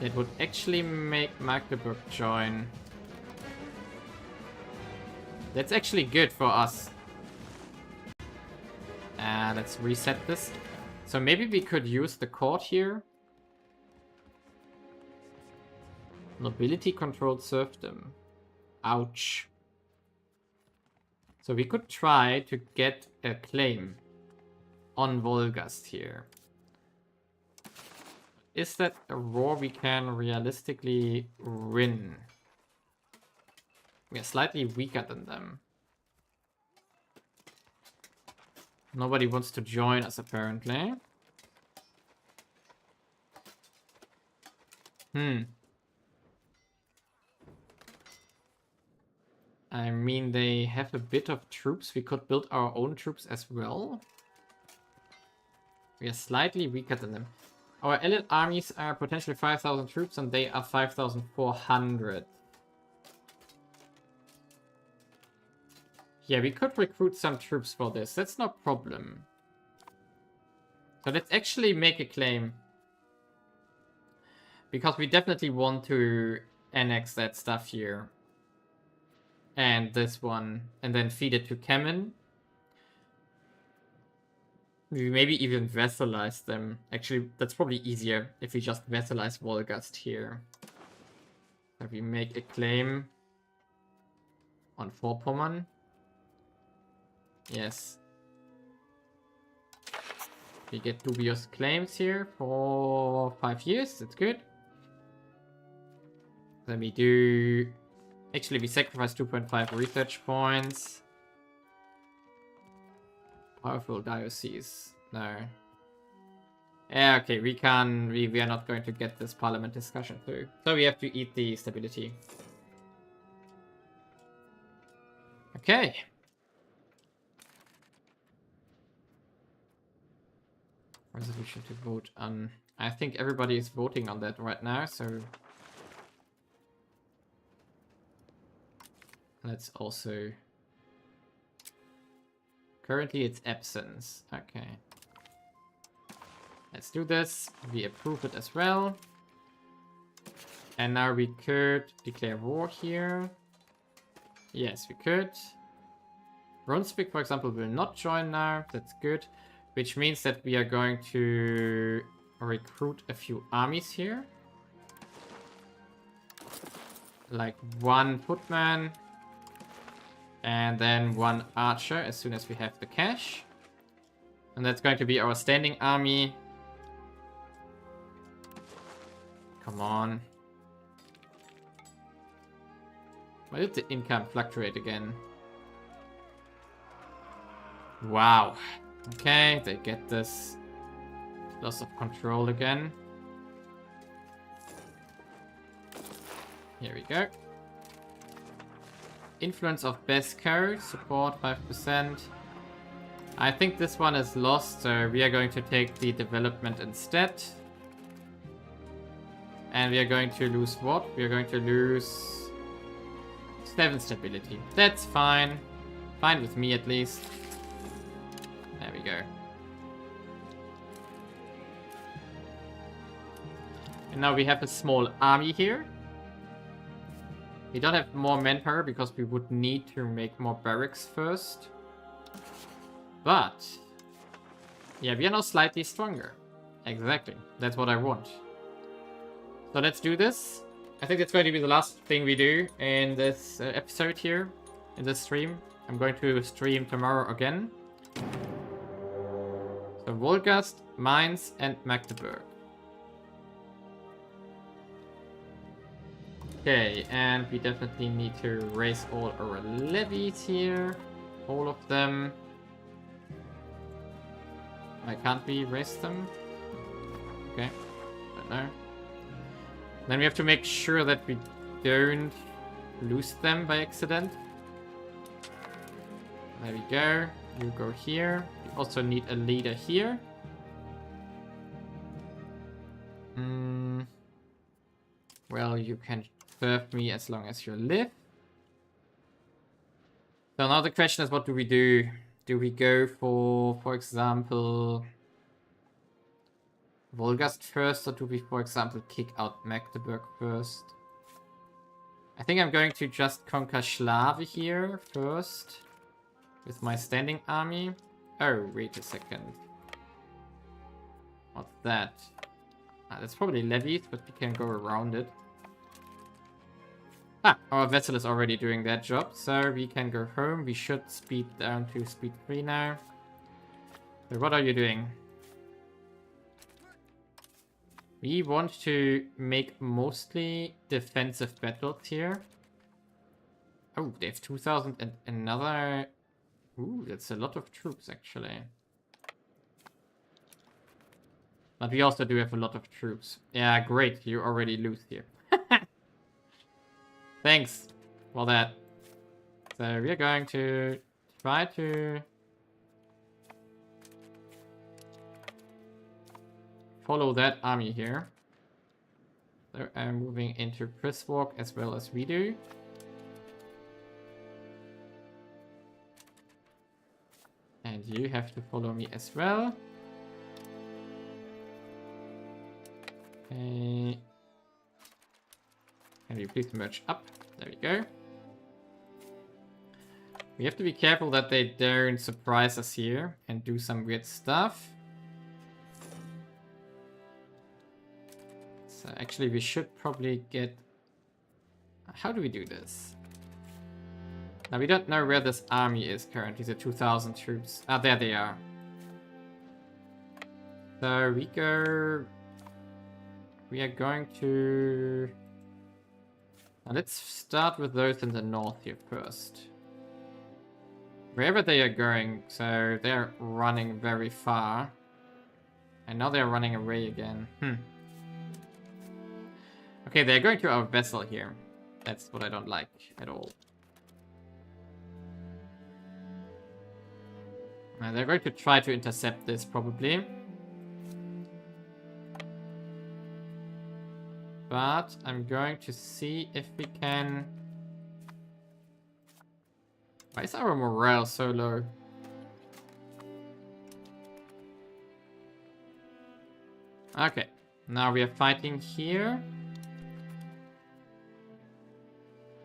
That would actually make Magdeburg join. That's actually good for us. Let's reset this. So maybe we could use the court here. Nobility controlled serfdom. Ouch. So we could try to get a claim on Wolgast here. Is that a war we can realistically win? We are slightly weaker than them. Nobody wants to join us, apparently. I mean, they have a bit of troops. We could build our own troops as well. We are slightly weaker than them. Our allied armies are potentially 5,000 troops and they are 5,400. Yeah, we could recruit some troops for this. That's no problem. So let's actually make a claim. Because we definitely want to annex that stuff here. And this one. And then feed it to Kemen. We maybe even vassalize them. Actually, that's probably easier if we just vassalize Wolgast here. So we make a claim on Vorpommern. Yes. We get dubious claims here for 5 years. That's good. Then we do... Actually, we sacrifice 2.5 research points. Powerful diocese. No. Yeah, okay, we are not going to get this parliament discussion through. So we have to eat the stability. Okay. Resolution to vote on. I think everybody is voting on that right now, so let's also... Currently it's absence. Okay. Let's do this. We approve it as well. And now we could declare war here. Yes, we could. Brunswick, for example, will not join now. That's good. Which means that we are going to recruit a few armies here. Like 1 footman. And then 1 archer as soon as we have the cash. And that's going to be our standing army. Come on. Why did the income fluctuate again? Wow. Okay, they get this loss of control again. Here we go. Influence of Besko, support 5%. I think this one is lost, so we are going to take the development instead. And we are going to lose what? We are going to lose 7 stability. That's fine. Fine with me at least. There we go. And now we have a small army here. We don't have more manpower because we would need to make more barracks first. But yeah, we are now slightly stronger. Exactly. That's what I want. So let's do this. I think that's going to be the last thing we do in this episode here, in this stream. I'm going to stream tomorrow again. So Wolgast, Mainz, and Magdeburg. Okay, and we definitely need to raise all our levies here. All of them. Why can't we raise them? Okay, don't know. Then we have to make sure that we don't lose them by accident. There we go. You go here. We also need a leader here. Well, you can serve me as long as you live. So now the question is, what do we do? Do we go for example, Wolgast first, or do we, for example, kick out Magdeburg first? I think I'm going to just conquer Schlave here first with my standing army. Oh, wait a second. What's that? That's probably levies, but we can go around it. Ah, our vessel is already doing that job, so we can go home. We should speed down to speed 3 now. So what are you doing? We want to make mostly defensive battles here. Oh, they have 2,000 and another... Ooh, that's a lot of troops, actually. But we also do have a lot of troops. Yeah, great. You already lose here. Thanks for that. So we are going to try to follow that army here. So I'm moving into Presswalk as well as we do. And you have to follow me as well. Okay. Can we please merge up? There we go. We have to be careful that they don't surprise us here and do some weird stuff. So actually we should probably get... How do we do this? Now we don't know where this army is currently, the 2,000 troops. Ah, there they are. So we go... We are going to... Now let's start with those in the north here first. Wherever they are going, so they're running very far. And now they're running away again. Okay, they're going to our vessel here. That's what I don't like at all. They're going to try to intercept this, probably. But I'm going to see if we can... Why is our morale so low? Okay, now we are fighting here.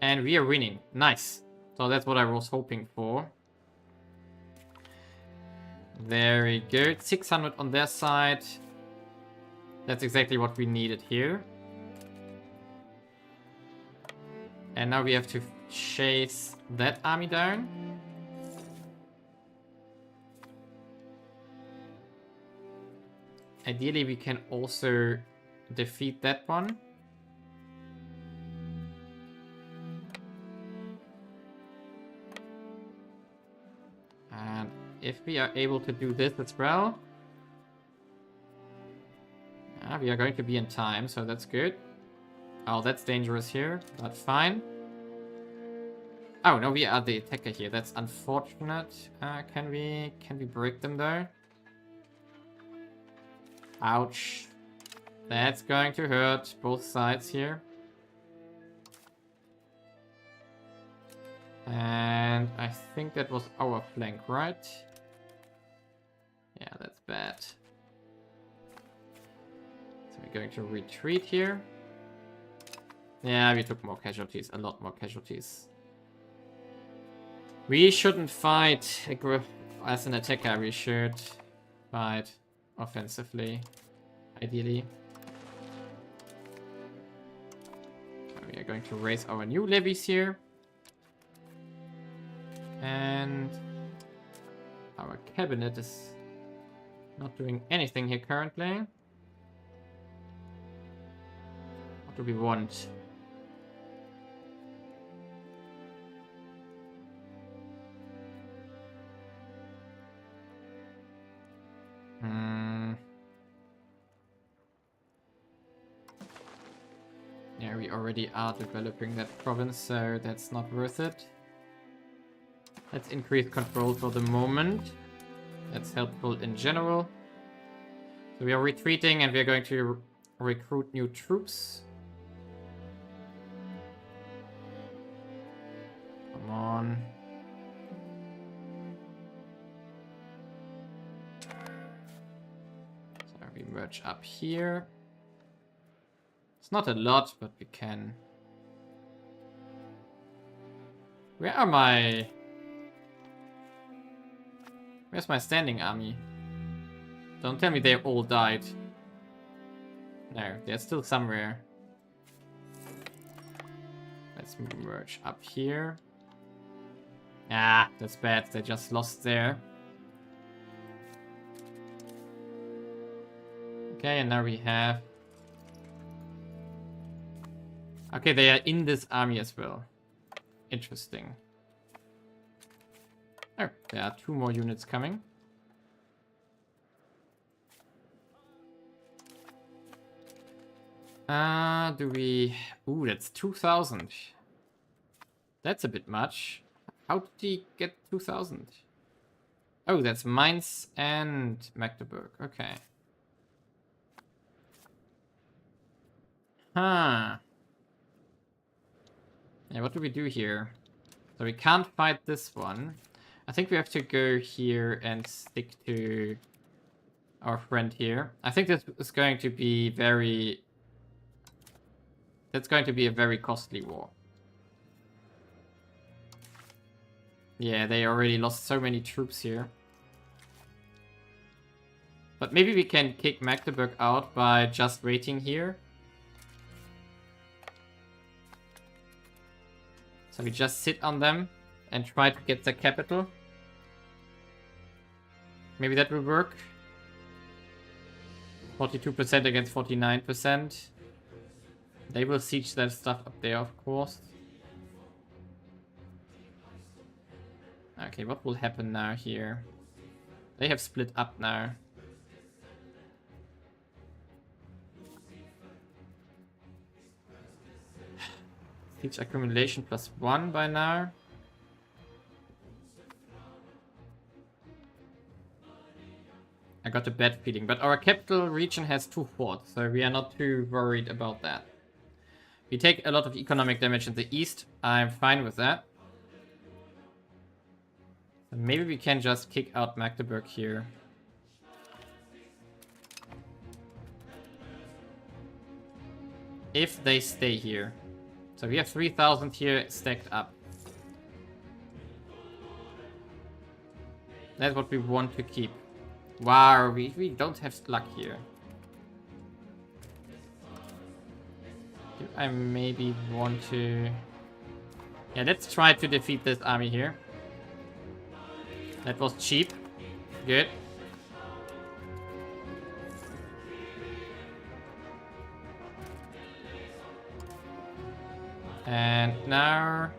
And we are winning. Nice. So that's what I was hoping for. Very good. 600 on their side. That's exactly what we needed here. And now we have to chase that army down. Ideally, we can also defeat that one. And if we are able to do this as well, we are going to be in time, so that's good. Oh, that's dangerous here, but fine. Oh, no, we are the attacker here. That's unfortunate. Can we break them though? Ouch. That's going to hurt both sides here. And I think that was our flank, right? Yeah, that's bad. So we're going to retreat here. Yeah, we took more casualties, a lot more casualties. We shouldn't fight as an attacker, we should fight offensively, ideally. We are going to raise our new levies here. And our cabinet is not doing anything here currently. What do we want? Yeah, we already are developing that province, so that's not worth it. Let's increase control for the moment. That's helpful in general. So we are retreating and we are going to recruit new troops. Come on. So we merge up here. It's not a lot, but we can. Where are my... Where's my standing army? Don't tell me they all died. No, they're still somewhere. Let's merge up here. Ah, that's bad. They just lost there. Okay, and now we have... Okay, they are in this army as well. Interesting. Oh, there are 2 more units coming. Do we... Ooh, that's 2,000. That's a bit much. How did he get 2,000? Oh, that's Mainz and Magdeburg. Okay. Huh. Yeah, what do we do here? So we can't fight this one. I think we have to go here and stick to our friend here. I think this is going to be very... That's going to be a very costly war. Yeah, they already lost so many troops here. But maybe we can kick Magdeburg out by just waiting here. So we just sit on them and try to get the capital. Maybe that will work. 42% against 49%. They will siege that stuff up there, of course. Okay, what will happen now here? They have split up now. Siege accumulation +1 by now. I got a bad feeling, but our capital region has 2 forts, so we are not too worried about that. We take a lot of economic damage in the east. I'm fine with that. So maybe we can just kick out Magdeburg here. If they stay here. So we have 3,000 here stacked up. That's what we want to keep. Wow, we don't have luck here. Do I maybe want to... Yeah, let's try to defeat this army here. That was cheap. Good. And now...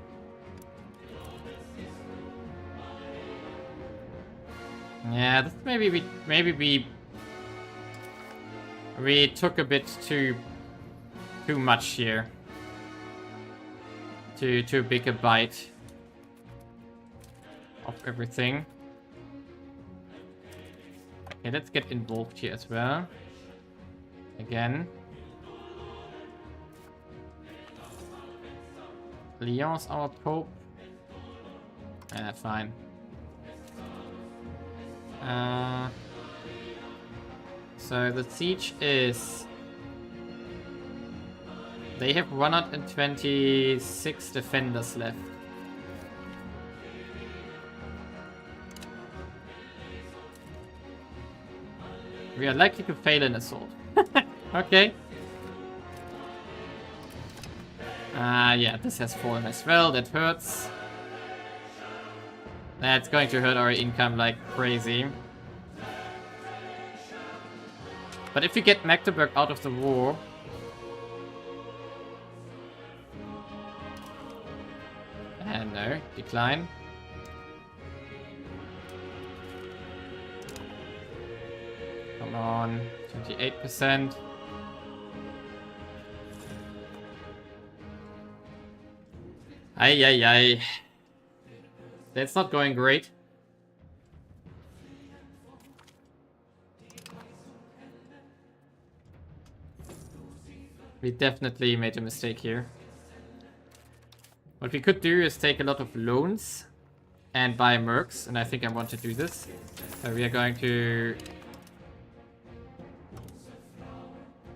Yeah, this maybe we took a bit too much here. Too big a bite of everything. Okay, let's get involved here as well. Again. Lyon's our pope. Fine. So the siege is... They have 126 defenders left. We are likely to fail an assault. Okay. Yeah, this has fallen as well. That hurts. That's going to hurt our income like crazy. But if we get Magdeburg out of the war... no, decline. Come on, 28%. Ay. That's not going great. We definitely made a mistake here. What we could do is take a lot of loans and buy mercs, and I think I want to do this. So we are going to...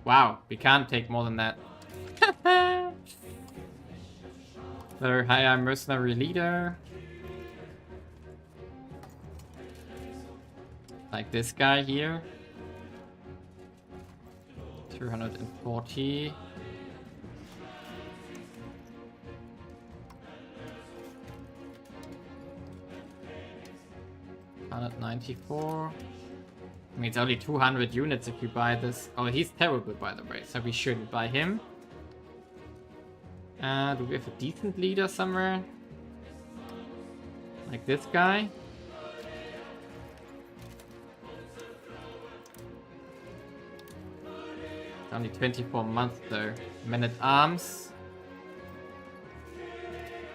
Wow, we can't take more than that. So, hire mercenary leader. Like this guy here. 240. 194. I mean, it's only 200 units if you buy this. Oh, he's terrible, by the way, so we shouldn't buy him. Do we have a decent leader somewhere? Like this guy? It's only 24 months though. Men at Arms.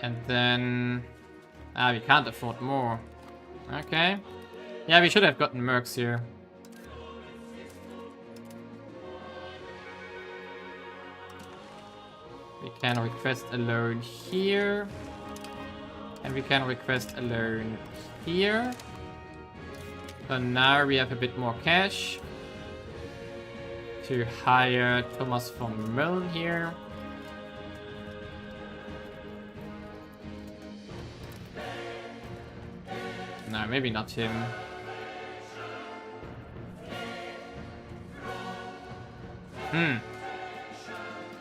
And then... we can't afford more. Okay. Yeah, we should have gotten mercs here. We can request a loan here. And we can request a loan here. So now we have a bit more cash to hire Thomas von Mölln here. No, maybe not him.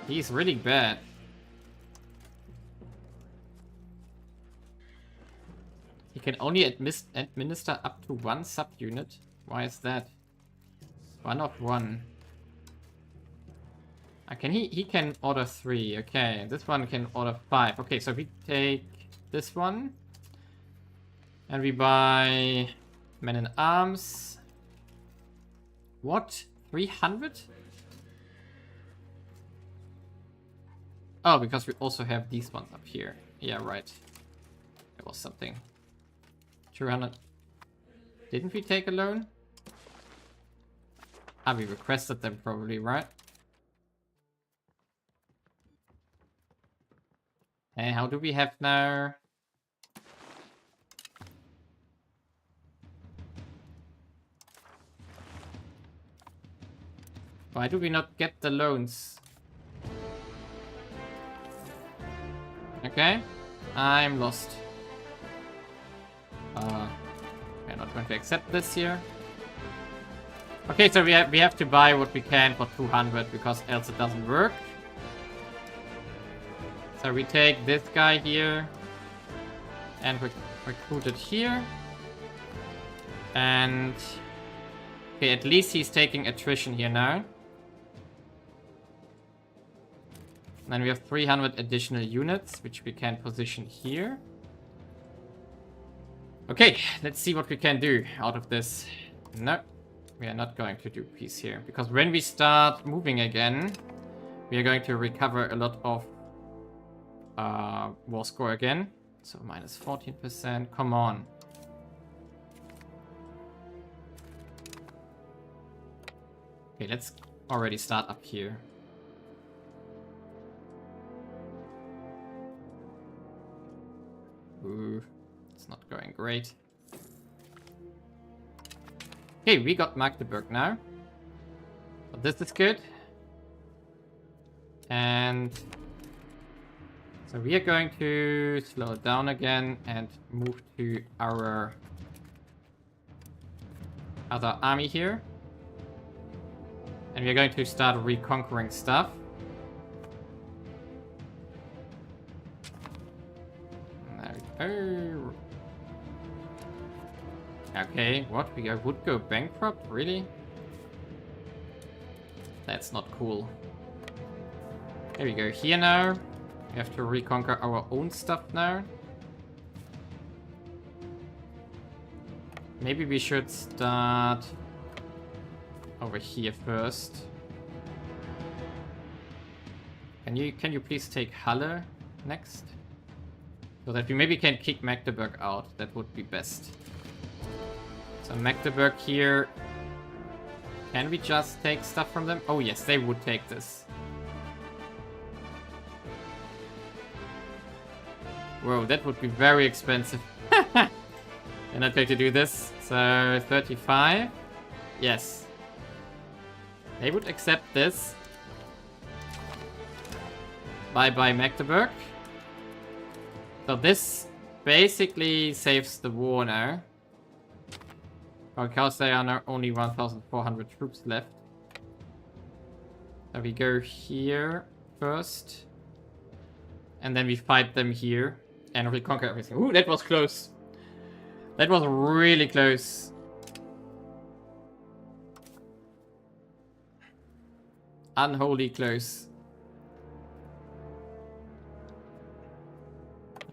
He's really bad. He can only administer up to 1 subunit. Why is that? 1 of 1. He can order 3. Okay, this one can order 5. Okay, so we take this one. And we buy Men in Arms. What? 300? Oh, because we also have these ones up here. Yeah, right. There was something. 200. Didn't we take a loan? We requested them probably, right? Hey, how do we have now? Why do we not get the loans? Okay, I'm lost. We're not going to accept this here. Okay, so we have to buy what we can for 200 because else it doesn't work. So we take this guy here and recruit it here. And okay, at least he's taking attrition here now. Then we have 300 additional units, which we can position here. Okay, let's see what we can do out of this. No, we are not going to do peace here. Because when we start moving again, we are going to recover a lot of war score again. So minus 14%, come on. Okay, let's already start up here. Ooh, it's not going great. Okay, we got Magdeburg now. But this is good. And so we are going to slow it down again and move to our other army here. And we're going to start reconquering stuff. Oh. Okay, what? We would go bankrupt? Really? That's not cool. There we go. Here now. We have to reconquer our own stuff now. Maybe we should start over here first. Can you please take Halle next? So that we maybe can kick Magdeburg out. That would be best. So Magdeburg here. Can we just take stuff from them? Oh yes, they would take this. Whoa, that would be very expensive. They're not going to do this. So 35. Yes. They would accept this. Bye-bye Magdeburg. So this basically saves the war now. Because there are now only 1,400 troops left. So we go here first. And then we fight them here. And reconquer everything. Ooh, that was close. That was really close. Unholy close.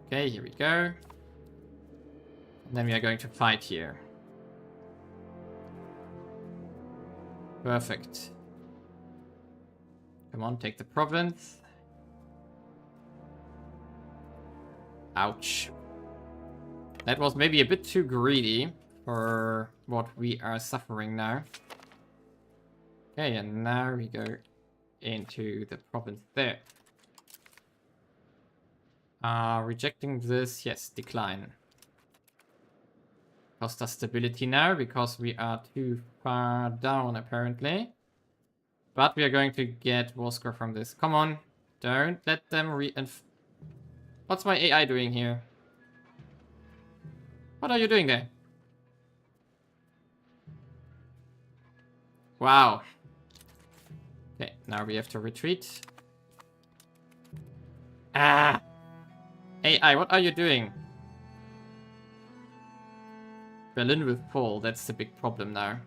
Okay, here we go. And then we are going to fight here. Perfect. Come on, take the province. Ouch. That was maybe a bit too greedy for what we are suffering now. Okay, and now we go into the province there. Rejecting this, yes, decline. Cost us stability now because we are too far down apparently. But we are going to get war score from this. Come on, don't let them What's my AI doing here? What are you doing there? Wow. Okay, now we have to retreat. Ah! AI, what are you doing? Berlin with Paul, that's the big problem now.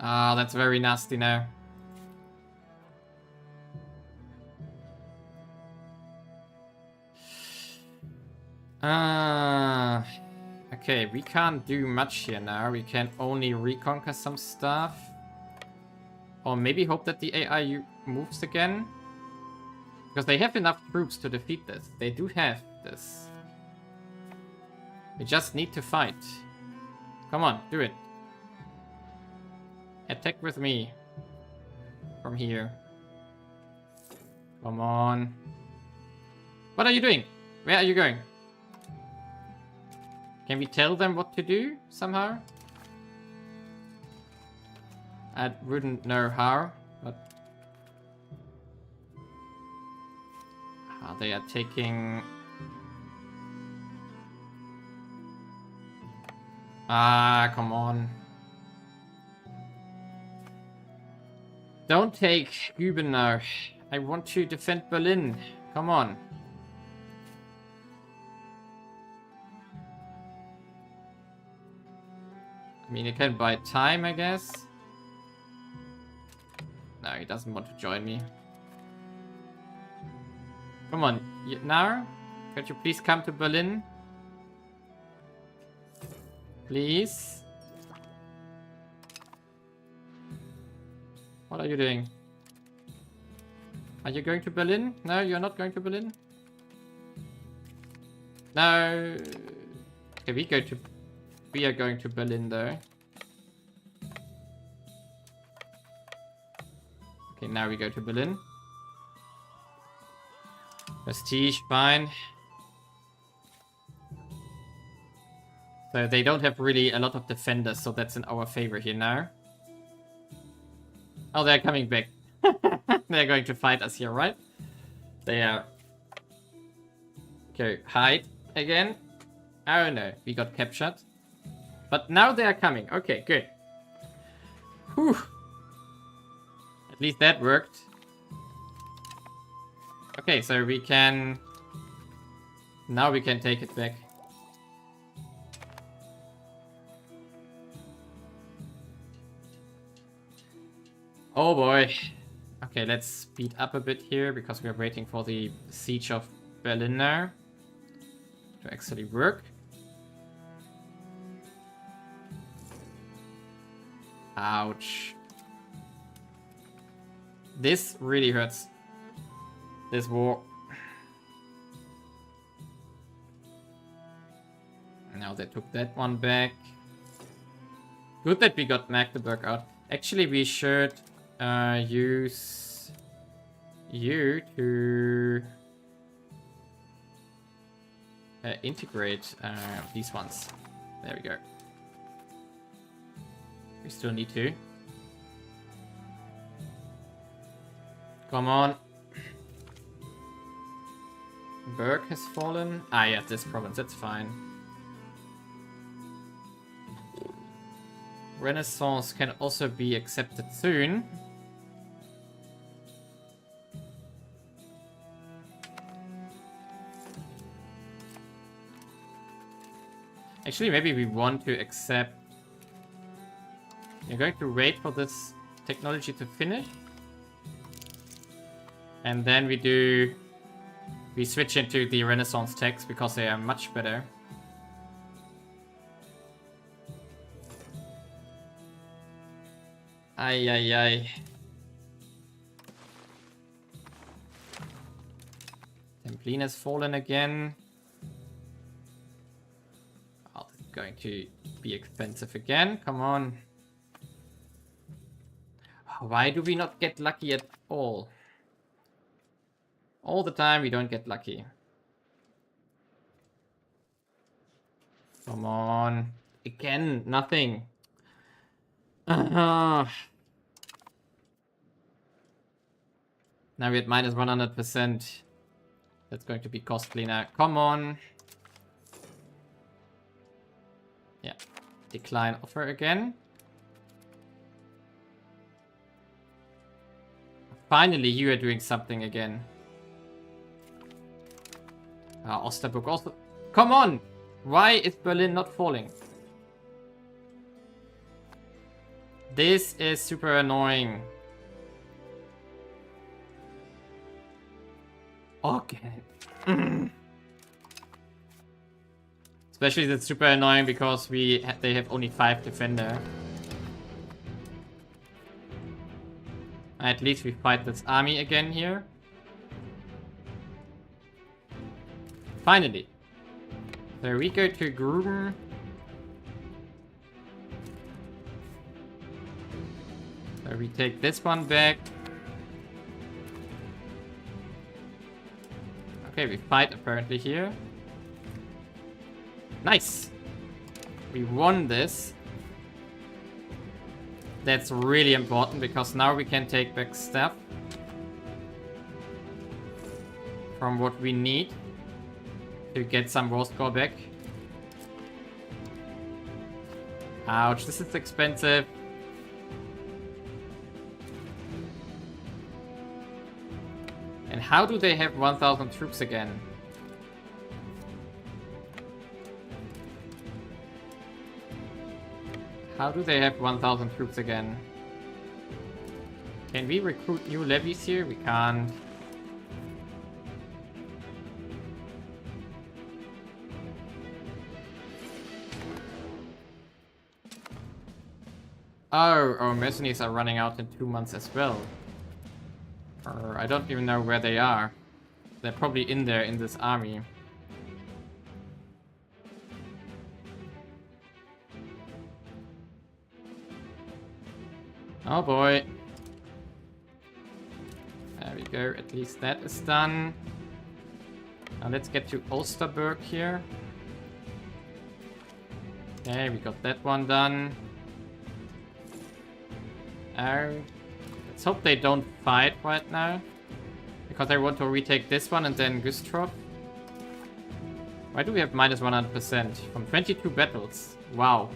Ah, that's very nasty now. Okay, we can't do much here now. We can only reconquer some stuff. Or maybe hope that the AI moves again. Because they have enough troops to defeat this. They do have this. We just need to fight. Come on, do it. Attack with me. From here. Come on. What are you doing? Where are you going? Can we tell them what to do somehow? I wouldn't know how, but... they are taking... come on. Don't take Güben now. I want to defend Berlin. Come on. I mean, it can buy time, I guess. No, he doesn't want to join me. Come on, now? Could you please come to Berlin? Please? What are you doing? Are you going to Berlin? No, you're not going to Berlin? No. Okay, we are going to Berlin though. Okay, now we go to Berlin. Prestige, fine. So they don't have really a lot of defenders, so that's in our favor here now. Oh, they're coming back. They're going to fight us here, right? They are... Okay, hide again. Oh no, we got captured. But now they are coming. Okay, good. Whew. At least that worked. Okay, so we can... Now we can take it back. Oh boy. Okay, let's speed up a bit here because we are waiting for the siege of Berlin now to actually work. Ouch. This really hurts. This war. Now they took that one back. Good that we got Magdeburg out. Actually, we should use you to integrate these ones. There we go. We still need to. Come on. Berg has fallen. Ah, yeah, this province, that's fine. Renaissance can also be accepted soon. Actually, maybe we want to accept... We're going to wait for this technology to finish. And then we switch into the Renaissance techs because they are much better. Ay, ay, ay. Templin has fallen again. Oh, this is going to be expensive again. Come on. Why do we not get lucky at all? All the time we don't get lucky. Come on. Again, nothing. Now we're at minus 100%. That's going to be costly now. Come on. Yeah. Decline offer again. Finally, you are doing something again. Osterburg also. Come on! Why is Berlin not falling? This is super annoying. Okay. Especially that's super annoying because they have only 5 defender. At least we fight this army again here. Finally. So we go to Gruben. So we take this one back. Okay, we fight apparently here. Nice! We won this. That's really important because now we can take back stuff from what we need to get some war score back. Ouch, this is expensive. And how do they have 1,000 troops again? How do they have 1,000 troops again? Can we recruit new levies here? We can't. Oh, our mercenaries are running out in 2 months as well. Or I don't even know where they are. They're probably in there in this army. Oh boy. There we go. At least that is done. Now let's get to Osterburg here. Okay, we got that one done. Let's hope they don't fight right now. Because I want to retake this one and then Gustrow. Why do we have minus 100% from 22 battles? Wow.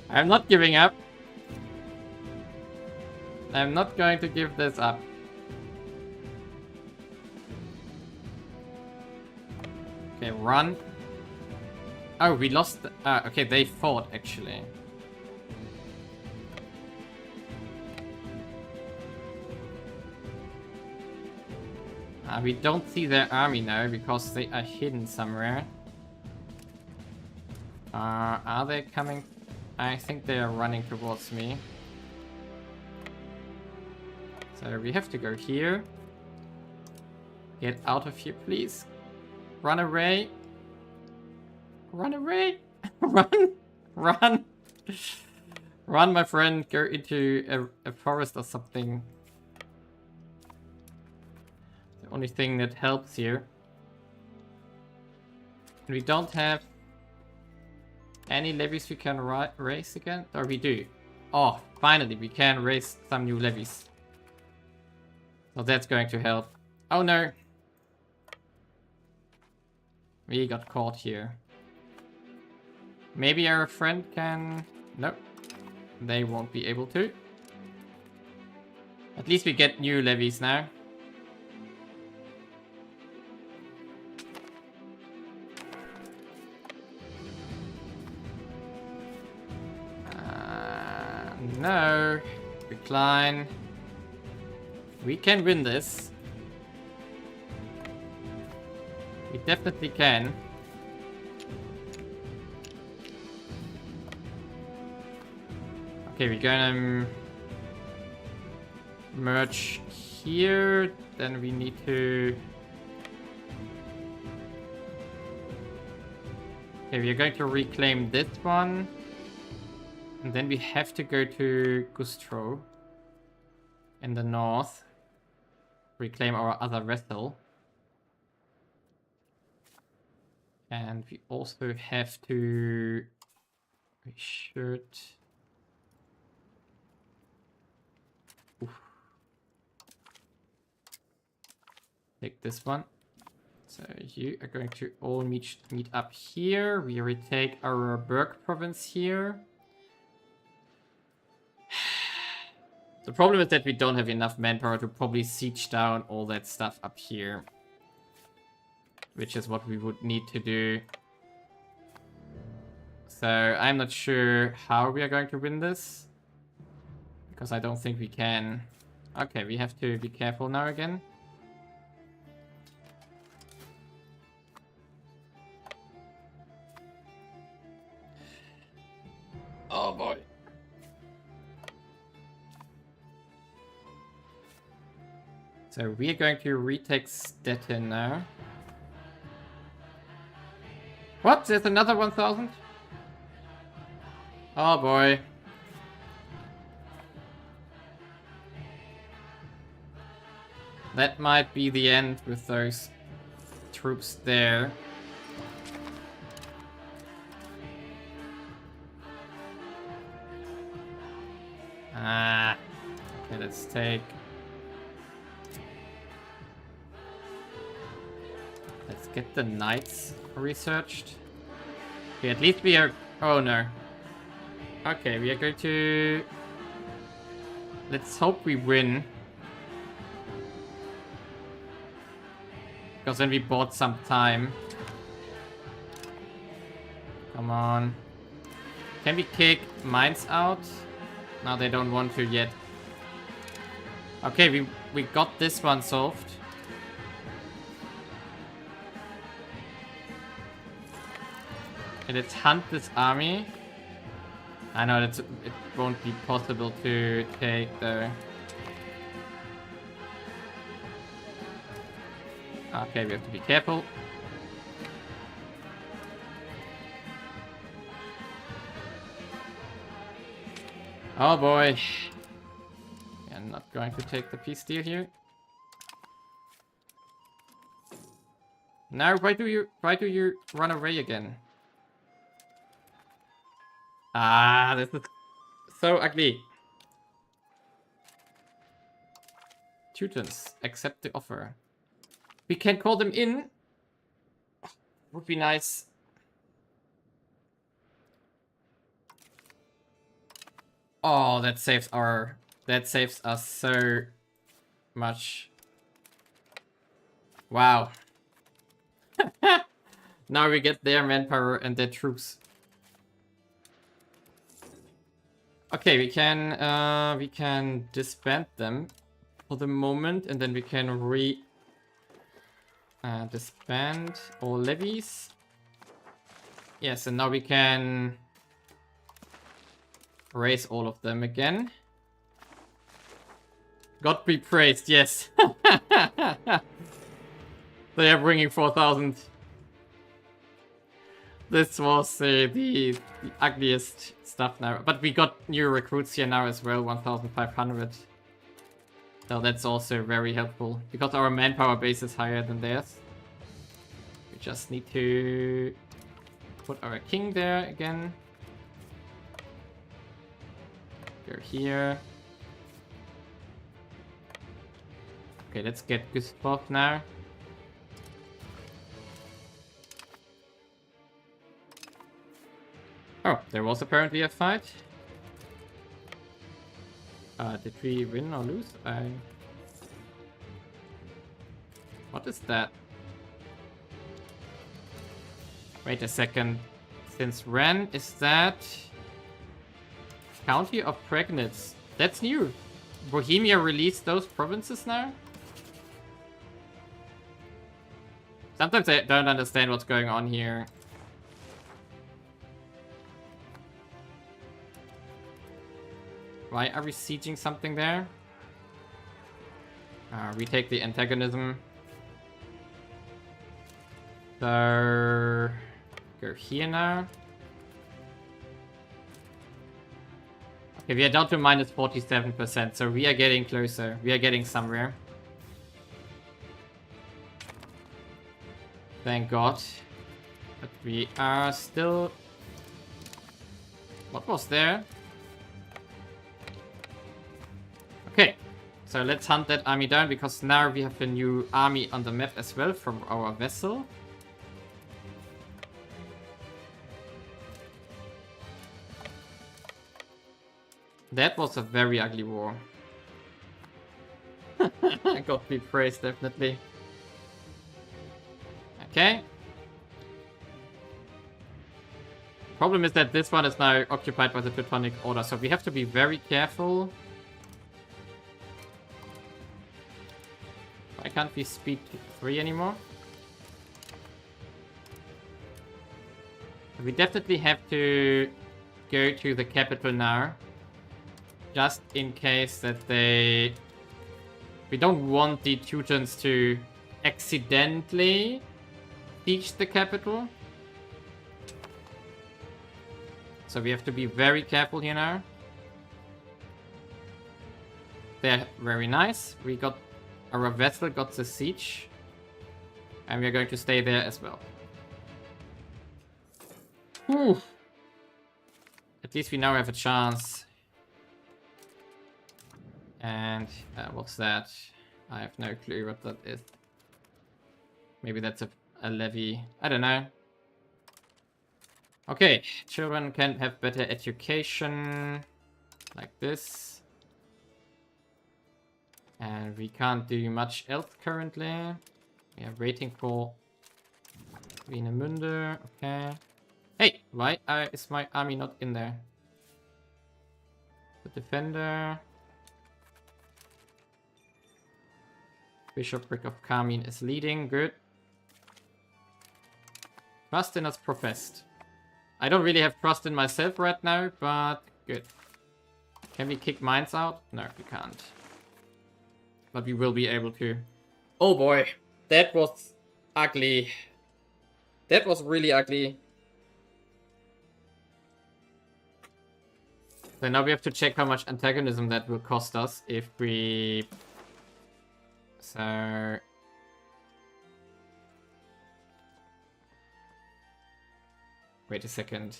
I'm not giving up. I'm not going to give this up. Okay, run. Oh, we lost. Okay, they fought actually. We don't see their army now because they are hidden somewhere. Are they coming? I think they are running towards me. So we have to go here. Get out of here, please. Run away. Run away. Run. Run. Run, my friend. Go into a forest or something. The only thing that helps here. We don't have any levies we can raise again? Or we do. Oh, finally, we can raise some new levies. So that's going to help. Oh no! We got caught here. Maybe our friend can... Nope. They won't be able to. At least we get new levies now. decline. We can win this. We definitely can. Okay, we're gonna merge here. Then we need to... Okay, we're going to reclaim this one. And then we have to go to Gustrow in the north. Reclaim our other vessel. And we also have to... We should... Oof. Take this one. So you are going to all meet up here. We retake our Berg province here. The problem is that we don't have enough manpower to probably siege down all that stuff up here. Which is what we would need to do. So I'm not sure how we are going to win this. Because I don't think we can. Okay, we have to be careful now again. Oh boy. So we are going to retake Stettin now. What? There's another 1,000? Oh boy. That might be the end with those troops there. Ah. Okay, let's take... Let's get the knights researched. Okay, at least we are... Oh no. Okay, we are going to... Let's hope we win. Because then we bought some time. Come on. Can we kick mines out? No, they don't want to yet. Okay, we got this one solved. And let's hunt this army. I know it won't be possible to take the... Okay, we have to be careful. Oh boy. I'm not going to take the peace deal here. Now, why do you run away again? Ah, this is so ugly. Teutons, accept the offer. We can call them in. Would be nice. Oh, that saves us so much. Wow. Now we get their manpower and their troops. Okay, we can disband them for the moment, and then we can disband all levies. Yes, and now we can raise all of them again. God be praised, yes. They are bringing 4,000. This was the ugliest stuff now. But we got new recruits here now as well, 1,500. So that's also very helpful. Because our manpower base is higher than theirs. We just need to put our king there again. Go here. Okay, let's get Gustrow now. Oh, there was apparently a fight. Did we win or lose? What is that? Wait a second. Since when is that? County of Pregnitz. That's new. Bohemia released those provinces now? Sometimes I don't understand what's going on here. Why are we sieging something there? We take the antagonism. So... go here now. Okay, we are down to minus 47%, so we are getting closer. We are getting somewhere. Thank God. But we are still... What was there? Okay. So let's hunt that army down, because now we have a new army on the map as well from our Vassal. That was a very ugly war. God be praised, definitely. Okay. Problem is that this one is now occupied by the Teutonic Order, so we have to be very careful. Why can't we speed 3 anymore? We definitely have to go to the capital now. Just in case that they... We don't want the Teutons to accidentally siege the capital. So we have to be very careful here now. They're very nice. We got... Our vessel got the siege. And we're going to stay there as well. Whew. At least we now have a chance. And what's that? I have no clue what that is. Maybe that's a levy. I don't know. Okay, children can have better education. Like this. And we can't do much else currently. We are waiting for Wienemünde. Okay. Hey, why is my army not in there? The defender. Bishopric of Carmine is leading. Good. Trust in us professed. I don't really have trust in myself right now, but good. Can we kick mines out? No, we can't. But we will be able to. Oh boy, that was ugly. That was really ugly. So now we have to check how much antagonism that will cost us if we... So... Wait a second.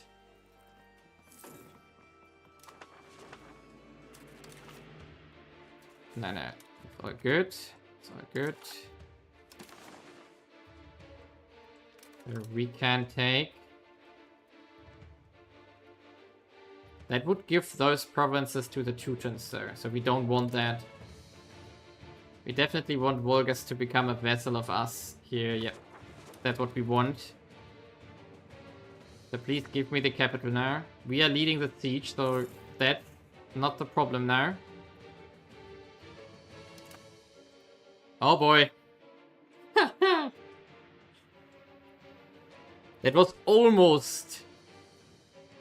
No, no. It's all good. It's all good. So we can take... That would give those provinces to the Teutons, though. So we don't want that. We definitely want Volgas to become a vassal of us here. Yep. That's what we want. So please give me the capital now. We are leading the siege, so that's not the problem now. Oh boy. That was almost...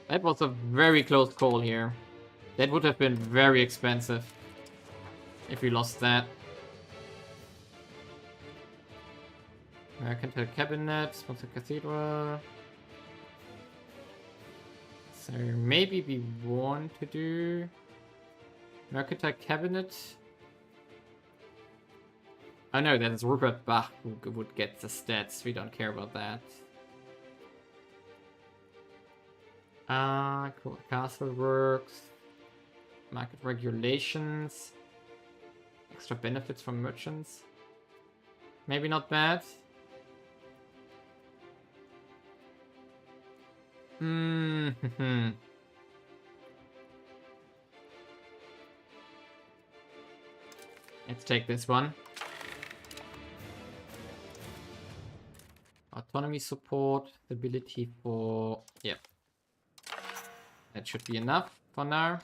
That was a very close call here. That would have been very expensive if we lost that. Mercantile Cabinet, Sponsor Cathedral. So maybe we want to do Mercantile Cabinet. Oh no, that is Rupert Bach who would get the stats. We don't care about that. Cool. Castle works. Market regulations. Extra benefits from merchants. Maybe not bad. Let's take this one. Autonomy support, ability for... Yep. That should be enough for now.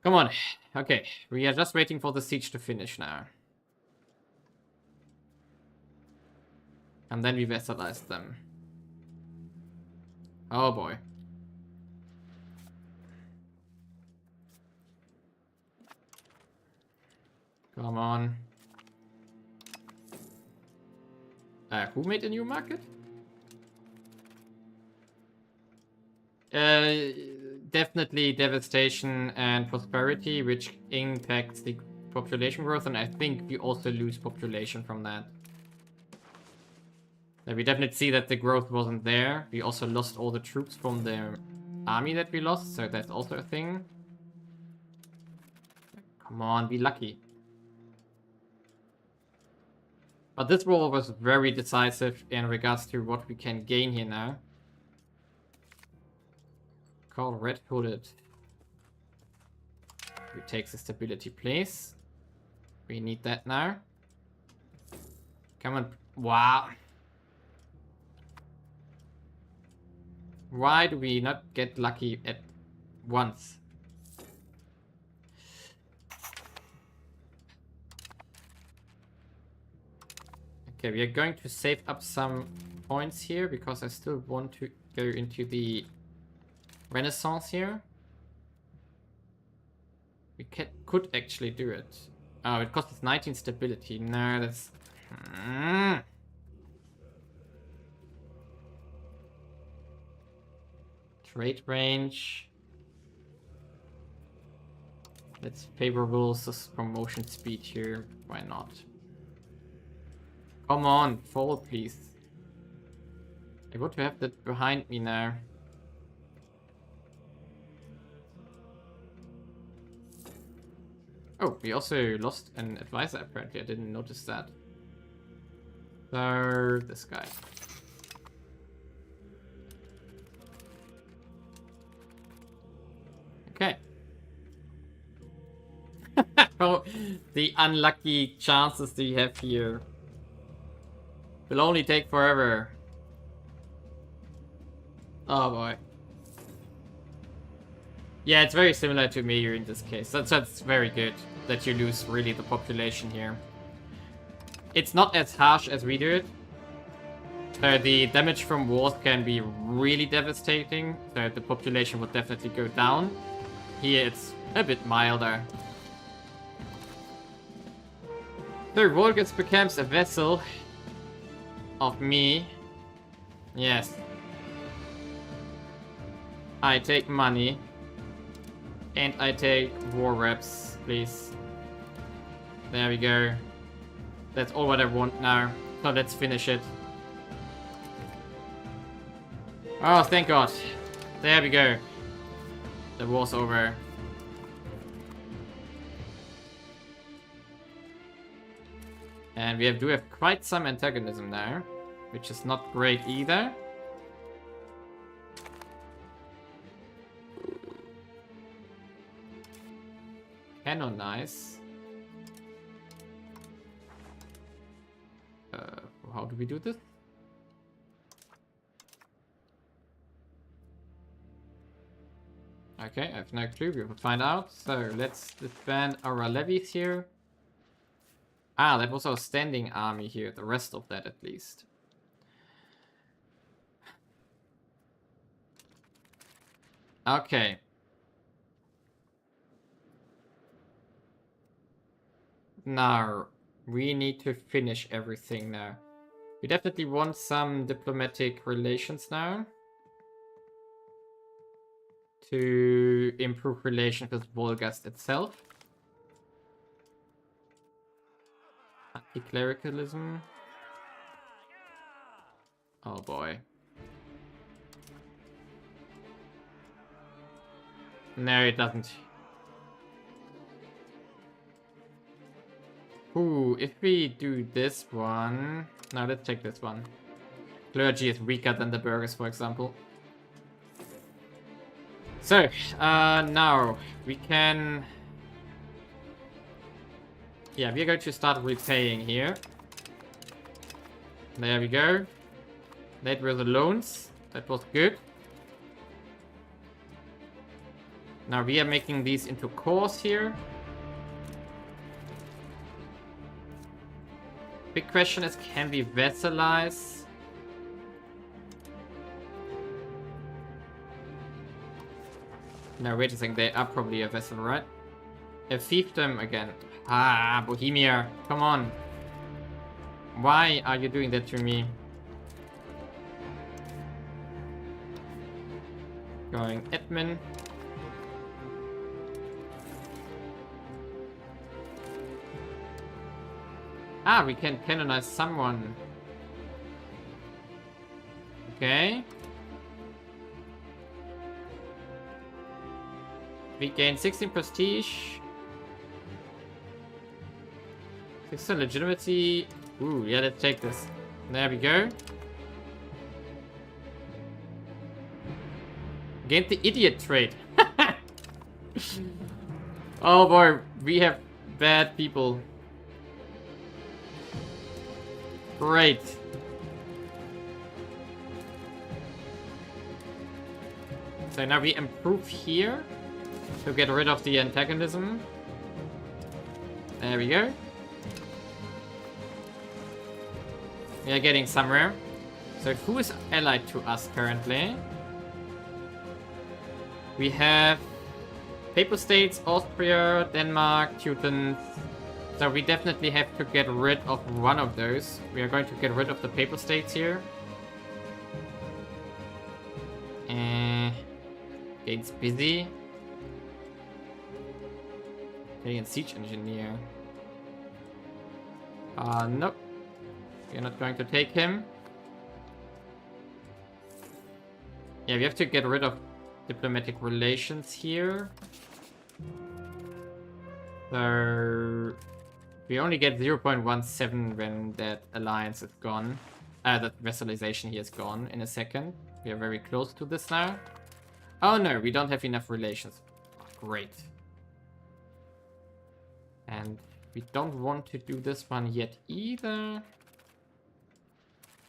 Come on. Okay, we are just waiting for the siege to finish now. And then we vassalize them. Oh boy. Come on. Who made a new market? Definitely devastation and prosperity, which impacts the population growth, and I think we also lose population from that. We definitely see that the growth wasn't there. We also lost all the troops from the army that we lost, so that's also a thing. Come on, be lucky. But this war was very decisive in regards to what we can gain here now. Call red hooded. We take the stability, please. We need that now. Come on. Wow. Why do we not get lucky at once? Okay, we are going to save up some points here because I still want to go into the Renaissance here. We could actually do it. Oh, it costs 19 stability. No, that's... Trade range. That's favorable promotion speed here. Why not? Come on, fall please. I want to have that behind me now. Oh, we also lost an advisor apparently. I didn't notice that. So, this guy. Okay. Oh, the unlucky chances that you have here will only take forever. Oh boy. Yeah, it's very similar to MEIOU in this case. That's very good that you lose really the population here. It's not as harsh as we do it. The damage from wars can be really devastating. So the population would definitely go down. Here it's a bit milder. So Volgas becomes a vassal of me. Yes. I take money. And I take war reps, please. There we go. That's all what I want now. So let's finish it. Oh, thank God. There we go. The war's over. And we do have quite some antagonism now, which is not great either. Canonize. How do we do this? Okay, I have no clue. We will find out. So let's disband our levies here. Ah, that was our standing army here. The rest of that, at least. Okay. Now, we need to finish everything now. We definitely want some diplomatic relations now. To improve relations with Volgast itself. Anti-clericalism. Oh boy. No, it doesn't. Ooh, if we do this one... No, let's take this one. Clergy is weaker than the burghers, for example. So, now we can... Yeah, we're going to start repaying here. There we go. That were the loans. That was good. Now we are making these into cores here. Big question is, can we vassalize? No, wait a second, they are probably a vassal, right? A fiefdom again. Ah, Bohemia, come on. Why are you doing that to me? Going admin. Ah, we can canonize someone. Okay. We gain 16 prestige. 16 legitimacy. Ooh, yeah, let's take this. There we go. Gained the idiot trait. Oh boy, we have bad people. Great. So now we improve here to get rid of the antagonism. There we go. We are getting somewhere. So who is allied to us currently? We have Papal States, Austria, Denmark, Teutons. So we definitely have to get rid of one of those. We are going to get rid of the Papal States here. Gates busy. Getting a siege engineer. Nope. We're not going to take him. Yeah, we have to get rid of diplomatic relations here. So we only get 0.17 when that alliance is gone. That vassalization here is gone in a second. We are very close to this now. Oh no, we don't have enough relations. Great. And we don't want to do this one yet either.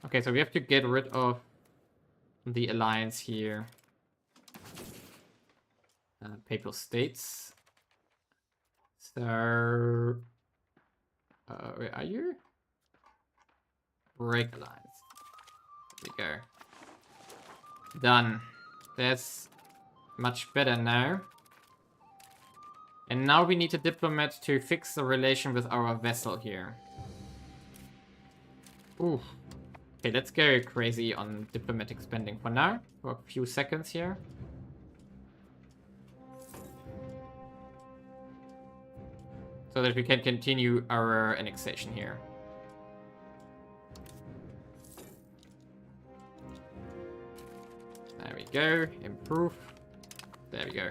Okay, so we have to get rid of the alliance here. Papal States. So... where are you? Break alliance. There we go. Done. That's much better now. And now we need a diplomat to fix the relation with our vassal here. Ooh. Okay, let's go crazy on diplomatic spending for now. For a few seconds here. So that we can continue our annexation here. There we go. Improve. There we go.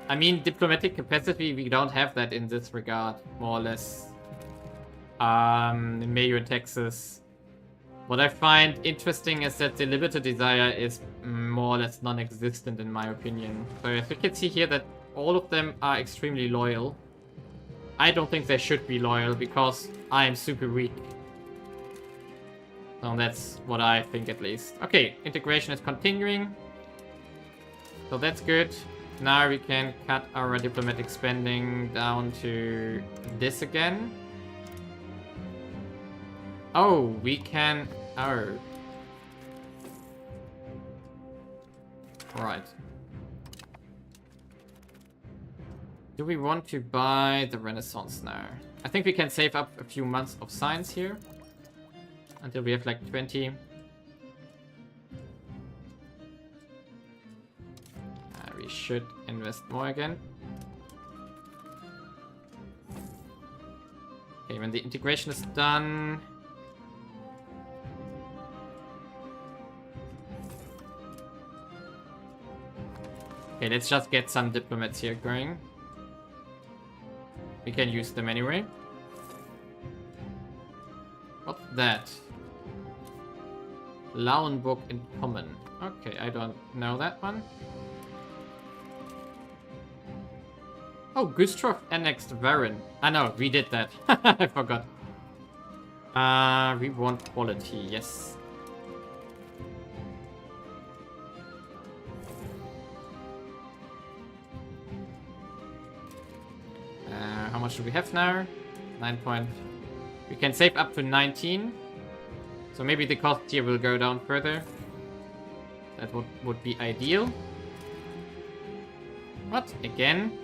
I mean, diplomatic capacity, we don't have that in this regard, more or less. In MEIOU and Taxes. What I find interesting is that the Liberty Desire is more or less non-existent in my opinion. So as you can see here that all of them are extremely loyal. I don't think they should be loyal because I am super weak. So that's what I think at least. Okay, integration is continuing. So that's good. Now we can cut our diplomatic spending down to this again. Oh, we can... Oh. Right. Do we want to buy the Renaissance now? I think we can save up a few months of science here. Until we have like 20. We should invest more again. Okay, when the integration is done... Okay, let's just get some diplomats here going. We can use them anyway. What's that? Lauenburg in common. Okay, I don't know that one. Oh, Gustrow annexed Varin. Ah no, we did that. I forgot. We want quality, yes. much do we have now? 9 point. We can save up to 19. So maybe the cost here will go down further. That would be ideal. What? Again?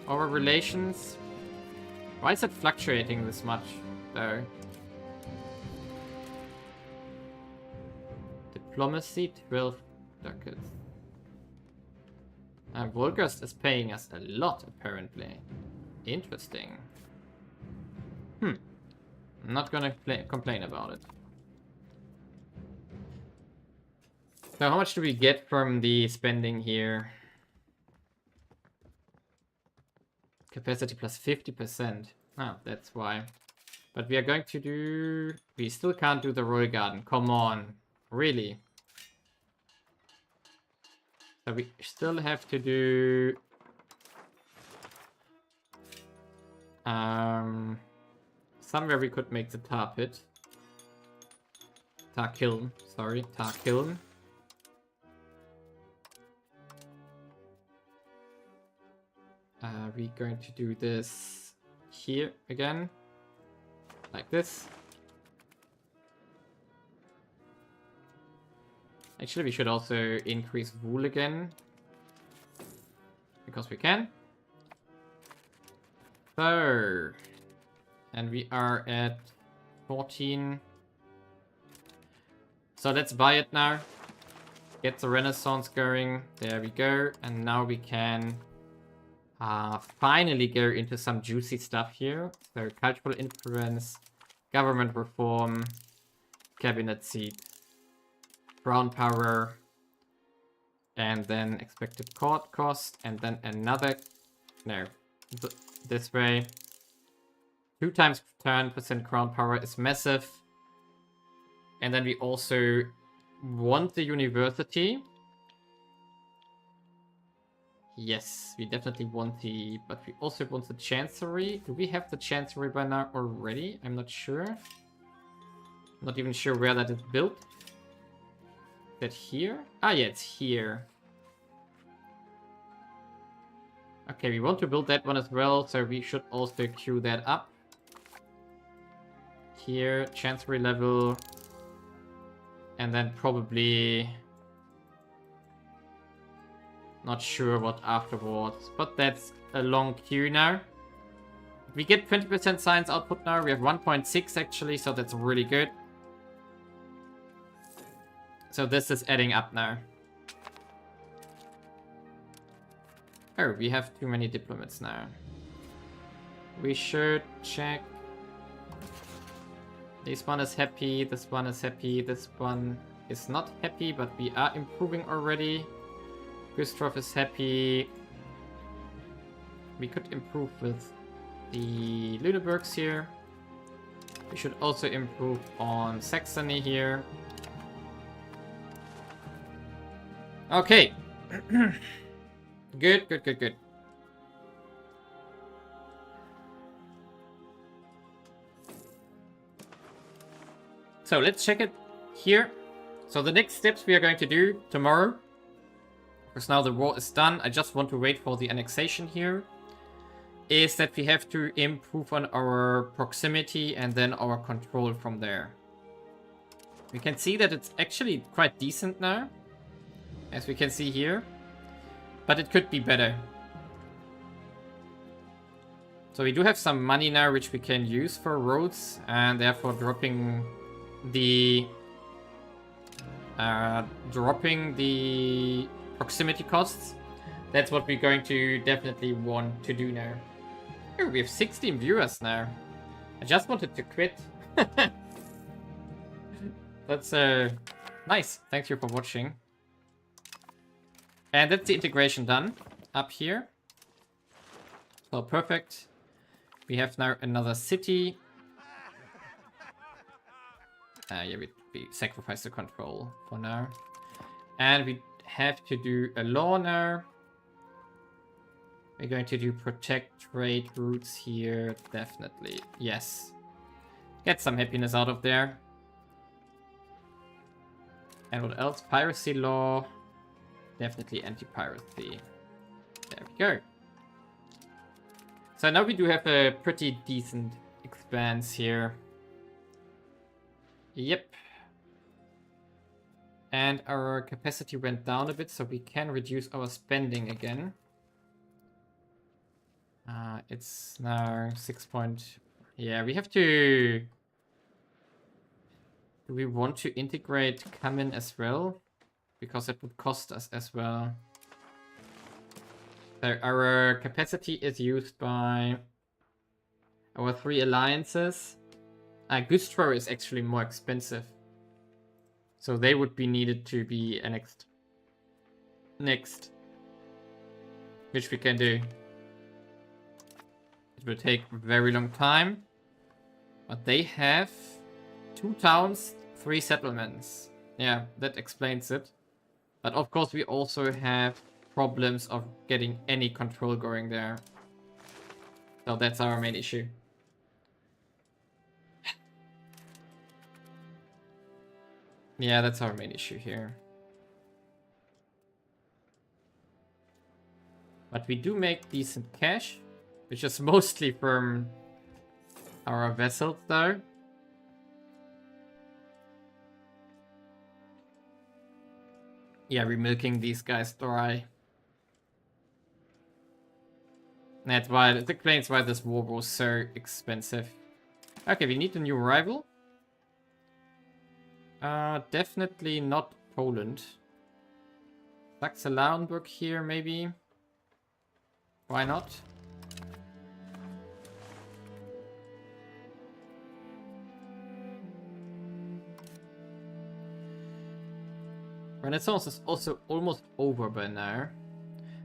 Our relations? Why is it fluctuating this much, though? Diplomacy, 12 ducats. Volgast is paying us a lot, apparently. Interesting. I'm not gonna complain about it. So how much do we get from the spending here? Capacity plus 50%. Oh, that's why. But we are going to do... We still can't do the Royal Garden. Come on. Really? So we still have to do... somewhere we could make the tar pit. Tar kiln. Sorry, tar kiln. We're going to do this here again. Like this. Actually, we should also increase wool again. Because we can. So. And we are at 14. So let's buy it now. Get the Renaissance going. There we go. And now we can finally go into some juicy stuff here. So cultural influence, government reform, cabinet seat, crown power, and then expected court cost, and then another, no, this way. 2 times 10% crown power is massive. And then we also want the university. Yes, we definitely want the... But we also want the chancery. Do we have the chancery by now already? I'm not sure. Not even sure where that is built. Is that here? Ah, yeah, it's here. Okay, we want to build that one as well, so we should also queue that up. Here, chancery level. And then probably... Not sure what afterwards, but that's a long queue now. We get 20% science output now. We have 1.6 actually, so that's really good. So this is adding up now. Oh, we have too many diplomats now. We should check. This one is happy, this one is happy, this one is not happy, but we are improving already. Gustrow is happy. We could improve with the Lüneburgs here. We should also improve on Saxony here. Okay. Good, good, good, good. So let's check it here. So the next steps we are going to do tomorrow, because now the war is done, I just want to wait for the annexation here, is that we have to improve on our proximity and then our control from there. We can see that it's actually quite decent now, as we can see here, but it could be better. So we do have some money now which we can use for roads, and therefore dropping the proximity costs. That's what we're going to definitely want to do now. Oh, we have 16 viewers now. I just wanted to quit. That's nice. Thank you for watching. And that's the integration done up here. So perfect. We have now another city. Yeah, we sacrifice the control for now. And we have to do a law now. We're going to do protect trade routes here. Definitely. Yes. Get some happiness out of there. And what else? Piracy law. Definitely anti-piracy. There we go. So now we do have a pretty decent expanse here. Yep. And our capacity went down a bit, so we can reduce our spending again. It's now 6 point... Yeah, we have to... Do we want to integrate come in as well? Because it would cost us as well. So our capacity is used by our 3 alliances. Gustrow is actually more expensive. So they would be needed to be annexed. Next. Which we can do. It will take a very long time. But they have 2 towns, 3 settlements. Yeah, that explains it. But of course we also have problems of getting any control going there. So that's our main issue. Yeah, that's our main issue here. But we do make decent cash, which is mostly from our vessels though. Yeah, we're milking these guys dry. That's why, it explains why this war was so expensive. Okay, we need a new rival. Definitely not Poland. Vassal here, maybe. Why not? Renaissance is also almost over by now.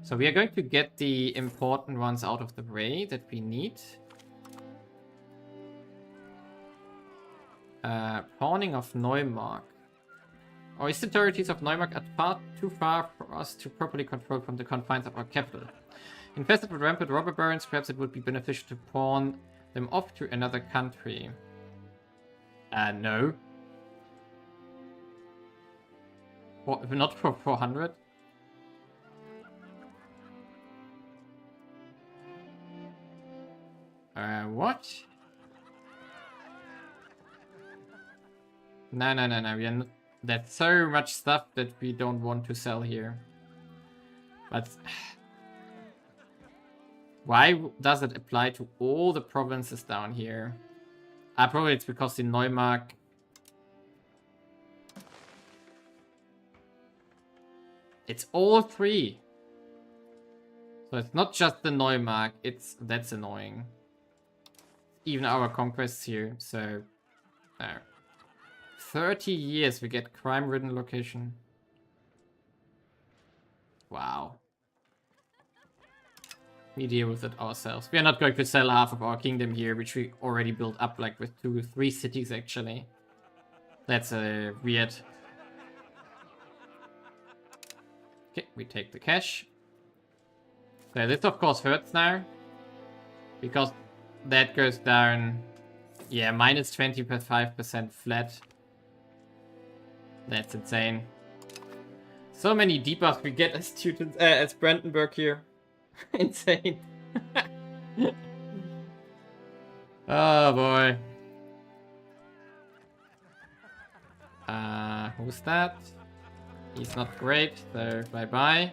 So we are going to get the important ones out of the way that we need. Pawning of Neumark. Our eastern territories of Neumark are too far for us to properly control from the confines of our capital. Infested with rampant robber barons, perhaps it would be beneficial to pawn them off to another country. No. Not for 400? What? No. We are not... That's so much stuff that we don't want to sell here. But... Why does it apply to all the provinces down here? Probably it's because the Neumark... It's all 3. So it's not just the Neumark, that's annoying. Even our conquests here, so... 30 years we get crime-ridden location. Wow. We deal with it ourselves. We are not going to sell half of our kingdom here, which we already built up like with 2 or 3 cities actually. That's weird. Okay, we take the cash. So this of course hurts now. Because that goes down, yeah, minus 25% flat. That's insane. So many debuffs we get as students, as Brandenburg here. Insane. Oh boy. Who's that? He's not great, so bye-bye.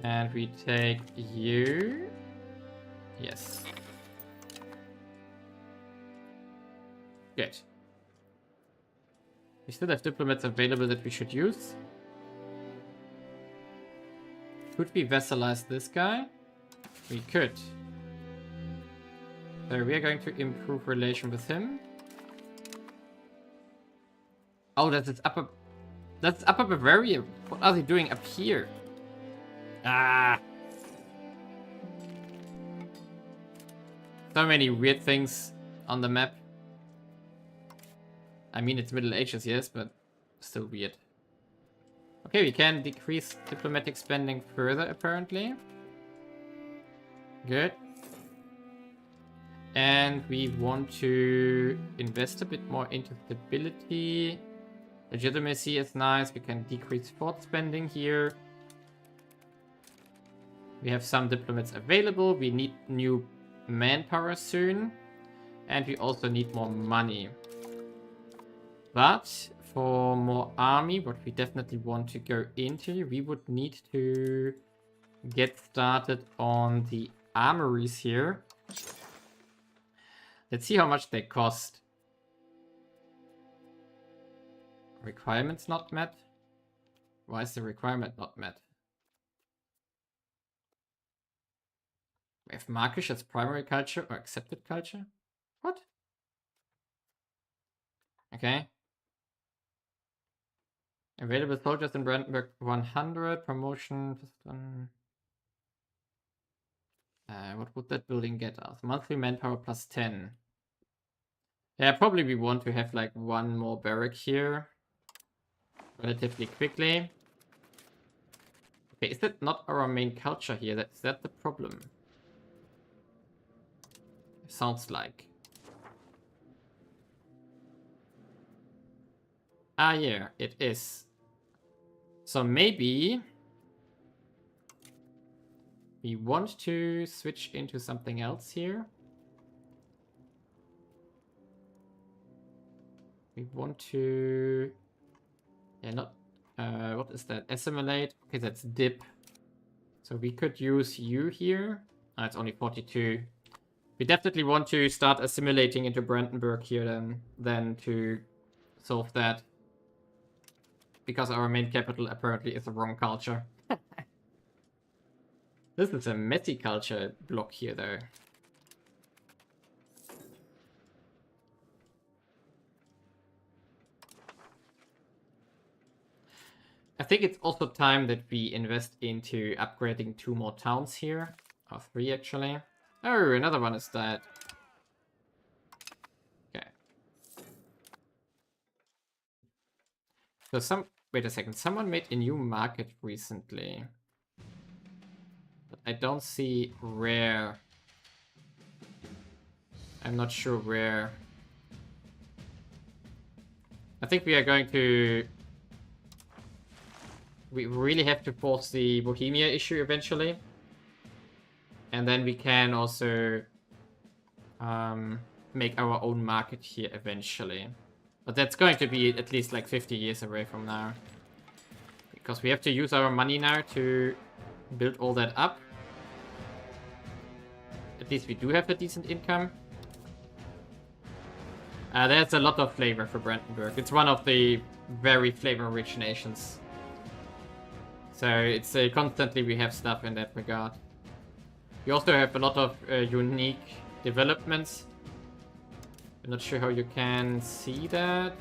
And we take you. Yes. Good. We still have diplomats available that we should use. Could we vassalize this guy? We could. So we are going to improve relation with him. Oh, that's Upper... That's Upper Bavaria. What are they doing up here? Ah! So many weird things on the map. I mean, it's Middle Ages, yes, but still weird. Okay, we can decrease diplomatic spending further, apparently. Good. And we want to invest a bit more into stability. Legitimacy is nice. We can decrease fort spending here. We have some diplomats available. We need new manpower soon. And we also need more money. But for more army, what we definitely want to go into, we would need to get started on the armories here. Let's see how much they cost. Requirements not met? Why is the requirement not met? We have Markish as primary culture or accepted culture? What? Okay. Available soldiers in Brandenburg 100. Promotion. What would that building get us? Monthly manpower plus 10. Yeah, probably we want to have like one more barrack here relatively quickly. Okay, is that not our main culture here? Is that the problem? Sounds like. Ah, yeah, it is. So maybe we want to switch into something else here. We want to... Yeah, not... what is that? Assimilate? Okay, that's dip. So we could use you here. Ah, it's only 42. We definitely want to start assimilating into Brandenburg here then to solve that. Because our main capital apparently is the wrong culture. This is a messy culture block here though. I think it's also time that we invest into upgrading 2 more towns here. Or 3 actually. Oh, another one is dead. Okay. So wait a second, someone made a new market recently. But I don't see where. I'm not sure where. I think we are going to... We really have to force the Bohemia issue eventually. And then we can also make our own market here eventually. But that's going to be at least like 50 years away from now. Because we have to use our money now to build all that up. At least we do have a decent income. There's a lot of flavor for Brandenburg. It's one of the very flavor-rich nations. So it's constantly we have stuff in that regard. We also have a lot of unique developments. I'm not sure how you can see that.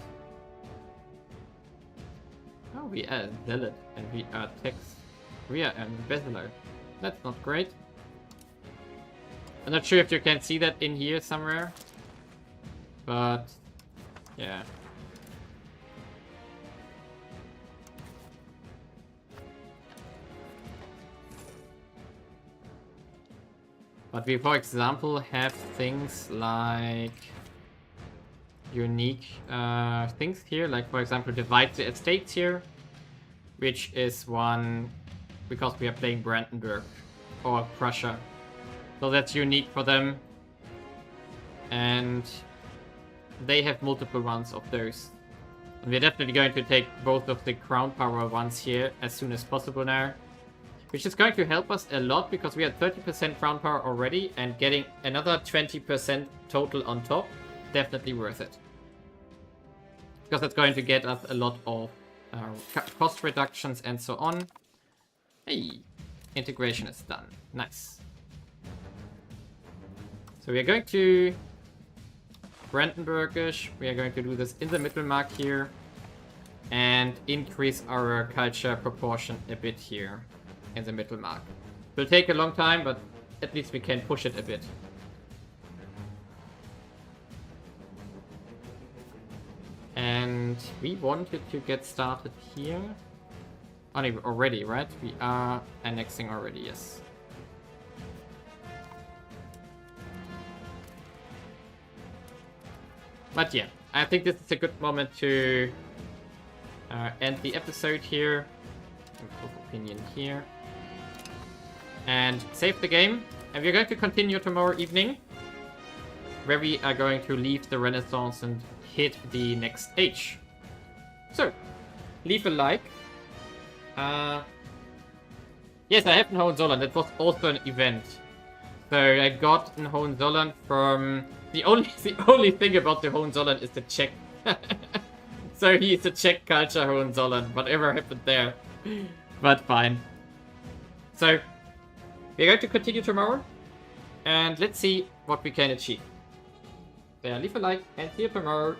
Oh, we are zealot and we are tax. We are embezzler. That's not great. I'm not sure if you can see that in here somewhere. But yeah. But we, for example, have things like unique things here, like for example divide the estates here, which is one because we are playing Brandenburg or Prussia. So that's unique for them. And they have multiple ones of those. And we're definitely going to take both of the crown power ones here as soon as possible now. Which is going to help us a lot because we had 30% crown power already, and getting another 20% total on top, definitely worth it. Because that's going to get us a lot of cost reductions and so on. Hey, integration is done. Nice. So we are going to Brandenburgish. We are going to do this in the Mittelmark here and increase our culture proportion a bit here in the Mittelmark. Will take a long time, but at least we can push it a bit. And we wanted to get started here. Already, right? We are annexing already, yes. But yeah, I think this is a good moment to end the episode here. Improve opinion here. and save the game. And we're going to continue tomorrow evening, where we are going to leave the Renaissance and hit the next age. So, leave a like. Yes, I have in Hohenzollern. That was also an event. So I got in Hohenzollern from... The only thing about the Hohenzollern is the Czech. So he's a Czech culture Hohenzollern. Whatever happened there. But fine. So, we're going to continue tomorrow. And let's see what we can achieve. So yeah, leave a like and see you tomorrow.